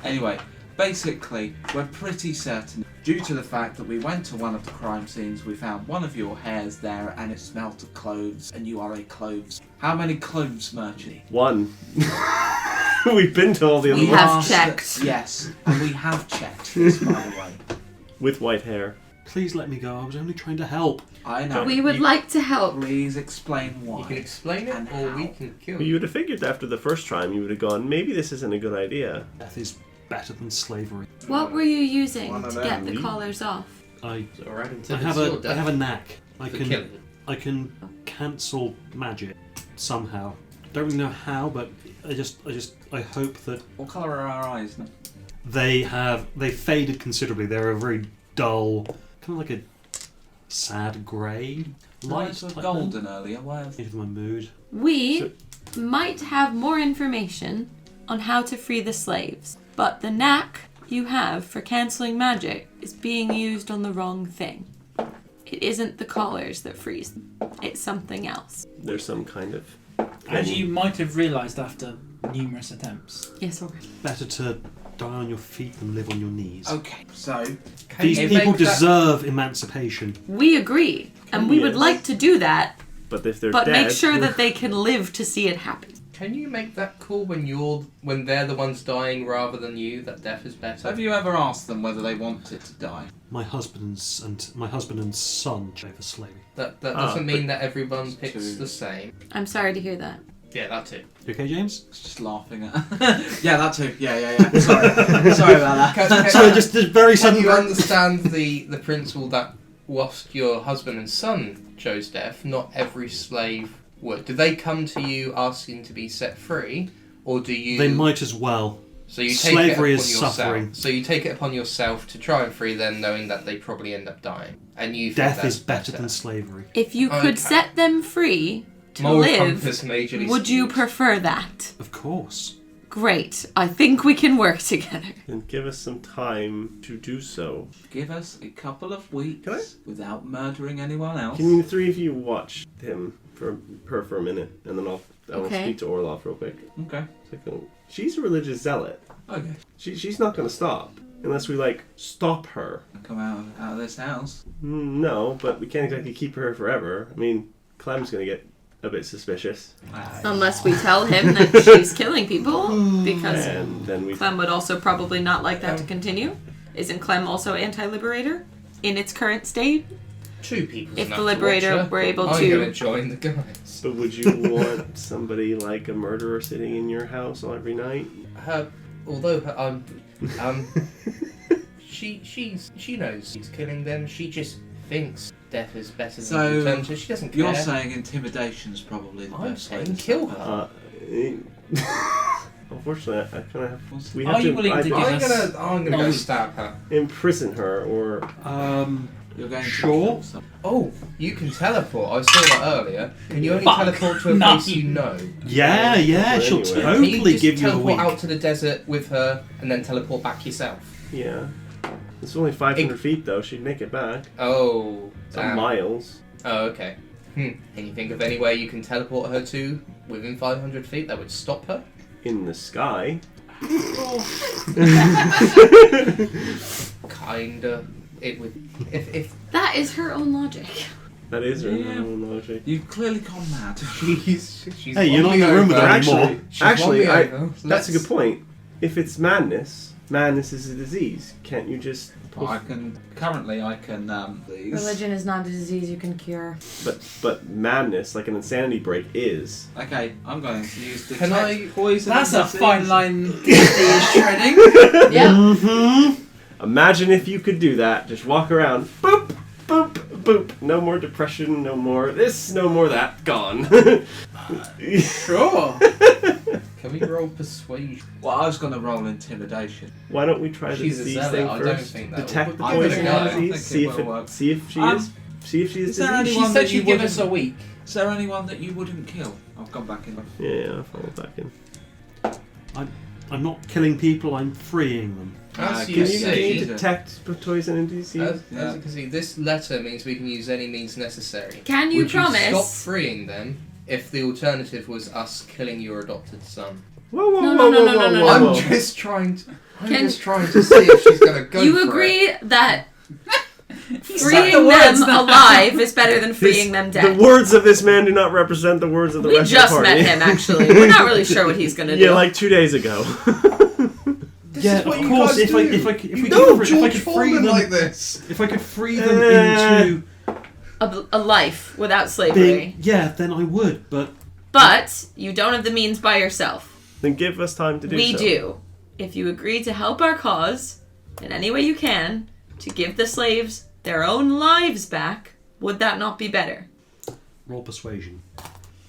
Anyway, basically, we're pretty certain, due to the fact that we went to one of the crime scenes, we found one of your hairs there, and it smelt of cloves, and you are a cloves. How many cloves merchant? One. We've been to all the other We ones. have checked. Yes, and we have checked this, by the way. With white hair. Please let me go. I was only trying to help. I know. We would like to help. Please explain why. You can explain it, And or we how. can kill Well, you. you would have figured after the first time, you would have gone, maybe this isn't a good idea. Death is better than slavery. What were you using One of to them. get the collars off? I Alright, I until have it's your a death I have a knack. I for can killing. I can cancel magic somehow. Don't really know how, but I hope that What colour are our eyes? they faded considerably. They're a very dull, kind of like a sad grey light. Lights were type golden earlier. Why? thing. Of my mood. We might have more information on how to free the slaves, but the knack you have for cancelling magic is being used on the wrong thing. It isn't the collars that freeze them. It's something else. There's some kind of... As you might have realised after numerous attempts. Yes, alright. Better to die on your feet than live on your knees. Okay, so These you people make that- deserve emancipation. We agree, and we would Yes. like to do that, But if they're but dead... make sure that they can live to see it happen. Can you make that call when they're the ones dying rather than you? That death is better. have you ever asked them whether they wanted to die? My husband and son chose slavery. That Ah, doesn't mean that everyone Two. picks the same. I'm sorry to hear that. Yeah, that's it. You okay, James? It's just laughing at. Yeah, that too. Yeah. Sorry, sorry about that. Sorry, just a very Can sudden. you understand the principle that whilst your husband and son chose death, not every slave would? Do they come to you asking to be set free, or do you? They might as well. So you take Slavery it upon is yourself. suffering. So you take it upon yourself to try and free them, knowing that they probably end up dying, and you think Death that's is better than slavery. If you Okay. could set them free to Moral live, compass majorly would you skewed. prefer that? Of course. Great. I think we can work together. And give us some time to do so. Give us a couple of weeks Can I? without murdering anyone else. Can the three of you watch him for a minute, and then I will Okay. speak to Orloff real quick. Okay. She's a religious zealot. Okay. She's not going to stop unless we stop her. Come out of this house. No, but we can't exactly keep her forever. I mean, Clem's going to get a bit suspicious, Unless we tell him that she's killing people, because and then we. Clem would also probably not like that to continue. Isn't Clem also anti-liberator in its current state? Two people. If the Liberator were able I'm to- gonna join the guys. But would you want somebody like a murderer sitting in your house every night? Although she knows he's killing them. She just thinks death is better than So, the alternative. She doesn't care. You're saying intimidation's probably the I'm best way saying to kill stop her. Unfortunately, I kind of have. What's- We Are have you to willing to give us- I'm gonna go stab her. imprison her, or You're going to Sure. kill someone. Oh, you can teleport. I saw that earlier. Can you only Fuck. teleport to a No. place you know? Yeah, yeah, she'll Anyway. Can you totally just give you a teleport week. out to the desert with her and then teleport back yourself? yeah. It's only 500 feet though. She'd make it back. Oh, Some damn. miles. Oh, okay. Can you think of any way you can teleport her to within 500 feet that would stop her? In the sky. Kinda. It would. If That is her own logic. That is her Yeah. own logic. You've clearly gone mad. she's Hey, you're not in the room with her anymore. Actually, won me I, over. that's a good point. If it's madness is a disease. Can't you just? I can these. Religion is not a disease you can cure. But madness, like an insanity break, is. Okay, I'm going to use Can detect I- poison. That's and a disease. fine line he is treading. Yeah. Mm-hmm. Imagine if you could do that. Just walk around. Boop, boop, boop. No more depression. No more this. No more that. Gone. Sure. Can we roll persuasion? Well, I was going to roll intimidation. Why don't we try the She's a disease zealot, thing I don't first? think that Detect will- the I poison don't know. and I think disease. it See if will work. see if she Um, is. See if she is is there disease. She anyone said that she'd you give us a wouldn't- week. Is there anyone that you wouldn't kill? I've gone back in. Yeah, I'll follow back in. I'm not killing people, I'm freeing them. As Can you you see, detect poison and disease? as Yeah. you can see, this letter means we can use any means necessary. Can you Would you stop promise? freeing them if the alternative was us killing your adopted son? Whoa, whoa, No, whoa, no, whoa, no, whoa, no, no, whoa, no, whoa. no. I'm just trying to. I'm Can- just trying to see if she's gonna go. You for agree It. that said freeing the words them now. alive is better than freeing them The dead? words of this man do not represent the words of the We rest just of the party. met him, actually. We're not really sure what he's gonna do. Yeah, like 2 days ago. This Yeah, is what of you course, guys if do. I You could know free- if I George could free Foreman them- like this. If I could free them into a life without slavery. being, yeah, then I would. But But you don't have the means by yourself. Then give us time to do We so. do. If you agree to help our cause in any way you can to give the slaves their own lives back, would that not be better? roll persuasion.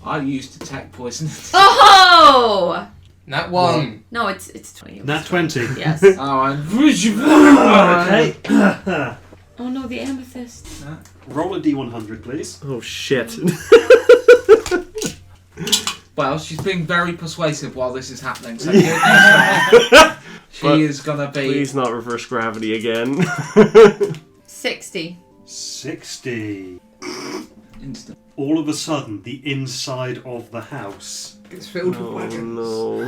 I used detect poison. Oh! That one. No, it's 20. Nat 20. Yes. Oh, I'm. Okay. Oh no, the amethyst. Roll a d100, please. Oh shit. Well, she's being very persuasive while this is happening, so Yeah. she But is gonna be. Please not reverse gravity again. 60. 60. Instant. All of a sudden, the inside of the house. It's filled Oh with wagons. no.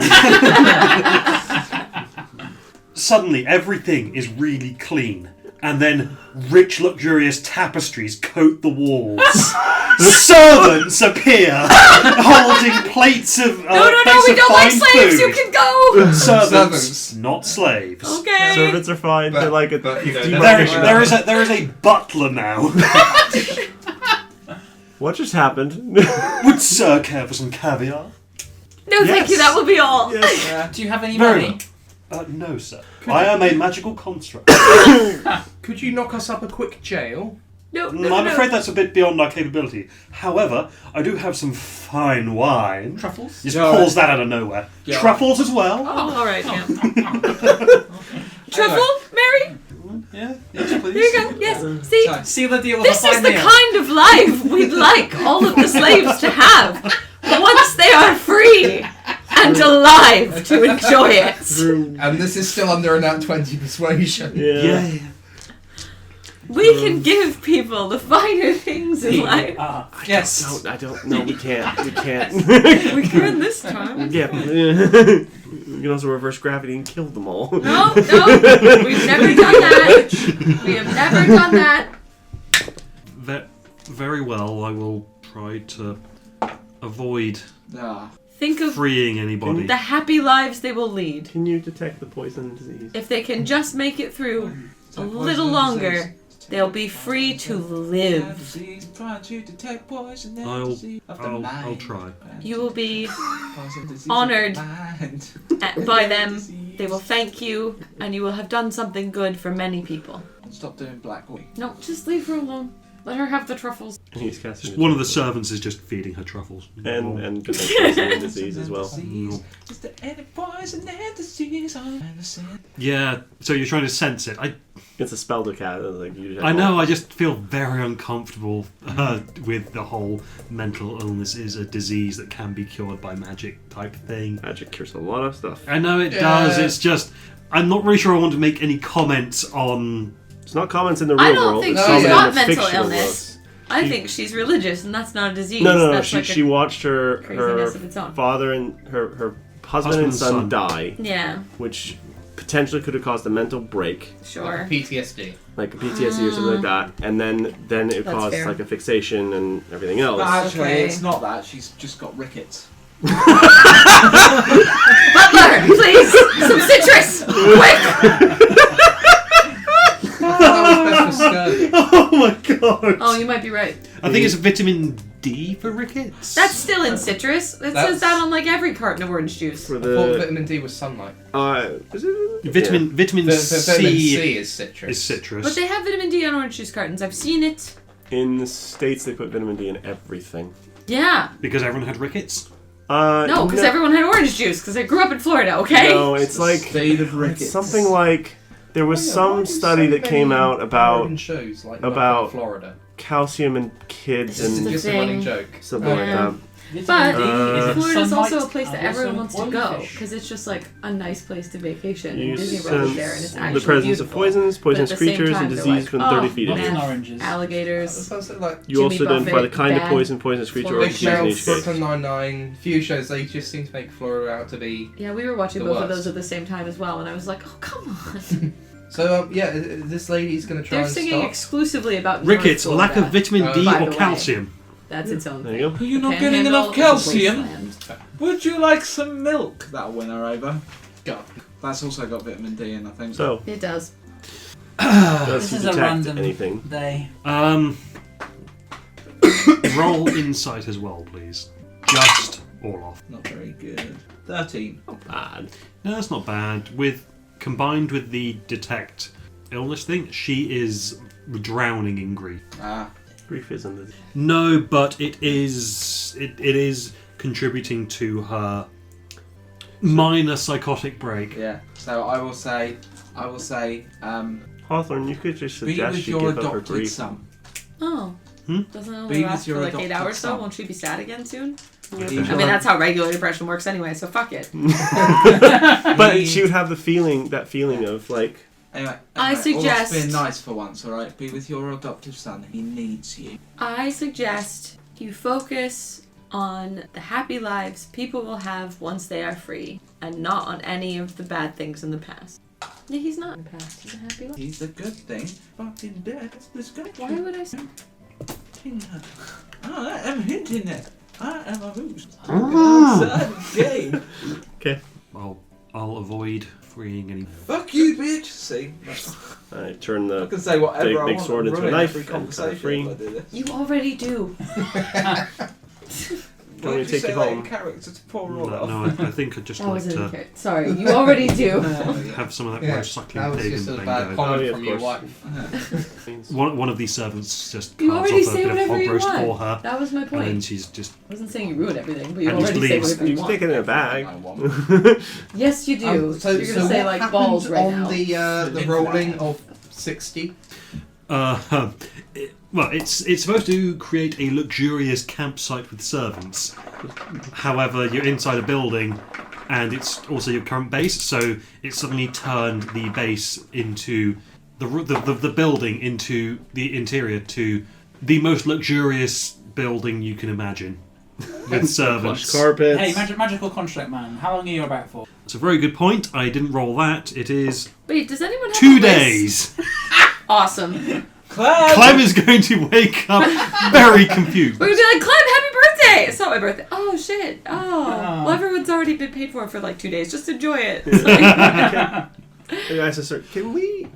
Suddenly, everything is really clean. And then rich, luxurious tapestries coat the walls. Servants appear, holding plates of No, we plates of don't like fine slaves! food. You can go! Servants, Servants. not slaves. Okay. Servants are fine. But- They're like a but, you know, demarcation There is a butler now. What just happened? Would Sir care for some caviar? No, thank you, Yes. that will be all. Yes. Do you have any Very money? well. No, sir. I am a magical construct. Could you knock us up a quick jail? No, no, I'm no. afraid that's a bit beyond our capability. However, I do have some fine wine. Truffles? Just Yeah. pulls that out of nowhere. Yeah. Truffles as well. Oh, alright, yeah. Truffle, Mary? Yeah, yes, please. There you go. Yes. See, Sorry. Seal the deal with this a is fine the meal. kind of life we'd like all of the slaves to have. Once they are free and alive to enjoy it. And this is still under a nat 20 persuasion. Yeah. Yeah. We can give people the finer things in life. Yes. No, I don't. No, we can't. We can't. We can this time. Yeah. We can also reverse gravity and kill them all. No, we've never done that. We have never done that. Very well. I will try to avoid Ah. Think of freeing anybody. the happy lives they will lead. Can you detect the poison disease? If they can just make it through a Detect little poison and longer, disease. they'll be free to live. Disease, trying to detect poison and I'll disease of the I'll mind. try. You will be Poison, disease of honored the mind. by them Disease They will thank you, and you will have done something good for many people. Stop doing black wheat. No, just leave her alone. Let her have the truffles. And he's casting One of the servants is just feeding her truffles. and poison disease as well. Is there any poison and disease on the Yeah, so you're trying to sense it. It's a spell to cast. Like you I know, I just feel very uncomfortable with the whole mental illness is a disease that can be cured by magic type thing. Magic cures a lot of stuff. I know it does, it's just... I'm not really sure I want to make any comments on... It's not comments in the real I don't world. think it's she's comments in got the mental fictional illness. world. I think she's religious, and that's not a disease. No. That's She watched her craziness of its own. father and her husband and son die, Yeah, which potentially could have caused a mental break, sure. PTSD. like a PTSD or something like that, and then it That's caused fair. like a fixation and everything else. But actually, Okay. it's not that. She's just got rickets. Butler, please! Some citrus! Quick! That was best for scurvy. Oh my god! Oh, you might be right. I think it's vitamin D for rickets. That's still in citrus. It That's- says that on like every carton of orange juice. For I thought the vitamin D was sunlight. is it vitamin Vitamin C C is citrus. is citrus. But they have vitamin D on orange juice cartons. I've seen it. In the States, they put vitamin D in everything. Yeah. Because everyone had rickets? No, because everyone had orange juice. Because I grew up in Florida. Okay. No, it's like State of it's rickets. something like there was some study that came out about shows like about- Florida. calcium in kids This is and the Just a thing. running joke. something like Yeah. that. But Uh, Florida's also a sunlight place that and everyone also wants to go oilfish. because it's just like a nice place to vacation. You And Disney World is there, and it's sense actually the presence beautiful. of poisons, poisonous But at the same creatures, time, and they're disease like, from oh, 30 feet Nuts in. and man. oranges. That Alligators. sounds like You Jimmy also identify Buffett, the kind of bad. poison, poisonous creature, or Big disease in Mouth, each case. Brooklyn Nine-Nine, few shows, they just seem to make Florida out to be... Yeah, we were watching The both of worst. those at the same time as well, and I was like, oh, come on. So, this lady's going to try They're and singing stop. exclusively about Rickets, North lack of Florida. vitamin D by or the way. calcium. That's its own There thing. you go. You're not Panhandle getting enough is a calcium. wasteland. Would you like some milk? That'll win her over. Go. That's also got vitamin D in, I think. So, It does. does This he is a detect random anything? day. Roll insight as well, please. Just all off. Not very good. 13. Not bad. No, that's not bad. Combined with the detect illness thing, she is drowning in grief. Ah. Grief isn't the... No, but it is contributing to her minor psychotic break. Yeah. So I will say, Hawthorne, you could just be suggest with she your give up her adopted grief. son. Oh. Hmm? Doesn't it Be only with last for your like 8 adopted hours though? son. Won't she be sad again soon? Be I with mean, your- that's how regular depression works anyway, so fuck it. But she would have that feeling of like, Anyway, I let's suggest- be nice for once, alright? Be with your adoptive son. He needs you. I suggest you focus on the happy lives people will have once they are free, and not on any of the bad things in the past. Yeah, he's not in the past. He's a happy life. He's a good thing. Fucking dead. This guy. Why would I say? I am hinting it. I am a moose. Outside the game. okay, I'll avoid freeing any. Fuck you, bitch. See, I turn I the can say whatever big I want. sword and into a ruin knife every and cut her conversation free. if I do this. You already do. Don't Why we did you take say it that home? in character to pour all No, off? I think I'd just That like was in to the Sorry, you already do. have some of that Yeah, roast suckling that was pig just and a then bad go. comment Oh, yeah, from of your course. wife. One of these servants just You carves already off a say bit of whatever hog you roast want. for her, That was my and then point. she's just. I wasn't saying you ruined everything, but you And just already say leaves. whatever You you just want. take it in a bag. I want. Yes, you do. You're gonna say what like happened balls right on now. the rolling of 60? Well, it's supposed to create a luxurious campsite with servants. However, you're inside a building, and it's also your current base, so it suddenly turned the base into the building into the interior to the most luxurious building you can imagine, with Plush servants. carpets. Hey, magical construct man, how long are you about for? It's a very good point. I didn't roll that. It is Wait, does anyone have 2 a list? days. Awesome. Clem is going to wake up very confused. We're gonna be like, Clem, happy birthday! It's not my birthday. Oh shit. Oh. Oh. Well, everyone's already been paid for like 2 days. Just enjoy it. Hey guys, sir, can we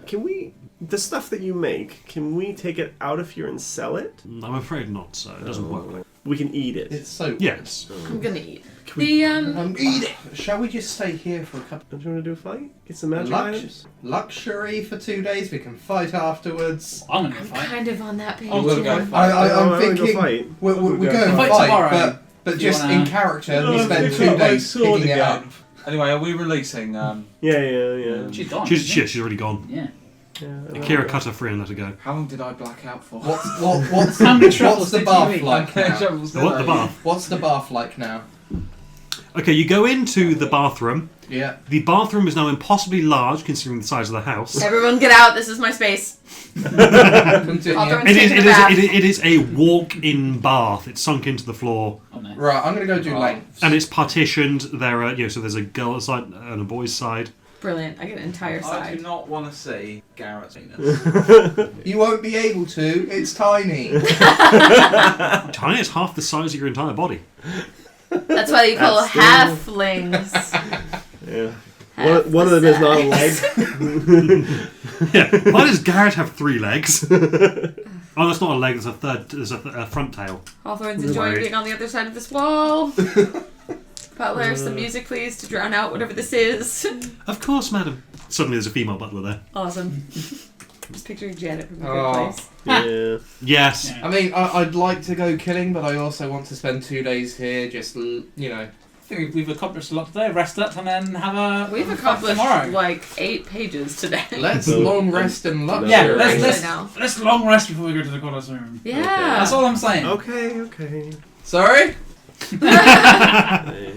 the stuff that you make, can we take it out of here and sell it? I'm afraid not, so it doesn't work. We can eat it. It's so Yes. I'm gonna eat. The Eat it. Shall we just stay here for a couple? Don't you want to do a fight? Get some magic items? Luxury for 2 days. We can fight afterwards. I'm gonna I'm fight. kind of on that page. Oh, we'll too. go I'm wanna thinking go fight. we're We'll going go to fight fight, tomorrow. but Do you just wanna- in character, No, we spend we've 2 got my days sword picking it again. up. Anyway, are we releasing? Yeah. She's gone. She's already gone. Yeah. Akira cut her free and let her go. How long did I black out for? What's How many troubles the did bath you eat? like now? What, the bath? What's the bath like now? Okay, you go into the bathroom. Yeah. The bathroom is now impossibly large considering the size of the house. Everyone get out. This is my space. Continue. I'll throw It is, Take it, the is, bath. it is a walk-in bath. It's sunk into the floor, Oh, no. Right, I'm gonna go do lengths. and it's partitioned. There are, so there's a girl's side and a boy's side. Brilliant. I get an entire I do side. not want to see Garrett's penis. You won't be able to. It's tiny. Tiny, it's half the size of your entire body. That's why you call That's halflings. Yeah. Half One the of them is not a size. leg. Yeah. Why does Garrett have 3 legs? Oh, that's not a leg. There's a third. There's a front tail. Hawthorne's enjoying Right. being on the other side of this wall. Butler, some music please to drown out whatever this is. Of course, madam. Suddenly, there's a female butler there. Awesome. Just picturing Janet from The Oh. Good Place. Yeah. Yes. Yeah. I mean, I'd like to go killing, but I also want to spend 2 days here, just I think we've accomplished a lot today. Rest up and then have a We've have a fight accomplished tomorrow. like 8 pages today. Let's So- long rest and luxury. Yeah, Actually, let's no. let's long rest before we go to the Colosseum. Yeah. That's all I'm saying. Okay. Sorry? Hey,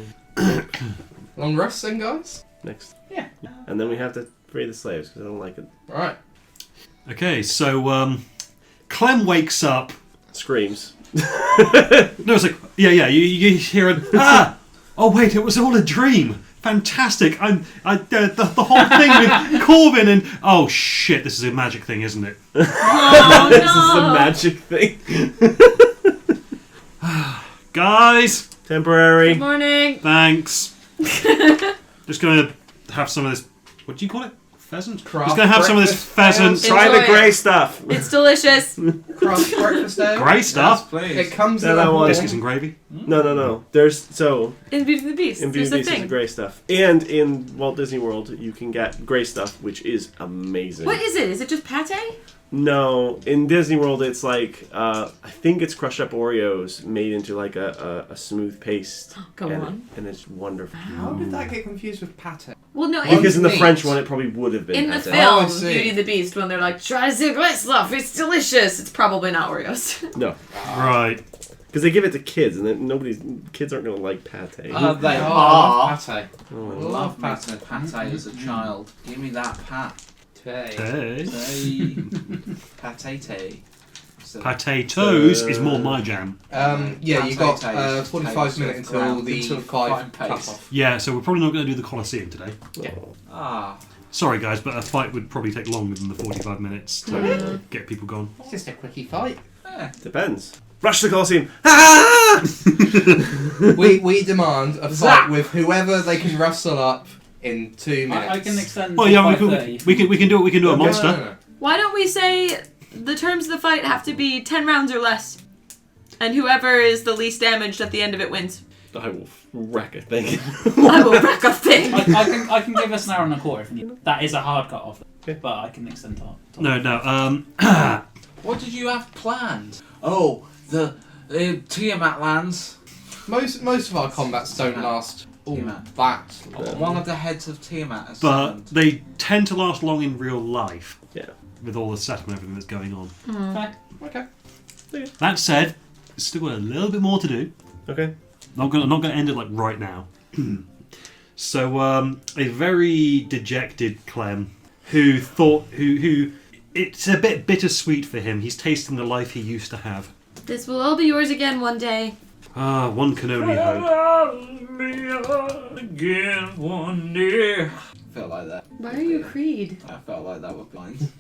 Long rest then, guys? next. Yeah. And then we have to free the slaves because I don't like it. Alright. Okay, so Clem wakes up. Screams. No, it's like you hear it. Oh wait, it was all a dream. Fantastic. The whole thing with Corbin and oh shit, this is a magic thing, isn't it? Oh, This is no. a magic thing. Guys, Temporary. Good morning. thanks. Just gonna have some of this. What do you call it? Pheasant. Craft Just gonna have some of this breakfast pheasant. ales. Try the Enjoy grey it. stuff. It's delicious. Craft breakfast ale. Grey stuff. Yes, It please. comes Yeah, in that a one. horn. Biscuits and gravy. No. There's In Beauty and the Beast. in There's Beauty a Beast is the thing. grey stuff, and in Walt Disney World you can get grey stuff, which is amazing. What is it? Is it just pate? No, in Disney World it's like I think it's crushed up Oreos made into like a smooth paste. Go and, on. and it's wonderful. How did that get confused with pate? Well, no, Because in the meat. French one it probably would have been. in the pate. Oh, I film see. Beauty and the Beast, when they're like, try the great stuff, it's delicious, it's probably not Oreos. No, Right. because they give it to kids, and then kids aren't gonna like pate. They I are. love pate. Oh, I love pate. Pate as a child. Give me that Hey. Pate. So, Potatoes is more my jam. Yeah, you got Potatoes, 45 potatoes minutes until ground the into 5 fine cut paste. off. Yeah, so we're probably not going to do the Colosseum today. Ah. Sorry, guys, but a fight would probably take longer than the 45 minutes to get people gone. It's just a quickie fight. Depends. Rush the Colosseum. Ah! We demand a fight Zap! with whoever they can rustle up in 2 minutes. I can extend. Well, to yeah, 5:30. we can do it. We can do a Okay. monster. No. Why don't we say the terms of the fight have to be 10 rounds or less, and whoever is the least damaged at the end of it wins. I will wreck a thing. I will wreck a thing. I can give us an hour and a quarter if you need. That is a hard cut off, Okay. but I can extend time. No. What did you have planned? Oh, the Tiamat lands. Most of our combats don't last all Tiamat. that long. One of the heads of Tiamat has But summoned. they tend to last long in real life. Yeah. With all the setup and everything that's going on. Okay. That said, it's still got a little bit more to do. Okay. Not gonna end it like right now. So a very dejected Clem, who it's a bit bittersweet for him. He's tasting the life he used to have. This will all be yours again one day. Ah, one can only hope. Again one day. Felt like that. Why are you Creed? I felt like that was blind.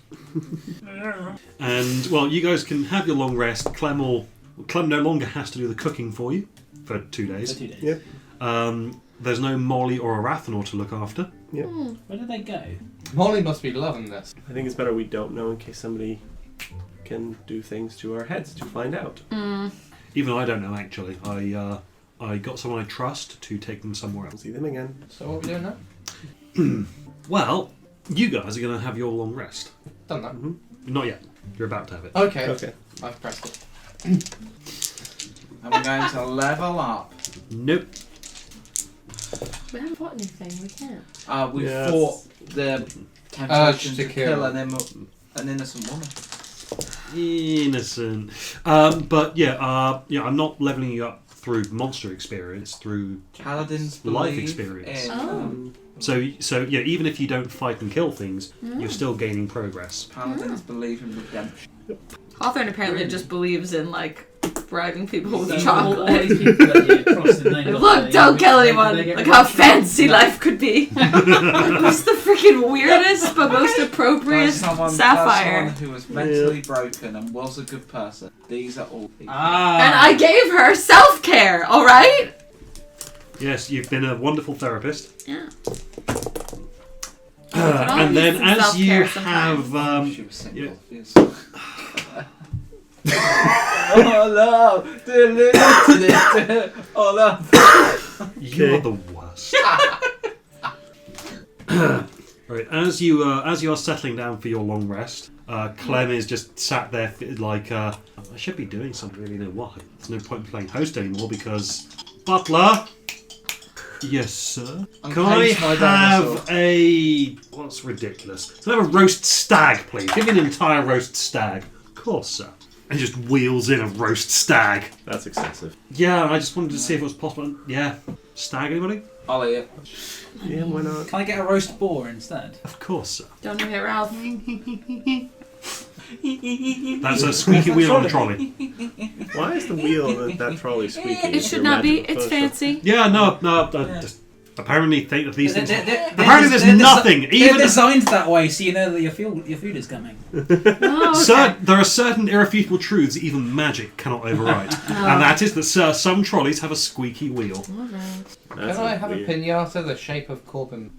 And well, you guys can have your long rest. Clem no longer has to do the cooking for you for 2 For days. 2 days. Yep. There's no Molly or Arathanor to look after. Where did they go? Molly must be loving this. I think it's better we don't know in case somebody can do things to our heads to find out. Even I don't know actually. I got someone I trust to take them somewhere We'll else. see them again. So what are we doing now? Well, you guys are going to have your long rest. Done that. Not yet. You're about to have it. Okay. Okay. I've pressed it. And we're going to level up. Nope. We haven't fought anything. We can't. We Yes. fought the temptation to to kill kill. an innocent woman. Innocent. But yeah, I'm not leveling you up through monster experience, through Paladins life believe experience. in, Oh. So yeah, even if you don't fight and kill things, you're still gaining progress. Paladins believe in redemption. Hawthorne apparently just believes in like bribing people with So all chocolate. these people that you cross the name Look, don't kill anyone. Look how fancy life could be. What's the freaking weirdest but most appropriate That's someone sapphire? who was mentally broken and was a good person. These are all people. And I gave her self-care, alright? Yes, you've been a wonderful therapist. Yeah. And then some as you self-care have, She was single. yeah. Yes. Oh no! Oh no! you're the worst. Right, as you are settling down for your long rest, Clem is just sat there like, I should be doing something, really know what. There's no point in playing host anymore because... Butler! Yes, sir? Can I Uncase my have dinosaur. a... What's ridiculous? Can I have a roast stag, please? Give me an entire roast stag. Of course, sir. And just wheels in a roast stag. That's excessive. Yeah, I just wanted to see if it was possible. Yeah. Stag, anybody? I'll eat it. Yeah, why not? Can I get a roast boar instead? Of course, sir. Don't hit Ralph. That's a squeaky wheel on a trolley. Why is the wheel on that trolley squeaky? It should not be. It's fancy. Yeah, no, just apparently think of these things. They're Apparently there's nothing. They're Even designed that way so you know that your food is coming. Oh, okay. there are certain irrefutable truths that even magic cannot override, and that is that some trolleys have a squeaky wheel. Alright. Can I have a pinata the shape of Corbin?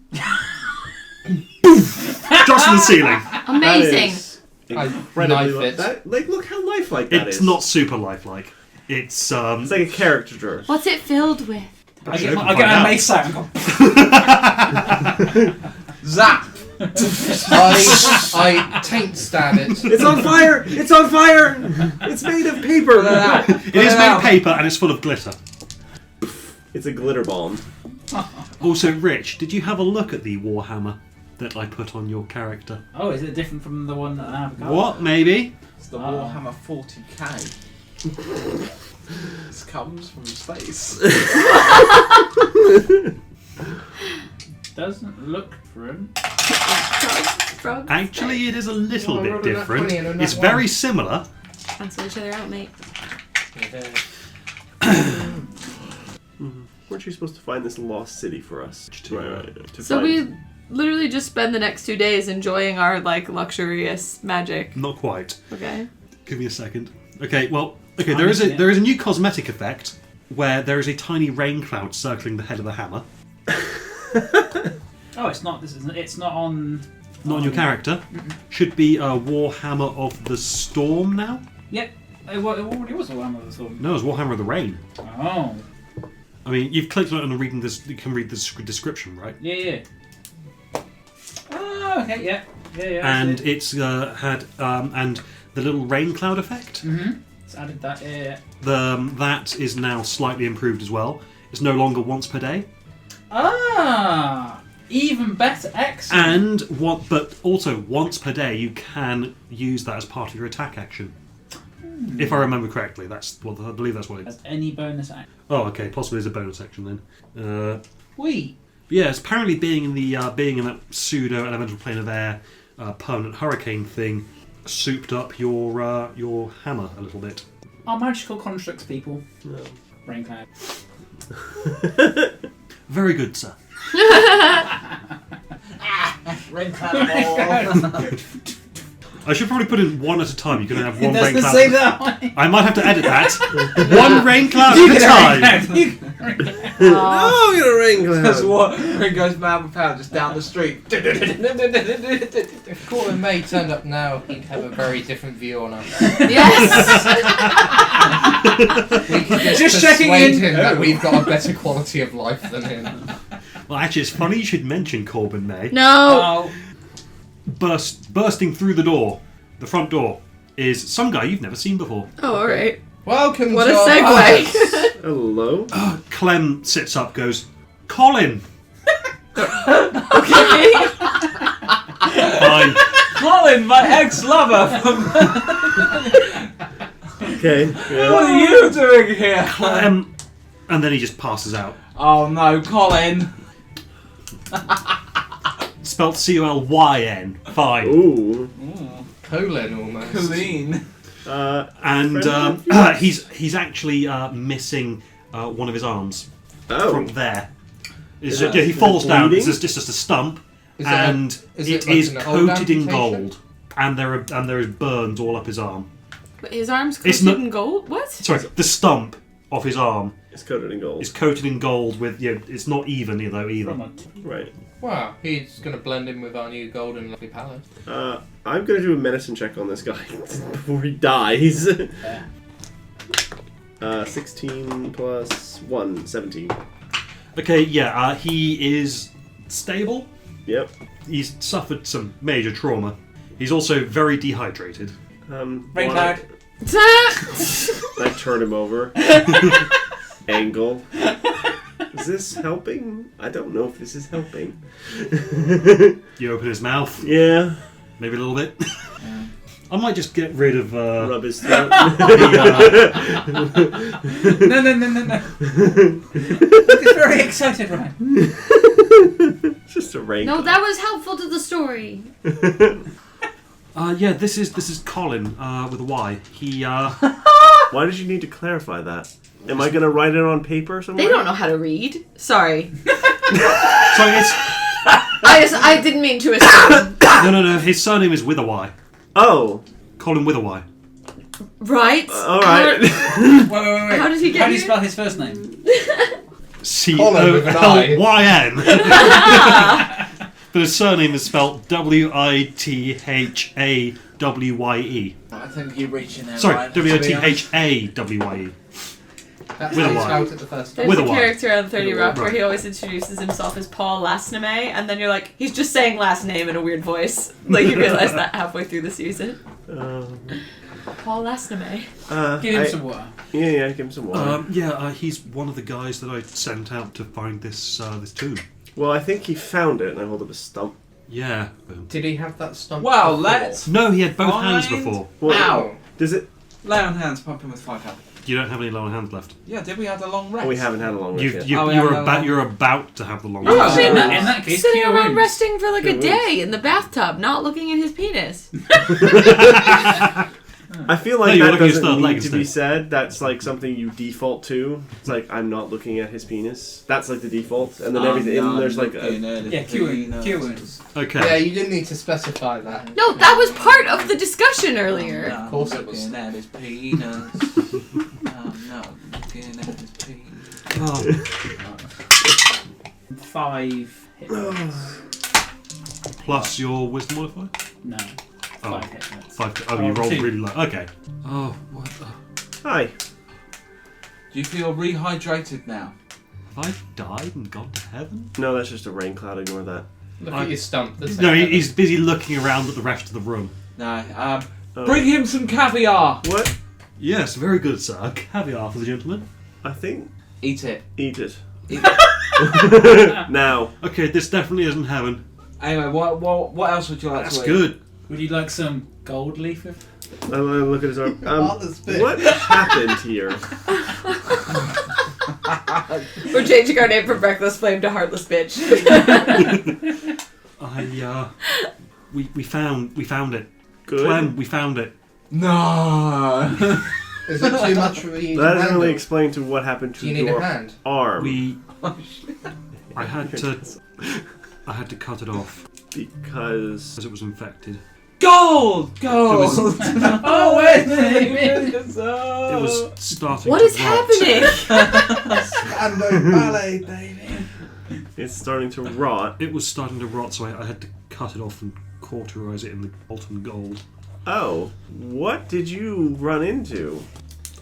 Just to the ceiling. Amazing. Incredibly Knife it. look how lifelike that is. It's not super lifelike. It's It's like a caricature drawer. What's it filled with? I Sure, get can my find out. mace out and go, Zap! I taint stab it. It's on fire! It's on fire! It's made of paper! It is made of paper and it's full of glitter. It's a glitter bomb. Also, Rich, did you have a look at the Warhammer that I put on your character? oh, is it different from the one that I have? What? Maybe? It's the Warhammer 40k. This comes from space. Doesn't look different. Frog? Actually, it is a little Oh, I bit rolled a nat 20 different. and a nat It's 1. very similar. Cancel each other out, mate. Weren't you supposed to find this lost city for us? To So find- we literally just spend the next 2 days enjoying our like luxurious magic. Not quite. Okay. Give me a second. Okay, well, there is a new cosmetic effect where there is a tiny rain cloud circling the head of the hammer. Oh, it's not. It's not on. Not on your character. Should be a Warhammer of the Storm now. Yep. It already was a Warhammer of the Storm. No, it's Warhammer of the Rain. Oh. I mean, you've clicked on it and reading this. You can read the description, right? Yeah. Oh, okay. Yeah. Yeah. And it's had and the little rain cloud effect. It's added that. Yeah. That is now slightly improved as well. It's no longer once per day, Ah. Even better. Excellent. but also once per day you can use that as part of your attack action. If I remember correctly, I believe that's what it is. As any bonus action. Oh, okay, possibly as a bonus action then. Wait. Yeah, it's apparently being in that pseudo elemental plane of air permanent hurricane thing souped up your hammer a little bit. Our magical constructs, people. Rain cloud. Very good, sir. Rain cloud. I should probably put in one at a time. You can have It one rain doesn't cloud. say that way. I might have to edit that. One rain cloud at a time. No, you're a rain That's cloud. what Ringo's man with power just down the street. If Corbin May turned up now, he'd have a very different view on us. Yes. We could Just checking persuade in. him that we've got a better quality of life than him. Well, actually, it's funny you should mention Corbin May. No. Oh, Bursting through the door, the front door, is some guy you've never seen before. Oh, all right. Welcome What to a our segue. house. Hello. Clem sits up, goes, Colin. Okay. Fine. Colin, my ex-lover. Okay. Yeah. What are you doing here? Clem. And then he just passes out. Oh no, Colin. Spelt C-O-L-Y-N. Fine. Ooh. Colin almost. Colleen. And Friend he's actually missing one of his arms Oh. from there. Is Yeah, it- he is falls it down. bleeding? It's just a stump, Is and is it like is an old coated in amputation? gold, and there is burns all up his arm. His arm's It's coated not- in gold? What? Sorry, the stump of his arm It's coated in gold. is coated in gold with it's not even though either. from a Right. Wow, he's going to blend in with our new golden lovely palace. I'm gonna do a medicine check on this guy before he dies. 16 plus 1, 17. Okay, yeah, he is stable. Yep. He's suffered some major trauma. He's also very dehydrated. rain Why- cloud. I turn him over. Angle. Is this helping? I don't know if this is helping. You open his mouth, Yeah. maybe a little bit. I might just get rid of Rub his throat. No. Look, he's very excited, Ryan. It's just a rain. No, that was helpful to the story. yeah, this is Colin with a Y. He Why did you need to clarify that? Am I gonna write it on paper somewhere? They don't know how to read. Sorry. sorry, it's I didn't mean to assume. no. His surname is with a Y. Oh. Colin with a Y. Right? All right. Wait. How did he get How do you here? spell his first name? Colin with an I. C-O-L-Y-N. But his surname is spelled W-I-T-H-A-W-Y-E. I think you're reaching there. Sorry, Ryan, to be honest. W-I-T-H-A-W-Y-E. That's With how a he Y. spelled it the first time. There's With a a Y. character on 30 With a Y, Rock where right. he always introduces himself as Paul Lastname, and then you're like, he's just saying last name in a weird voice. Like, you realize that halfway through the season. Paul Lastname. Give him some water. Yeah, give him some water. He's one of the guys that I sent out to find this this tomb. Well, I think he found it, and I hold up a stump. Yeah. Did he have that stump? Well, before? let's No, he had both hands Find- before. Well, Ow! Does it? lay on hands, pump him with 5 health. You don't have any long hands left. Yeah, did we have the long rest? We haven't had a long rest yet. Oh, You're about to have the long Oh, rest. shit, in no. that case, Sitting cure around wounds. resting for like Cure a day in the bathtub, not looking at his penis. I feel No, like you're that looking at his doesn't third leg need to be instead. said. That's like something you default to. It's like, I'm not looking at his penis. That's like the default. And then everything, and there's like a... Yeah, cure wounds. Okay. Yeah, you didn't need to specify that. No, that was part of the discussion earlier. Of course it was. Looking at his penis. I'm not looking at his penis. Oh, 5 hit points. plus your wisdom modifier? No. Oh, 5 hit points. 5. Oh, you rolled 2. really low. Okay. Oh, what? Hi. Do you feel rehydrated now? Have I died and gone to heaven? No, that's just a rain cloud. Ignore that. Look at your stump. That's No, like- he's busy looking around at the rest of the room. No. Oh. Bring him some caviar. What? Yes, very good, sir. Caviar for the gentleman. I think... Eat it. Eat it. Eat it. Now. Okay, this definitely isn't heaven. Anyway, what else would you like That's to eat? good. Would you like some gold leaf? I look at his arm. Father's bit. What happened here? We're changing our name from Reckless Flame to Heartless Bitch. We found it. Good. Clem, we found it. No. Is it too much for you to That doesn't handle? really explain to what happened to Do you need a your hand? arm. I had to cut it off Because... as it was infected. Gold! Gold! Oh, wait! It was starting What to is rot. happening? Spando ballet, baby! It's starting to rot. It was starting to rot, so I had to cut it off and cauterize it in the molten gold. Oh, what did you run into?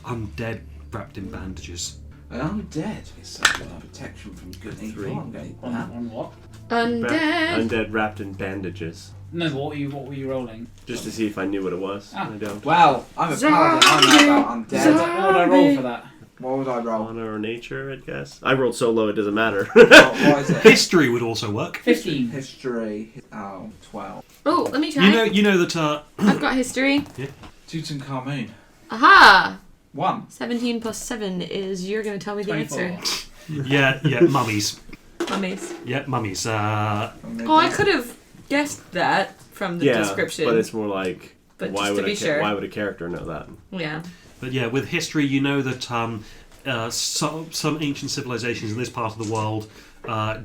Undead wrapped in bandages. An undead is such a protection from good and evil. 3. I'm going On what? Undead. Undead wrapped in bandages. No, what were you rolling? Just to see if I knew what it was. Ah. I don't. Well, I'm a paladin. I know about undead. What would I roll for that? What would I roll? Honor or nature, I guess. I rolled so low it doesn't matter. What is it? History would also work. 15. History. Oh, 12. Oh, let me try. You know that I've got history. Tutankhamun. Aha! 1. 17 plus 7 is you're going to tell me the 24. answer. yeah, mummies. Mummies. Yeah, mummies. Oh, I could have guessed that from the description. but it's more like But why just would to be sure. why would a character know that? Yeah. But yeah, with history, you know that some ancient civilizations in this part of the world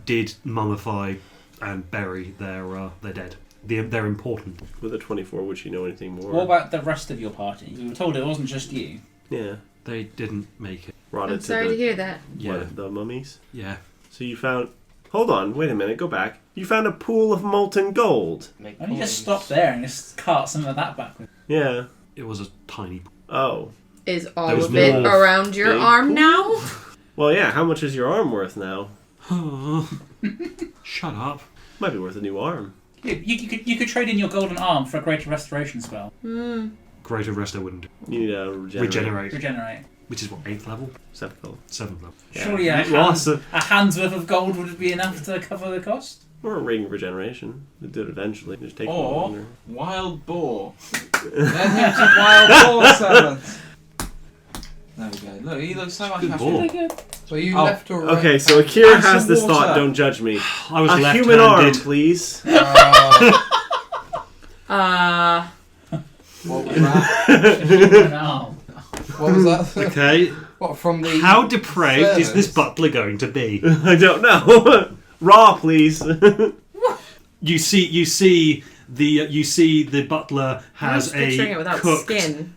did mummify and bury their dead. They're important. With a 24, would you know anything more? What about the rest of your party? We were told it wasn't just you. Yeah, They didn't make it. rotted I'm sorry to hear that. Yeah, the mummies. yeah. So you found. Hold on, wait a minute, go back. You found a pool of molten gold. Make Why don't you just coins. stop there and just cart some of that back? Yeah. It was a tiny. Oh. Is There all was of it more around your big arm pool? now? Well, yeah. How much is your arm worth now? Shut up. Might be worth a new arm. You could trade in your golden arm for a greater restoration spell. Greater rest I wouldn't do. You need to regenerate. Regenerate. Which is what, 8th level? 7th level. 7th level. Yeah. Surely a Lots hand's worth of gold would be enough to cover the cost? Or a ring regeneration. It did eventually. Just take Or longer. wild boar. Then you took wild boar servant. There we go. Look, he looks so much Good happier. ball. Were you Oh, left or right? Okay, so Akira And has some this water. thought. Don't judge me. I was A left-handed. human arm, please. What was that? No. What was that? Okay. What, from the... How depraved is this servants? butler going to be? I don't know. Raw, please. You see the butler I'm has just picturing it a without cooked skin.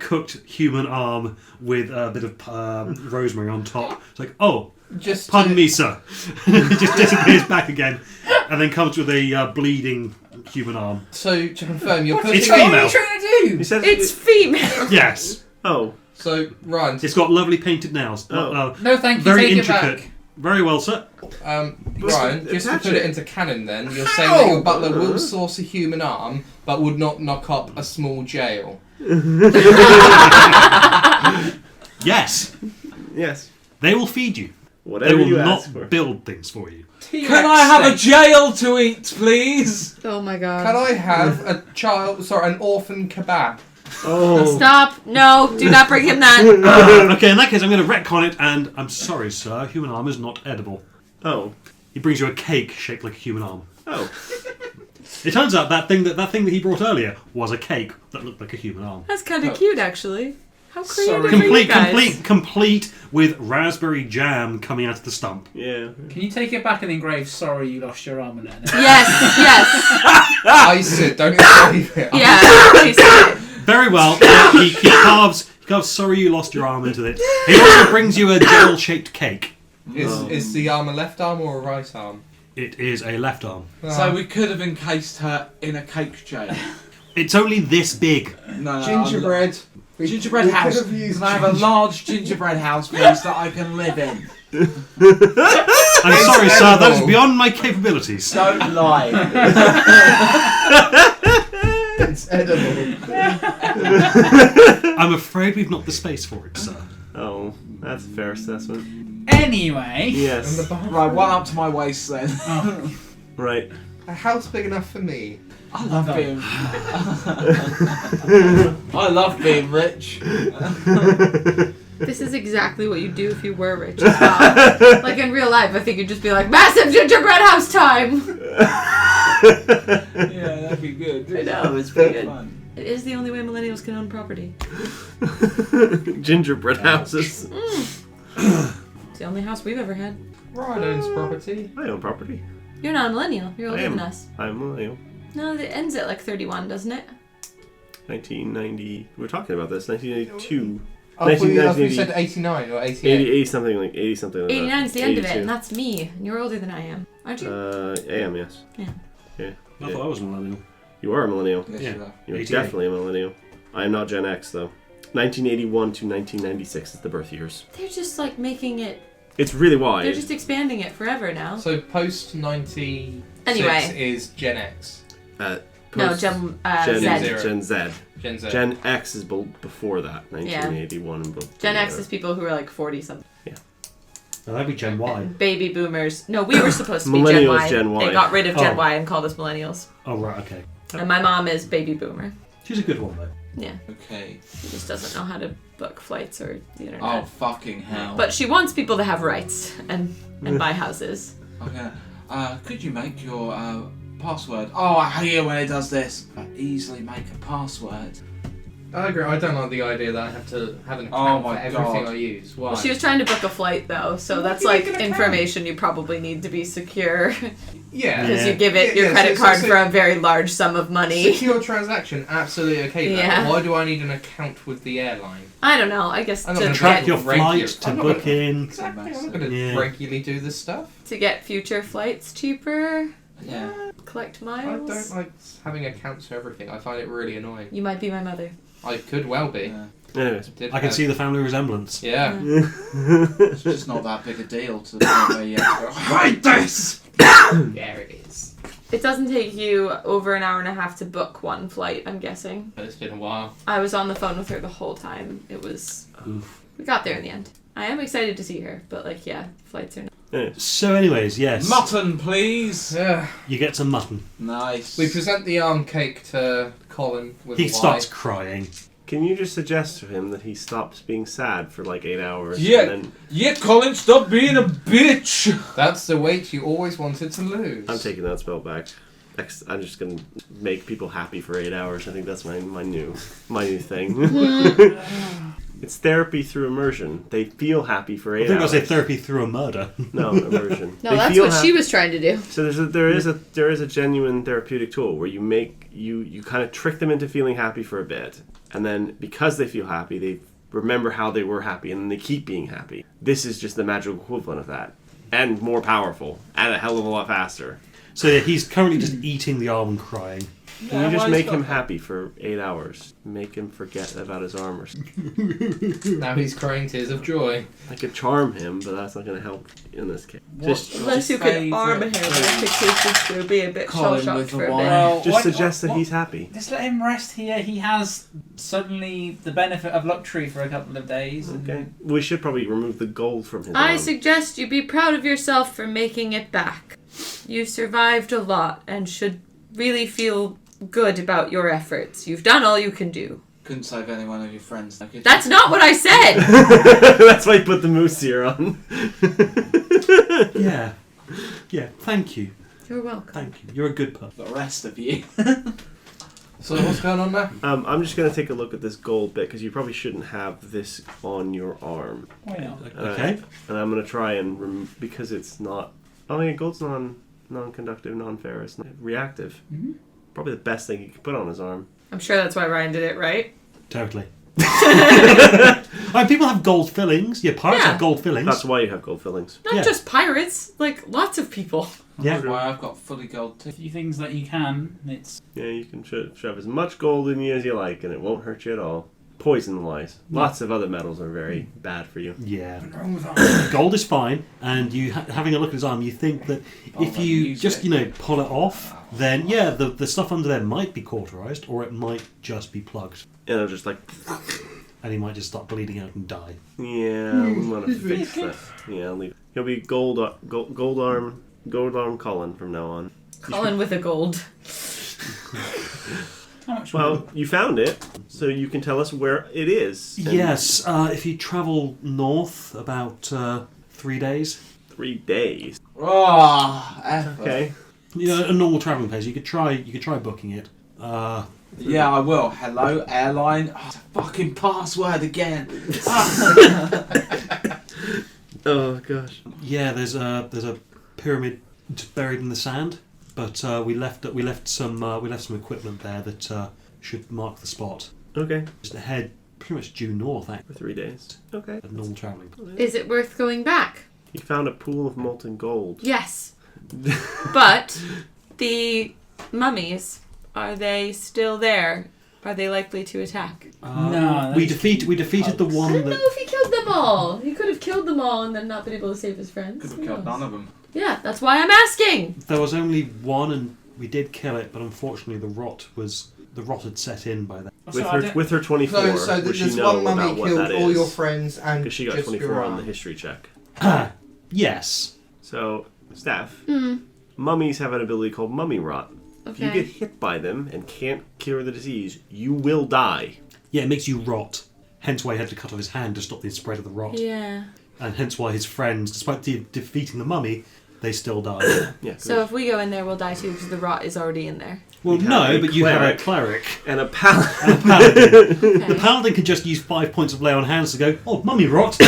Cooked human arm with a bit of rosemary on top. It's like, oh, Just pardon me, sir. It just disappears back again, and then comes with a bleeding human arm. So, to confirm, you're putting... It's female. trying to do? You said It's female. Yes, Oh. So, Ryan, it's got lovely painted nails. Oh. No, thank you. Very Take intricate. it back. Very well, sir. Ryan, just to attach put it. it into canon then, you're saying that your butler will source a human arm, but would not knock up a small jail. Yes, Yes. they will feed you. They Whatever will you not ask for. build things for you. Can I have a jail to eat, please? Oh my god. Can I have an orphan kebab? Oh. Stop. No, do not bring him that. Okay, in that case, I'm going to retcon it, and I'm sorry, sir. Human arm is not edible. Oh. He brings you a cake shaped like a human arm. Oh. It turns out that thing that he brought earlier was a cake that looked like a human arm. That's kind of Oh. cute, actually. How creative Sorry. are you guys? Complete with raspberry jam coming out of the stump. Yeah. Can you take it back and engrave "Sorry you lost your arm" in it? Yes, yes. Ice it, don't engrave it. Yeah, I see it. Very well. He carves. Sorry, you lost your arm into it. He also brings you a gel-shaped cake. Is the arm a left arm or a right arm? It is a left arm. So we could have encased her in a cake jail. It's only this big. No, Gingerbread. Gingerbread we house. could have used Can I have a large gingerbread house, please, that I can live in? I'm sorry, sir. That is edible. beyond my capabilities. Don't lie. It's edible. I'm afraid we've not the space for it, sir. Oh. That's a fair assessment. Anyway. Yes. Right, one up to my waist then. Right. A house big enough for me. I love being. I love being rich. This is exactly what you'd do if you were rich as well. Like in real life, I think you'd just be like, massive gingerbread house time! Yeah, that'd be good. I know, it's pretty good. Fun. It is the only way millennials can own property. Gingerbread houses. It's the only house we've ever had. Ryan owns property. I own property. You're not a millennial. You're older I am. than us. I'm millennial. No, it ends at like 31, doesn't it? 1990. We were talking about this. 1982. I thought you said 89 or 88. 80 something like 80 something like 89 is that. the end of it, 82. and that's me. And you're older than I am, aren't you? I am, yes. Yeah. Yeah. I thought I was a millennial. You are a millennial. Yes, Yeah. you are. You're 88. definitely a millennial. I am not Gen X though. 1981 to 1996 is the birth years. They're just like making it. It's really wide. They're just expanding it forever now. So post 96 Anyway. is Gen X. No, Post- Gen Gen, Z. Zero. Gen Z. Gen Z. Gen X is before that. 1981 and before. Gen X is people who are like 40 something. No, that'd be Gen Y. And baby boomers. No, we were supposed to be Gen Millennials, Y. Gen Y. They got rid of Gen Oh. Y and called us millennials. Oh, right, okay. And my mom is baby boomer. She's a good one, though. Yeah, Okay. she just doesn't know how to book flights or the internet. Oh, fucking hell. But she wants people to have rights and buy houses. Okay. Could you make your password? Oh, I hate when it does this. Easily make a password. I agree. I don't like the idea that I have to have an Oh account my for everything God. I use. Why? Well, she was trying to book a flight though, so Why that's do you like make an account? information you probably need to be secure yeah. because Yeah. you give it Yeah, your yeah, credit so- card so- for a very large sum of money. Secure transaction, absolutely okay. But Yeah. why do I need an account with the airline? I don't know. I guess I'm to not gonna Track get, your Regular. flight, to I'm not book gonna- in. Exactly. I'm not going to Yeah. regularly do this stuff. to get future flights cheaper, Yeah. collect I miles. don't like having accounts for everything. I find it really annoying. You might be my mother. I could well be. Yeah. Anyways. Did I can have- see the family resemblance. Yeah. It's just not that big a deal to the point where you have to go, hide this! There it is. It doesn't take you over an hour and a half to book one flight, I'm guessing. But it's been a while. I was on the phone with her the whole time. It was... Oof. We got there in the end. I am excited to see her, but like, yeah, flights are not... Anyways. So, anyways, yes. Mutton, please! Yeah. You get some mutton. Nice. We present the arm cake to Colin with He a Y. starts crying. Can you just suggest to him that he stops being sad for like 8 hours? Yeah. And then Yeah, Colin, stop being a bitch! That's the weight you always wanted to lose. I'm taking that spell back. I'm just gonna make people happy for 8 hours. I think that's my new thing. It's therapy through immersion. They feel happy for 8 I think I hours. say therapy through a murder. No, immersion. No, They that's feel what she was trying to do. So there is a genuine therapeutic tool where you make you kind of trick them into feeling happy for a bit, and then because they feel happy, they remember how they were happy, and then they keep being happy. This is just the magical equivalent of that, and more powerful, and a hell of a lot faster. So yeah, he's currently just eating the arm and crying. Can you just make him happy for 8 hours? Make him forget about his arm or something. Now he's crying tears of joy. I could charm him, but that's not going to help in this case. What's Just, Unless you could arm him, but it'll be a bit Colin shell-shocked with for the a bit. wine. Well, just suggest that what- he's happy. Just let him rest here. He has suddenly the benefit of luxury for a couple of days. and- Okay. We should probably remove the gold from his I arm. suggest you be proud of yourself for making it back. You survived a lot and should really feel good about your efforts. You've done all you can do. Couldn't save any one of your friends. Now, could That's you? not what I said! That's why you put the moose here on. Yeah. Yeah, thank you. You're welcome. Thank you. You're a good pup. The rest of you. So what's going on now? I'm just going to take a look at this gold bit because you probably shouldn't have this on your arm. Why not? Okay. And I'm going to try and because it's not. Oh yeah, gold's non-conductive, non-ferrous, reactive. Mhm. Probably the best thing you could put on his arm. I'm sure that's why Ryan did it, right? Totally. People have gold fillings. Yeah, pirates Yeah. have gold fillings. That's why you have gold fillings. Not Yeah. just pirates, like lots of people. Yeah. That's why I've got fully gold A teeth. few things that you can. It's Yeah, you can shove as much gold in you as you like, and it won't hurt you at all. Poison-wise, lots of other metals are very bad for you. Yeah. Gold is fine, and you having a look at his arm, you think that if then you use just, it. pull it off, then yeah, the stuff under there might be cauterized, or it might just be plugged. And it'll just like, And he might just start bleeding out and die. yeah, we want to fix that. Yeah, I'll leave. He'll be gold arm Colin from now on. Colin with a gold. how much? Well, you found it, so you can tell us where it is. And Yes, if you travel north about 3 days, 3 days. Oh, effort. Okay. a normal traveling pace. You could try booking it. Yeah, I will. Hello, airline. Oh, it's a fucking password again. Oh gosh. Yeah, there's a pyramid just buried in the sand, but we left some equipment there that should mark the spot. Okay. Just head pretty much due north, For actually. 3 days. Okay. Of normal travelling. Is it worth going back? You found a pool of molten gold. Yes. But the mummies, are they still there? Are they likely to attack? No, we that's defeated the bugs. I one don't know that. if he killed them all. He could have killed them all and then not been able to save his friends. Could have Who killed knows? none of them. Yeah, that's why I'm asking. There was only one, and we did kill it, but unfortunately the rot had set in by then. With her 24, So would she there's know one mummy about what killed that all is? your friends and Because she got just 24 your on the aunt. history check. Yes. So, Steph, Hmm. mummies have an ability called mummy rot. If you Okay. get hit by them and can't cure the disease, you will die. Yeah, it makes you rot. Hence why he had to cut off his hand to stop the spread of the rot. Yeah. And hence why his friends, despite defeating the mummy, they still died. Yeah. So if we go in there, we'll die too because the rot is already in there. Well, You have no, a but you have a cleric. cleric. and a paladin. And a paladin. The Okay. paladin can just use 5 points of lay on hands to go, oh, mummy rot.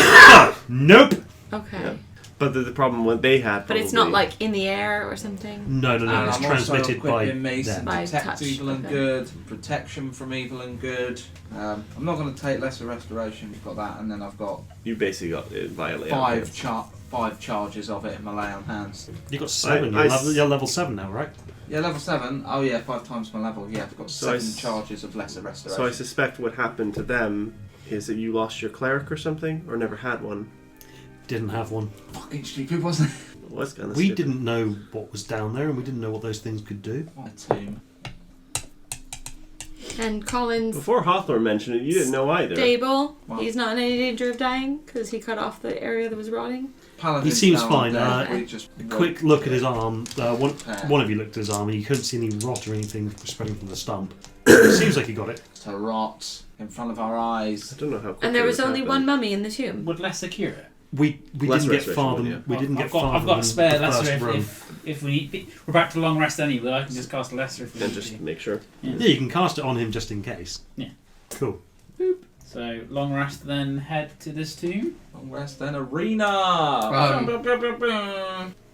Nope. Okay. Yeah. But the problem what they had. But it's not probably- like in the air or something. No, And it's I'm transmitted also by equipping me some them. By detect touch, evil and okay. good, protection from evil and good. I'm not going to take lesser restoration. We've got that, and then I've got You basically got it violently. five charges of it in my lay on hands. You got 7. I- You're level 7 now, right? Yeah, level 7. Oh yeah, 5 times my level. Yeah, I've got So I 7 s- charges of lesser restoration. So I suspect what happened to them is that you lost your cleric or something, or never had one. Didn't have one. Fucking stupid, wasn't it? Was kind of We didn't know what was down there, and we didn't know what those things could do. What a tomb. And Colin's Before Hawthorne mentioned it, you didn't know either. stable. Wow. He's not in any danger of dying because he cut off the area that was rotting. Paladin's seems down fine, there, a we just Quick look at his arm. Yeah. One of you looked at his arm, and you couldn't see any rot or anything spreading from the stump. It seems like he got it. to rot in front of our I eyes. don't know how quickly And there was this only happened. one mummy in the tomb. Would Lesser cure it? We Less didn't get restoration far one, than yeah. we didn't get I've got, far I've got a than spare the Lesser first room. if we we're back to long rest anyway. I can just cast a Lesser if we And need just to. make sure. Yeah, you can cast it on him just in case. Yeah. Cool. So long rest, then head to this tomb. Long rest, then arena.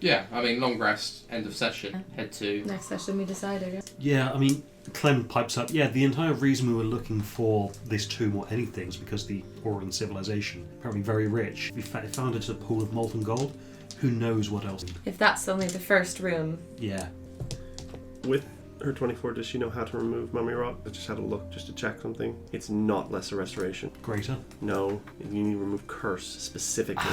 Yeah, I mean, long rest, end of session, head to. Next session we decide, I guess. Yeah, I mean, Clem pipes up. Yeah, the entire reason we were looking for this tomb or anything is because the Auran civilization, apparently very rich, we found it a pool of molten gold. Who knows what else? If that's only the first room. Yeah. With her 24, does she know how to remove mummy rot? I just had a look just to check something. It's not lesser restoration. Greater. No, you need to remove curse specifically.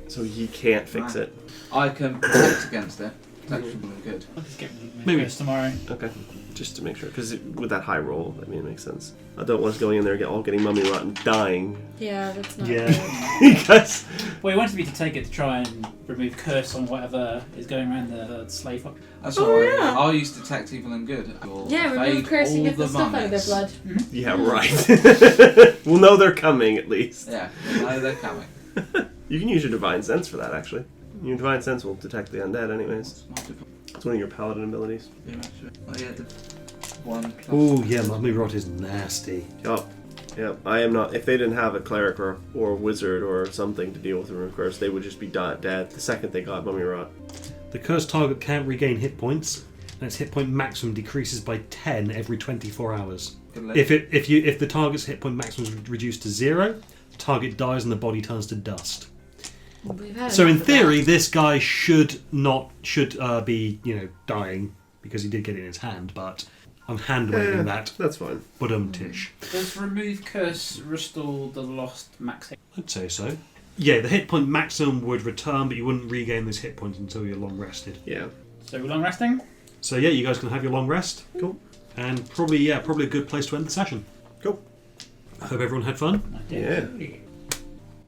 So he can't fix it. I can protect against it. Protection and good. I'll just get Maybe. Maybe tomorrow. Okay. Just to make sure. Because with that high roll, I mean, it makes sense. I don't want us going in there all getting mummy rot and dying. Yeah, that's not Yeah. good. Because Well, he wanted me to take it to try and remove curse on whatever is going around the slave. That's Oh, alright. yeah. I'll use detect evil and good. You'll Yeah, remove evade curse and all get the stuff out of their mummies. blood. yeah, right. We'll know they're coming at least. Yeah, you know they're coming. You can use your divine sense for that, actually. Your divine sense will detect the undead, anyways. It's not difficult. It's one of your paladin abilities. Yeah, actually. Oh, yeah, the 1 plus Oh yeah, mummy rot is nasty. Yup. Yeah, I am not. If they didn't have a cleric or a wizard or something to deal with the rune curse, they would just be dead the second they got mummy rot. The cursed target can't regain hit points, and its hit point maximum decreases by 10 every 24 hours. Good luck. If the target's hit point maximum is reduced to 0, the target dies and the body turns to dust. We've had So in enough of theory, that. this guy should be dying because he did get it in his hand, but I'm hand waving that. That's fine. Tish. Does remove curse restore the lost max hit? I'd say so. Yeah, the hit point maximum would return, but you wouldn't regain those hit points until you're long rested. Yeah. So we're long resting. So yeah, you guys can have your long rest. Cool. And probably a good place to end the session. Cool. I hope everyone had fun. I did. Yeah.